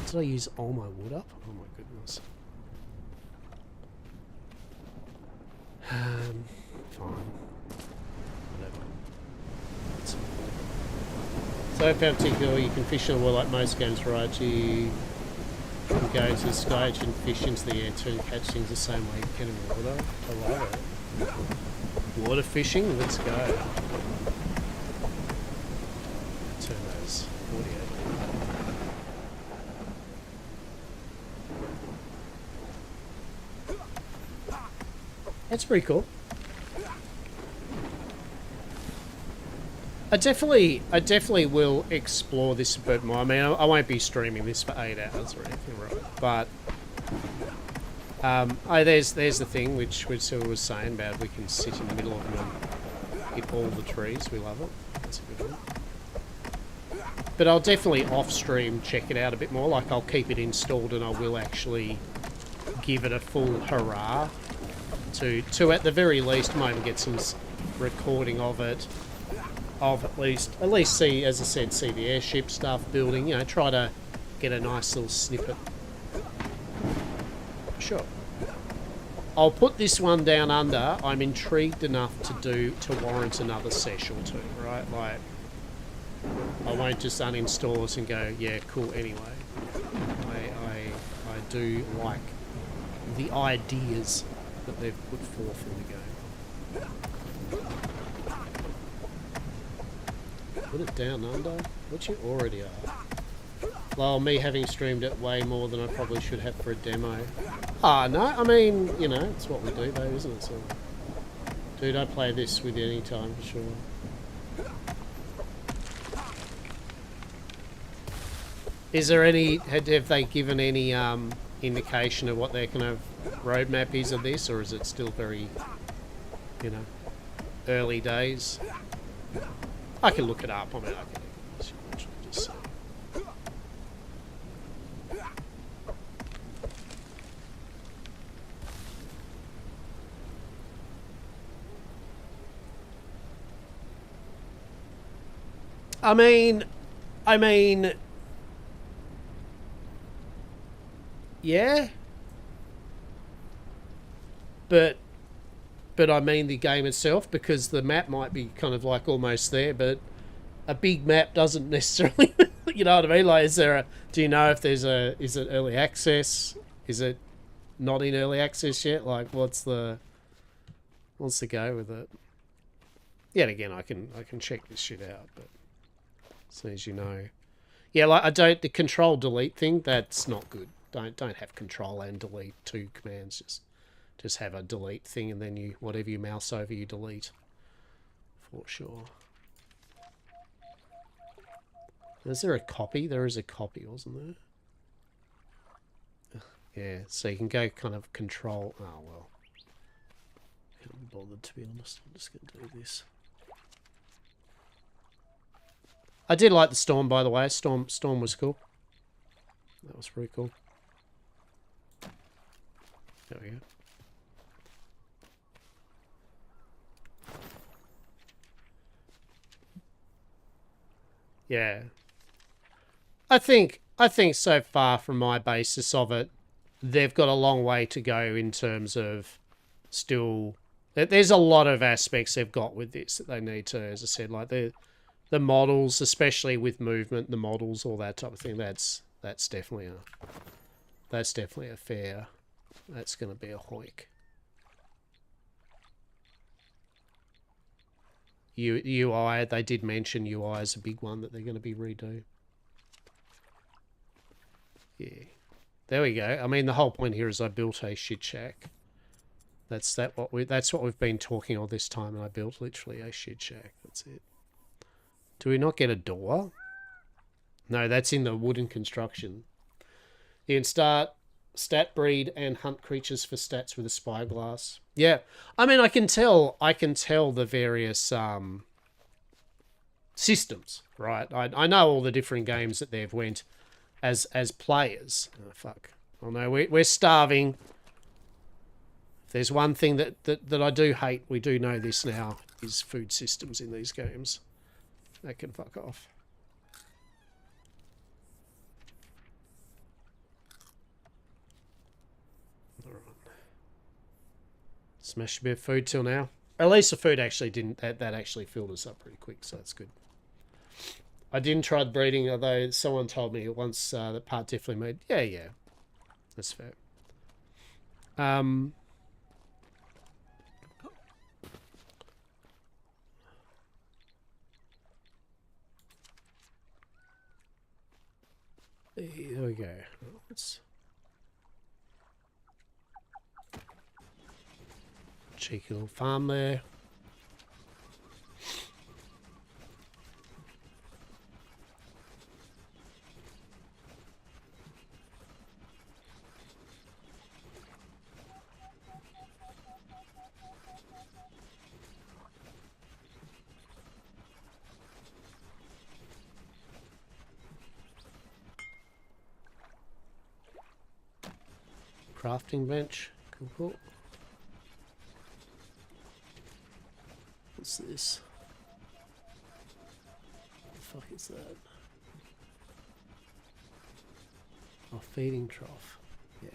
Did I use all my wood up? Oh my goodness. Fine. Whatever. So if in particular you can fish in the water like most games, right? You can go into the sky and fish into the air too and catch things the same way you can in water. I love it. Water fishing, let's go. Turn those audio. That's pretty cool. I definitely will explore this a bit more. I mean, I won't be streaming this for 8 hours or anything, right? But there's the thing which Silver was saying about we can sit in the middle of them and hit all the trees. We love it. That's a good one. But I'll definitely off stream check it out a bit more. Like I'll keep it installed and I will actually give it a full hurrah to at the very least maybe get some recording of it. Of at least see, as I said, see the airship stuff building, you know, try to get a nice little snippet. Sure. I'll put this one down under. I'm intrigued enough to warrant another sesh or two, right? Like, I won't just uninstall it and go, yeah, cool, anyway. I do like the ideas that they've put forth in the game. Put it down under? What you already are. Well, me having streamed it way more than I probably should have for a demo. Ah, no, I mean, you know, it's what we do though, isn't it? So, dude, I play this with you any time, for sure. Is there any, have they given any indication of what their kind of roadmap is of this, or is it still very, you know, early days? I can look it up. I mean, I can just say. I mean, yeah, but I mean the game itself, because the map might be kind of like almost there, but a big map doesn't necessarily, you know what I mean? Like, do you know if is it early access? Is it not in early access yet? Like, what's the go with it? Yet again, I can check this shit out, but as soon as you know. Yeah, like, the control delete thing, that's not good. Don't have control and delete, 2 commands, just have a delete thing, and then whatever you mouse over, you delete. For sure. Is there a copy? There is a copy, wasn't there? Yeah, so you can go kind of control... Oh, well. Can't be bothered, to be honest. I'm just going to do this. I did like the storm, by the way. Storm was cool. That was pretty cool. There we go. Yeah. I think so far from my basis of it, they've got a long way to go in terms of still... There's a lot of aspects they've got with this that they need to, as I said, like the models, especially with movement, the models, all that type of thing. That's definitely a fair. That's going to be a hoik. UI, they did mention UI is a big one that they're going to be redo. Yeah, there we go. I mean, the whole point here is I built a shit shack. That's what we've been talking all this time, and I built literally a shit shack. That's it. Do we not get a door? No, that's in the wooden construction. You can stat breed and hunt creatures for stats with a spyglass. Yeah, I mean, I can tell the various systems, right? I know all the different games that they've went as players. Oh, fuck. Oh no, we're starving. If there's one thing that I do hate, we do know this now, is food systems in these games. That can fuck off. Alright. Smashed a bit of food till now. At least the food actually didn't... That actually filled us up pretty quick, so that's good. I didn't try the breeding, although someone told me once that part definitely made... Yeah. That's fair. There we go. Let's... Cheeky little farm there. Crafting bench. Cool. What's this? What the fuck is that? Oh, feeding trough. Yeah.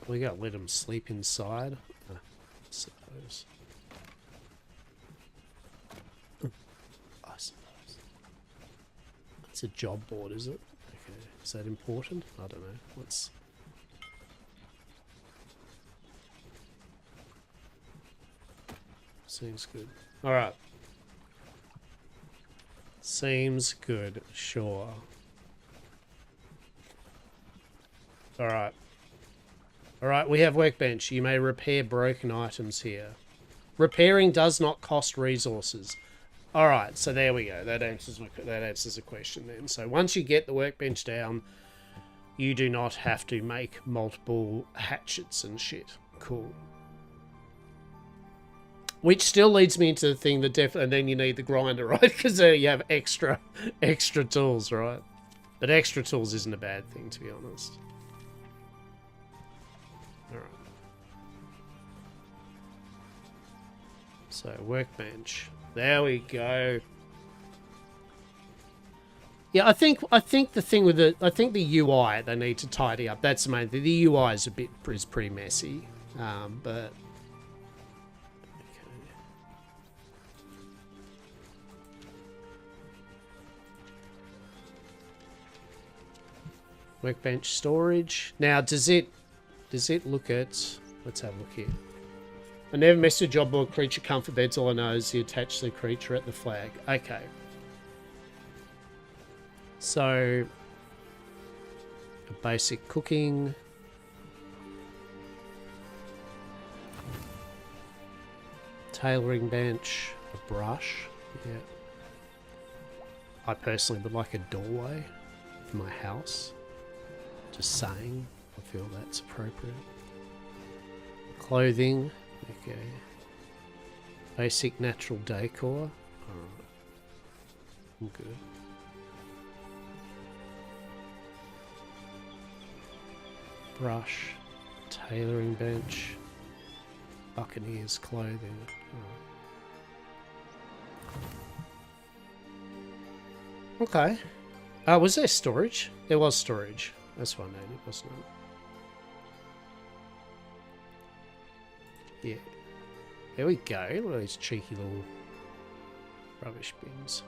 We gotta let them sleep inside, I suppose. I suppose. That's a job board, is it? Okay. Is that important? I don't know. Let's... Seems good. Alright. Seems good, sure. Alright. Alright, we have workbench. You may repair broken items here. Repairing does not cost resources. Alright, so there we go. That answers the question then. So once you get the workbench down, you do not have to make multiple hatchets and shit. Cool. Which still leads me into the thing that and then you need the grinder, right? Because there you have extra tools, right? But extra tools isn't a bad thing, to be honest. Alright. So, workbench. There we go. Yeah, I think the thing with the UI they need to tidy up. That's the main thing. The UI is pretty messy. But okay. Workbench storage. Now, does it look at... Let's have a look here. I never messed with job board creature comfort beds. All I know is you attach the creature at the flag. Okay. So, a basic cooking. Tailoring bench, a brush. Yeah. I personally would like a doorway for my house. Just saying, I feel that's appropriate. Clothing, okay. Basic natural decor. Alright. I'm good. Brush, tailoring bench, Buccaneers clothing. Alright. Okay. Was there storage? There was storage. That's what I needed, wasn't it? Yeah. There we go. Look at these cheeky little rubbish bins.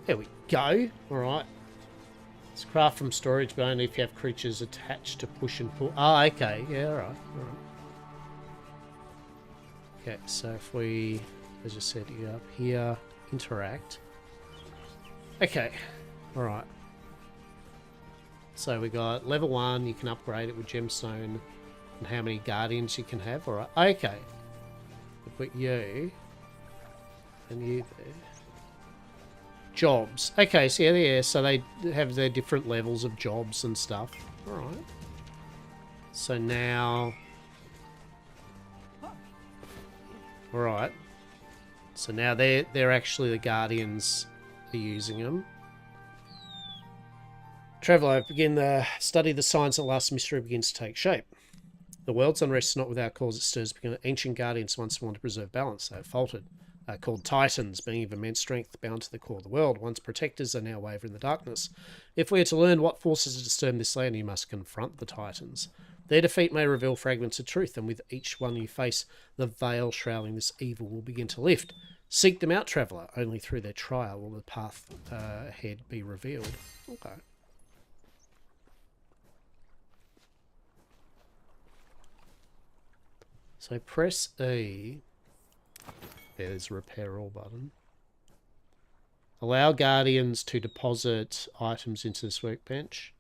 There we go. Alright. It's craft from storage, but only if you have creatures attached to push and pull. Ah, okay. Yeah, alright. Alright. Okay, so if we, as I said, you up here, interact. Okay. Alright. So we got level 1, you can upgrade it with gemstone, and how many guardians you can have. Alright. Okay. We'll put you and you there. Jobs. Okay, so yeah, so they have their different levels of jobs and stuff. Alright. So now... Alright. So now they're actually the guardians are using them. Traveller, begin the study of the signs at last mystery begins to take shape. The world's unrest is not without cause, it stirs because ancient guardians once wanted to preserve balance. They have faltered. Called Titans, being of immense strength, bound to the core of the world. Once protectors are now wavering in the darkness. If we are to learn what forces disturb this land, you must confront the Titans. Their defeat may reveal fragments of truth, and with each one you face, the veil shrouding this evil will begin to lift. Seek them out, traveller. Only through their trial will the path ahead be revealed. Okay. So press E. There's a repair all button. Allow guardians to deposit items into this workbench.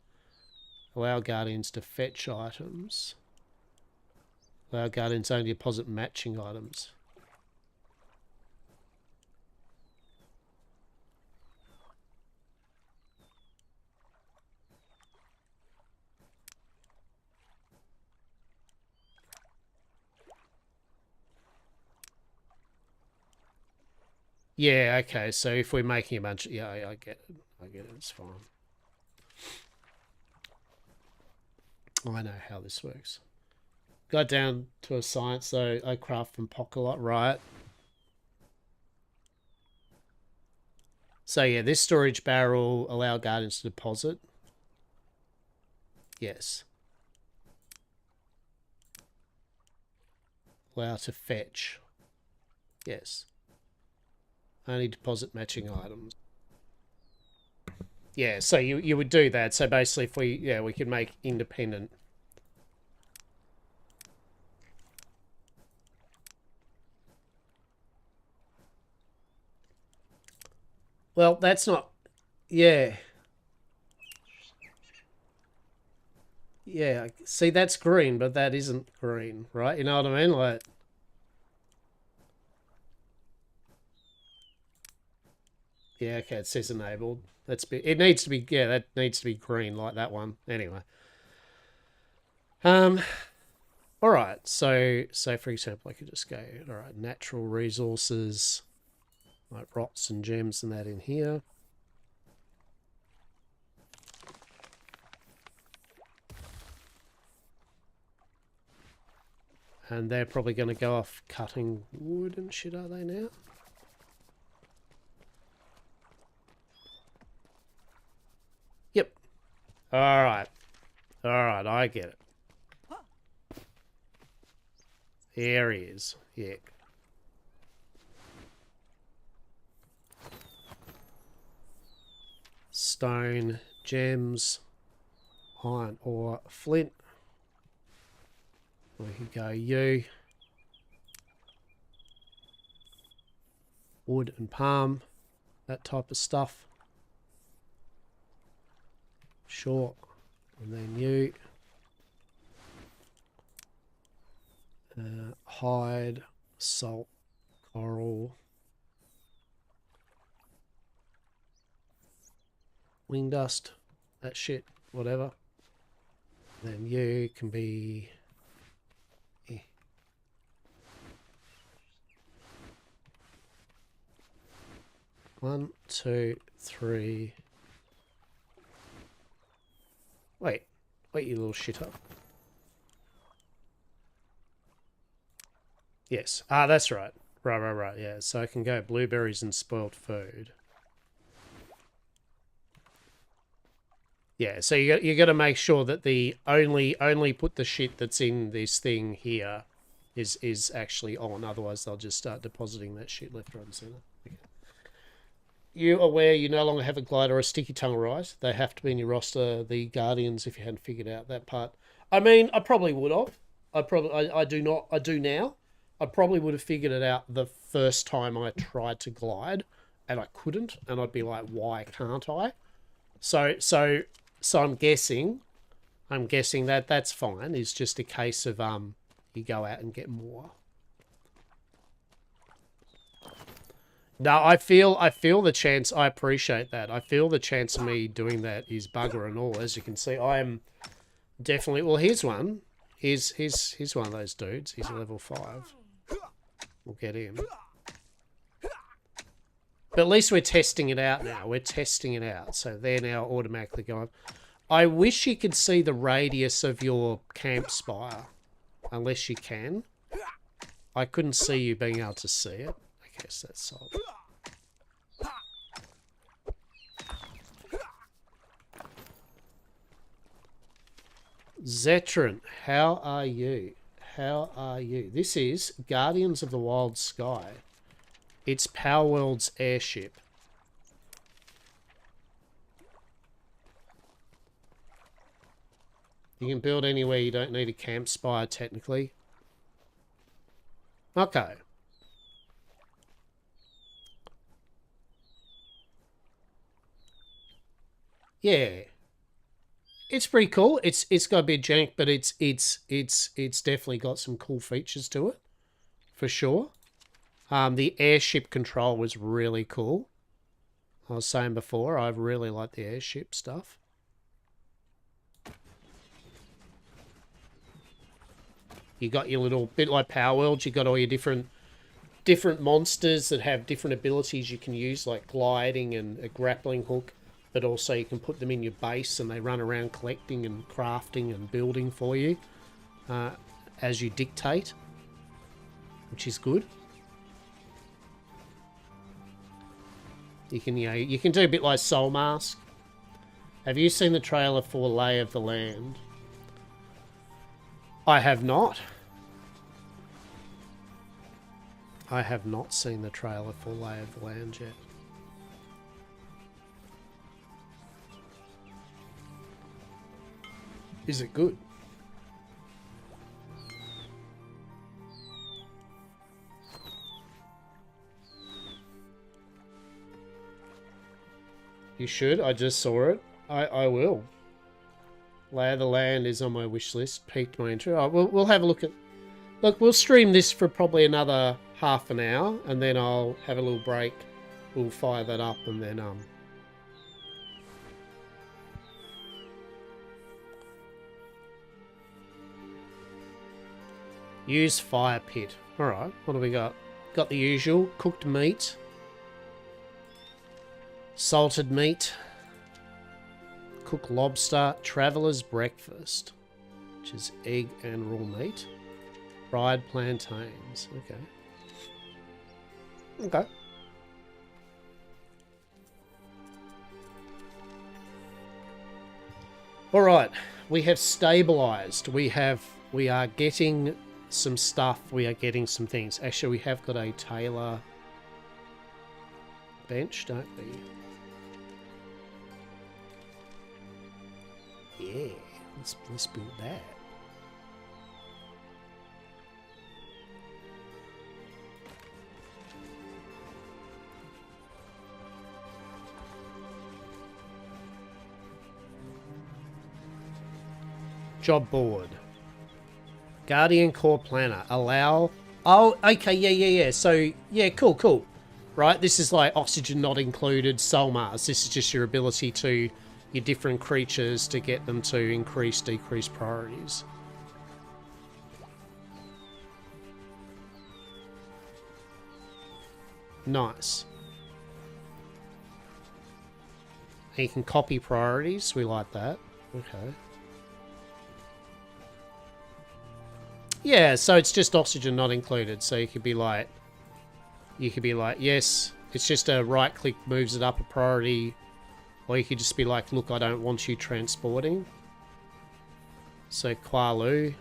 Allow guardians to fetch items. Allow guardians only to deposit matching items. Yeah, okay, so if we're making a bunch of... Yeah, I get it. I get it, it's fine. I know how this works. Got down to a science, though. I craft from Pocket, right? So yeah, this storage barrel allow guardians to deposit. Yes. Allow to fetch. Yes. Only deposit matching items. Yeah, so you would do that. So basically if we could make independent. Well, that's not... Yeah. Yeah, see, that's green, but that isn't green, right? You know what I mean? Like... Yeah, okay, it says enabled. It needs to be, yeah, that needs to be green like that one. Anyway. Alright, so for example, I could just go, alright, natural resources, like rocks and gems and that in here. And they're probably going to go off cutting wood and shit, are they now? Yep. Alright. Alright, I get it. There he is. Yeah. Stone, gems, Iron or flint. We can go you. Wood and palm. That type of stuff. Sure. And then you. Hide, salt, coral. Wing dust. That shit. Whatever. Then you can be... 1, 2, 3. Wait, you little shitter. Yes, that's right. Right, yeah. So I can go blueberries and spoiled food. Yeah, so you got to make sure that the only put the shit that's in this thing here is actually on. Otherwise, they'll just start depositing that shit left, right, and centre. Okay. You aware you no longer have a glider or a sticky tongue, right? They have to be in your roster. The Guardians, if you hadn't figured out that part. I mean, I probably would have. I do not. I do now. I probably would have figured it out the first time I tried to glide, and I couldn't, and I'd be like, why can't I? So I'm guessing that that's fine. It's just a case of you go out and get more. No, I feel the chance. I appreciate that. I feel the chance of me doing that is bugger and all. As you can see, I am definitely. Well, here's one. Here's one of those dudes. He's a level 5. We'll get him. But at least we're testing it out now. We're testing it out. So they're now automatically going. I wish you could see the radius of your camp spire. Unless you can. I couldn't see you being able to see it. I guess that's solved. Zetran, how are you? How are you? This is Guardians of the Wild Sky. It's Power World's airship. You can build anywhere. You don't need a camp spire, technically. Okay. Yeah. It's pretty cool. It's got a bit jank, but it's definitely got some cool features to it, for sure. The airship control was really cool. I was saying before, I really like the airship stuff. You got your little bit like Power World. You got all your different monsters that have different abilities you can use, like gliding and a grappling hook. But also you can put them in your base and they run around collecting and crafting and building for you as you dictate, which is good. You can do a bit like Soul Mask. Have you seen the trailer for Lay of the Land? I have not. I have not seen the trailer for Lay of the Land yet. Is it good? You should. I just saw it. I will. Lay of the Land is on my wish list. Piqued my interest. Oh, we'll have a look at... Look, we'll stream this for probably another half an hour, and then I'll have a little break. We'll fire that up, and then use fire pit. Alright, what do we got? Got the usual. Cooked meat. Salted meat. Cooked lobster. Traveller's breakfast. Which is egg and raw meat. Fried plantains. Okay. Okay. Alright. We have stabilized. We are getting some stuff. We are getting some things. Actually, we have got a tailor bench, don't we? Yeah. Let's build that. Job board. Guardian Core Planner. Allow... Oh, okay, yeah. So, yeah, cool. Right, this is like oxygen not included, Soul Mars. This is just your ability to... your different creatures to get them to increase, decrease priorities. Nice. And you can copy priorities. We like that. Okay. Yeah, so it's just oxygen not included. So you could be like, yes, it's just a right click moves it up a priority. Or you could just be like, look, I don't want you transporting. So Qualu.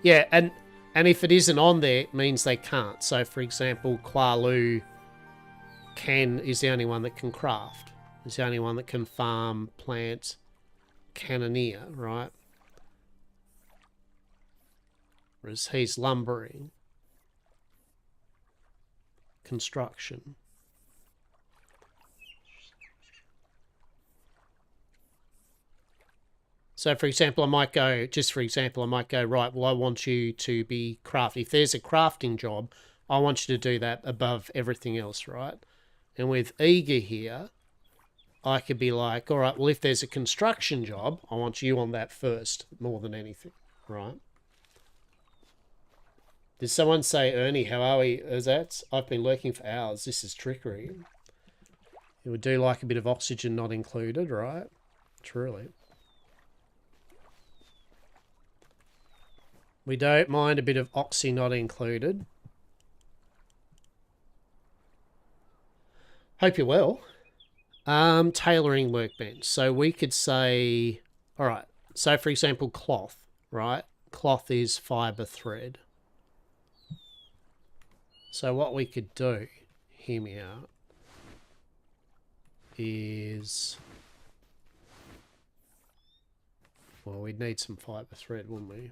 Yeah, and if it isn't on there, it means they can't. So for example, Qualu is the only one that can craft. Is the only one that can farm, plant, cannoneer, right? Whereas he's lumbering, construction. So for example, I might go, right, well, I want you to be crafty. If there's a crafting job, I want you to do that above everything else, right? And with eager here, I could be like, all right, well, if there's a construction job, I want you on that first more than anything, right? Did someone say, Ernie, how are we? I've been lurking for hours. This is trickery. It would do like a bit of oxygen not included, right? Truly. We don't mind a bit of oxy not included. Hope you're well. Tailoring workbench. So we could say, all right. So for example, cloth, right? Cloth is fiber thread. So what we could do, hear me out, is... Well, we'd need some fiber thread, wouldn't we?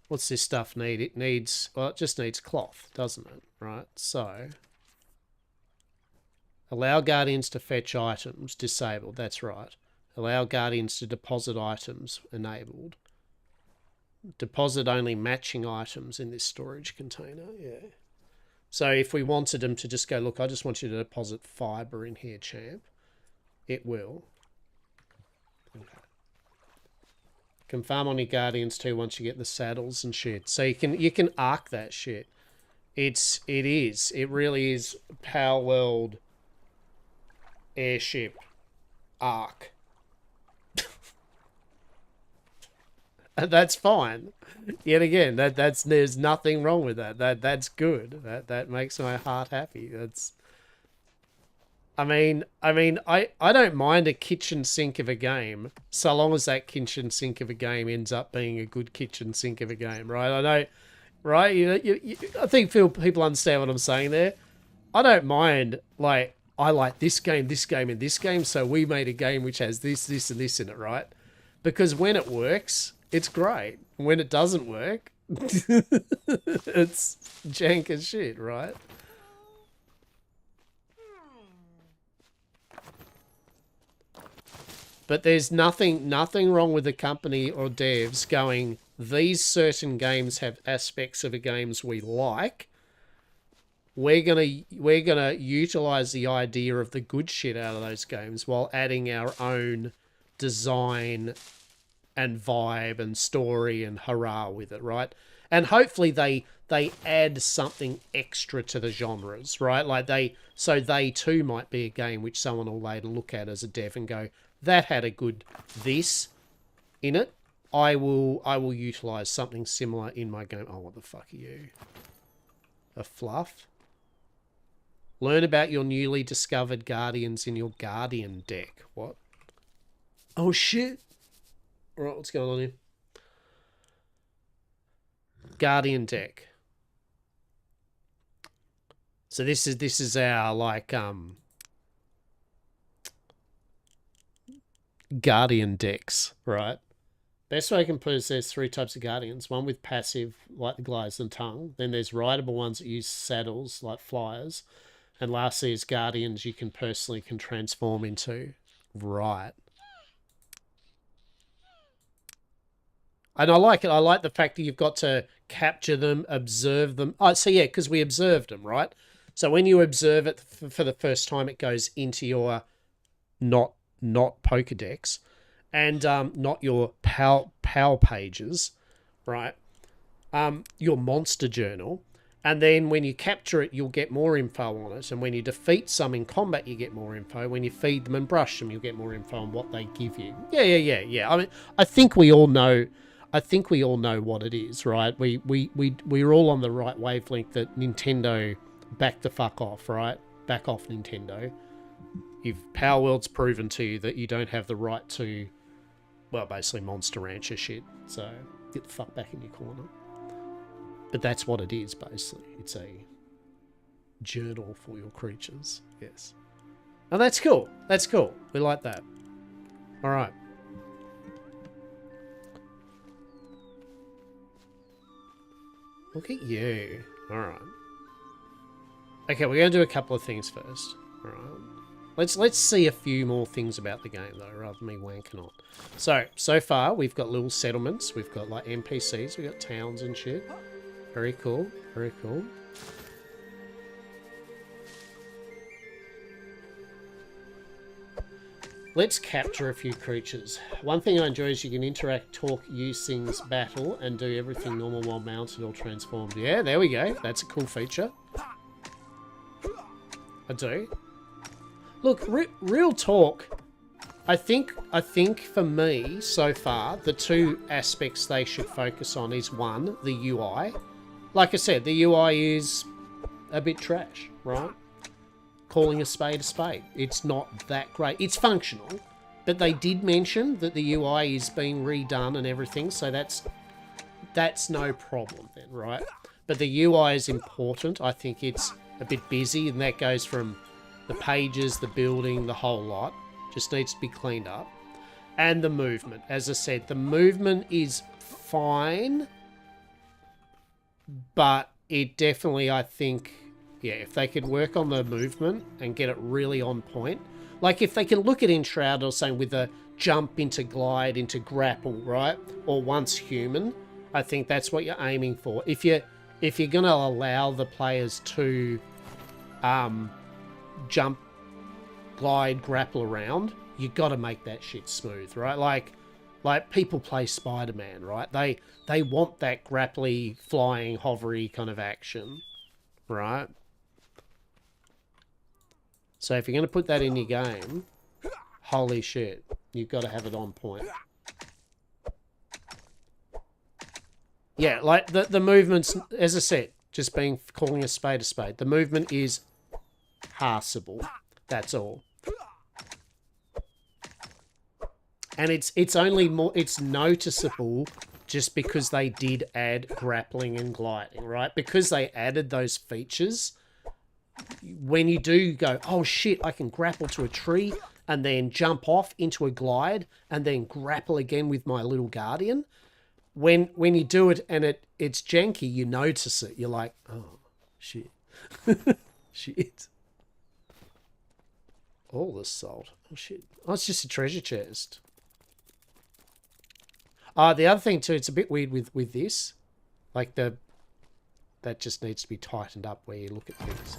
What's this stuff need? It needs... Well, it just needs cloth, doesn't it? Right, so... Allow Guardians to fetch items, disabled, that's right. Allow Guardians to deposit items, enabled. Deposit only matching items in this storage container, yeah. So if we wanted them to just go, look, I just want you to deposit fibre in here, champ. It will. Okay. Can farm on your Guardians too once you get the saddles and shit. So you can arc that shit. It really is Power World airship arc. That's fine. Yet again, there's nothing wrong with that. That's good. That makes my heart happy. I don't mind a kitchen sink of a game, so long as that kitchen sink of a game ends up being a good kitchen sink of a game, right? I know, right? I think people understand what I'm saying there. I don't mind, like, I like this game, and this game, so we made a game which has this, and this in it, right? Because when it works, it's great. When it doesn't work, it's jank as shit, right? But there's nothing wrong with the company or devs going, these certain games have aspects of the games we like. We're gonna utilize the idea of the good shit out of those games while adding our own design and vibe and story and hurrah with it, right? And hopefully they add something extra to the genres, right? Like they too might be a game which someone will later look at as a dev and go, that had a good this in it. I will utilize something similar in my game. Oh, what the fuck are you? A fluff? Learn about your newly discovered guardians in your guardian deck. What? Oh shit. Alright, what's going on here? Guardian deck. So this is our like guardian decks, right? Best way I can put it is there's 3 types of guardians. One with passive, like the glides and tongue. Then there's rideable ones that use saddles, like flyers. And lastly is guardians you can transform into. Right. And I like it. I like the fact that you've got to capture them, observe them. Oh, so yeah, because we observed them, right? So when you observe it for the first time, it goes into your not Pokedex and not your PAL pages, right? Your monster journal. And then when you capture it, you'll get more info on it. And when you defeat some in combat, you get more info. When you feed them and brush them, you'll get more info on what they give you. Yeah. I mean, I think we all know what it is, right? We're all on the right wavelength that Nintendo back the fuck off, right? Back off, Nintendo. If Power World's proven to you that you don't have the right to, well, basically Monster Rancher shit. So get the fuck back in your corner. But that's what it is, basically. It's a journal for your creatures. Yes. Oh, that's cool. That's cool. We like that. All right. Look at you. All right. Okay, we're going to do a couple of things first. All right. Let's see a few more things about the game, though, rather than me wanking on. So far, we've got little settlements. We've got, like, NPCs. We've got towns and shit. Very cool. Very cool. Let's capture a few creatures. One thing I enjoy is you can interact, talk, use things, battle, and do everything normal while mounted or transformed. Yeah, there we go. That's a cool feature. I do. Look, real talk. I think for me, so far, the 2 aspects they should focus on is, 1, the UI. Like I said, the UI is a bit trash, right? Calling a spade a spade. It's not that great. It's functional, but they did mention that the UI is being redone and everything, so that's no problem then, right? But the UI is important. I think it's a bit busy, and that goes from the pages, the building, the whole lot. Just needs to be cleaned up. And the movement. As I said, the movement is fine, but it definitely, I think, yeah, if they could work on the movement and get it really on point. Like if they can look at Enshrouded or something with a jump into glide, into grapple, right? Or once human, I think that's what you're aiming for. If you're going to allow the players to jump, glide, grapple around, you got to make that shit smooth, right? Like people play Spider-Man, right? They want that grapply, flying, hovery kind of action, right? So if you're going to put that in your game, holy shit, you've got to have it on point. Yeah, like the movements, as I said, just calling a spade. The movement is passable. That's all. And it's only more, it's noticeable just because they did add grappling and gliding, right? Because they added those features, when you do go, oh shit, I can grapple to a tree and then jump off into a glide and then grapple again with my little guardian. When you do it and it's janky, you notice it. You're like, oh shit. Shit. All this salt. Oh shit. Oh, it's just a treasure chest. The other thing too, it's a bit weird with this. Like that just needs to be tightened up where you look at things.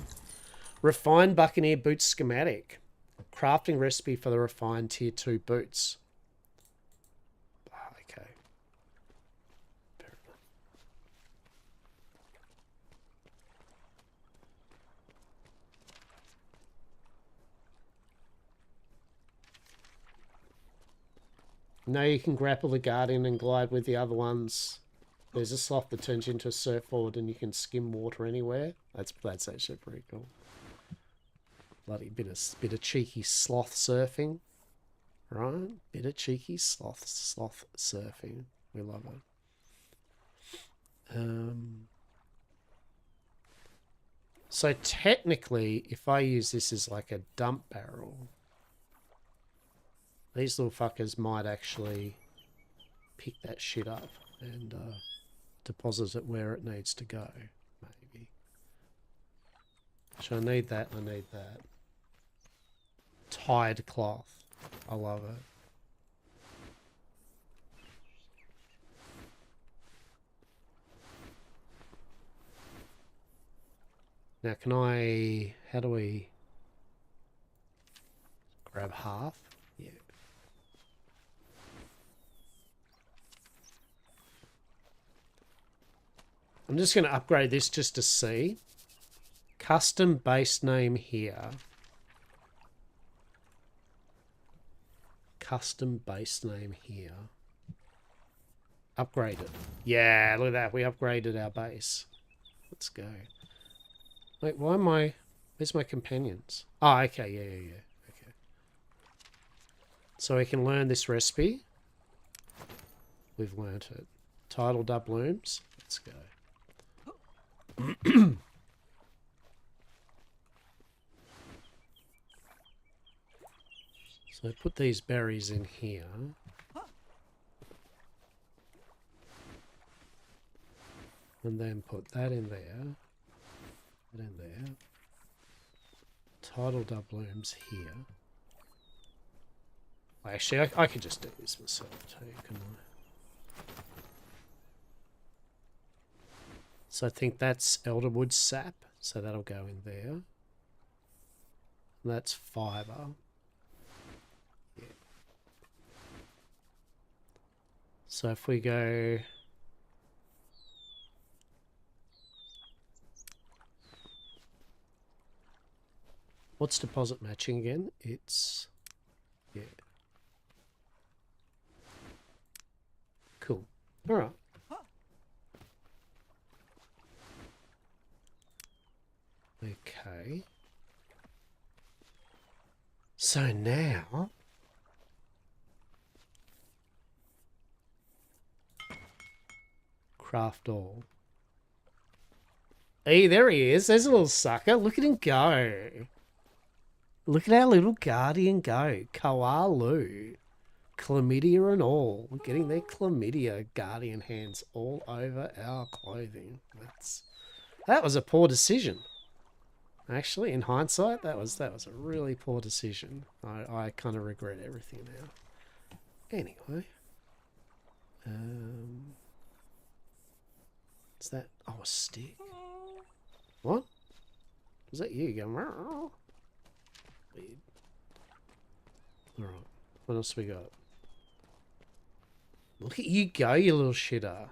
Refined Buccaneer Boots schematic. Crafting recipe for the refined tier 2 boots. Okay. Fair enough. No, you can grapple the guardian and glide with the other ones. There's a sloth that turns into a surfboard and you can skim water anywhere. That's actually pretty cool. Bloody bit of cheeky sloth surfing, right? Bit of cheeky sloth surfing. We love it. So technically, if I use this as like a dump barrel, These little fuckers might actually pick that shit up and deposit it where it needs to go, maybe. So I need that, I need that. Tied cloth. I love it. Now can I... how do we... grab half? Yeah. I'm just going to upgrade this just to see. Custom base name here. Custom base name here. Upgraded. Yeah, look at that. We upgraded our base. Let's go. Wait, why am I... where's my companions? Oh, okay. Yeah. Okay. So we can learn this recipe. We've learnt it. Tidal doubloons. Let's go. So put these berries in here. And then put that in there. That in there. Tidal doubloons here. Actually, I could just do this myself too, couldn't I? So I think that's elderwood sap. So that'll go in there. And that's fibre. Yeah. So if we go... what's deposit matching again? It's... yeah. Cool. Alright. Okay. So now... craft all. Hey, there he is. There's a little sucker. Look at him go. Look at our little guardian go. Koalu. Chlamydia and all. We're getting their chlamydia guardian hands all over our clothing. That was a poor decision. Actually, in hindsight, that was a really poor decision. I kind of regret everything now. Anyway. Is that... oh, a stick. What? Was that you going... weird. Alright. What else we got? Look at you go, you little shitter.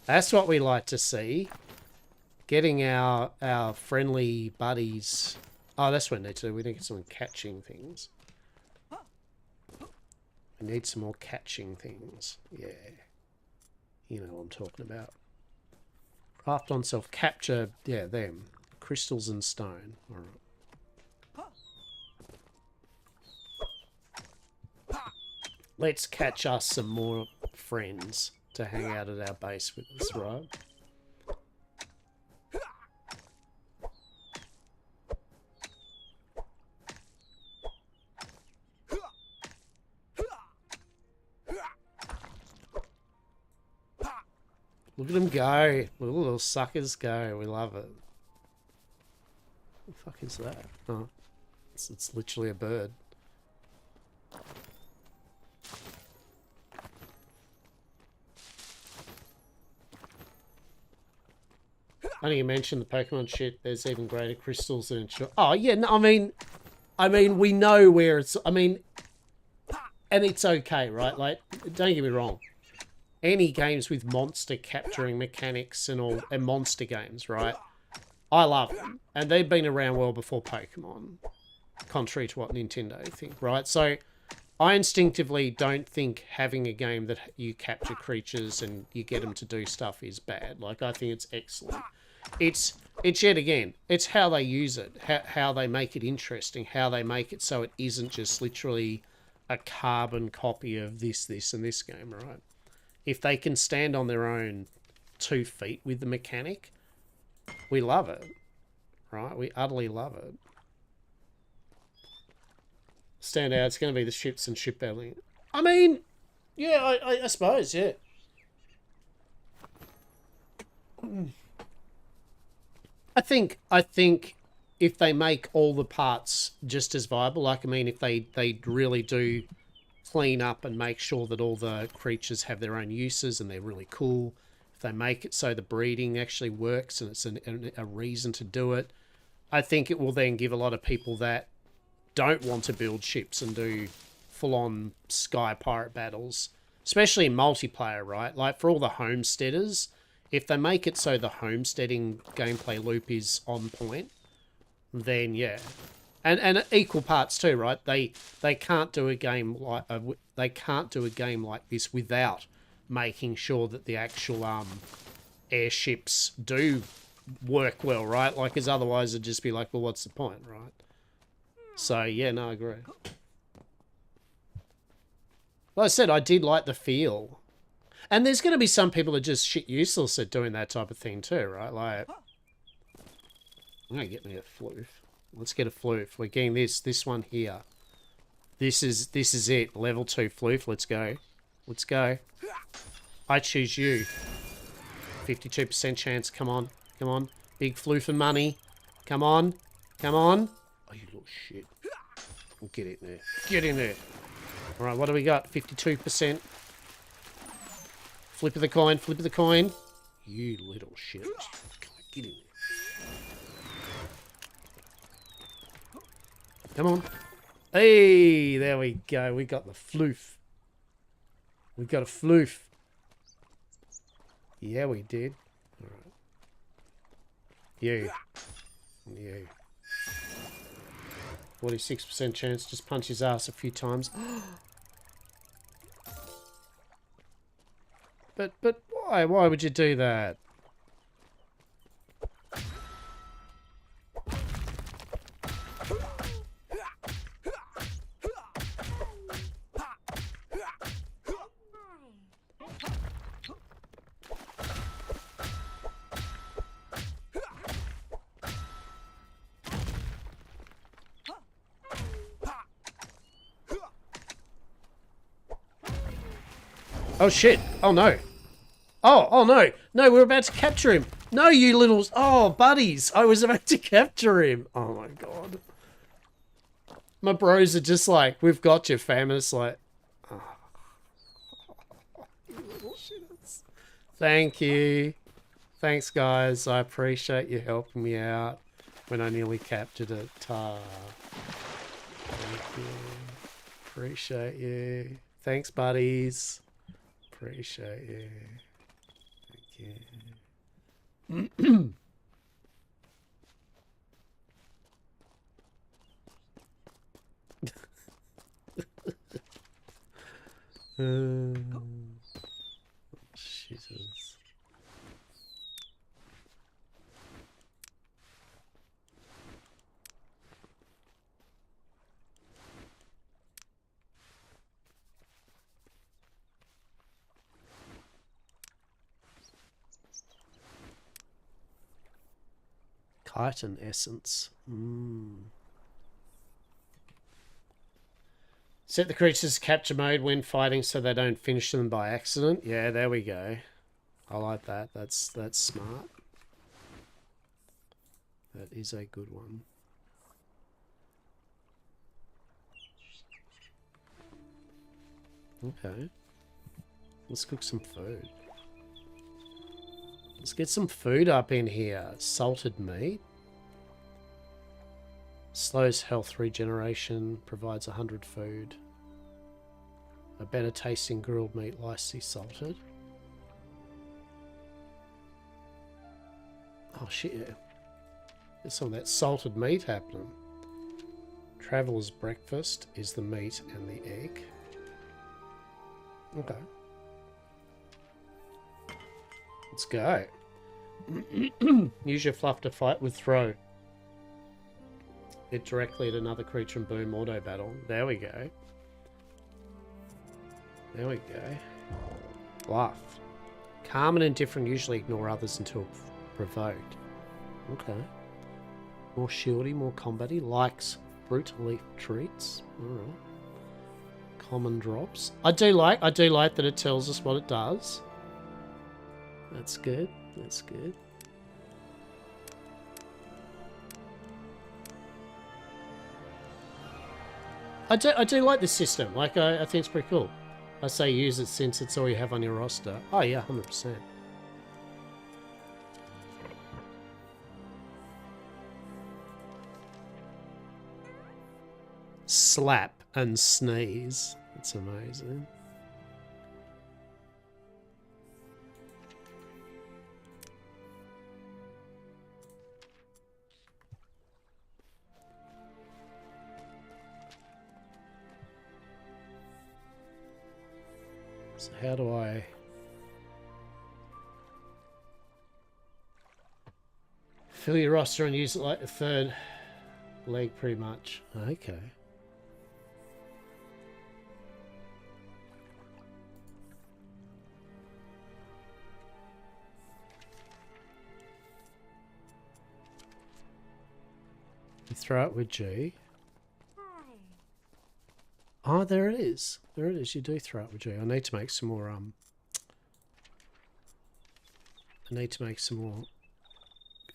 That's what we like to see. Getting our friendly buddies... oh, that's what we need to do. We need to get someone catching things. We need some more catching things. Yeah. You know what I'm talking about. Craft on self. Capture... yeah, them. Crystals and stone. Alright. Let's catch us some more friends to hang out at our base with us, right? Look at them go. Look at the little suckers go. We love it. What the fuck is that? Oh, it's literally a bird. Funny you mentioned the Pokemon shit. There's even greater crystals than ensure. Oh yeah, no, I mean, we know where it's. I mean, and it's okay, right? Like, don't get me wrong. Any games with monster capturing mechanics and all, and monster games, right? I love them, and they've been around well before Pokemon, contrary to what Nintendo think, right? So, I instinctively don't think having a game that you capture creatures and you get them to do stuff is bad. Like, I think it's excellent. It's yet again, it's how they use it, how they make it interesting, how they make it so it isn't just literally a carbon copy of this, and this game, right? If they can stand on their own 2 feet with the mechanic, we love it, right? We utterly love it. stand out. It's going to be the ships and shipbuilding. I mean, yeah, I suppose, yeah. I think if they make all the parts just as viable, like, I mean, if they really do clean up and make sure that all the creatures have their own uses and they're really cool, if they make it so the breeding actually works and it's a reason to do it, I think it will then give a lot of people that don't want to build ships and do full-on sky pirate battles, especially in multiplayer, right? Like, for all the homesteaders, if they make it so the homesteading gameplay loop is on point, then yeah. And equal parts too, right? They can't do a game like this without making sure that the actual airships do work well, right? Like, because otherwise it'd just be like, well, what's the point, right? So yeah, no, I agree. Like I said, I did like the feel. And there's going to be some people that just shit useless at doing that type of thing too, right? Like, I'm going to get me a floof. Let's get a floof. We're getting this one here. This is it. Level 2 floof. Let's go. Let's go. I choose you. 52% chance. Come on. Come on. Big floof and money. Come on. Come on. Oh, you little shit. Get in there. Get in there. All right, what do we got? 52%. Flip of the coin. Flip of the coin. You little shit. Come on, get in there. Come on. Hey, there we go. We got the floof. We got a floof. Yeah, we did. All right. You. You. 46% chance. Just punch his ass a few times. But why? Why would you do that? Oh shit. Oh no. Oh no. No, we're about to capture him. No, you little... Oh, buddies. I was about to capture him. Oh my god. My bros are just like, we've got you, fam. And it's like... Oh. You little shitters. Thank you. Thanks, guys. I appreciate you helping me out when I nearly captured it. Thank you. Appreciate you. Thanks, buddies. Appreciate you. Thank you. Jesus. Chitin essence. Set the creatures capture mode when fighting so they don't finish them by accident. Yeah, there we go. I like that. That's smart. That is a good one. Okay. Let's cook some food. Let's get some food up in here. Salted meat. Slows health regeneration. Provides 100 food. A better tasting grilled meat, lightly salted. Oh shit, yeah. There's some of that salted meat happening. Traveller's breakfast is the meat and the egg. Okay. Let's go. Use your fluff to fight with throw. Hit directly at another creature and boom, auto battle. There we go. There we go. Bluff. Calm and indifferent, usually ignore others until provoked. Okay. More shieldy, more combaty. Likes Fruit leaf treats. Alright. Common drops. I do like that it tells us what it does. That's good. That's good. I do like this system. Like, I think it's pretty cool. I say use it since it's all you have on your roster. Oh yeah, 100%. Slap and sneeze. That's amazing. So how do I... fill your roster and use it like the third leg pretty much? Okay. You throw it with G. Oh, there it is. There it is. You do throw it with G. I need to make some more, I need to make some more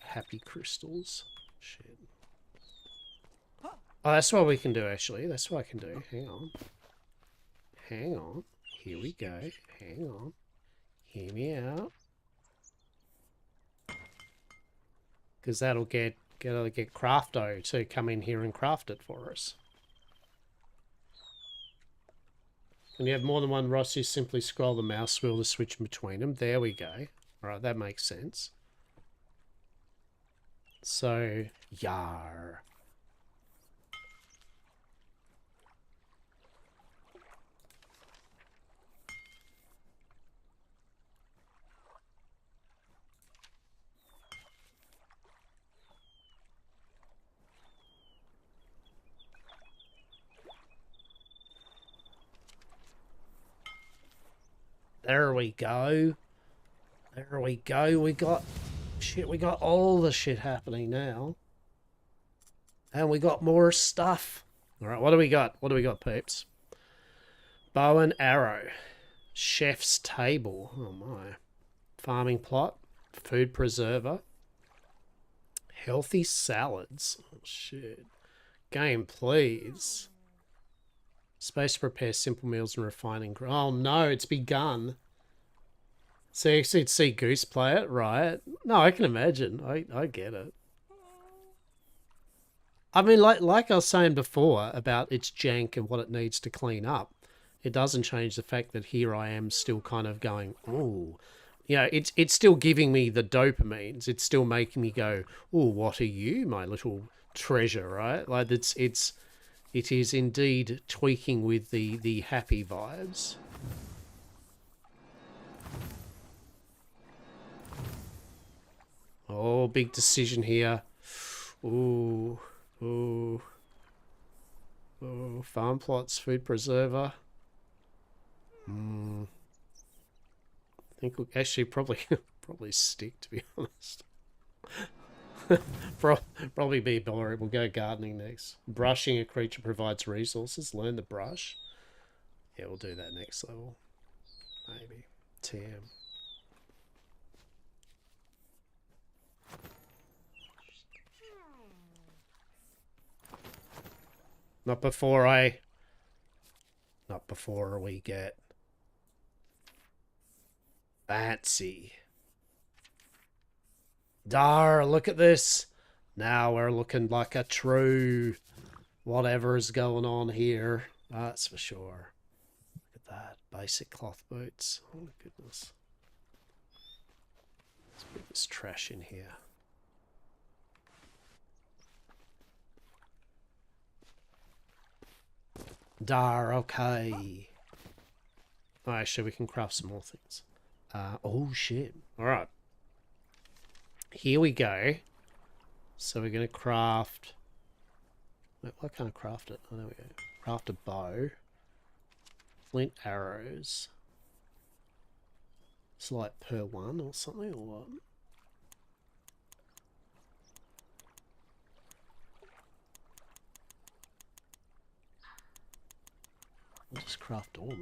happy crystals. Shit. Oh, that's what we can do, actually. That's what I can do. Hang on. Hang on. Here we go. Hang on. Hear me out. Because that'll get Crafto to come in here and craft it for us. When you have more than one roster, you simply scroll the mouse wheel to switch between them. There we go. Alright, that makes sense. So, yar. There we go. There we go. We got shit. We got all the shit happening now. And we got more stuff. Alright, what do we got? What do we got, peeps? Bow and arrow. Chef's table. Oh my. Farming plot. Food preserver. Healthy salads. Oh shit. Game, please. Space to prepare simple meals and refining. Oh no, it's begun. So you actually see Goose play it, right? No, I can imagine. I get it. I mean, like I was saying before about its jank and what it needs to clean up, it doesn't change the fact that here I am still kind of going, ooh. You know, it's still giving me the dopamines. It's still making me go, ooh, what are you, my little treasure, right? Like it is indeed tweaking with the happy vibes. Oh, big decision here. Ooh, ooh, ooh. Farm plots, food preserver. I think we'll actually probably stick, to be honest. Probably be boring. We'll go gardening next. Brushing a creature provides resources. Learn the brush. Yeah, we'll do that next level. Maybe. TM. Not before we get fancy. Dar, look at this. Now we're looking like a true whatever is going on here. That's for sure. Look at that. Basic cloth boots. Oh my goodness. Let's put this trash in here. Dar, okay. Oh, actually, we can craft some more things. Oh, shit. Alright. Here we go. So we're going to craft... Wait, why can't I craft it? Oh, there we go. Craft a bow. Flint arrows. It's like per one or something, or what? I'll just craft all, mate.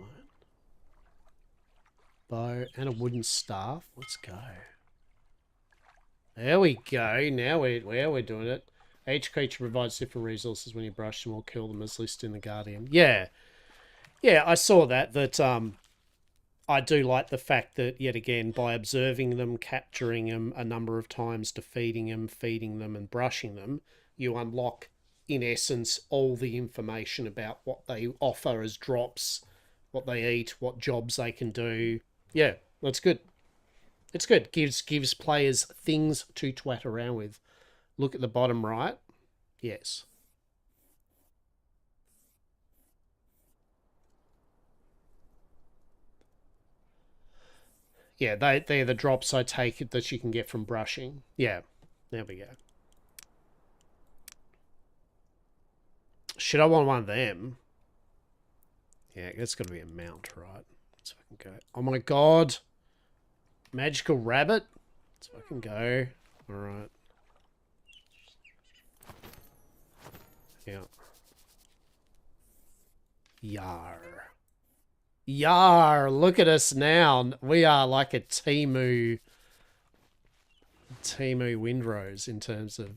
Bow and a wooden staff. Let's go. There we go. Now we're doing it. Each creature provides different resources when you brush them or kill them as listed in the Guardian. Yeah. Yeah, I saw that. I do like the fact that, yet again, by observing them, capturing them a number of times, defeating them, feeding them, and brushing them, you unlock, in essence, all the information about what they offer as drops, what they eat, what jobs they can do. Yeah, that's good. It's good. Gives players things to twat around with. Look at the bottom right. Yes. Yeah, they're the drops I take it that you can get from brushing. Yeah, there we go. Should I want one of them? Yeah, it's got to be a mount, right? Let's fucking go. Oh my god! Magical rabbit? Let's fucking go. Alright. Yeah. Yar. Yar! Look at us now. We are like a Temu Windrose in terms of...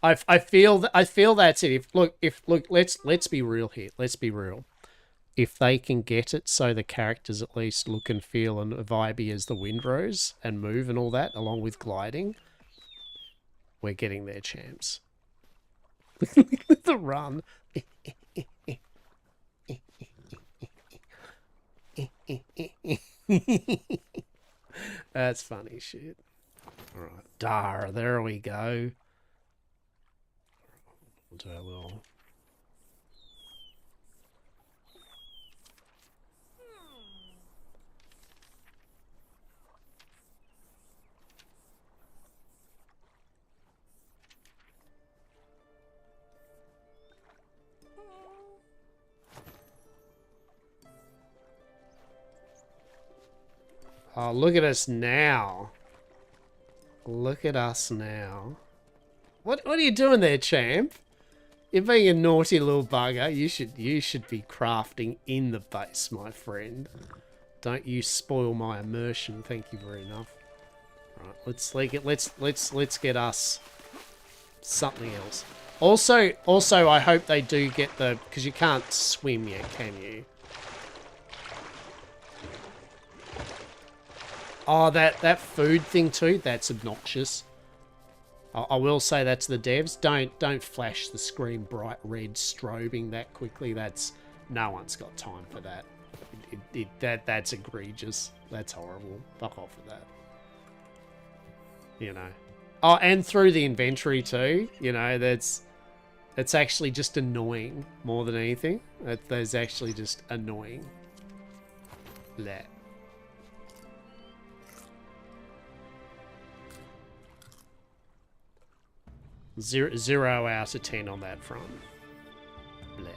I feel that's it. If let's be real here. Let's be real. If they can get it so the characters at least look and feel and vibey as the Windrose and move and all that, along with gliding, we're getting their champs. The run. That's funny shit. Alright. Dar, there we go. We'll do a little... Oh, look at us now. Look at us now. What are you doing there, champ? You're being a naughty little bugger. You should be crafting in the base, my friend. Don't you spoil my immersion. Thank you very much. Right, let's get us something else. Also, I hope they do get the, because you can't swim yet, can you? Oh, that food thing too. That's obnoxious. I will say that to the devs. Don't flash the screen bright red strobing that quickly. That's, no one's got time for that. That's egregious. That's horrible. Fuck off with that. You know. Oh, and through the inventory too. You know, that's actually just annoying more than anything. That's actually just annoying. That. Zero out of 10 on that front. Bleh.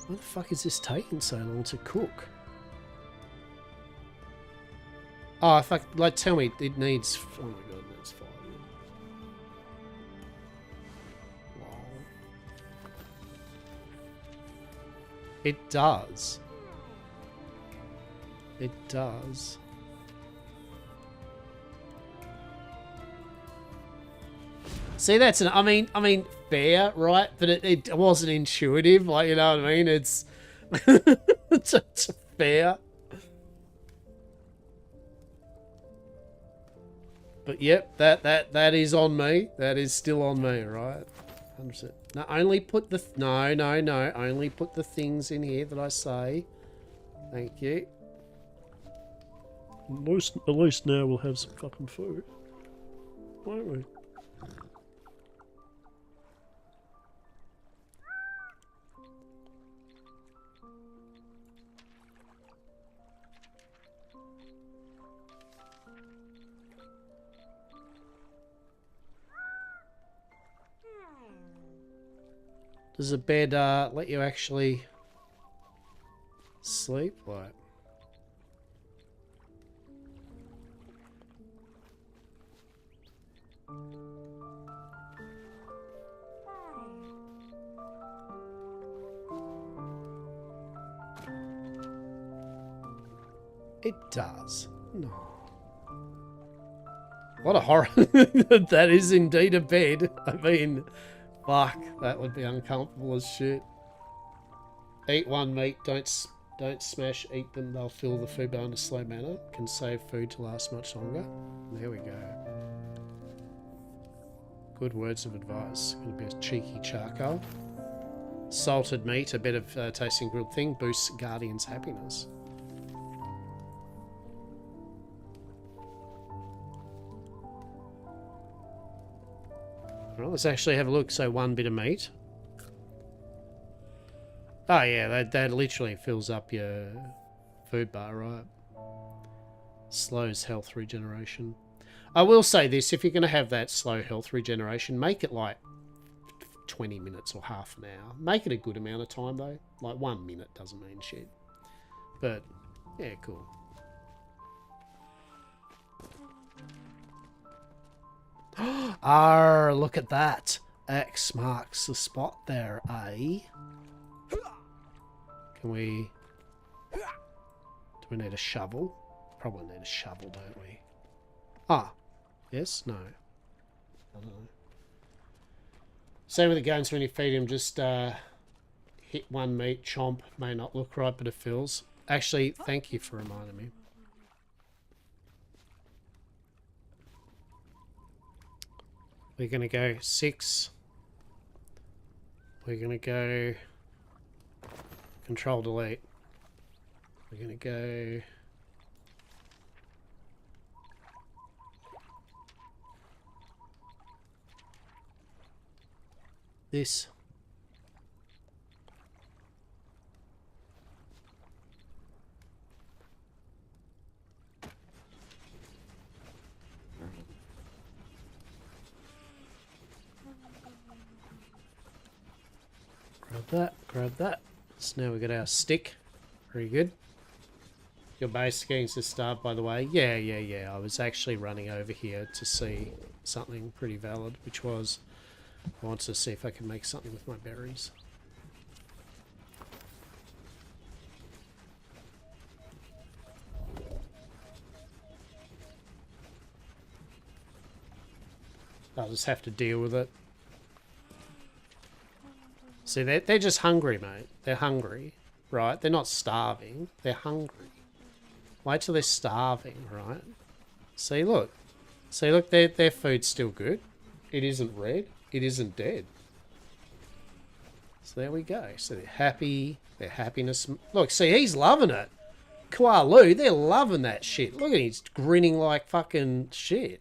Why the fuck is this taking so long to cook? Oh, fuck, like, tell me, it needs... Oh my god, that's 5. Wow. It does. It does. See, that's an... I mean, fair, right? But it wasn't intuitive, like, you know what I mean? It's... it's fair. But yep, that is on me. That is still on me, right? 100%. No, only put the... No. Only put the things in here that I say. Thank you. At least now we'll have some fucking food. Won't we? Does a bed let you actually sleep? What? It does. No. What a horror. That is indeed a bed. I mean, fuck, that would be uncomfortable as shit. Eat one meat, don't smash, eat them. They'll fill the food bowl in a slow manner. Can save food to last much longer. There we go. Good words of advice. Gonna be a cheeky charcoal. Salted meat, a bit of tasting grilled thing, boosts Guardian's happiness. Well, let's actually have a look. So one bit of meat. Oh yeah, that literally fills up your food bar, right? Slows health regeneration. I will say this, if you're going to have that slow health regeneration, make it like 20 minutes or half an hour. Make it a good amount of time though. Like 1 minute doesn't mean shit. But, yeah, cool. Ah, look at that. X marks the spot there, eh? Can we... Do we need a shovel? Probably need a shovel, don't we? Ah. Yes? No. I don't know. Same with the guns when you feed him, just hit one meat, chomp. May not look right, but it fills. Actually, thank you for reminding me. We're going to go 6. We're going to go Control Delete. We're going to go this. Grab that, grab that. So now we got our stick. Very good. Your base getting to start, by the way. Yeah. I was actually running over here to see something pretty valid, which was I wanted to see if I could make something with my berries. I'll just have to deal with it. See, they're just hungry, mate. They're hungry, right? They're not starving. They're hungry. Wait till they're starving, right? See, look. See, look, their food's still good. It isn't red. It isn't dead. So there we go. So they're happy. Their happiness... Look, see, he's loving it. Koalu, they're loving that shit. Look at him. He's grinning like fucking shit.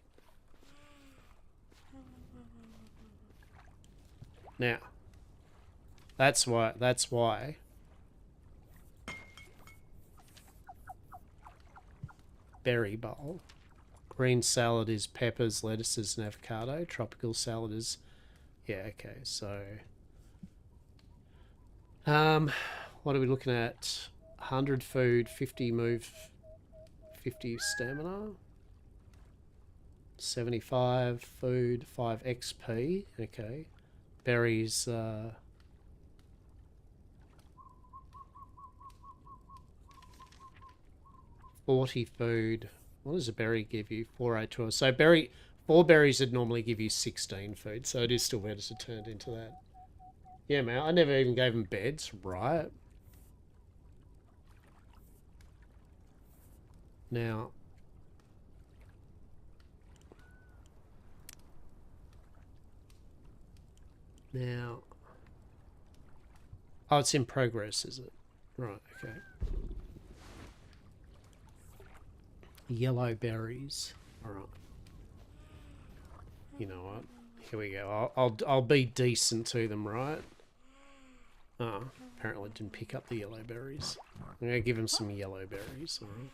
Now... That's why. Berry bowl. Green salad is peppers, lettuces, and avocado. Tropical salad is... Yeah, okay, so... what are we looking at? 100 food, 50 move, 50 stamina. 75 food, 5 XP. Okay. Berries, 40 food. What does a berry give you? 4, 8, 12. So 4 berries would normally give you 16 food. So it is still better to turn it into that. Yeah, man. I never even gave them beds. Right. Now. Oh, it's in progress, is it? Right, okay. Yellow berries. All right. You know what? Here we go. I'll be decent to them, right? Oh, apparently didn't pick up the yellow berries. I'm gonna give him some yellow berries. All right.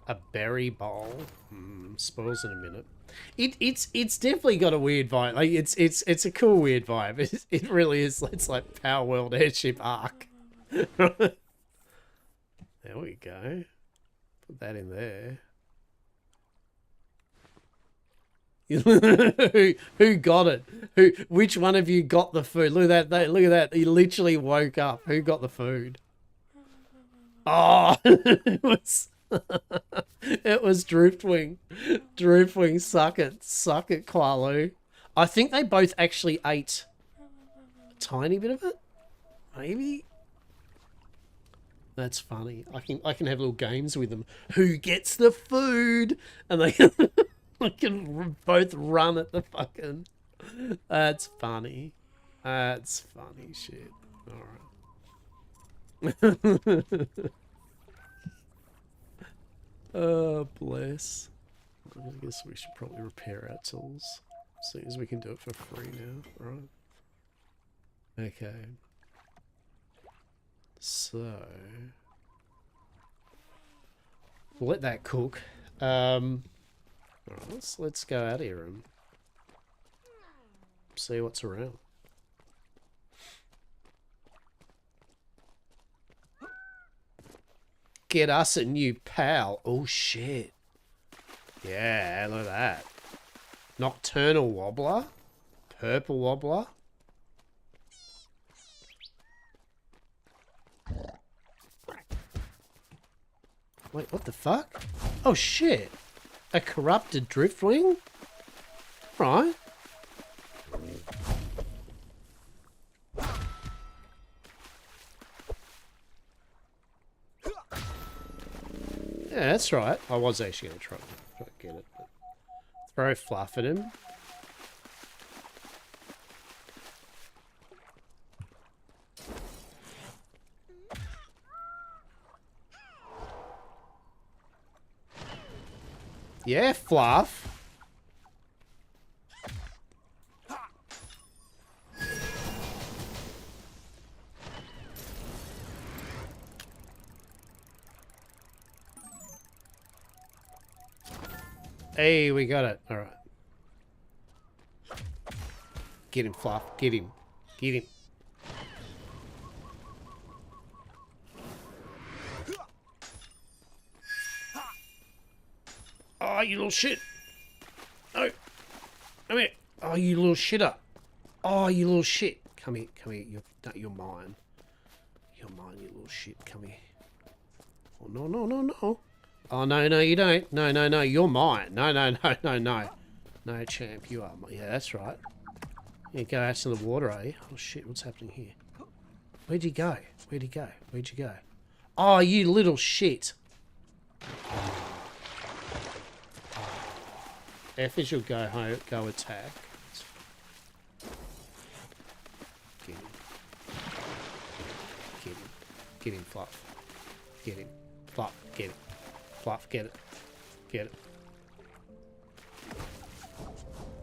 A berry bowl. Spoils in a minute. It's definitely got a weird vibe. Like it's a cool weird vibe. It really is. It's like Power World Airship Arc. There we go. Put that in there. Who got it? Which one of you got the food? Look at that. Look at that. He literally woke up. Who got the food? Oh, it was it was Driftwing. Driftwing, suck it, Qualu. I think they both actually ate a tiny bit of it. Maybe. That's funny. I can have little games with them. Who gets the food? And they can both run at the fucking. That's funny. That's funny shit. All right. Oh, bless. I guess we should probably repair our tools. See as we can do it for free now, right? Okay. So we'll let that cook. Alright, let's go out here and see what's around. Get us a new pal. Oh shit. Yeah, look at that. Nocturnal wobbler. Purple wobbler. Wait, what the fuck? Oh shit. A corrupted driftwing? Right. Yeah, that's right. I was actually going to try to get it. But throw fluff at him. Yeah, Fluff. Hey, we got it. All right. Get him, Fluff. Get him. Get him. Oh, you little shit. No. Come here. Oh, you little shitter. Oh, you little shit. Come here. Come here. You're mine. You're mine, you little shit. Come here. Oh, no, no, no, no. Oh, no, no, you don't. No, no, no. You're mine. No, no, no, no, no. No, champ. You are mine. Yeah, that's right. You go out to the water, eh? Oh, shit. What's happening here? Where'd you go? Where'd you go? Where'd you go? Oh, you little shit. F is you'll go home, go attack. Get him. Get him. Get him, Fluff. Get him. Fluff, get it. Fluff, get it. Get it.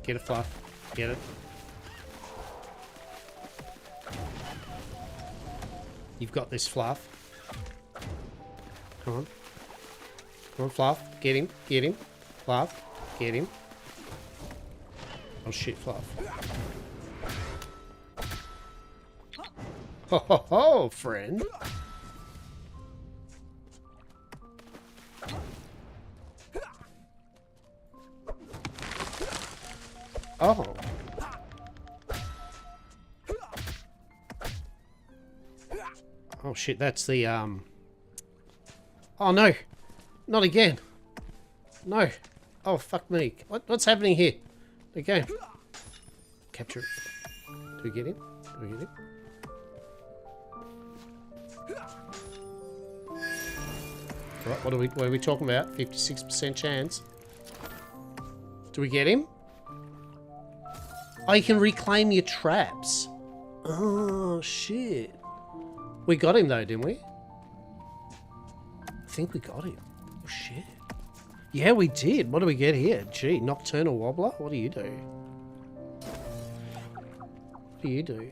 Get it, Fluff. Get it. You've got this, Fluff. Come on. Come on, Fluff. Get him. Get him. Fluff. Get him. Oh shit, Fluff. Ho ho ho, friend. Oh. Oh shit, that's the Oh no. Not again. No. Oh fuck me. What's happening here? Okay. Capture it. Do we get him? Do we get him? Right, what are we talking about? 56% chance. Do we get him? Oh, you can reclaim your traps. Oh shit. We got him though, didn't we? I think we got him. Oh shit. Yeah, we did. What do we get here? Gee, Nocturnal Wobbler? What do you do? What do you do?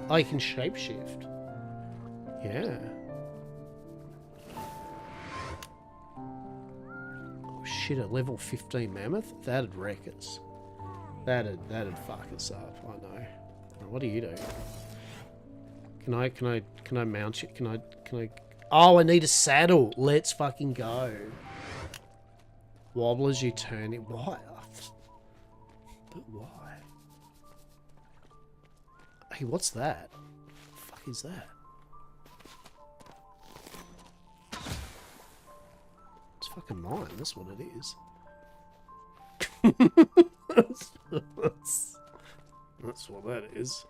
Oh, you can shapeshift. Yeah. Oh shit, a level 15 mammoth? That'd wreck us. That'd fuck us up, I know. What do you do? Can I mount you? Can I Oh, I need a saddle. Let's fucking go. Wobblers, you turn it. What? But why? Hey, what's that? What the fuck is that? It's fucking mine, that's what it is. That's what that is.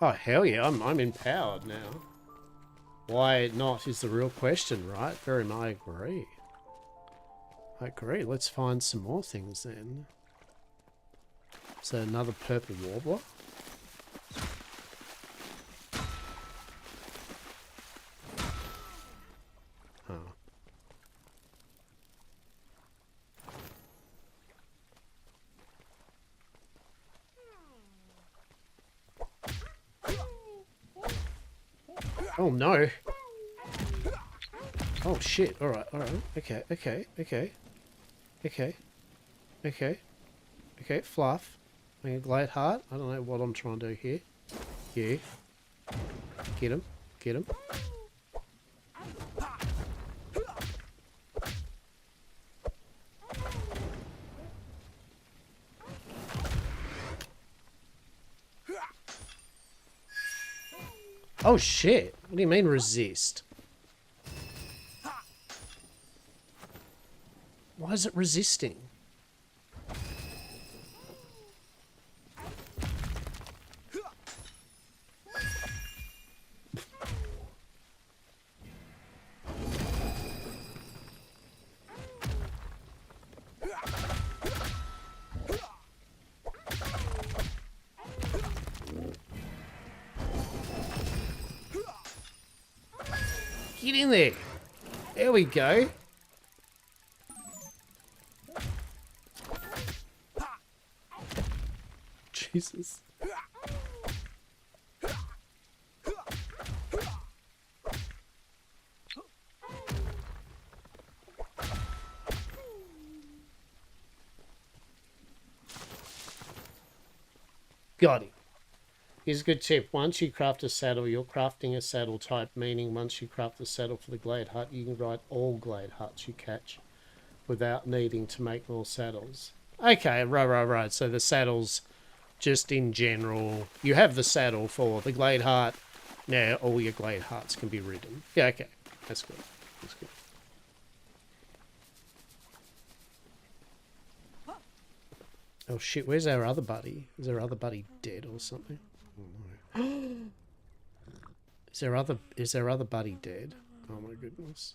Oh, hell yeah, I'm empowered now. Why not is the real question, right? Very much, I agree. I agree. Let's find some more things then. Is there another purple warbler? Oh. Oh no. Oh shit. Alright, alright. Okay, okay, okay. Okay. Okay. Okay, fluff. Make a glade heart. I don't know what I'm trying to do here. Yeah. Get him. Get him. Oh shit. What do you mean resist? Why is it resisting? Get in there. There we go. Jesus. Got it. Here's a good tip. Once you craft a saddle, you're crafting a saddle type, meaning once you craft the saddle for the glade hut, you can ride all glade huts you catch without needing to make more saddles. Okay, right. So the saddles, just in general, you have the saddle for the glade hut. Now all your glade huts can be ridden. Yeah, okay. That's good. That's good. Oh shit, where's our other buddy? Is our other buddy dead or something? Oh no. Is our other buddy dead? Oh my goodness.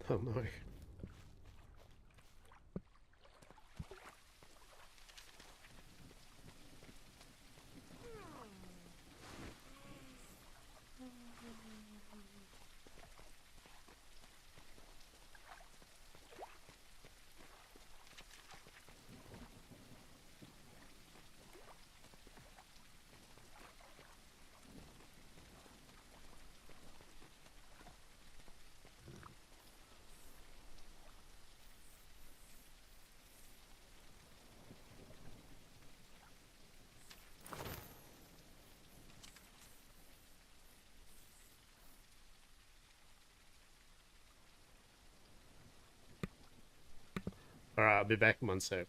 Oh no. Alright, I'll be back in one sec.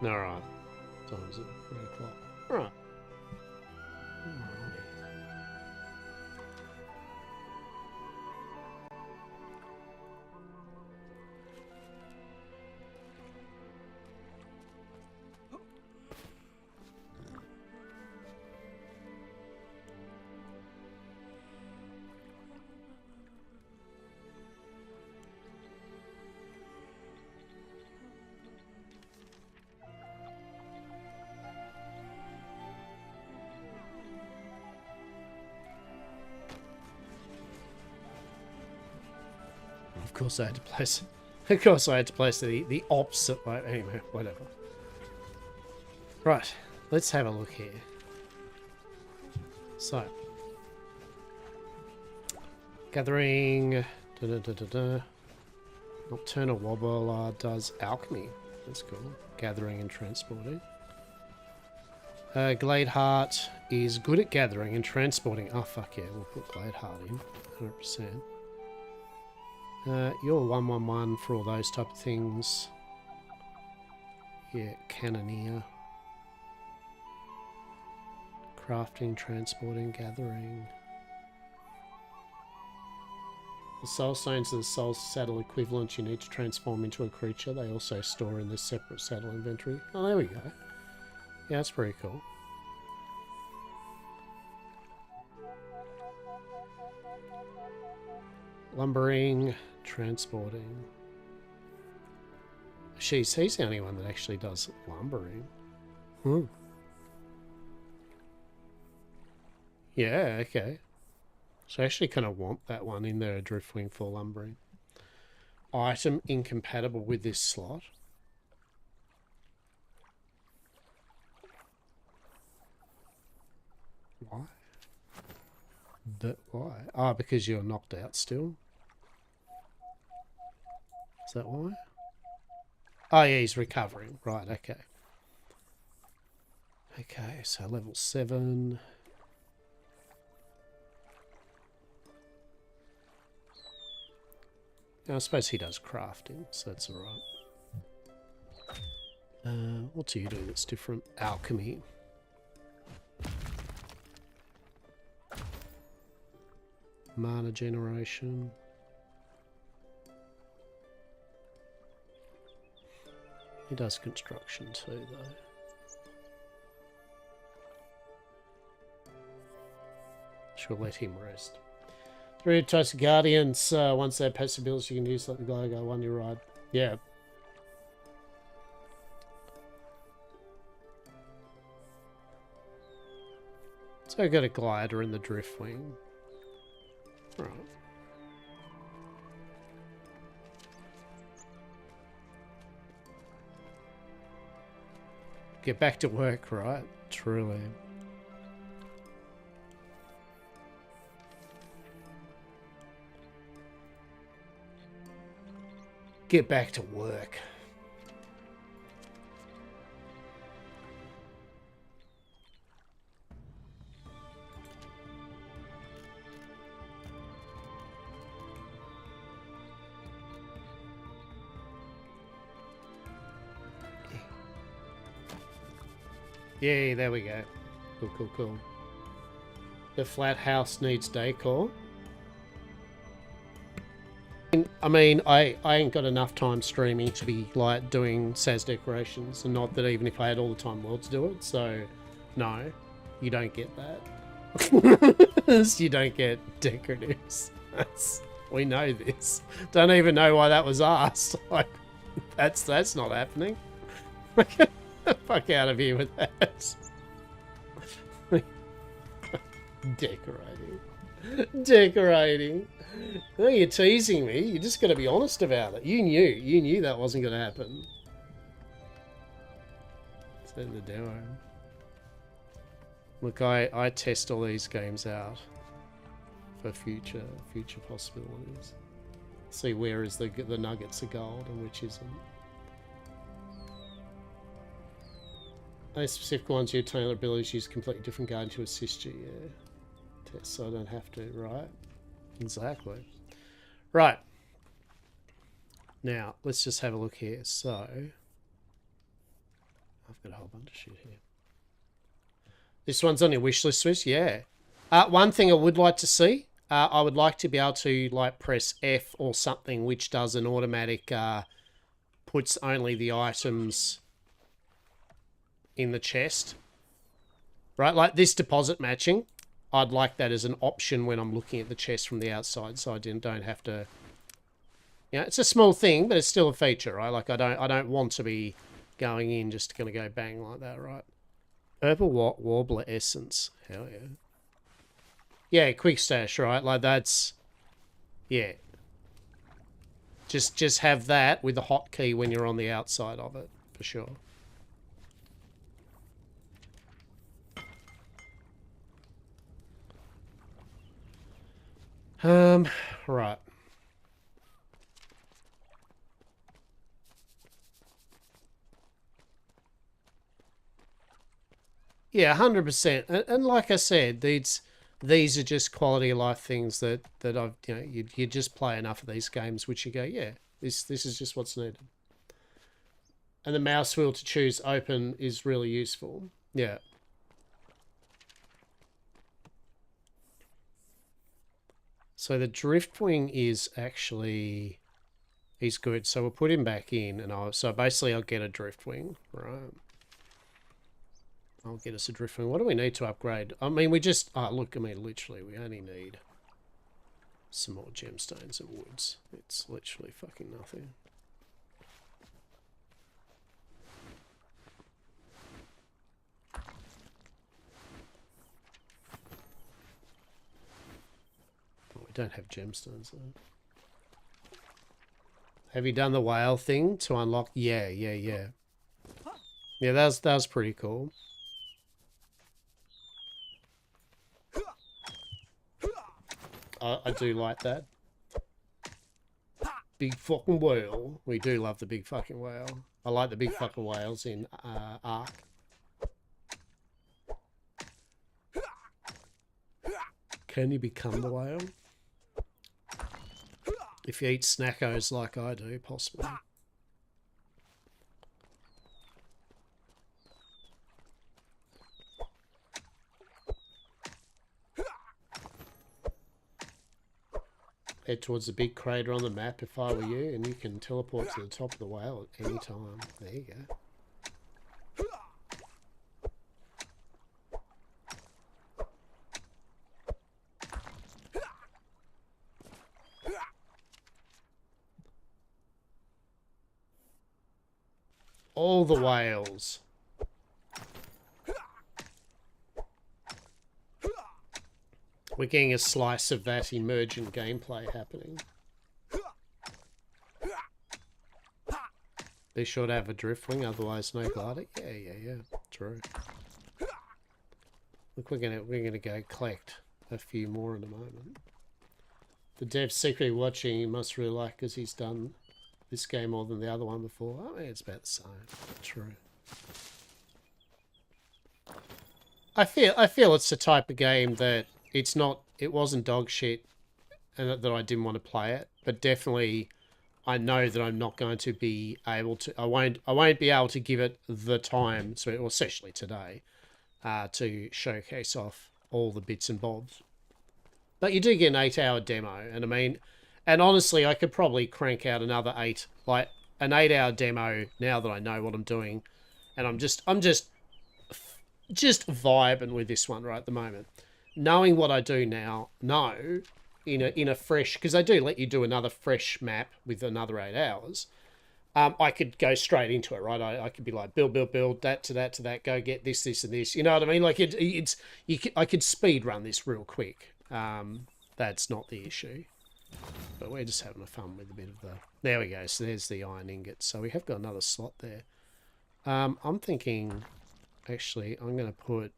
Alright. Time is it? 3 o'clock. Alright. Of course I had to place. Of course I had to place the opposite way. Anyway, whatever. Right, let's have a look here. So, gathering. Nocturnal Wobbler does alchemy. That's cool. Gathering and transporting. Gladeheart is good at gathering and transporting. Oh fuck yeah, we'll put Gladeheart in. 100%. You're 111 for all those type of things. Yeah, Cannoneer. Crafting, transporting, gathering. The soul stones are the soul saddle equivalent you need to transform into a creature. They also store in this separate saddle inventory. Oh, there we go. Yeah, that's pretty cool. Lumbering, transporting. He's the only one that actually does lumbering. Hmm. Yeah, okay. So I actually kind of want that one in there, a Driftwing for lumbering. Item incompatible with this slot. Why? Why? Ah, because you're knocked out still. Is that why? Oh yeah, he's recovering. Right, okay. Okay, so level 7. I suppose he does crafting, so that's alright. What do you do that's different? Alchemy. Mana generation. He does construction too, though. She'll let him rest. 3 types of guardians. Once they have passive abilities, you can use like the guy go one you ride. Yeah. So I got a glider in the Driftwing. Right. Get back to work, right? Truly. Get back to work. Yay, there we go. Cool, cool, cool. The flat house needs decor. I mean, I ain't got enough time streaming to be like doing SAS decorations, and not that even if I had all the time in the world to do it, so no, you don't get that. You don't get decoratives. We know this. Don't even know why that was asked. Like, that's not happening. Get the fuck out of here with that. Decorating. No, you're teasing me. You just got to be honest about it. You knew that wasn't going to happen. Said the demo. Look, I test all these games out for future possibilities. See where is the nuggets of gold and which isn't. Those specific ones, your tailor abilities use completely different guide to assist you. Yeah. Test, so I don't have to, right? Exactly. Right. Now, let's just have a look here. So, I've got a whole bunch of shit here. This one's on your wish list, Swiss? Yeah. One thing I would like to see, I would like to be able to like press F or something which does an automatic, puts only the items in the chest. Right, like this deposit matching. I'd like that as an option when I'm looking at the chest from the outside, so I don't have to... You know, it's a small thing, but it's still a feature, right? Like I don't want to be going in just gonna go bang like that, right? Purple Warbler Essence. Hell yeah. Yeah, quick stash, right? Like that's... Yeah. Just have that with the hotkey when you're on the outside of it, for sure. Right. Yeah, 100%. And like I said, these are just quality of life things that I've, you know, you just play enough of these games which you go, yeah, this is just what's needed. And the mouse wheel to choose open is really useful. Yeah. So the Driftwing is actually... He's good. So we'll put him back in, and so basically I'll get a Driftwing, right? I'll get us a Driftwing. What do we need to upgrade? I mean, we just... Oh, look, I mean, literally, we only need some more gemstones and woods. It's literally fucking nothing. Oh, we don't have gemstones, though. Have you done the whale thing to unlock? Yeah. Yeah, that was pretty cool. I do like that. Big fucking whale. We do love the big fucking whale. I like the big fucking whales in Ark. Can you become the whale? If you eat snackos like I do, possibly. Head towards the big crater on the map if I were you, and you can teleport to the top of the whale at any time. There you go. All the whales. We're getting a slice of that emergent gameplay happening. Be sure to have a Driftwing, otherwise no glider. Yeah. True. Look, we're gonna go collect a few more in a moment. The dev's secretly watching. He must really like because he's done this game more than the other one before. I mean, it's about the same. True. I feel it's the type of game that it wasn't dog shit and that I didn't want to play it, but definitely I know that I'm not going to be able to, I won't be able to give it the time, or especially today, to showcase off all the bits and bobs. But you do get an 8-hour demo, and I mean, and honestly, I could probably crank out another 8, like an 8-hour demo now that I know what I'm doing, and I'm just vibing with this one right at the moment. Knowing what I do now, in a fresh, because they do let you do another fresh map with another 8 hours. I could go straight into it, right? I could be like, build, that to that, go get this, and this. You know what I mean? Like I could speed run this real quick. That's not the issue. But we're just having fun with a bit of the... There we go. So there's the iron ingot. So we have got another slot there. I'm thinking, actually, I'm going to put...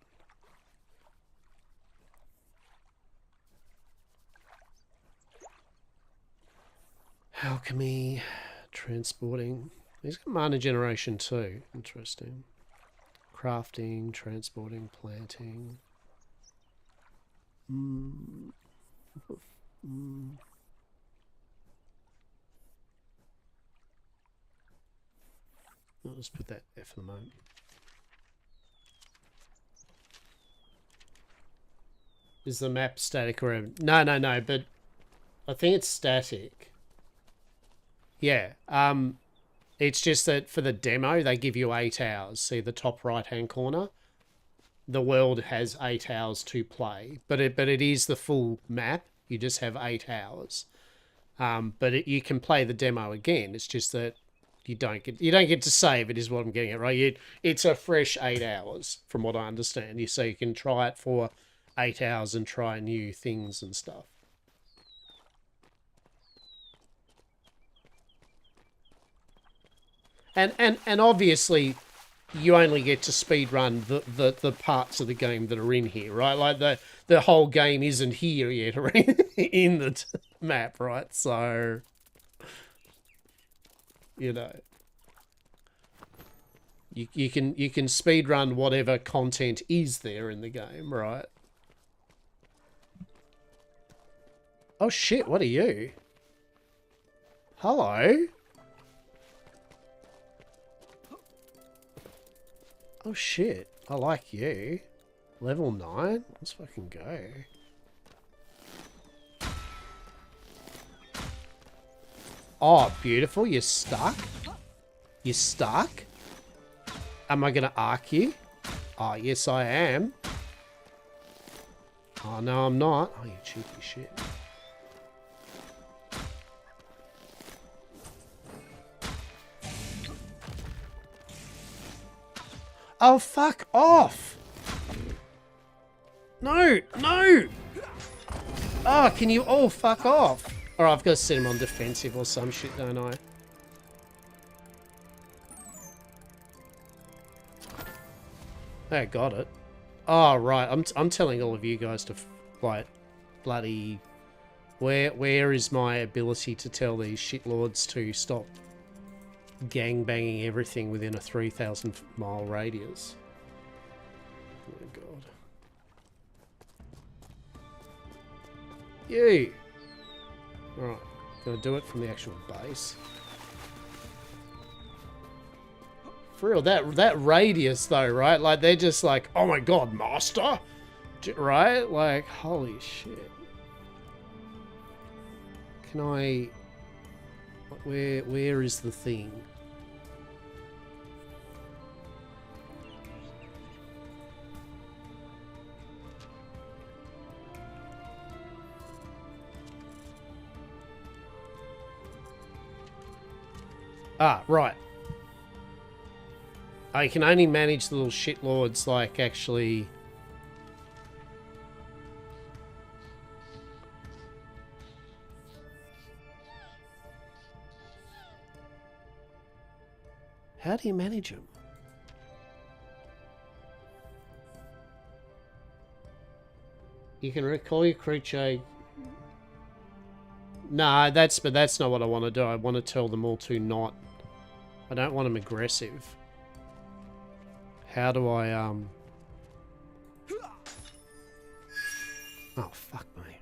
Alchemy, transporting. He's got mana generation too. Interesting. Crafting, transporting, planting. I'll just put that there for the moment. Is the map static or... No, but I think it's static. Yeah. It's just that for the demo, they give you 8 hours. See the top right-hand corner? The world has 8 hours to play. But it is the full map. You just have 8 hours. You can play the demo again. It's just that you don't get to save it, is what I'm getting at, right? It's a fresh 8 hours, from what I understand. So you can try it for 8 hours and try new things and stuff. And obviously, you only get to speedrun the parts of the game that are in here, right? Like the whole game isn't here yet or in the map, right? So, you know, you can speedrun whatever content is there in the game, right? Oh shit, what are you? Hello? Oh shit, I like you. Level 9? Let's fucking go. Oh, beautiful. You're stuck? You're stuck? Am I gonna arc you? Oh, yes I am. Oh, no I'm not. Oh, you cheeky shit. Oh, fuck off! No! No! Oh, can you all fuck off? Alright, I've got to set him on defensive or some shit, don't I? I got it. Oh, right. I'm telling all of you guys to, like, bloody... Where is my ability to tell these shitlords to stop gangbanging everything within a 3,000 mile radius? Oh my god. You! Alright, gonna do it from the actual base. For real, that radius though, right? Like, they're just like, oh my god, master! Right? Like, holy shit. Can I... Where is the thing? Ah, right. I can only manage the little shitlords, like, actually... How do you manage them? You can recall your creature... Nah, but that's not what I want to do. I want to tell them all to not... I don't want them aggressive. How do I, Oh, fuck me.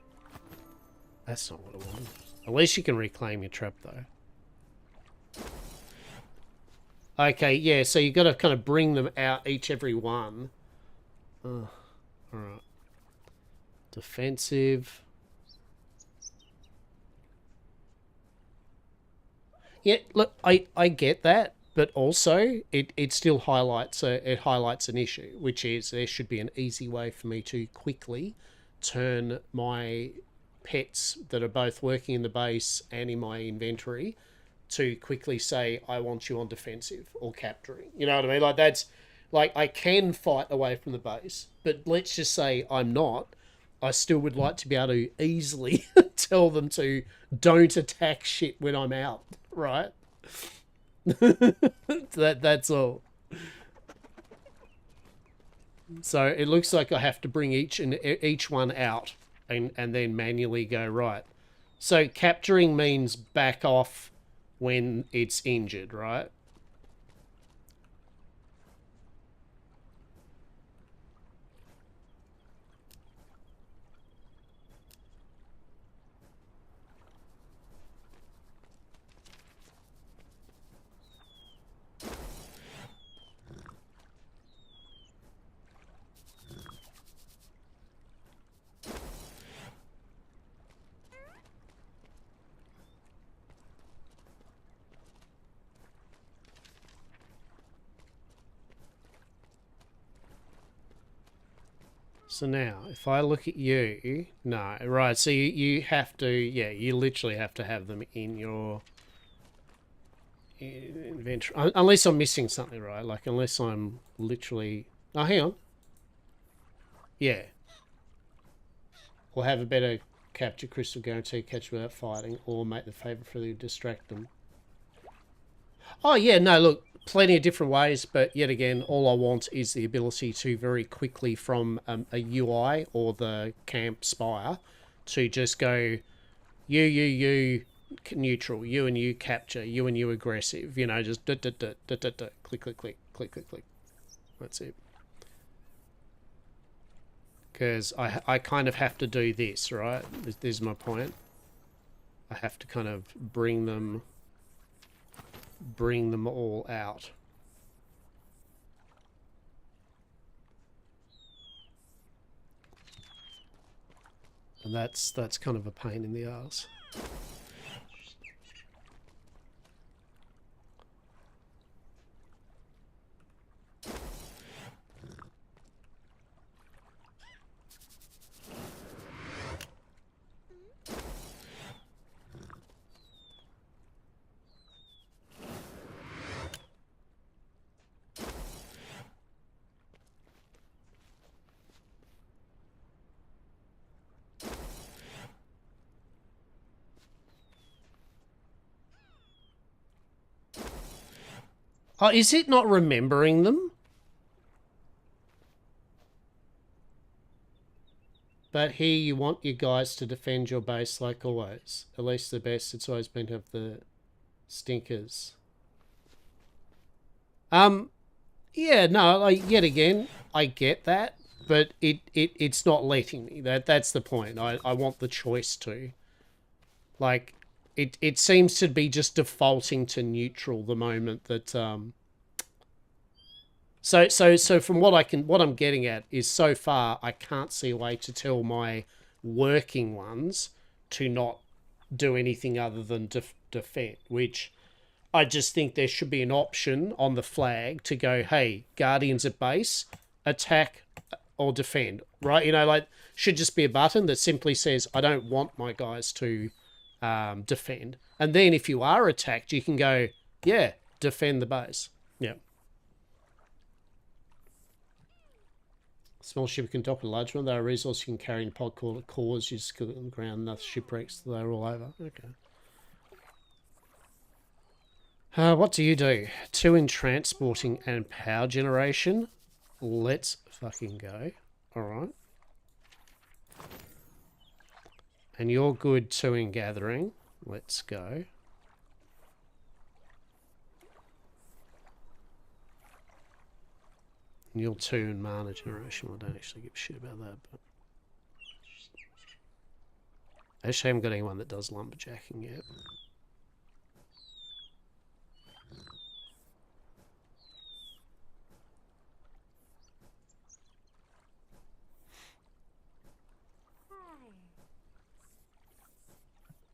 That's not what I wanted. At least you can reclaim your trap, though. Okay, yeah, so you got to kind of bring them out, every one. Alright. Defensive. Yeah, look, I get that, but also it still highlights an issue, which is there should be an easy way for me to quickly turn my pets that are both working in the base and in my inventory to quickly say, I want you on defensive or capturing. You know what I mean? Like, that's like, I can fight away from the base, but let's just say I'm not. I still would like to be able to easily tell them to don't attack shit when I'm out, right? That's all. So it looks like I have to bring each one out and then manually go, right. So capturing means back off when it's injured, right? So now, if I look at you, no, right, so you have to, yeah, you literally have to have them in your inventory. Unless I'm missing something, right? Like, unless I'm literally... Oh, hang on. Yeah. Or have a better capture crystal guarantee catch without fighting, or make the favour for you distract them. Oh, yeah, no, look, plenty of different ways, but yet again, all I want is the ability to very quickly from a UI or the camp spire to just go, you, neutral, you and you capture, you and you aggressive, you know, just click, click, click, click, click, click. That's it. Because I kind of have to do this, right? This is my point. I have to kind of bring them all out. And that's kind of a pain in the ass. Oh, is it not remembering them? But here you want your guys to defend your base like always. At least the best it's always been to have the stinkers. Yeah, no, like, yet again, I get that, but it's not letting me. That's the point. I want the choice to. Like, it seems to be just defaulting to neutral the moment that so from what I'm getting at is so far I can't see a way to tell my working ones to not do anything other than defend, which I just think there should be an option on the flag to go, hey, Guardians at base, attack or defend, right? You know, like, should just be a button that simply says, I don't want my guys to defend. And then if you are attacked, you can go, yeah, defend the base. Yeah. Small ship can dock a large one. They're a resource you can carry in pod called a cause. You just put it on the ground, enough shipwrecks, they're all over. Okay. What do you do? 2 in transporting and power generation. Let's fucking go. Alright. And you're good 2 in gathering. Let's go. And you're 2 in mana generation. Well, I don't actually give a shit about that, but... Actually, I haven't got anyone that does lumberjacking yet.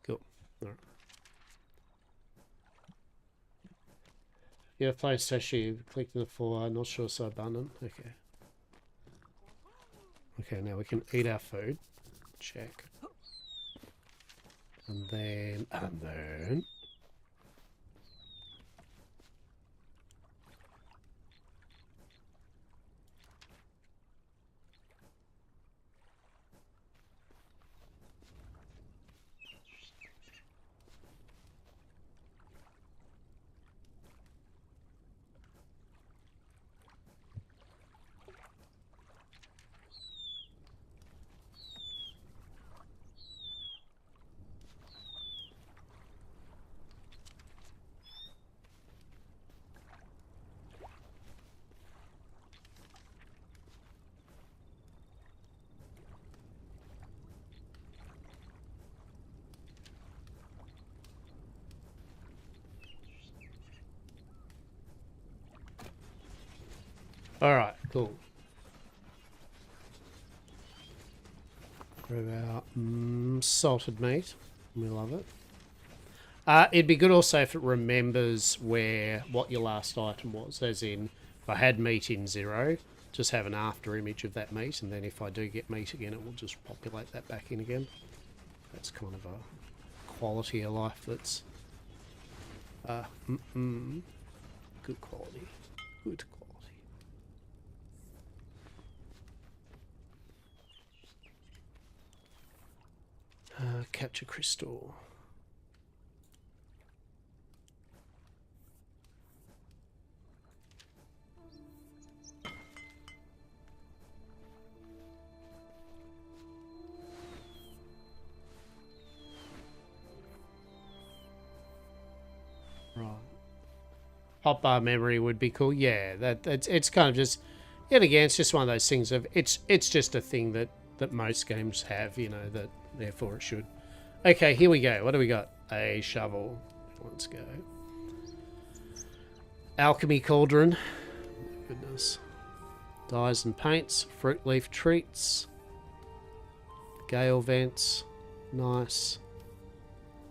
Cool. Alright. Yeah, PlayStation, you clicked in the 4, not sure so abundant. Okay. Okay, now we can eat our food. Check. And then... Alright, cool. Grab our salted meat. We love it. It'd be good also if it remembers what your last item was, as in, if I had meat in 0, just have an after image of that meat, and then if I do get meat again, it will just populate that back in again. That's kind of a quality of life that's good quality. Good quality. Capture crystal. Right. Hotbar memory would be cool. Yeah, it's kind of just, yet again, it's just one of those things of it's just a thing that most games have, you know, that therefore it should. Okay, here we go. What do we got? A shovel. Let's go. Alchemy cauldron. Oh, goodness. Dyes and paints. Fruit leaf treats. Gale vents. Nice.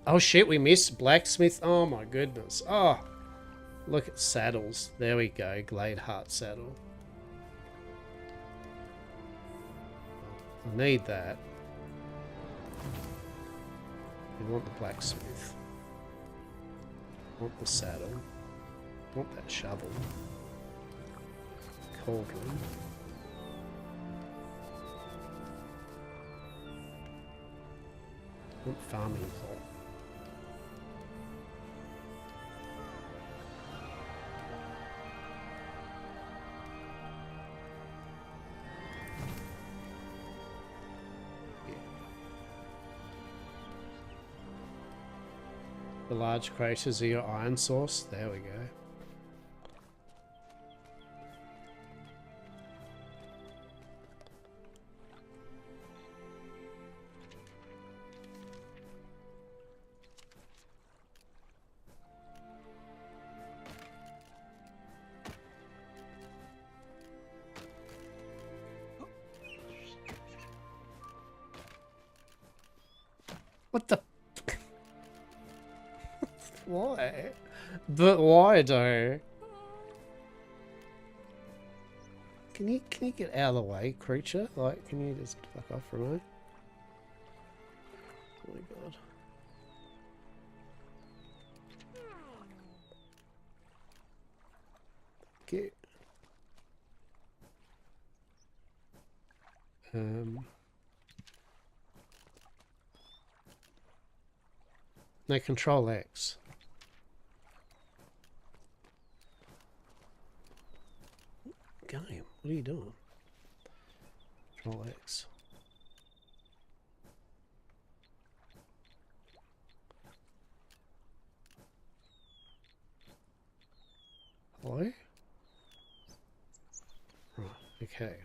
Oh shit, we missed blacksmith. Oh my goodness. Oh, look at saddles. There we go. Glade Heart saddle. I need that. We want the blacksmith. Want the saddle. Want that shovel. Cauldron. Want farming plot. The large craters are your iron source. There we go. What the? Why? But why though? Can you get out of the way, creature? Like, can you just fuck off from me? Oh my god. Okay. No, Control X. Game, what are you doing? Control X. Hello? Right, okay.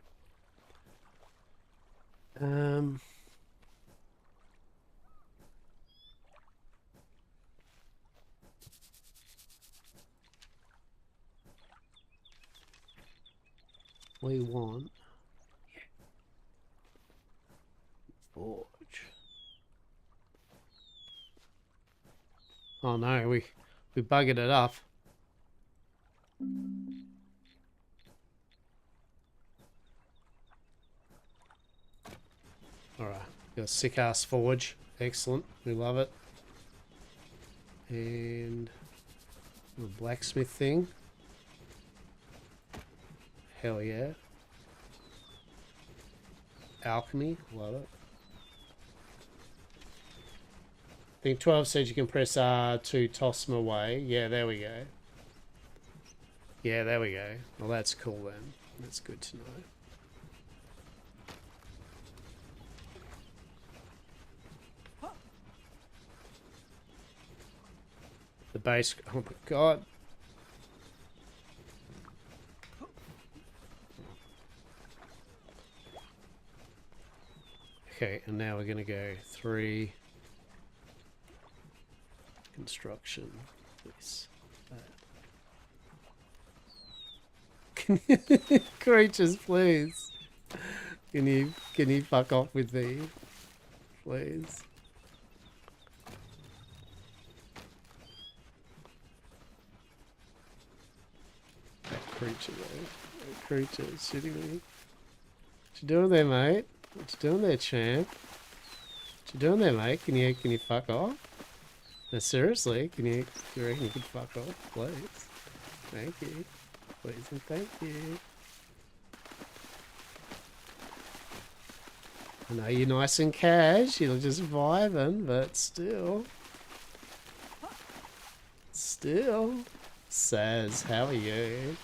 We want forge. Oh no, we buggered it up. Alright, got a sick ass forge. Excellent, we love it. And a blacksmith thing. Hell yeah. Alchemy, love it. I think 12 says you can press R to toss them away. Yeah, there we go. Yeah, there we go. Well, that's cool then. That's good to know. The base... Oh my god. Okay, and now we're going to go 3... Construction. This. That. Creatures, please. Can you fuck off with me? Please. That creature though. creatures shitting me. What you doing there, mate? What you doing there, champ? What you doing there, mate? Can you fuck off? No, seriously, do you reckon you could fuck off, please? Thank you. Please and thank you. I know you're nice and cash, you're just vibing, but still. Still. Saz, how are you?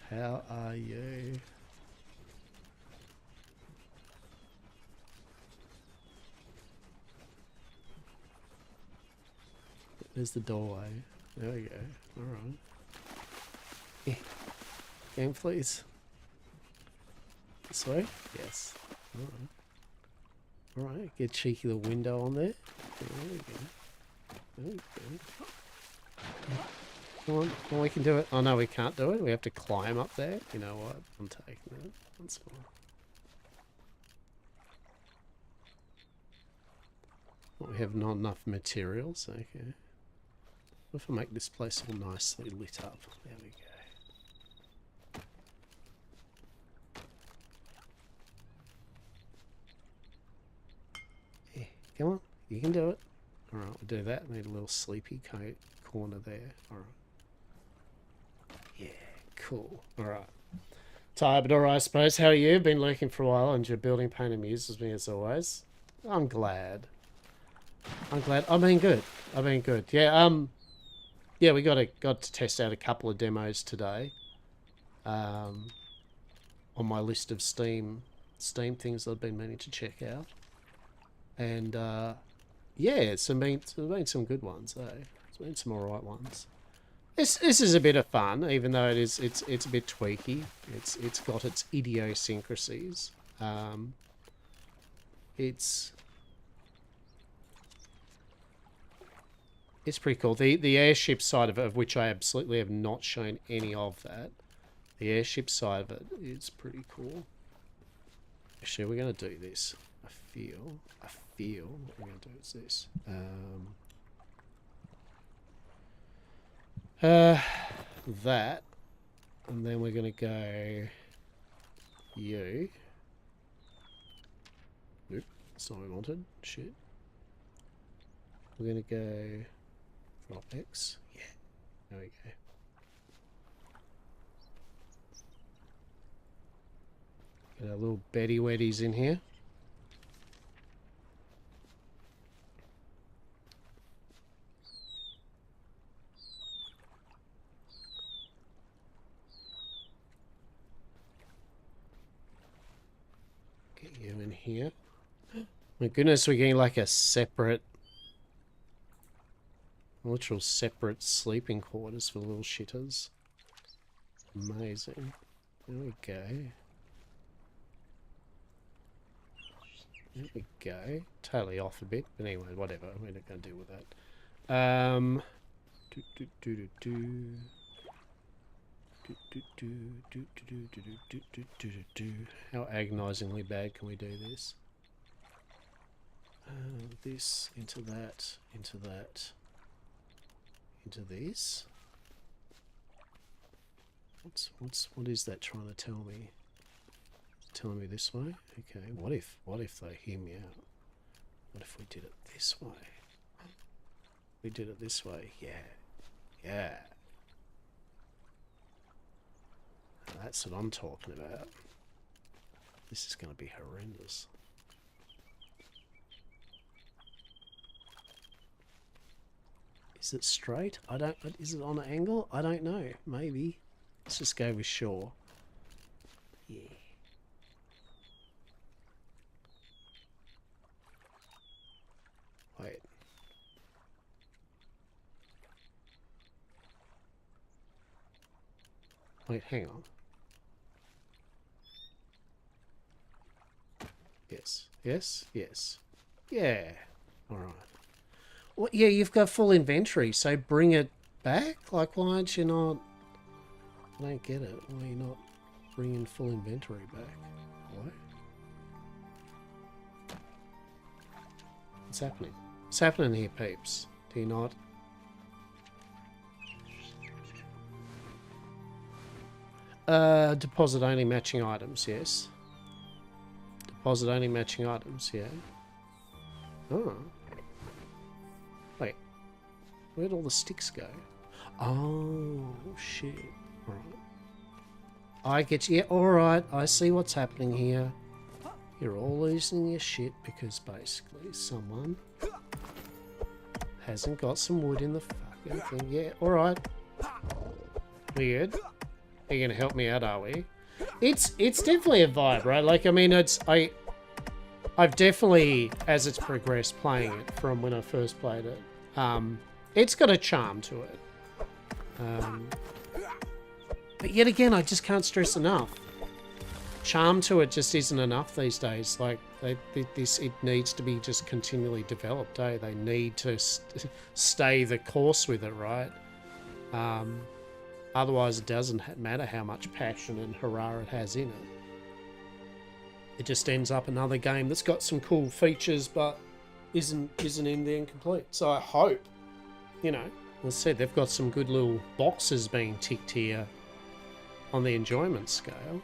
How are you? There's the doorway. There we go. Alright. Yeah. Game, please. This way? Yes. Alright. Alright, get a cheeky little window on there. There we go. There we go. Come on, well, we can do it. Oh no, we can't do it. We have to climb up there. You know what? I'm taking it. That's fine. Well, we have not enough materials. Okay. What if I make this place all nicely lit up? There we go. Yeah, come on. You can do it. Alright, we'll do that. Need a little sleepy corner there. Alright. Yeah, cool. Alright. Tired, but alright, I suppose. How are you? Been lurking for a while and your building pain amuses me as always. I'm glad. I'm glad. I've been good. I've been good. Yeah, yeah, we got to test out a couple of demos today. On my list of Steam things I've been meaning to check out. And yeah, there's been some good ones, eh? There's been some alright ones. This is a bit of fun, even though it's a bit tweaky. It's got its idiosyncrasies. It's pretty cool. The airship side of it, of which I absolutely have not shown any of that. The airship side of it is pretty cool. Actually, we're going to do this. I feel what we're going to do is this. That. And then we're going to go you. Oop, that's not what we wanted. Shit. We're going to go drop X. Yeah. There we go. Get our little Betty Weddies in here. Get you in here. My goodness, we're getting like a separate, literal separate sleeping quarters for little shitters. Amazing. There we go. There we go. Totally off a bit, but anyway, whatever. We're not going to deal with that. How agonizingly bad can we do this? This into that, into that, into this. What is that trying to tell me? Telling me this way? Okay, what if they hear me out? What if we did it this way? We did it this way, yeah. Yeah. That's what I'm talking about. This is going to be horrendous. Is it straight? I don't... Is it on an angle? I don't know. Maybe. Let's just go with shore. Yeah. Wait. Wait, hang on. Yes. Yes. Yes. Yeah. Alright. Well, yeah, you've got full inventory, so bring it back? Like, why aren't you not... I don't get it. Why are you not bringing full inventory back? Why? What's happening? What's happening here, peeps? Do you not... Deposit only matching items, yes. Deposit only matching items, yeah. Oh. Wait. Where'd all the sticks go? Oh, shit. Alright. I get you. Yeah, alright. I see what's happening here. You're all losing your shit because basically someone hasn't got some wood in the fucking thing. Yeah, alright. Weird. Are you gonna help me out, are we? It's definitely a vibe, right? Like, I mean, I've definitely, as it's progressed playing it from when I first played it, it's got a charm to it. But yet again, I just can't stress enough. Charm to it just isn't enough these days. Like, it needs to be just continually developed, eh? They need to stay the course with it, right? Otherwise, it doesn't matter how much passion and hurrah it has in it. It just ends up another game that's got some cool features, but isn't in the incomplete. So I hope, you know, as I said, they've got some good little boxes being ticked here on the enjoyment scale.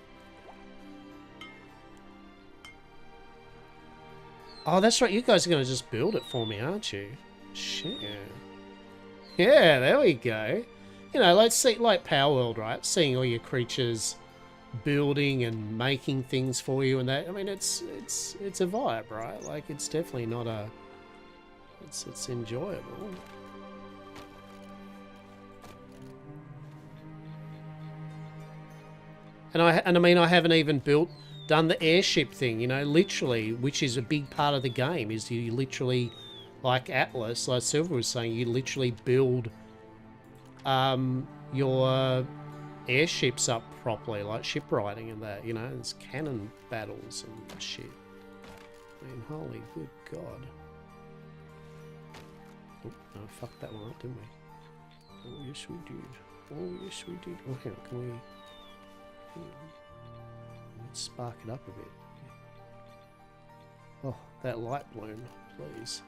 Oh, that's right. You guys are going to just build it for me, aren't you? Shit. Yeah, there we go. You know, let's see, like Power World, right? Seeing all your creatures building and making things for you and that. I mean, it's a vibe, right? Like, it's definitely not a... It's enjoyable. And I mean, I haven't even done the airship thing, you know, literally, which is a big part of the game, is you literally, like Atlas, like Silver was saying, you literally build your airships up properly, like ship riding and that, you know, there's cannon battles and shit. I mean, holy good God. Oh, no, fucked that one up, didn't we? Oh, yes we did. Oh, yes we did. Oh, hang on, can we... Let's spark it up a bit. Oh, that light bloom, please.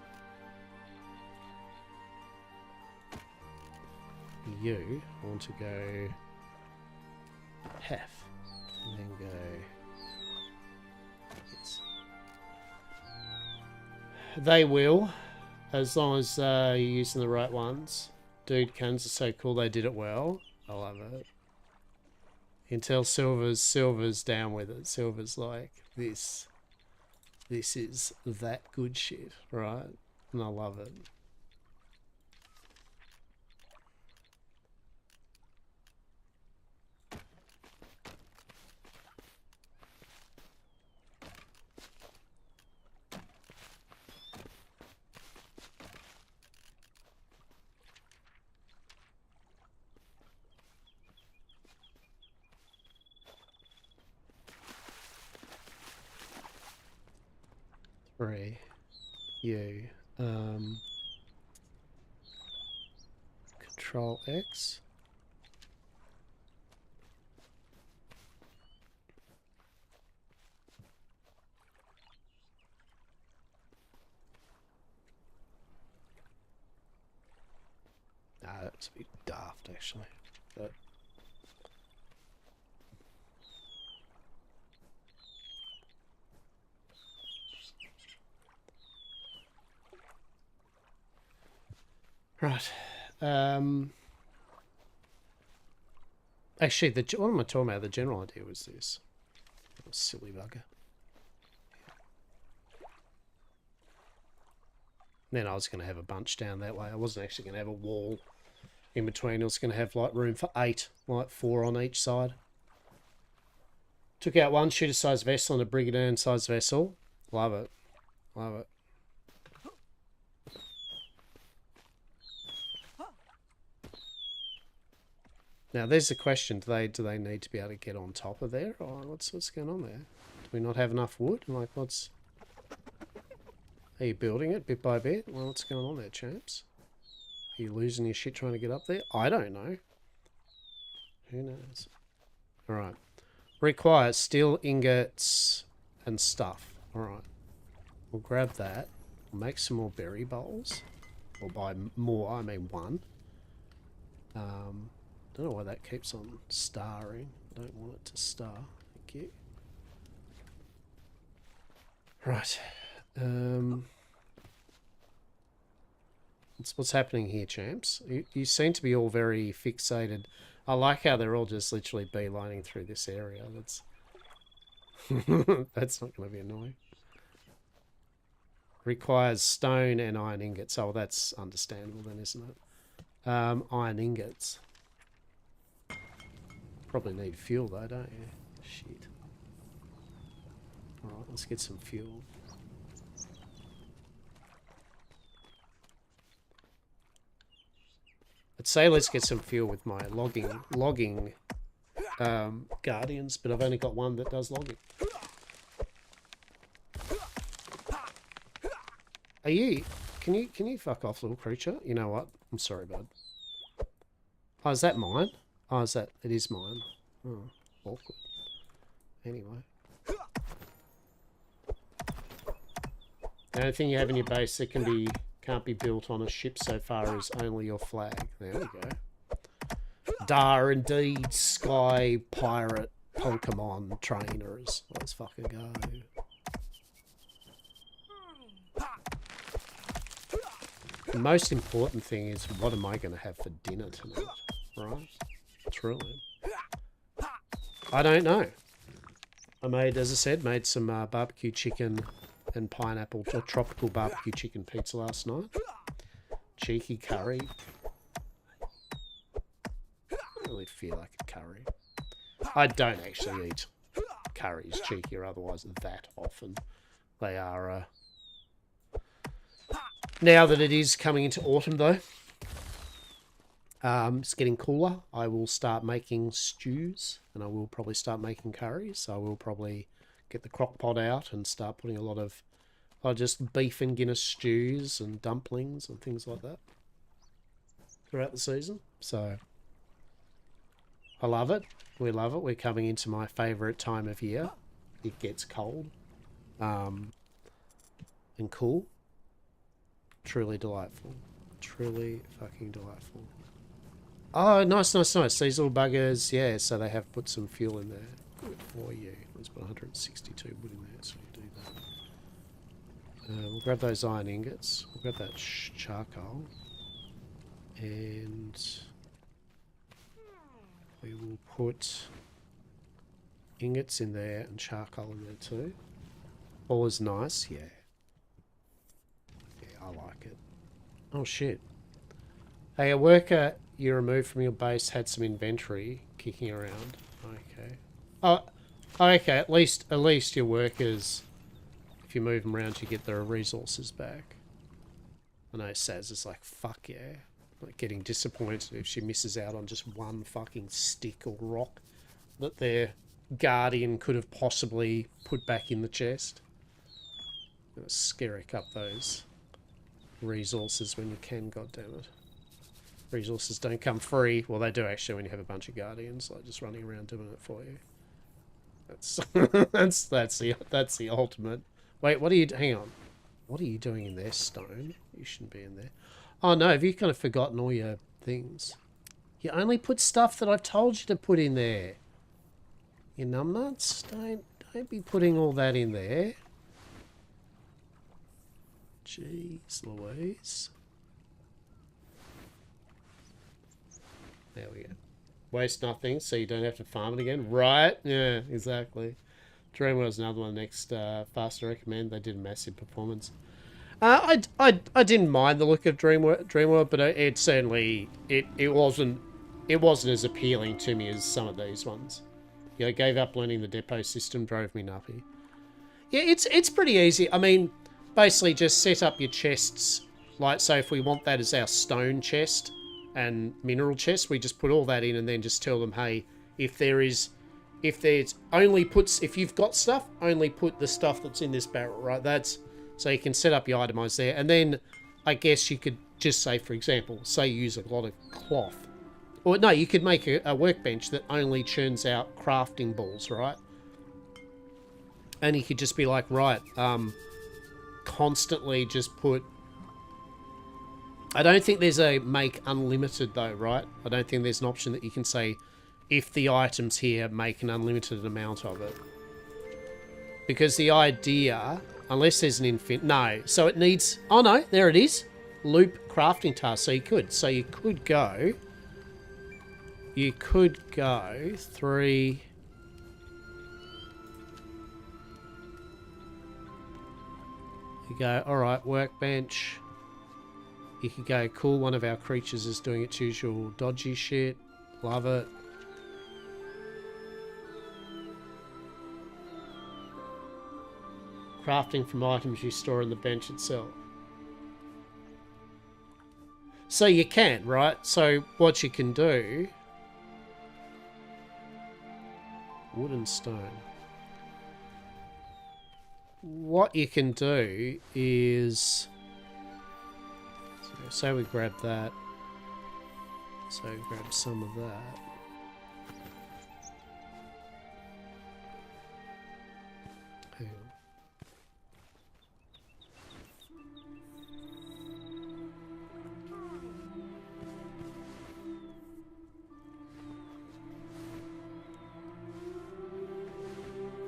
You want to go half, and then go. Yes. They will, as long as you're using the right ones. Dude, cans are so cool. They did it well. I love it. Until Silver's down with it. Silver's like, this is that good shit, right? And I love it. Three. You. Control X. Nah, that's a bit daft actually. But right. Actually, what am I talking about? The general idea was this. Oh, silly bugger. Then I was going to have a bunch down that way. I wasn't actually going to have a wall in between. I was going to have like room for 8, like 4 on each side. Took out one shooter-sized vessel and a brigadier-sized vessel. Love it. Love it. Now, there's the question: do they need to be able to get on top of there, or what's going on there? Do we not have enough wood? Like, what's? Are you building it bit by bit? Well, what's going on there, champs? Are you losing your shit trying to get up there? I don't know. Who knows? All right. Requires steel ingots and stuff. All right. We'll grab that. We'll make some more berry bowls. Or by more, I mean one. Don't know why that keeps on starring. I don't want it to star. Thank you. Right. What's happening here, champs? You seem to be all very fixated. I like how they're all just literally beelining through this area. That's that's not going to be annoying. Requires stone and iron ingots. Oh, that's understandable then, isn't it? Iron ingots. Probably need fuel though, don't you? Shit. Alright, let's get some fuel. I'd say let's get some fuel with my logging guardians, but I've only got one that does logging. Are you... Can you fuck off, little creature? You know what? I'm sorry, bud. Oh, is that mine? Oh, is that... It is mine. Oh, awkward. Anyway. The only thing you have in your base that can't be built on a ship so far is only your flag. There we go. Dar indeed, Sky Pirate Pokemon trainers. Let's fucking go. The most important thing is, what am I going to have for dinner tonight? Right? Truly. I don't know. I made, as I said, made some barbecue chicken and pineapple, or tropical barbecue chicken pizza last night. Cheeky curry. I don't really feel like a curry. I don't actually eat curries, cheeky or otherwise, that often. They are... Now that it is coming into autumn, though, it's getting cooler. I will start making stews, and I will probably start making curries. I will probably get the crock pot out and start putting a lot of just beef and Guinness stews and dumplings and things like that throughout the season. So I love it. We love it. We're coming into my favourite time of year. It gets cold and cool. Truly delightful. Truly fucking delightful. Oh, nice. These little buggers, yeah, so they have put some fuel in there. Good for you. Let's put 162 wood in there, so we do that. We'll grab those iron ingots. We'll grab that charcoal. And we will put ingots in there and charcoal in there too. All is nice, yeah. I like it. Oh shit. Hey, a worker you removed from your base had some inventory kicking around. Okay. Oh, okay. At least your workers, if you move them around, you get their resources back. I know Saz is like, fuck yeah. Like getting disappointed if she misses out on just one fucking stick or rock that their guardian could have possibly put back in the chest. Skerrick up those resources when you can, goddammit. Resources don't come free. Well, they do actually when you have a bunch of guardians, like just running around doing it for you. That's that's the ultimate. Wait, what are you? Hang on. What are you doing in there, Stone? You shouldn't be in there. Oh no, have you kind of forgotten all your things? You only put stuff that I've told you to put in there. You numbnuts. Don't be putting all that in there. Jeez Louise. There we go. Waste nothing, so you don't have to farm it again. Right? Yeah, exactly. Dreamworld's another one next. Faster recommend. They did a massive performance. I didn't mind the look of Dreamworld, but it certainly it wasn't as appealing to me as some of these ones. Yeah, I gave up learning the depot system, drove me nuppy. Yeah, it's pretty easy. I mean, basically just set up your chests. Like, so if we want that as our stone chest and mineral chest, we just put all that in and then just tell them, hey, if you've got stuff, only put the stuff that's in this barrel, right? So you can set up your itemize there. And then I guess you could just say, for example, say you use a lot of cloth. Or no, you could make a workbench that only churns out crafting balls, right? And you could just be like, right, constantly just put I don't think there's a make unlimited though, right? I don't think there's an option that you can say, if the items here, make an unlimited amount of it. Because the idea, unless there's an infinite, no. So it needs, oh no, there it is. Loop crafting task, so you could. So you could go 3. You go, alright, workbench. You could go, cool, one of our creatures is doing its usual dodgy shit. Love it. Crafting from items you store in the bench itself. So you can, right? So what you can do... Wood and stone. What you can do is... So say we grab that. So grab some of that. Hang on.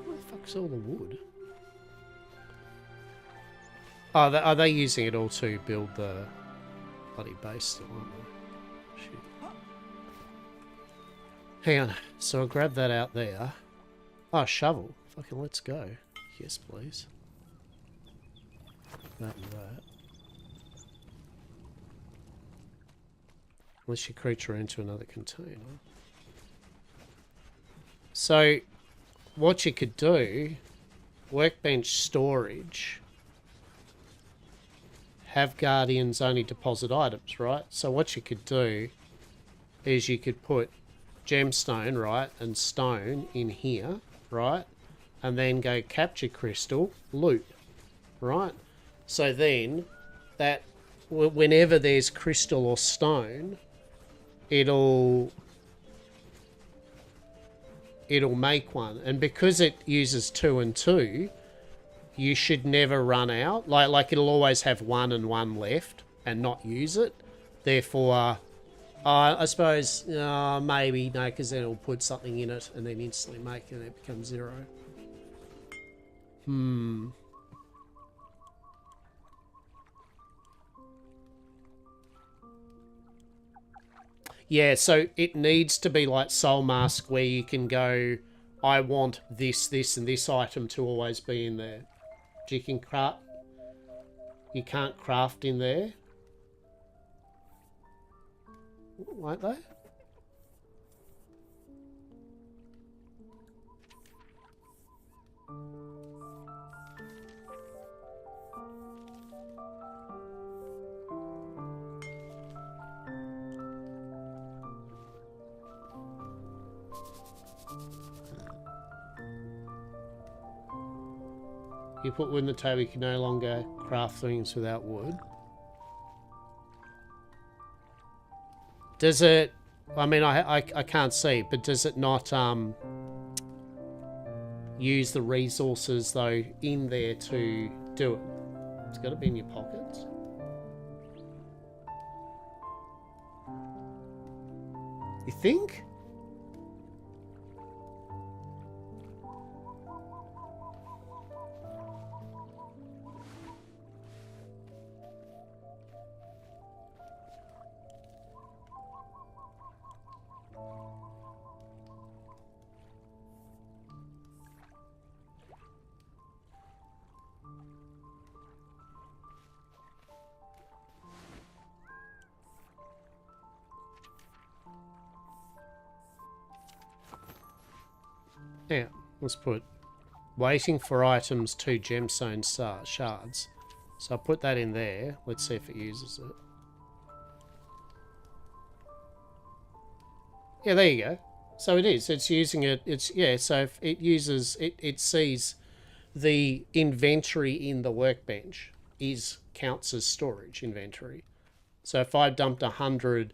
Where the fuck's all the wood? Oh, are they using it all to build the bloody base still, aren't they? Shit. Hang on. So I'll grab that out there. Oh, shovel. Fucking let's go. Yes, please. That and that. Unless your creature into another container. So, what you could do, workbench storage, have guardians only deposit items, right? So what you could do is you could put gemstone, right, and stone in here, right? And then go capture crystal, loot, right? So then, that whenever there's crystal or stone, it'll make one. And because it uses 2 and 2, you should never run out. Like it'll always have 1 and 1 left and not use it. Therefore, I suppose maybe no, because then it'll put something in it and then instantly make it and it becomes 0. Yeah, so it needs to be like Soul Mask where you can go, I want this, this, and this item to always be in there. You can craft. You can't craft in there. Won't they? You put wood in the table, you can no longer craft things without wood. Does it... I mean, I can't see, but does it not use the resources, though, in there to do it? It's got to be in your pockets. You think? Yeah, let's put waiting for items 2 gemstone shards. So I'll put that in there. Let's see if it uses it. Yeah, there you go. So it is. It's using it. It's, yeah, so if it uses, it sees the inventory in the workbench counts as storage inventory. So if I dumped 100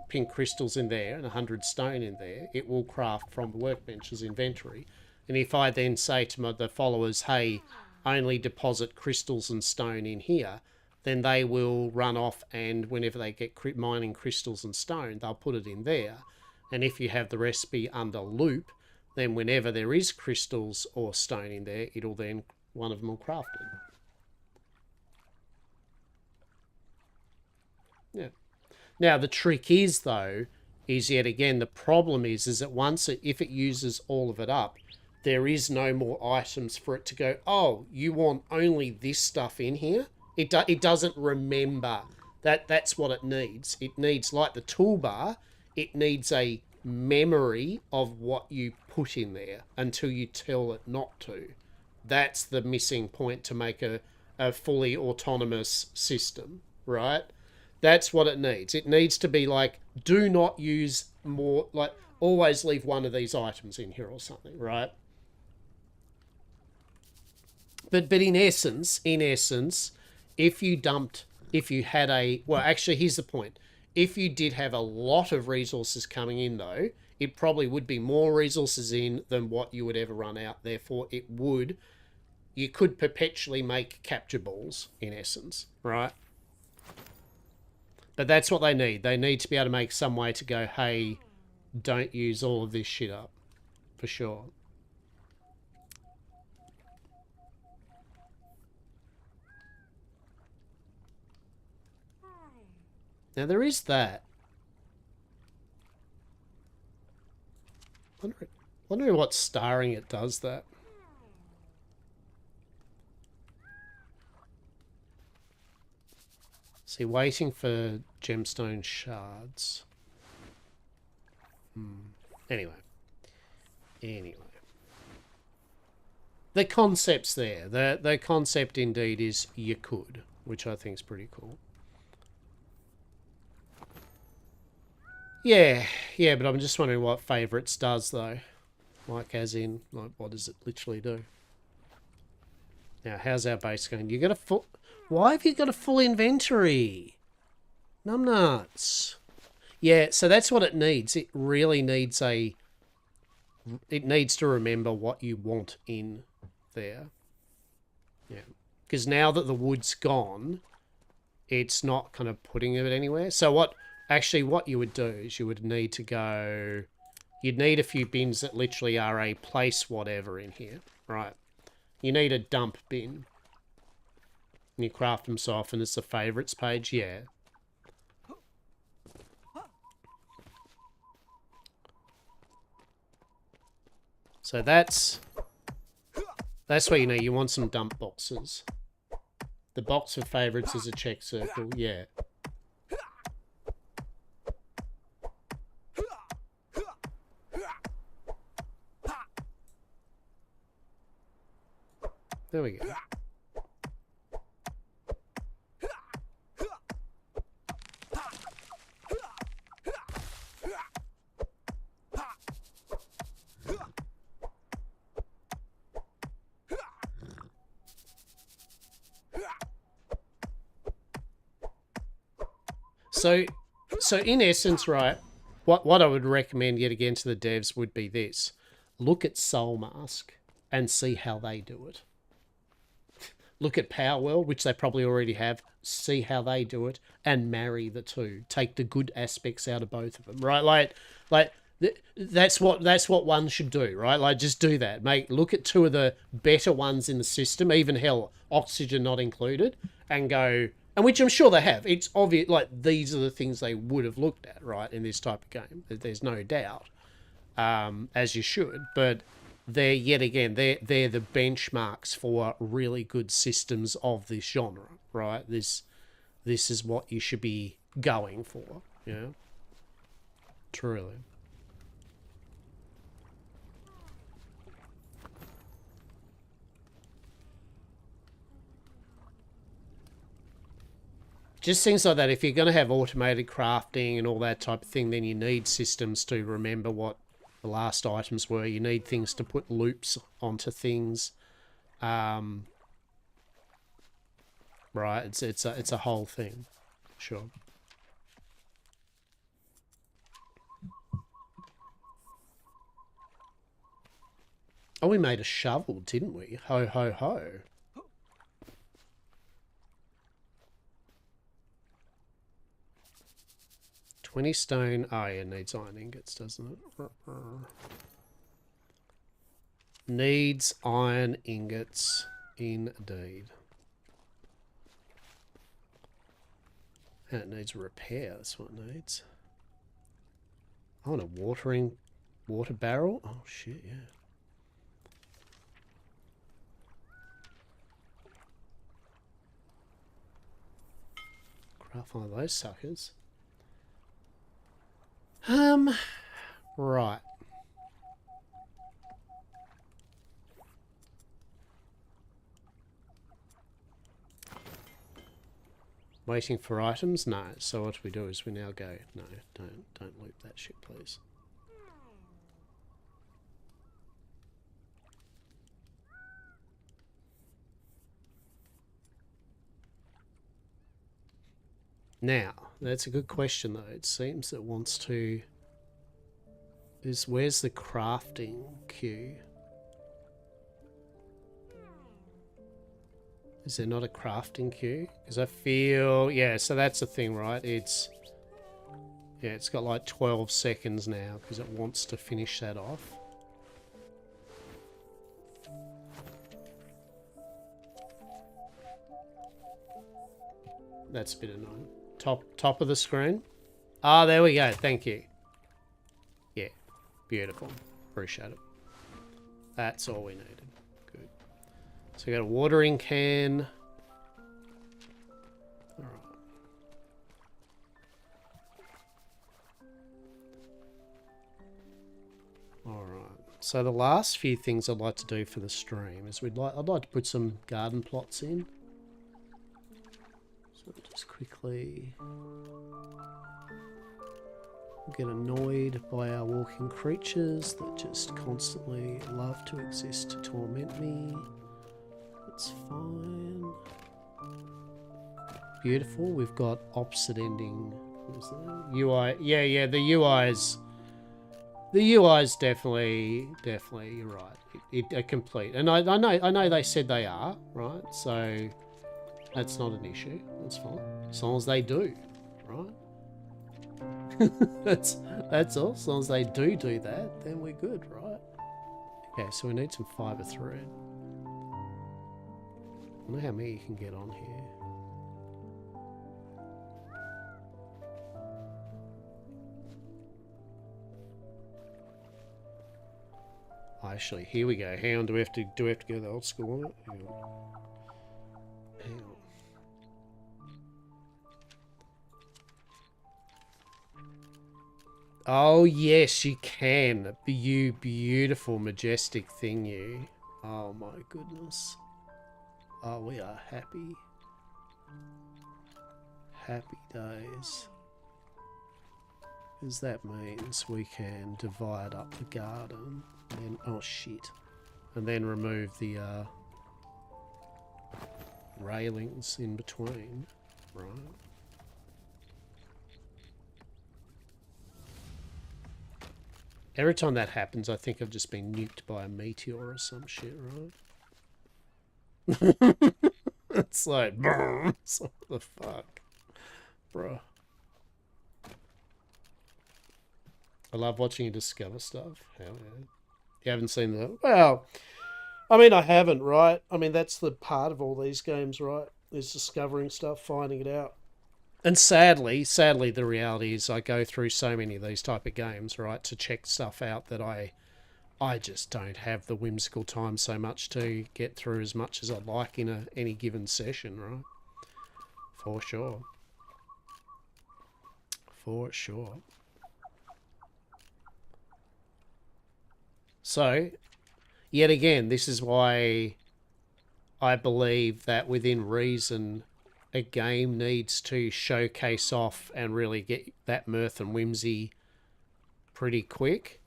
pink crystals in there and 100 stone in there, it will craft from the workbench's inventory. And if I then say to the followers, hey, only deposit crystals and stone in here, then they will run off, and whenever they get mining crystals and stone, they'll put it in there. And if you have the recipe under loop, then whenever there is crystals or stone in there, it'll then, one of them will craft it. Yeah. Now the trick is though, is yet again, the problem is that once if it uses all of it up, there is no more items for it to go, oh, you want only this stuff in here? It doesn't remember that that's what it needs. It needs, like the toolbar, it needs a memory of what you put in there until you tell it not to. That's the missing point to make a fully autonomous system, right? That's what it needs. It needs to be like, do not use more, like always leave one of these items in here or something, right? But in essence, if you had a, well, actually, here's the point. If you did have a lot of resources coming in, though, it probably would be more resources in than what you would ever run out. Therefore, you could perpetually make capture balls, in essence, right? But that's what they need. They need to be able to make some way to go, hey, don't use all of this shit up, for sure. Now, there is that. Wondering what starring it does that. See, waiting for gemstone shards. Anyway. The concept's there. The concept indeed is you could, which I think is pretty cool. Yeah, but I'm just wondering what favourites does, though. Like, as in, like, what does it literally do? Now, how's our base going? You got a full... Why have you got a full inventory? Numbnuts. Yeah, so that's what it needs. It really needs a... It needs to remember what you want in there. Yeah. Because now that the wood's gone, it's not kind of putting it anywhere. So what... Actually, what you would do is you would need to go... You'd need a few bins that literally are a place whatever in here, right? You need a dump bin. And you craft them so often it's the favourites page, yeah. So that's what you need. You want some dump boxes. The box for favourites is a check circle, yeah. There we go. So in essence, right, what I would recommend yet again to the devs would be this. Look at Soul Mask and see how they do it. Look at Power World, which they probably already have, see how they do it, and marry the two. Take the good aspects out of both of them, right? That's what one should do, right? Like, just do that. Look at two of the better ones in the system, even hell, Oxygen not included, and go, and which I'm sure they have. It's obvious, like, these are the things they would have looked at, right, in this type of game. There's no doubt, as you should, but they're, yet again, they're the benchmarks for really good systems of this genre, right? This is what you should be going for, yeah? Truly. Just things like that. If you're going to have automated crafting and all that type of thing, then you need systems to remember what the last items were. You need things to put loops onto things. Right, it's a whole thing. Sure. Oh, we made a shovel, didn't we? Ho, ho, ho. 20 stone. Oh, yeah, needs iron ingots, doesn't it? Needs iron ingots, indeed. And it needs repair, that's what it needs. I want a water barrel. Oh, shit, yeah. Craft one of those suckers. Right. Waiting for items? No. So what we do is we now go, no, don't loop that shit, please. Now, that's a good question though. It seems it wants to... Where's the crafting queue? Is there not a crafting queue? Because I feel... Yeah, so that's the thing, right? It's... Yeah, it's got like 12 seconds now because it wants to finish that off. That's a bit annoying. Top of the screen. Ah, there we go. Thank you. Yeah, beautiful. Appreciate it. That's all we needed. Good. So we got a watering can. All right. All right. So the last few things I'd like to do for the stream is I'd like to put some garden plots in. So just quickly get annoyed by our walking creatures that just constantly love to exist to torment me. That's fine. Beautiful. We've got opposite ending. What is that? UI. Yeah. The UI's. The UI's definitely. You're right. It complete. And I know they said they are right. So. That's not an issue. That's fine. As long as they do, right? that's all. As long as they do that, then we're good, right? Okay, so we need some fibre thread. I wonder how many you can get on here. Actually, here we go. Hang on, do we have to go the old school on it? Hang on. Oh, yes, you can. You beautiful, majestic thing, you. Oh, my goodness. Oh, we are happy. Happy days. Because that means we can divide up the garden. And then, oh, shit. And then remove the railings in between. Right. Every time that happens, I think I've just been nuked by a meteor or some shit, right? It's like, it's like, what the fuck? Bruh. I love watching you discover stuff. Hell yeah. You haven't seen that? Well, I mean, I haven't, right? I mean, that's the part of all these games, right? Is discovering stuff, finding it out. And sadly, the reality is I go through so many of these type of games, right, to check stuff out that I just don't have the whimsical time so much to get through as much as I'd like in any given session, right? For sure. For sure. So, yet again, this is why I believe that within reason, a game needs to showcase off and really get that mirth and whimsy pretty quick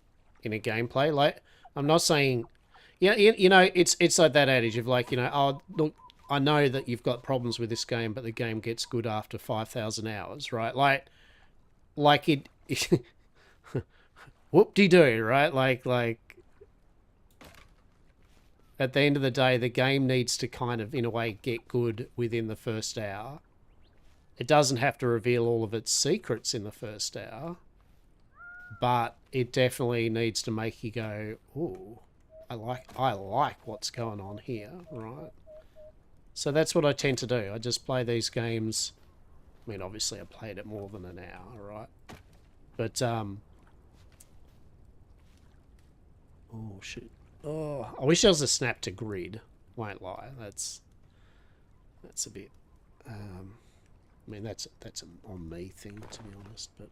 in a gameplay. Like, I'm not saying, you know, it's like that adage of like, you know, oh, look, I know that you've got problems with this game, but the game gets good after 5,000 hours, right? Like it, whoop-de-doo, right? Like, at the end of the day, the game needs to kind of, in a way, get good within the first hour. It doesn't have to reveal all of its secrets in the first hour, but it definitely needs to make you go, ooh, I like what's going on here, right? So that's what I tend to do. I just play these games. I mean, obviously I played it more than an hour, right? But, oh, shit. Oh, I wish there was a snap to grid. Won't lie. That's a bit, I mean, that's an on me thing, to be honest, but...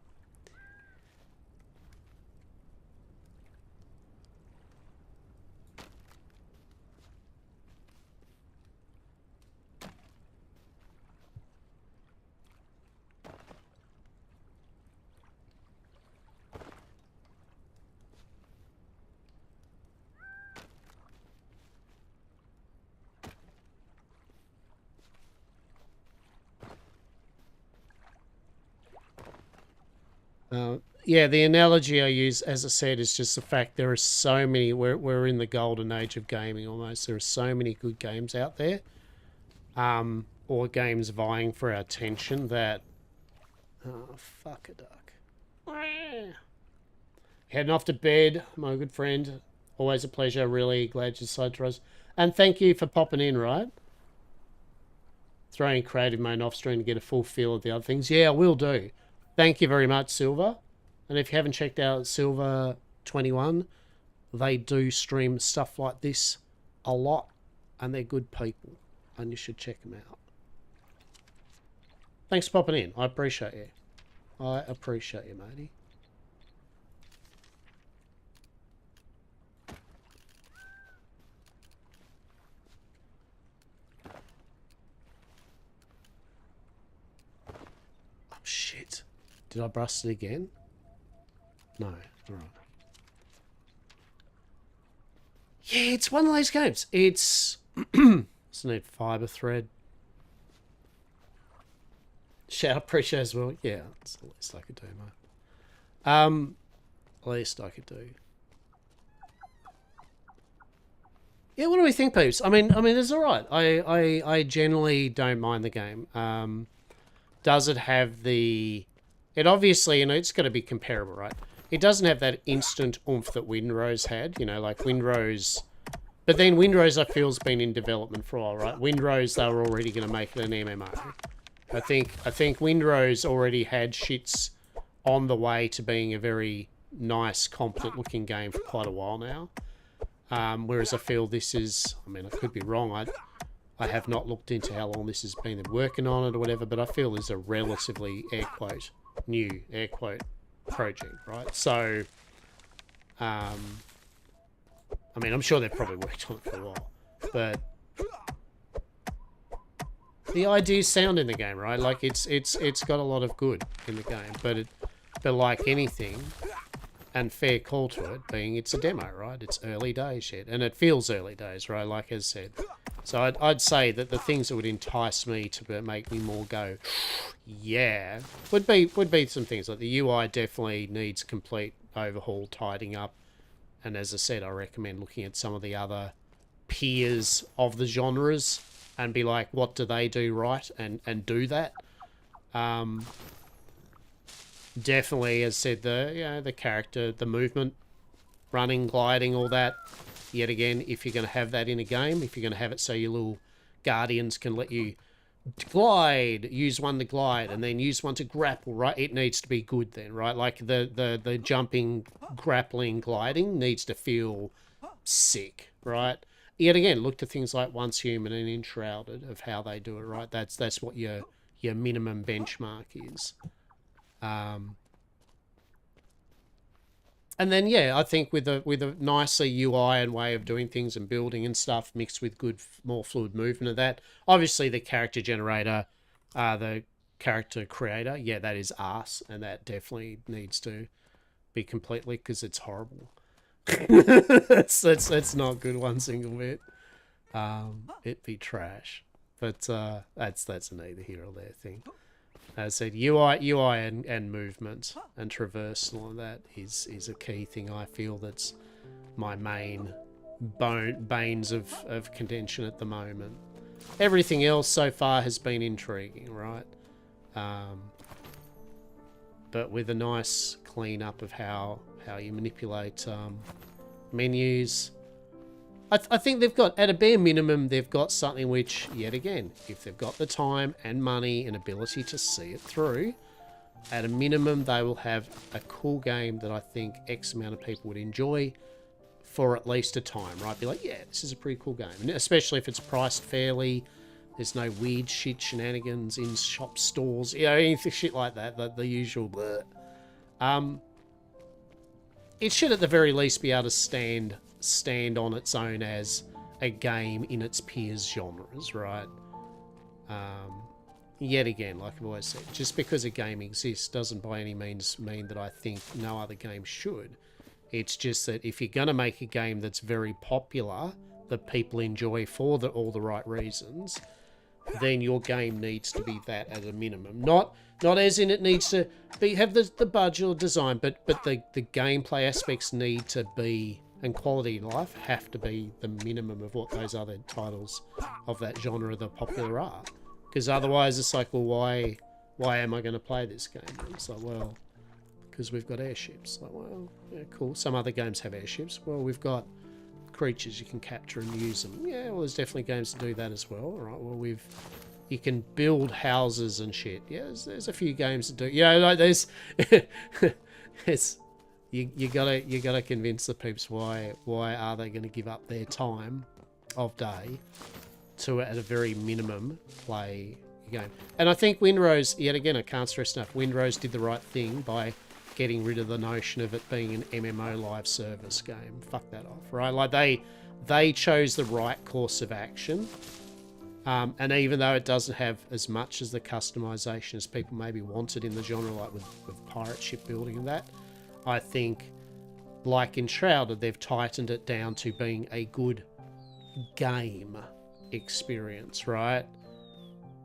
yeah, the analogy I use, as I said, is just the fact there are so many. We're in the golden age of gaming almost. There are so many good games out there, or games vying for our attention that. Oh, fuck a duck. Heading off to bed, my good friend. Always a pleasure. Really glad you decided to rise. And thank you for popping in, right? Throwing creative mode off stream to get a full feel of the other things. Yeah, I will do. Thank you very much, Silver. And if you haven't checked out Silver21, they do stream stuff like this a lot. And they're good people. And you should check them out. Thanks for popping in. I appreciate you. I appreciate you, matey. Oh, shit. Did I bust it again? No. Alright. Yeah, it's one of those games. It's... Does need fiber thread. Shout out pressure as well. Yeah, it's the least I could do, mate. Least I could do. Yeah, what do we think, peeps? I mean, it's alright. I generally don't mind the game. Does it have the... It obviously, it's got to be comparable, right? It doesn't have that instant oomph that Windrose had. Like Windrose... But then Windrose, I feel, has been in development for a while, right? Windrose, they were already going to make it an MMO. I think Windrose already had shits on the way to being a very nice, competent-looking game for quite a while now. Whereas I feel this is... I mean, I could be wrong. I have not looked into how long this has been working on it or whatever, but I feel this is a relatively, air quote, new, air quote, project, right? So... I mean, I'm sure they've probably worked on it for a while, but the ideas sound in the game, right? Like it's got a lot of good in the game, but like anything, and fair call to it, being it's a demo, right? It's early days yet, and it feels early days, right? Like as said, so I'd say that the things that would entice me to make me more go, yeah, would be some things like the UI definitely needs complete overhaul, tidying up. And as I said, I recommend looking at some of the other peers of the genres and be like, what do they do right? And do that. Definitely, as said, the character, the movement, running, gliding, all that. Yet again, if you're going to have that in a game, if you're going to have it so your little guardians can let you glide, use one to glide, and then use one to grapple, right? It needs to be good then, right? Like the jumping, grappling, gliding needs to feel sick, right? Yet again, look to things like Once Human and Enshrouded of how they do it, right? That's what your minimum benchmark is. And then, yeah, I think with a nicer UI and way of doing things and building and stuff mixed with good, more fluid movement of that. Obviously, the character generator, the character creator, yeah, that is arse. And that definitely needs to be completely, because it's horrible. That's not good one single bit. It'd be trash. But that's a neither here or there thing. As I said, UI and movement and traversal and that is a key thing. I feel that's my main banes of contention at the moment. Everything else so far has been intriguing, right? but with a nice clean up of how you manipulate menus. I think they've got, at a bare minimum, they've got something which, yet again, if they've got the time and money and ability to see it through, at a minimum, they will have a cool game that I think X amount of people would enjoy for at least a time, right? Be like, yeah, this is a pretty cool game. And especially if it's priced fairly, there's no weird shit shenanigans in shop stores, you know, anything shit like that, the usual bleh. It should at the very least be able to stand on its own as a game in its peers genres, right? Yet again, like I've always said, just because a game exists doesn't by any means mean that I think no other game should. It's just that if you're going to make a game that's very popular, that people enjoy for all the right reasons, then your game needs to be that at a minimum. Not as in it needs to have the budget or design, but the gameplay aspects need to be, and quality of life have to be the minimum of what those other titles of that genre that are popular are. Because otherwise it's like, well, why am I going to play this game? And it's like, well, because we've got airships. Like, well, yeah, cool. Some other games have airships. Well, we've got creatures you can capture and use them. Yeah, well, there's definitely games to do that as well. All right, well, you can build houses and shit. Yeah, there's a few games to do. Yeah, like there's, you gotta convince the peeps why are they going to give up their time of day to, at a very minimum, play a game. And I think Windrose, yet again, I can't stress enough, Windrose did the right thing by getting rid of the notion of it being an MMO live service game. Fuck that off, right? Like they chose the right course of action. And even though it doesn't have as much as the customization as people maybe wanted in the genre, like with pirate ship building and that, I think, like in Shrouded, they've tightened it down to being a good game experience, right?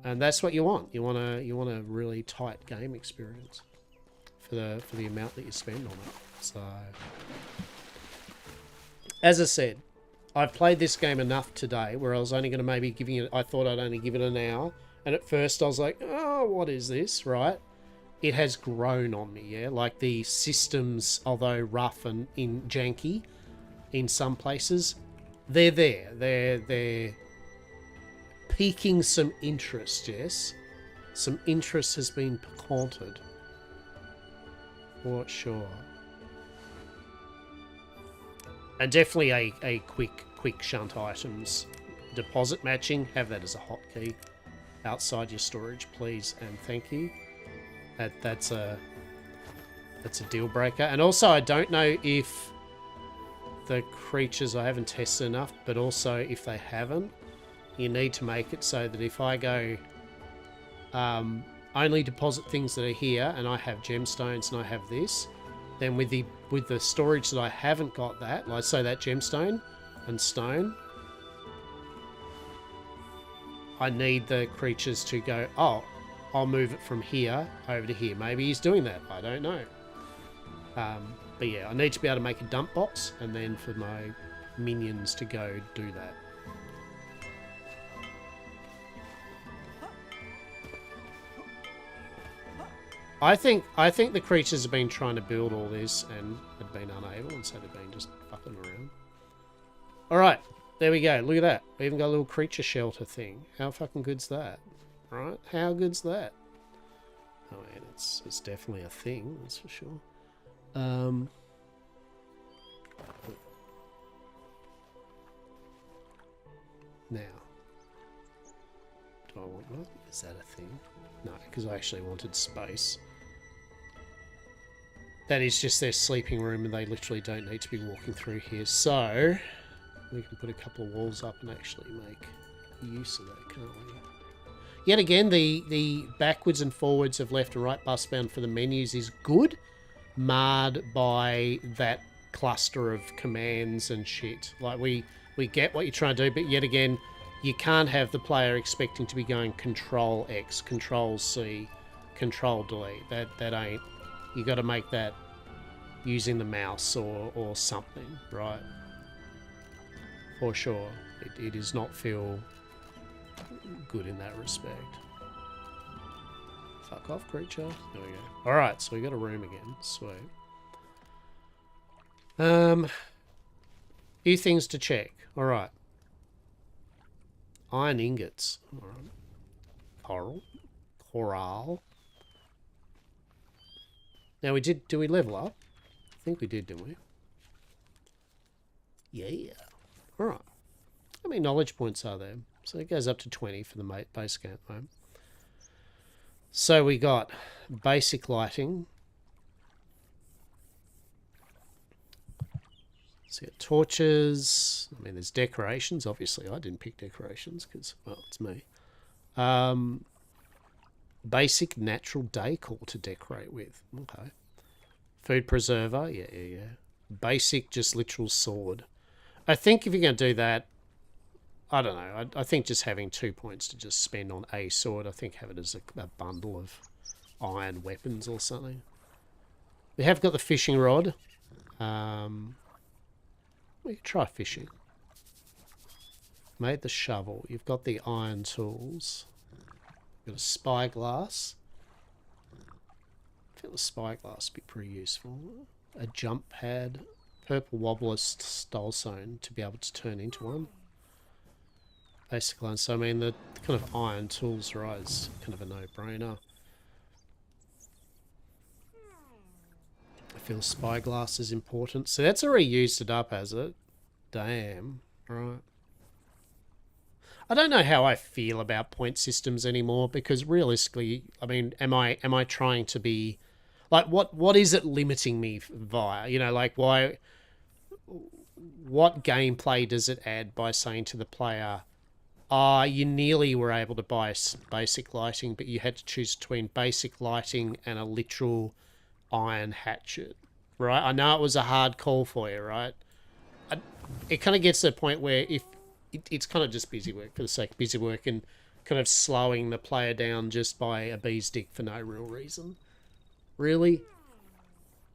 And that's what you want. You want a really tight game experience for the amount that you spend on it. So, as I said, I've played this game enough today where I was only going to maybe giving it, I thought I'd only give it an hour, and at first I was like, oh, what is this, right? It has grown on me, yeah? Like the systems, although rough and janky in some places, they're there. They're piquing some interest, yes? Some interest has been piquanted. For sure. And definitely a quick shunt items. Deposit matching, have that as a hotkey. Outside your storage, please and thank you. That's a deal breaker. And also, I don't know if the creatures, I haven't tested enough, but also if they haven't, you need to make it so that if I go only deposit things that are here and I have gemstones and I have this, then with the storage that I haven't got that, like say that gemstone and stone, I need the creatures to go, oh, I'll move it from here over to here. Maybe he's doing that. I don't know. But yeah, I need to be able to make a dump box and then for my minions to go do that. I think the creatures have been trying to build all this and have been unable, and so they've been just fucking around. Alright, there we go. Look at that. We even got a little creature shelter thing. How fucking good's that? Right? How good's that? Oh man, it's definitely a thing, that's for sure. Now, do I want that? Is that a thing? No, because I actually wanted space. That is just their sleeping room and they literally don't need to be walking through here. So, we can put a couple of walls up and actually make use of that, can't we? Yet again, the backwards and forwards of left and right bus bound for the menus is good, marred by that cluster of commands and shit. Like, we get what you're trying to do, but yet again, you can't have the player expecting to be going Control X, Control C, Control Delete. That ain't... You got to make that using the mouse or something, right? For sure. It does not feel good in that respect. Fuck off, creature. There we go. Alright, so we got a room again. Sweet. Few things to check. Alright. Iron ingots. Alright. Coral. Coral. Now do we level up? I think we did, didn't we? Yeah. Alright. How many knowledge points are there? So it goes up to 20 for the base camp home. So we got basic lighting. So you got torches. I mean, there's decorations. Obviously, I didn't pick decorations because, well, it's me. Basic natural decor to decorate with. Okay. Food preserver. Yeah. Basic, just literal sword. I think if you're going to do that, I don't know. I think just having 2 points to just spend on a sword, I think have it as a bundle of iron weapons or something. We have got the fishing rod. We could try fishing. Made the shovel. You've got the iron tools. Got a spyglass. I feel the spyglass would be pretty useful. A jump pad. Purple wobbler stone to be able to turn into one. Basically, so I mean the kind of iron tools is kind of a no-brainer. I feel spyglass is important. So that's already used it up, has it? Damn. Right. I don't know how I feel about point systems anymore because realistically, I mean, am I trying to be like what is it limiting me via? You know, like why? What gameplay does it add by saying to the player, you nearly were able to buy basic lighting, but you had to choose between basic lighting and a literal iron hatchet, right? I know it was a hard call for you, right? It kind of gets to the point where if it's kind of just busy work for the sake of busy work and kind of slowing the player down just by a bee's dick for no real reason. Really?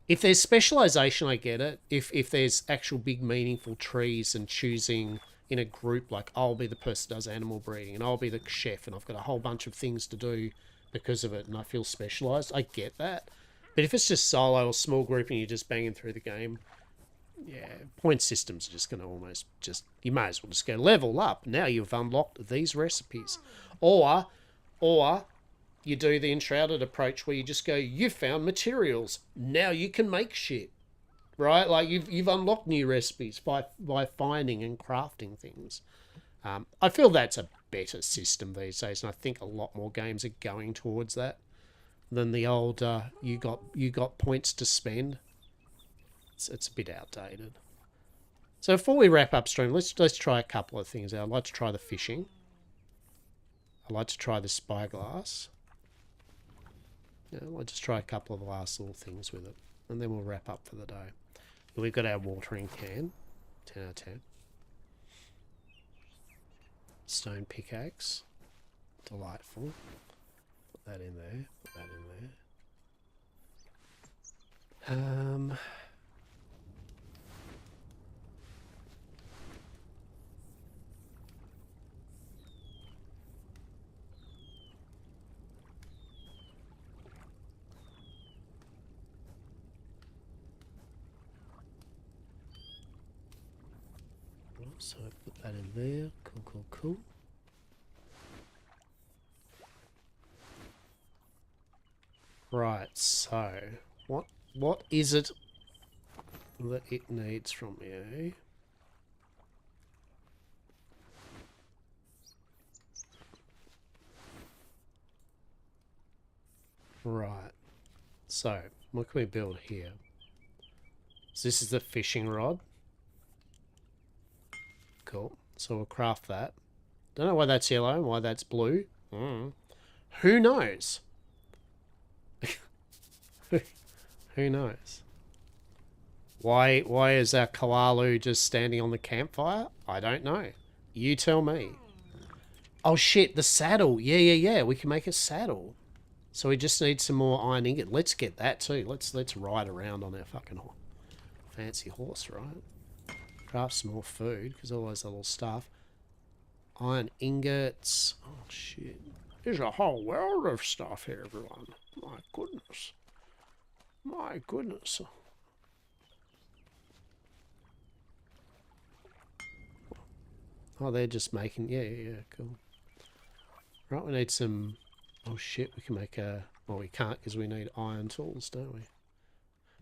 If there's specialization, I get it. If there's actual big meaningful trees and choosing in a group, like I'll be the person who does animal breeding and I'll be the chef and I've got a whole bunch of things to do because of it and I feel specialized, I get that. But if it's just solo or small group and you're just banging through the game, yeah, point systems are just going to almost just, you may as well just go level up. Now you've unlocked these recipes. Or you do the enshrouded approach where you just go, you found materials. Now you can make shit. Right? Like you've unlocked new recipes by finding and crafting things. I feel that's a better system these days, and I think a lot more games are going towards that than the old you got points to spend. It's a bit outdated. So before we wrap up stream, let's try a couple of things out. I'd like to try the fishing. I'd like to try the spyglass. Yeah, I'll just try a couple of the last little things with it. And then we'll wrap up for the day. We've got our watering can. 10 out of 10. Stone pickaxe. Delightful. Put that in there. Put that in there. So I put that in there. Cool. Right, so what is it that it needs from me? Right. So, what can we build here? So this is the fishing rod. Cool. So we'll craft that. Don't know why that's yellow and why that's blue. Who knows? Who knows? Why is our koala just standing on the campfire? I don't know. You tell me. Oh shit, the saddle. Yeah. We can make a saddle. So we just need some more iron ingot. Let's get that too. Let's ride around on our fucking fancy horse, right? Craft some more food, because all those little stuff. Iron ingots. Oh, shit. There's a whole world of stuff here, everyone. My goodness. My goodness. Oh, they're just making... Yeah, cool. Right, we need some... Oh, shit, we can make a... Well, we can't because we need iron tools, don't we?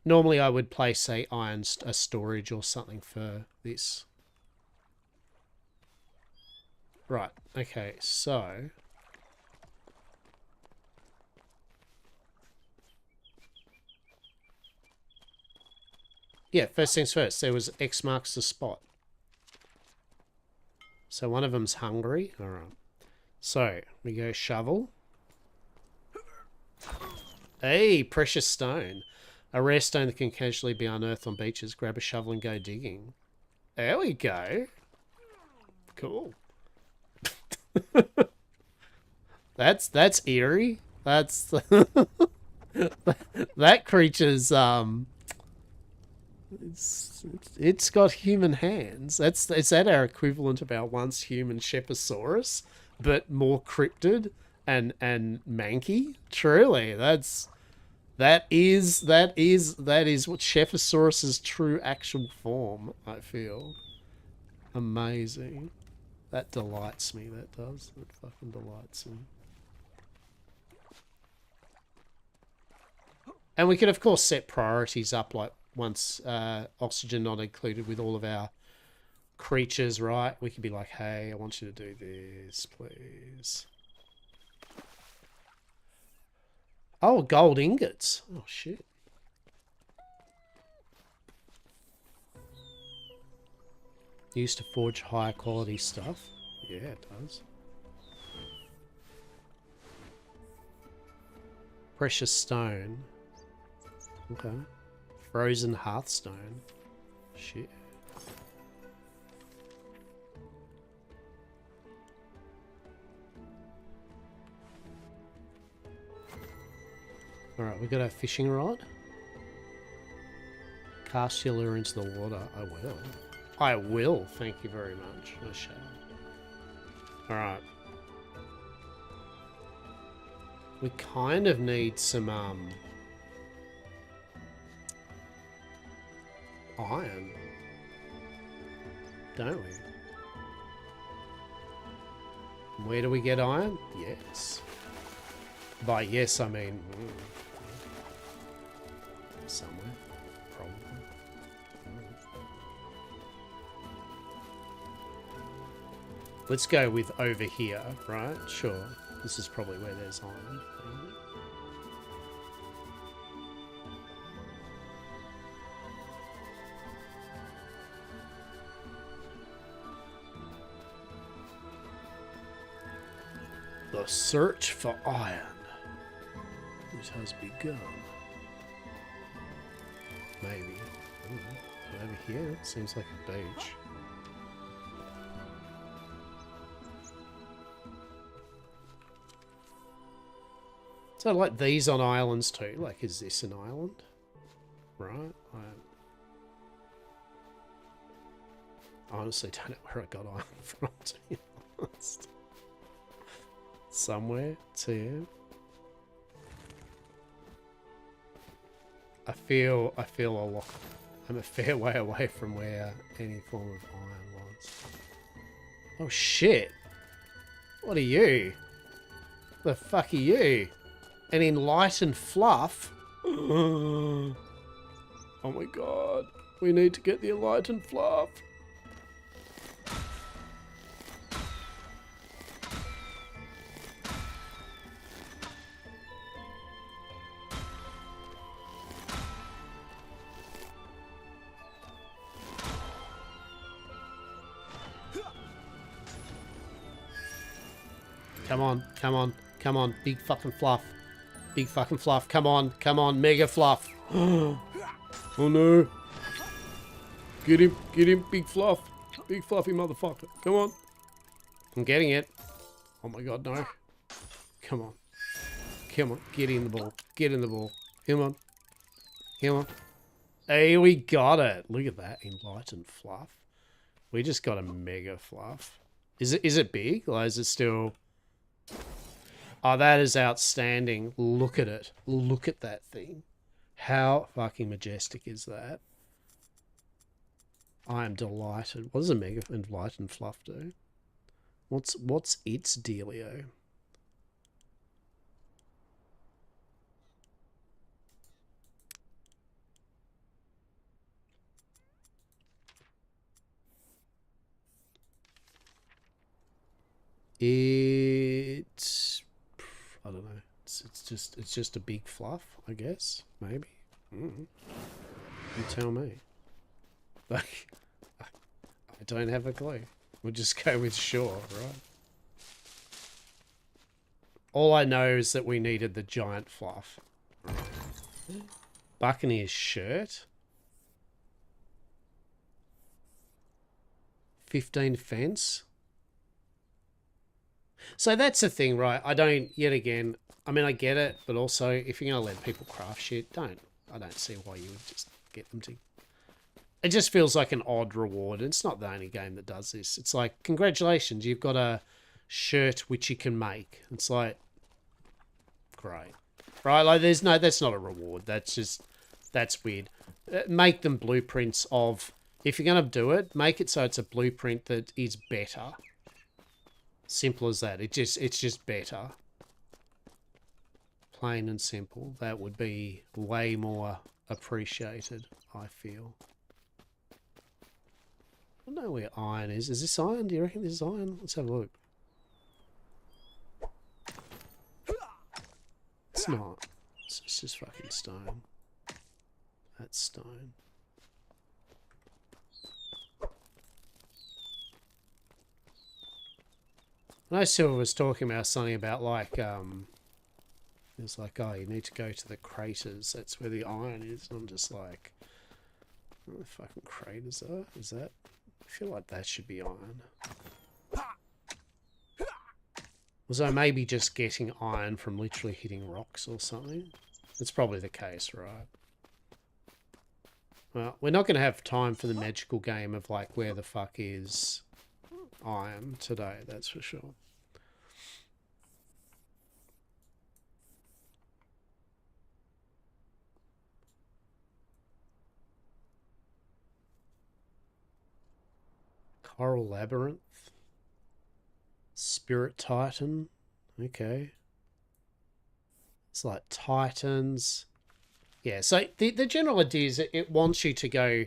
Normally I would place a storage or something for this. Right, okay, so... Yeah, first things first, there was X marks the spot. So one of them's hungry. Alright. So, we go shovel. Hey, precious stone. A rare stone that can casually be unearthed on beaches. Grab a shovel and go digging. There we go. Cool. That's eerie. That's that creature's it's got human hands. Is that our equivalent of our once human Sheposaurus, but more cryptid and manky? Truly, that is what Sheposaurus's true actual form, I feel. Amazing. That delights me, that does. That fucking delights me. And we could, of course, set priorities up, like once oxygen not included with all of our creatures, right? We could be like, hey, I want you to do this, please. Oh, gold ingots. Oh, shit. Used to forge higher quality stuff. Yeah, it does. Precious stone. Okay. Frozen hearthstone. Shit. Alright, we got our fishing rod. Cast your lure into the water. I will. I will, thank you very much. I shall. Alright. We kind of need some, iron. Don't we? Where do we get iron? Yes. By yes, I mean... somewhere. Probably. Let's go with over here, right? Sure. This is probably where there's iron. The search for iron. This has begun. Maybe. Over here, it seems like a beach. So like these on islands too. Like, is this an island? Right? I honestly don't know where I got iron from, to be honest. Somewhere too. I feel a lot. I'm a fair way away from where any form of iron was. Oh shit! What are you? The fuck are you? An enlightened fluff? Oh my god! We need to get the enlightened fluff. Come on, come on, come on, big fucking fluff. Big fucking fluff, come on, mega fluff. Oh no. Get him, big fluff. Big fluffy motherfucker, come on. I'm getting it. Oh my god, no. Come on. Come on, get in the ball. Get in the ball. Come on. Come on. Hey, we got it. Look at that, enlightened fluff. We just got a mega fluff. Is it big? Or is it still... Oh, that is outstanding. Look at it. Look at that thing. How fucking majestic is that? I am delighted. What does a Mega Light and Fluff do? What's its dealio? It's, I don't know. It's just a big fluff, I guess. Maybe. You tell me. Like, I don't have a clue. We'll just go with sure, right? All I know is that we needed the giant fluff. Buccaneer's shirt. 15 fence. So that's the thing, right? I don't, yet again, I mean, I get it, but also, if you're going to let people craft shit, I don't see why you would just get them to. It just feels like an odd reward. It's not the only game that does this. It's like, congratulations, you've got a shirt which you can make. It's like, great. Right? Like, that's not a reward. That's weird. Make them blueprints of, if you're going to do it, make it so it's a blueprint that is better. Simple as that. It's just better. Plain and simple. That would be way more appreciated, I feel. I don't know where iron is. Is this iron? Do you reckon this is iron? Let's have a look. It's not. It's just fucking stone. That's stone. I know Silver was talking about something about like, it's like, oh, you need to go to the craters. That's where the iron is. And I'm just like, where the fucking craters are? Is that? I feel like that should be iron. Was I maybe just getting iron from literally hitting rocks or something? That's probably the case, right? Well, we're not going to have time for the magical game of like where the fuck is iron today, that's for sure. Coral Labyrinth. Spirit Titan. Okay. It's like Titans. Yeah, so the general idea is it wants you to go,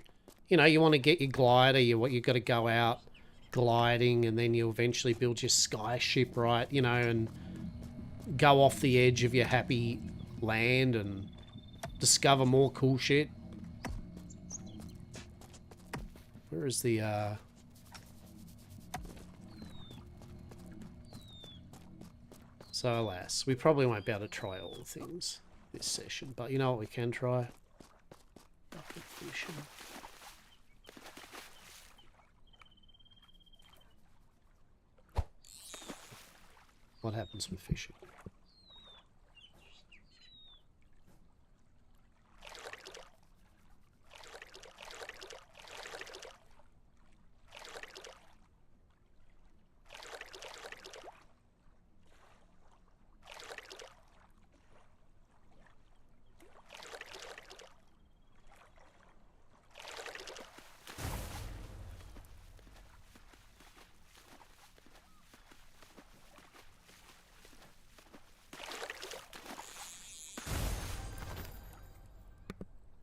you know, you want to get your glider, you've got to go out gliding, and then you eventually build your sky ship, right, you know, and go off the edge of your happy land and discover more cool shit. Where is the, So alas, we probably won't be able to try all the things this session, but you know what we can try? Bucket fishing. What happens with fishing?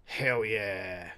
Hell yeah.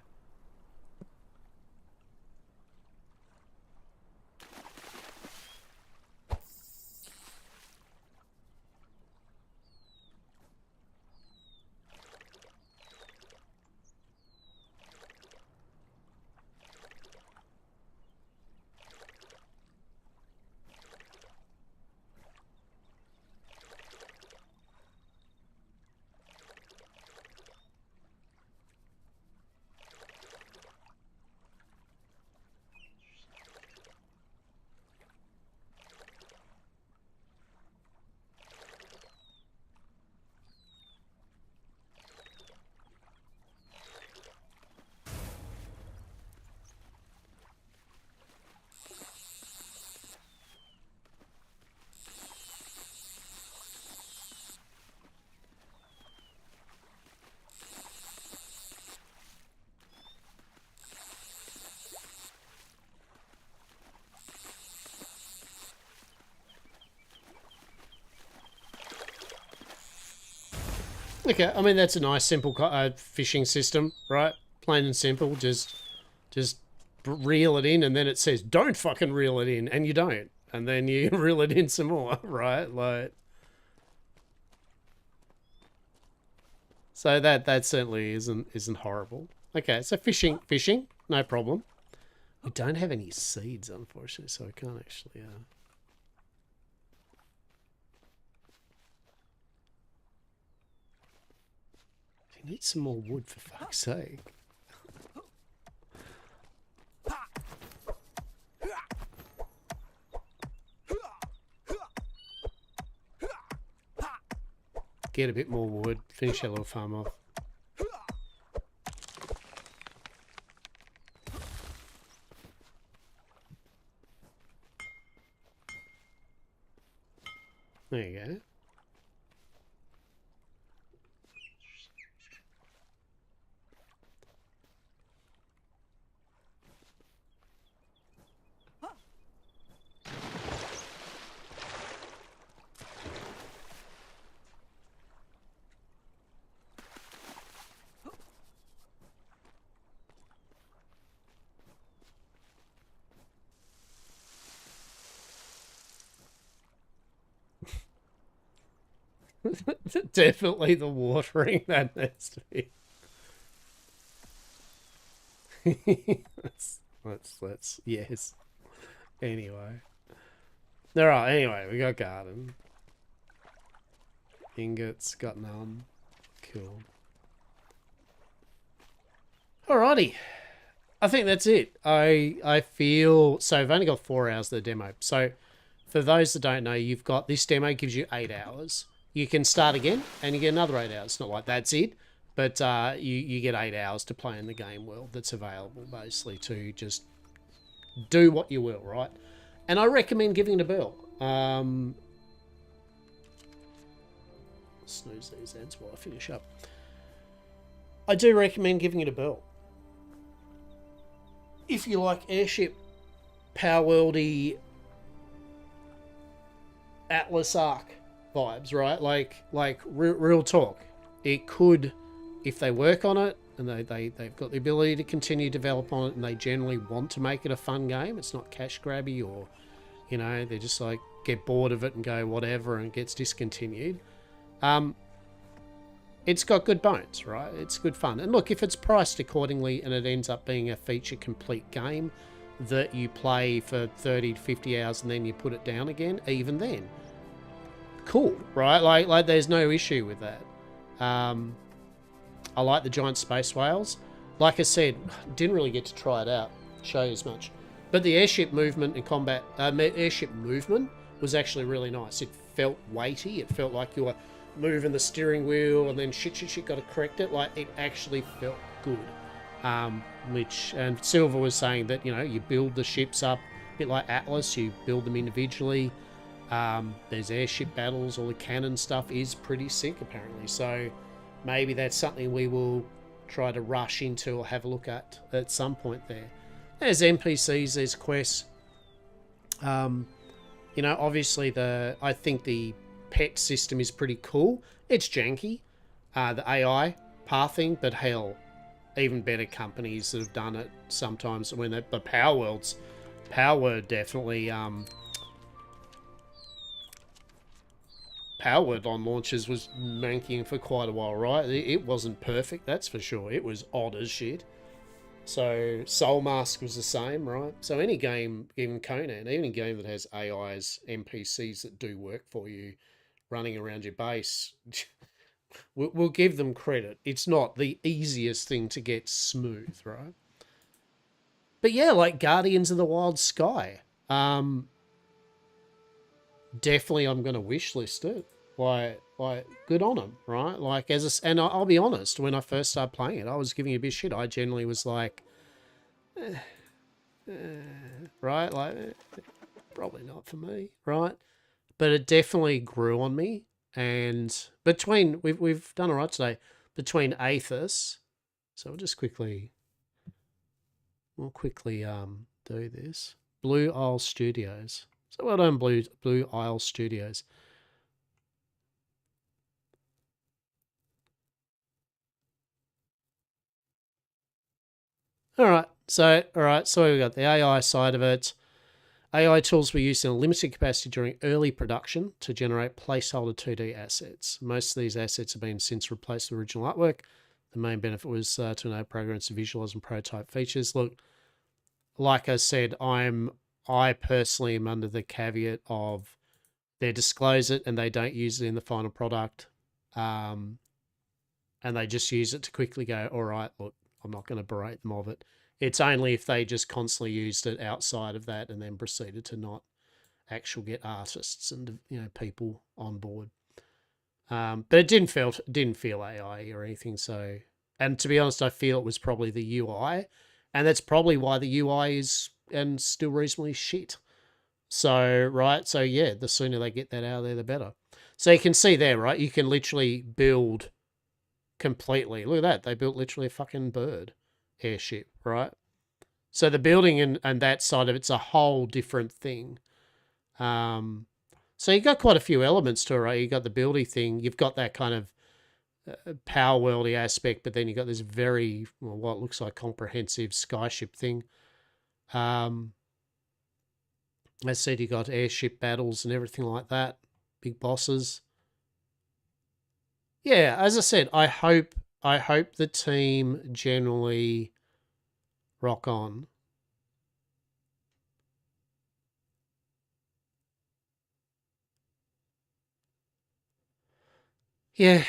Okay, I mean, that's a nice, simple fishing system, right? Plain and simple. Just reel it in, and then it says, don't fucking reel it in, and you don't. And then you reel it in some more, right? Like... So that certainly isn't horrible. Okay, so fishing, no problem. We don't have any seeds, unfortunately, so I can't actually... You need some more wood, for fuck's sake. Get a bit more wood, finish our little farm off. There you go. Definitely the watering that needs to be. let's yes. Anyway. Alright, anyway, we got garden. Ingots, got none. Cool. Alrighty. I think that's it. I feel... So I've only got 4 hours of the demo. So for those that don't know, you've got... This demo gives you 8 hours. You can start again and you get another 8 hours. It's not like that's it. But you get 8 hours to play in the game world that's available, basically, to just do what you will, right? And I recommend giving it a bell. Snooze these ads while I finish up. I do recommend giving it a bell. If you like airship, Power Worldy, Atlas Ark vibes, right? Like real talk. It could, if they work on it and they've got the ability to continue to develop on it and they generally want to make it a fun game, it's not cash grabby or, you know, they just like get bored of it and go whatever and it gets discontinued. It's got good bones, right? It's good fun. And look, if it's priced accordingly and it ends up being a feature complete game that you play for 30 to 50 hours and then you put it down again, even then, cool, right? Like there's no issue with that. I like the giant space whales. Like I said, didn't really get to try it out, show you as much. But the airship movement and combat, airship movement was actually really nice. It felt weighty. It felt like you were moving the steering wheel and then shit, got to correct it. Like, it actually felt good. And Silver was saying that, you know, you build the ships up a bit like Atlas, you build them individually. There's airship battles, all the cannon stuff is pretty sick apparently. So maybe that's something we will try to rush into or have a look at some point there. There's NPCs, there's quests. You know, obviously I think the pet system is pretty cool. It's janky, the AI pathing, but hell, even better companies that have done it sometimes when the Power Word definitely Power Word on launches was manking for quite a while, right? It wasn't perfect, that's for sure. It was odd as shit. So Soul Mask was the same, right? So any game, even Conan, any game that has AIs, NPCs that do work for you, running around your base, we'll give them credit. It's not the easiest thing to get smooth, right? But yeah, like Guardians of the Wild Sky. Definitely I'm going to wishlist it. Like, good on them, right? Like, and I'll be honest, when I first started playing it, I was giving it a bit of shit. I generally was like, right? Like, probably not for me, right? But it definitely grew on me. And between, we've done all right today, between Aethys, so we'll quickly do this. Blue Isle Studios. So well done, Blue Isle Studios. All right. So we got the AI side of it. AI tools were used in a limited capacity during early production to generate placeholder 2D assets. Most of these assets have been since replaced with original artwork. The main benefit was to enable programs to visualize and prototype features. Look, like I said, I personally am under the caveat of they disclose it and they don't use it in the final product, and they just use it to quickly go, all right, look, I'm not going to berate them of it. It's only if they just constantly used it outside of that and then proceeded to not actually get artists and people on board. But it didn't feel AI or anything. So, and to be honest, I feel it was probably the UI, and that's probably why the UI is and still reasonably shit. So right, so yeah, the sooner they get that out of there, the better. So you can see there, right? You can literally build completely. Look at that. They built literally a fucking bird airship, right? So the building and that side of it's a whole different thing. So you got quite a few elements to it, right? You got the building thing. You've got that kind of power worldy aspect, but then you got this very what looks like comprehensive skyship thing. As I said, you got airship battles and everything like that. Big bosses. Yeah, as I said, I hope the team generally rock on. Yeah.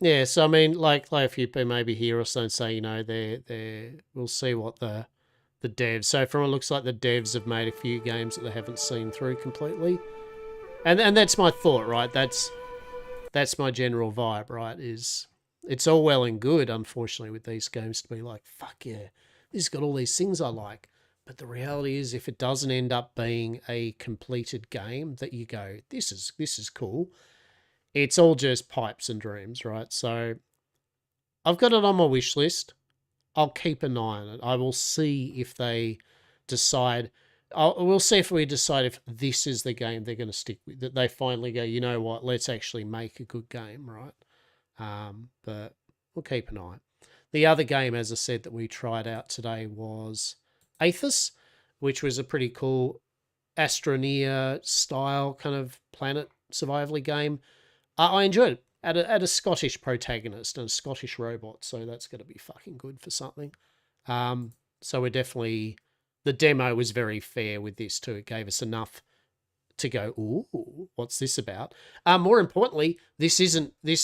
Yeah, so I mean, like a few people maybe here or so say, they're we'll see what the devs. So from it looks like the devs have made a few games that they haven't seen through completely, and that's my thought, right? That's my general vibe, right? Is it's all well and good, unfortunately, with these games to be like, fuck yeah, this has got all these things I like. But the reality is, if it doesn't end up being a completed game that you go, this is cool, it's all just pipes and dreams, right? So I've got it on my wish list. I'll keep an eye on it. I will see if they decide. We'll see if we decide if this is the game they're going to stick with. That they finally go, you know what? Let's actually make a good game, right? But we'll keep an eye. The other game, as I said, that we tried out today was Aethys, which was a pretty cool Astroneer style kind of planet survival game. I enjoyed it. At a Scottish protagonist and a Scottish robot, so that's going to be fucking good for something. So we're definitely... The demo was very fair with this too. It gave us enough to go, ooh, what's this about? More importantly, this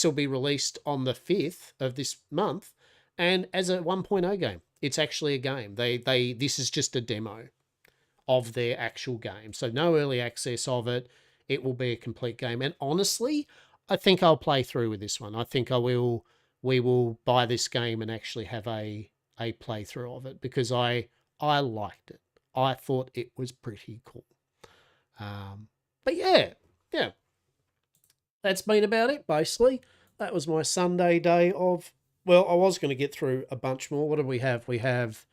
will be released on the 5th of this month, and as a 1.0 game. It's actually a game. This is just a demo of their actual game. So no early access of it. It will be a complete game. And honestly, I think I'll play through with this one. I think we will buy this game and actually have a playthrough of it because I liked it. I thought it was pretty cool. But yeah. That's been about it, basically. That was my Sunday day of... Well, I was going to get through a bunch more. What do we have? We have...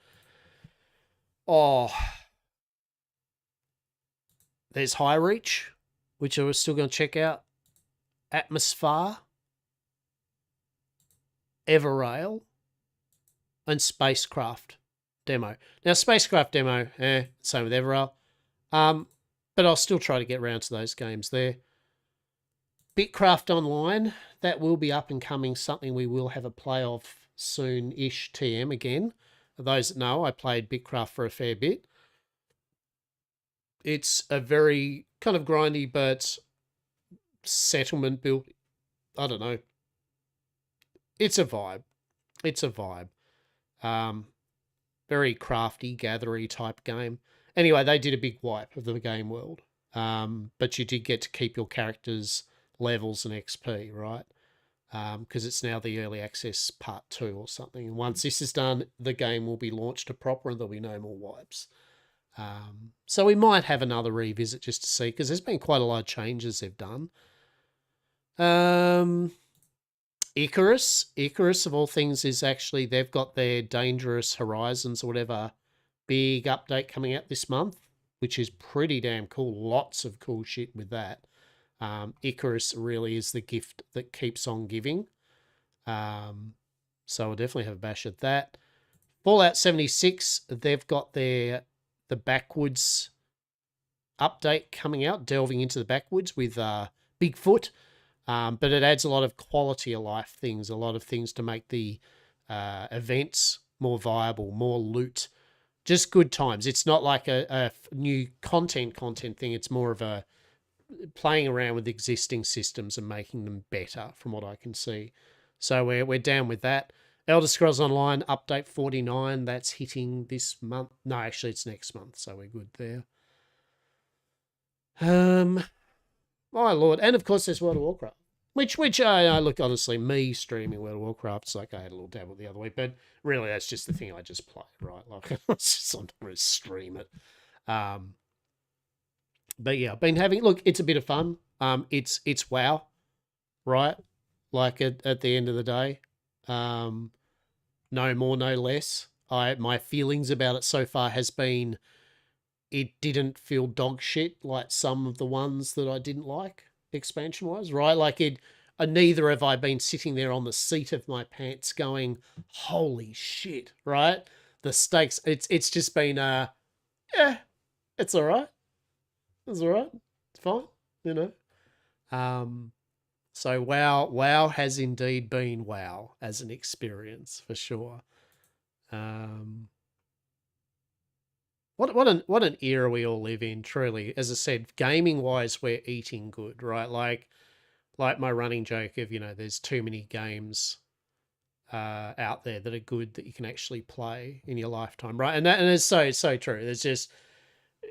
There's High Reach, which I was still going to check out. Atmosphere, Everrail, and Spacecraft demo. Now, Spacecraft demo, same with Everrail. But I'll still try to get around to those games there. Bitcraft Online, that will be up and coming, something we will have a play of soon-ish TM again. For those that know, I played Bitcraft for a fair bit. It's a very kind of grindy, but settlement built. I don't know. It's a vibe. Very crafty, gathery type game. Anyway, they did a big wipe of the game world. But you did get to keep your characters' levels and XP, right? Because it's now the early access part 2 or something. And once this is done, the game will be launched to proper and there'll be no more wipes. So we might have another revisit just to see, because there's been quite a lot of changes they've done. Icarus of all things is actually, they've got their Dangerous Horizons or whatever big update coming out this month, which is pretty damn cool. Lots of cool shit with that. Icarus really is the gift that keeps on giving. So we'll definitely have a bash at that. Fallout 76, they've got the Backwoods update coming out, delving into the Backwoods with Bigfoot. But it adds a lot of quality of life things, a lot of things to make the events more viable, more loot, just good times. It's not like a new content thing. It's more of a playing around with existing systems and making them better, from what I can see. So we're down with that. Elder Scrolls Online update 49. That's hitting this month. No, actually, it's next month. So we're good there. My lord, and of course there's World of Warcraft. Which I look, honestly, me streaming World of Warcraft, it's like I had a little dabble the other week, but really that's just the thing I just play, right? Like it's just sometimes stream it. But yeah, I've been having, look, it's a bit of fun. It's WoW, right? Like at the end of the day. No more, no less. My feelings about it so far has been it didn't feel dog shit like some of the ones that I didn't like expansion wise, right? Like neither have I been sitting there on the seat of my pants going, holy shit, right? The stakes, it's just been, yeah, it's all right. It's all right. It's fine, you know. So WoW has indeed been WoW as an experience for sure. What an era we all live in, truly. As I said, gaming wise, we're eating good, right? Like my running joke of, there's too many games out there that are good that you can actually play in your lifetime, right? And it's so true. There's just,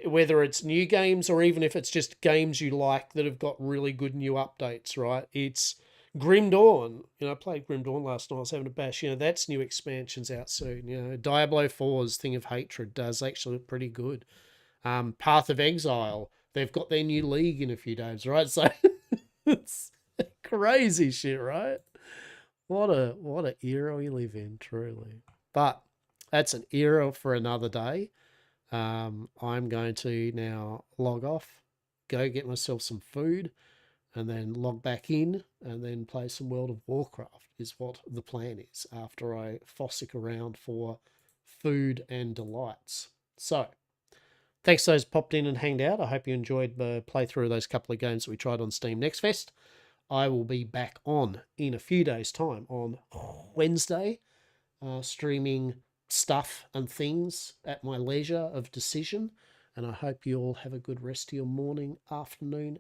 whether it's new games or even if it's just games you like that have got really good new updates, right? It's Grim Dawn. I played Grim Dawn last night. I was having a bash. That's new expansions out soon. Diablo 4's Thing of Hatred does actually look pretty good. Path of Exile, they've got their new league in a few days, right? So it's crazy shit, right? What a era we live in, truly. But that's an era for another day. I'm going to now log off, go get myself some food, and then log back in and then play some World of Warcraft is what the plan is after I fossick around for food and delights. So, thanks to those popped in and hanged out. I hope you enjoyed the playthrough of those couple of games that we tried on Steam Next Fest. I will be back on in a few days' time on Wednesday, streaming stuff and things at my leisure of decision. And I hope you all have a good rest of your morning, afternoon,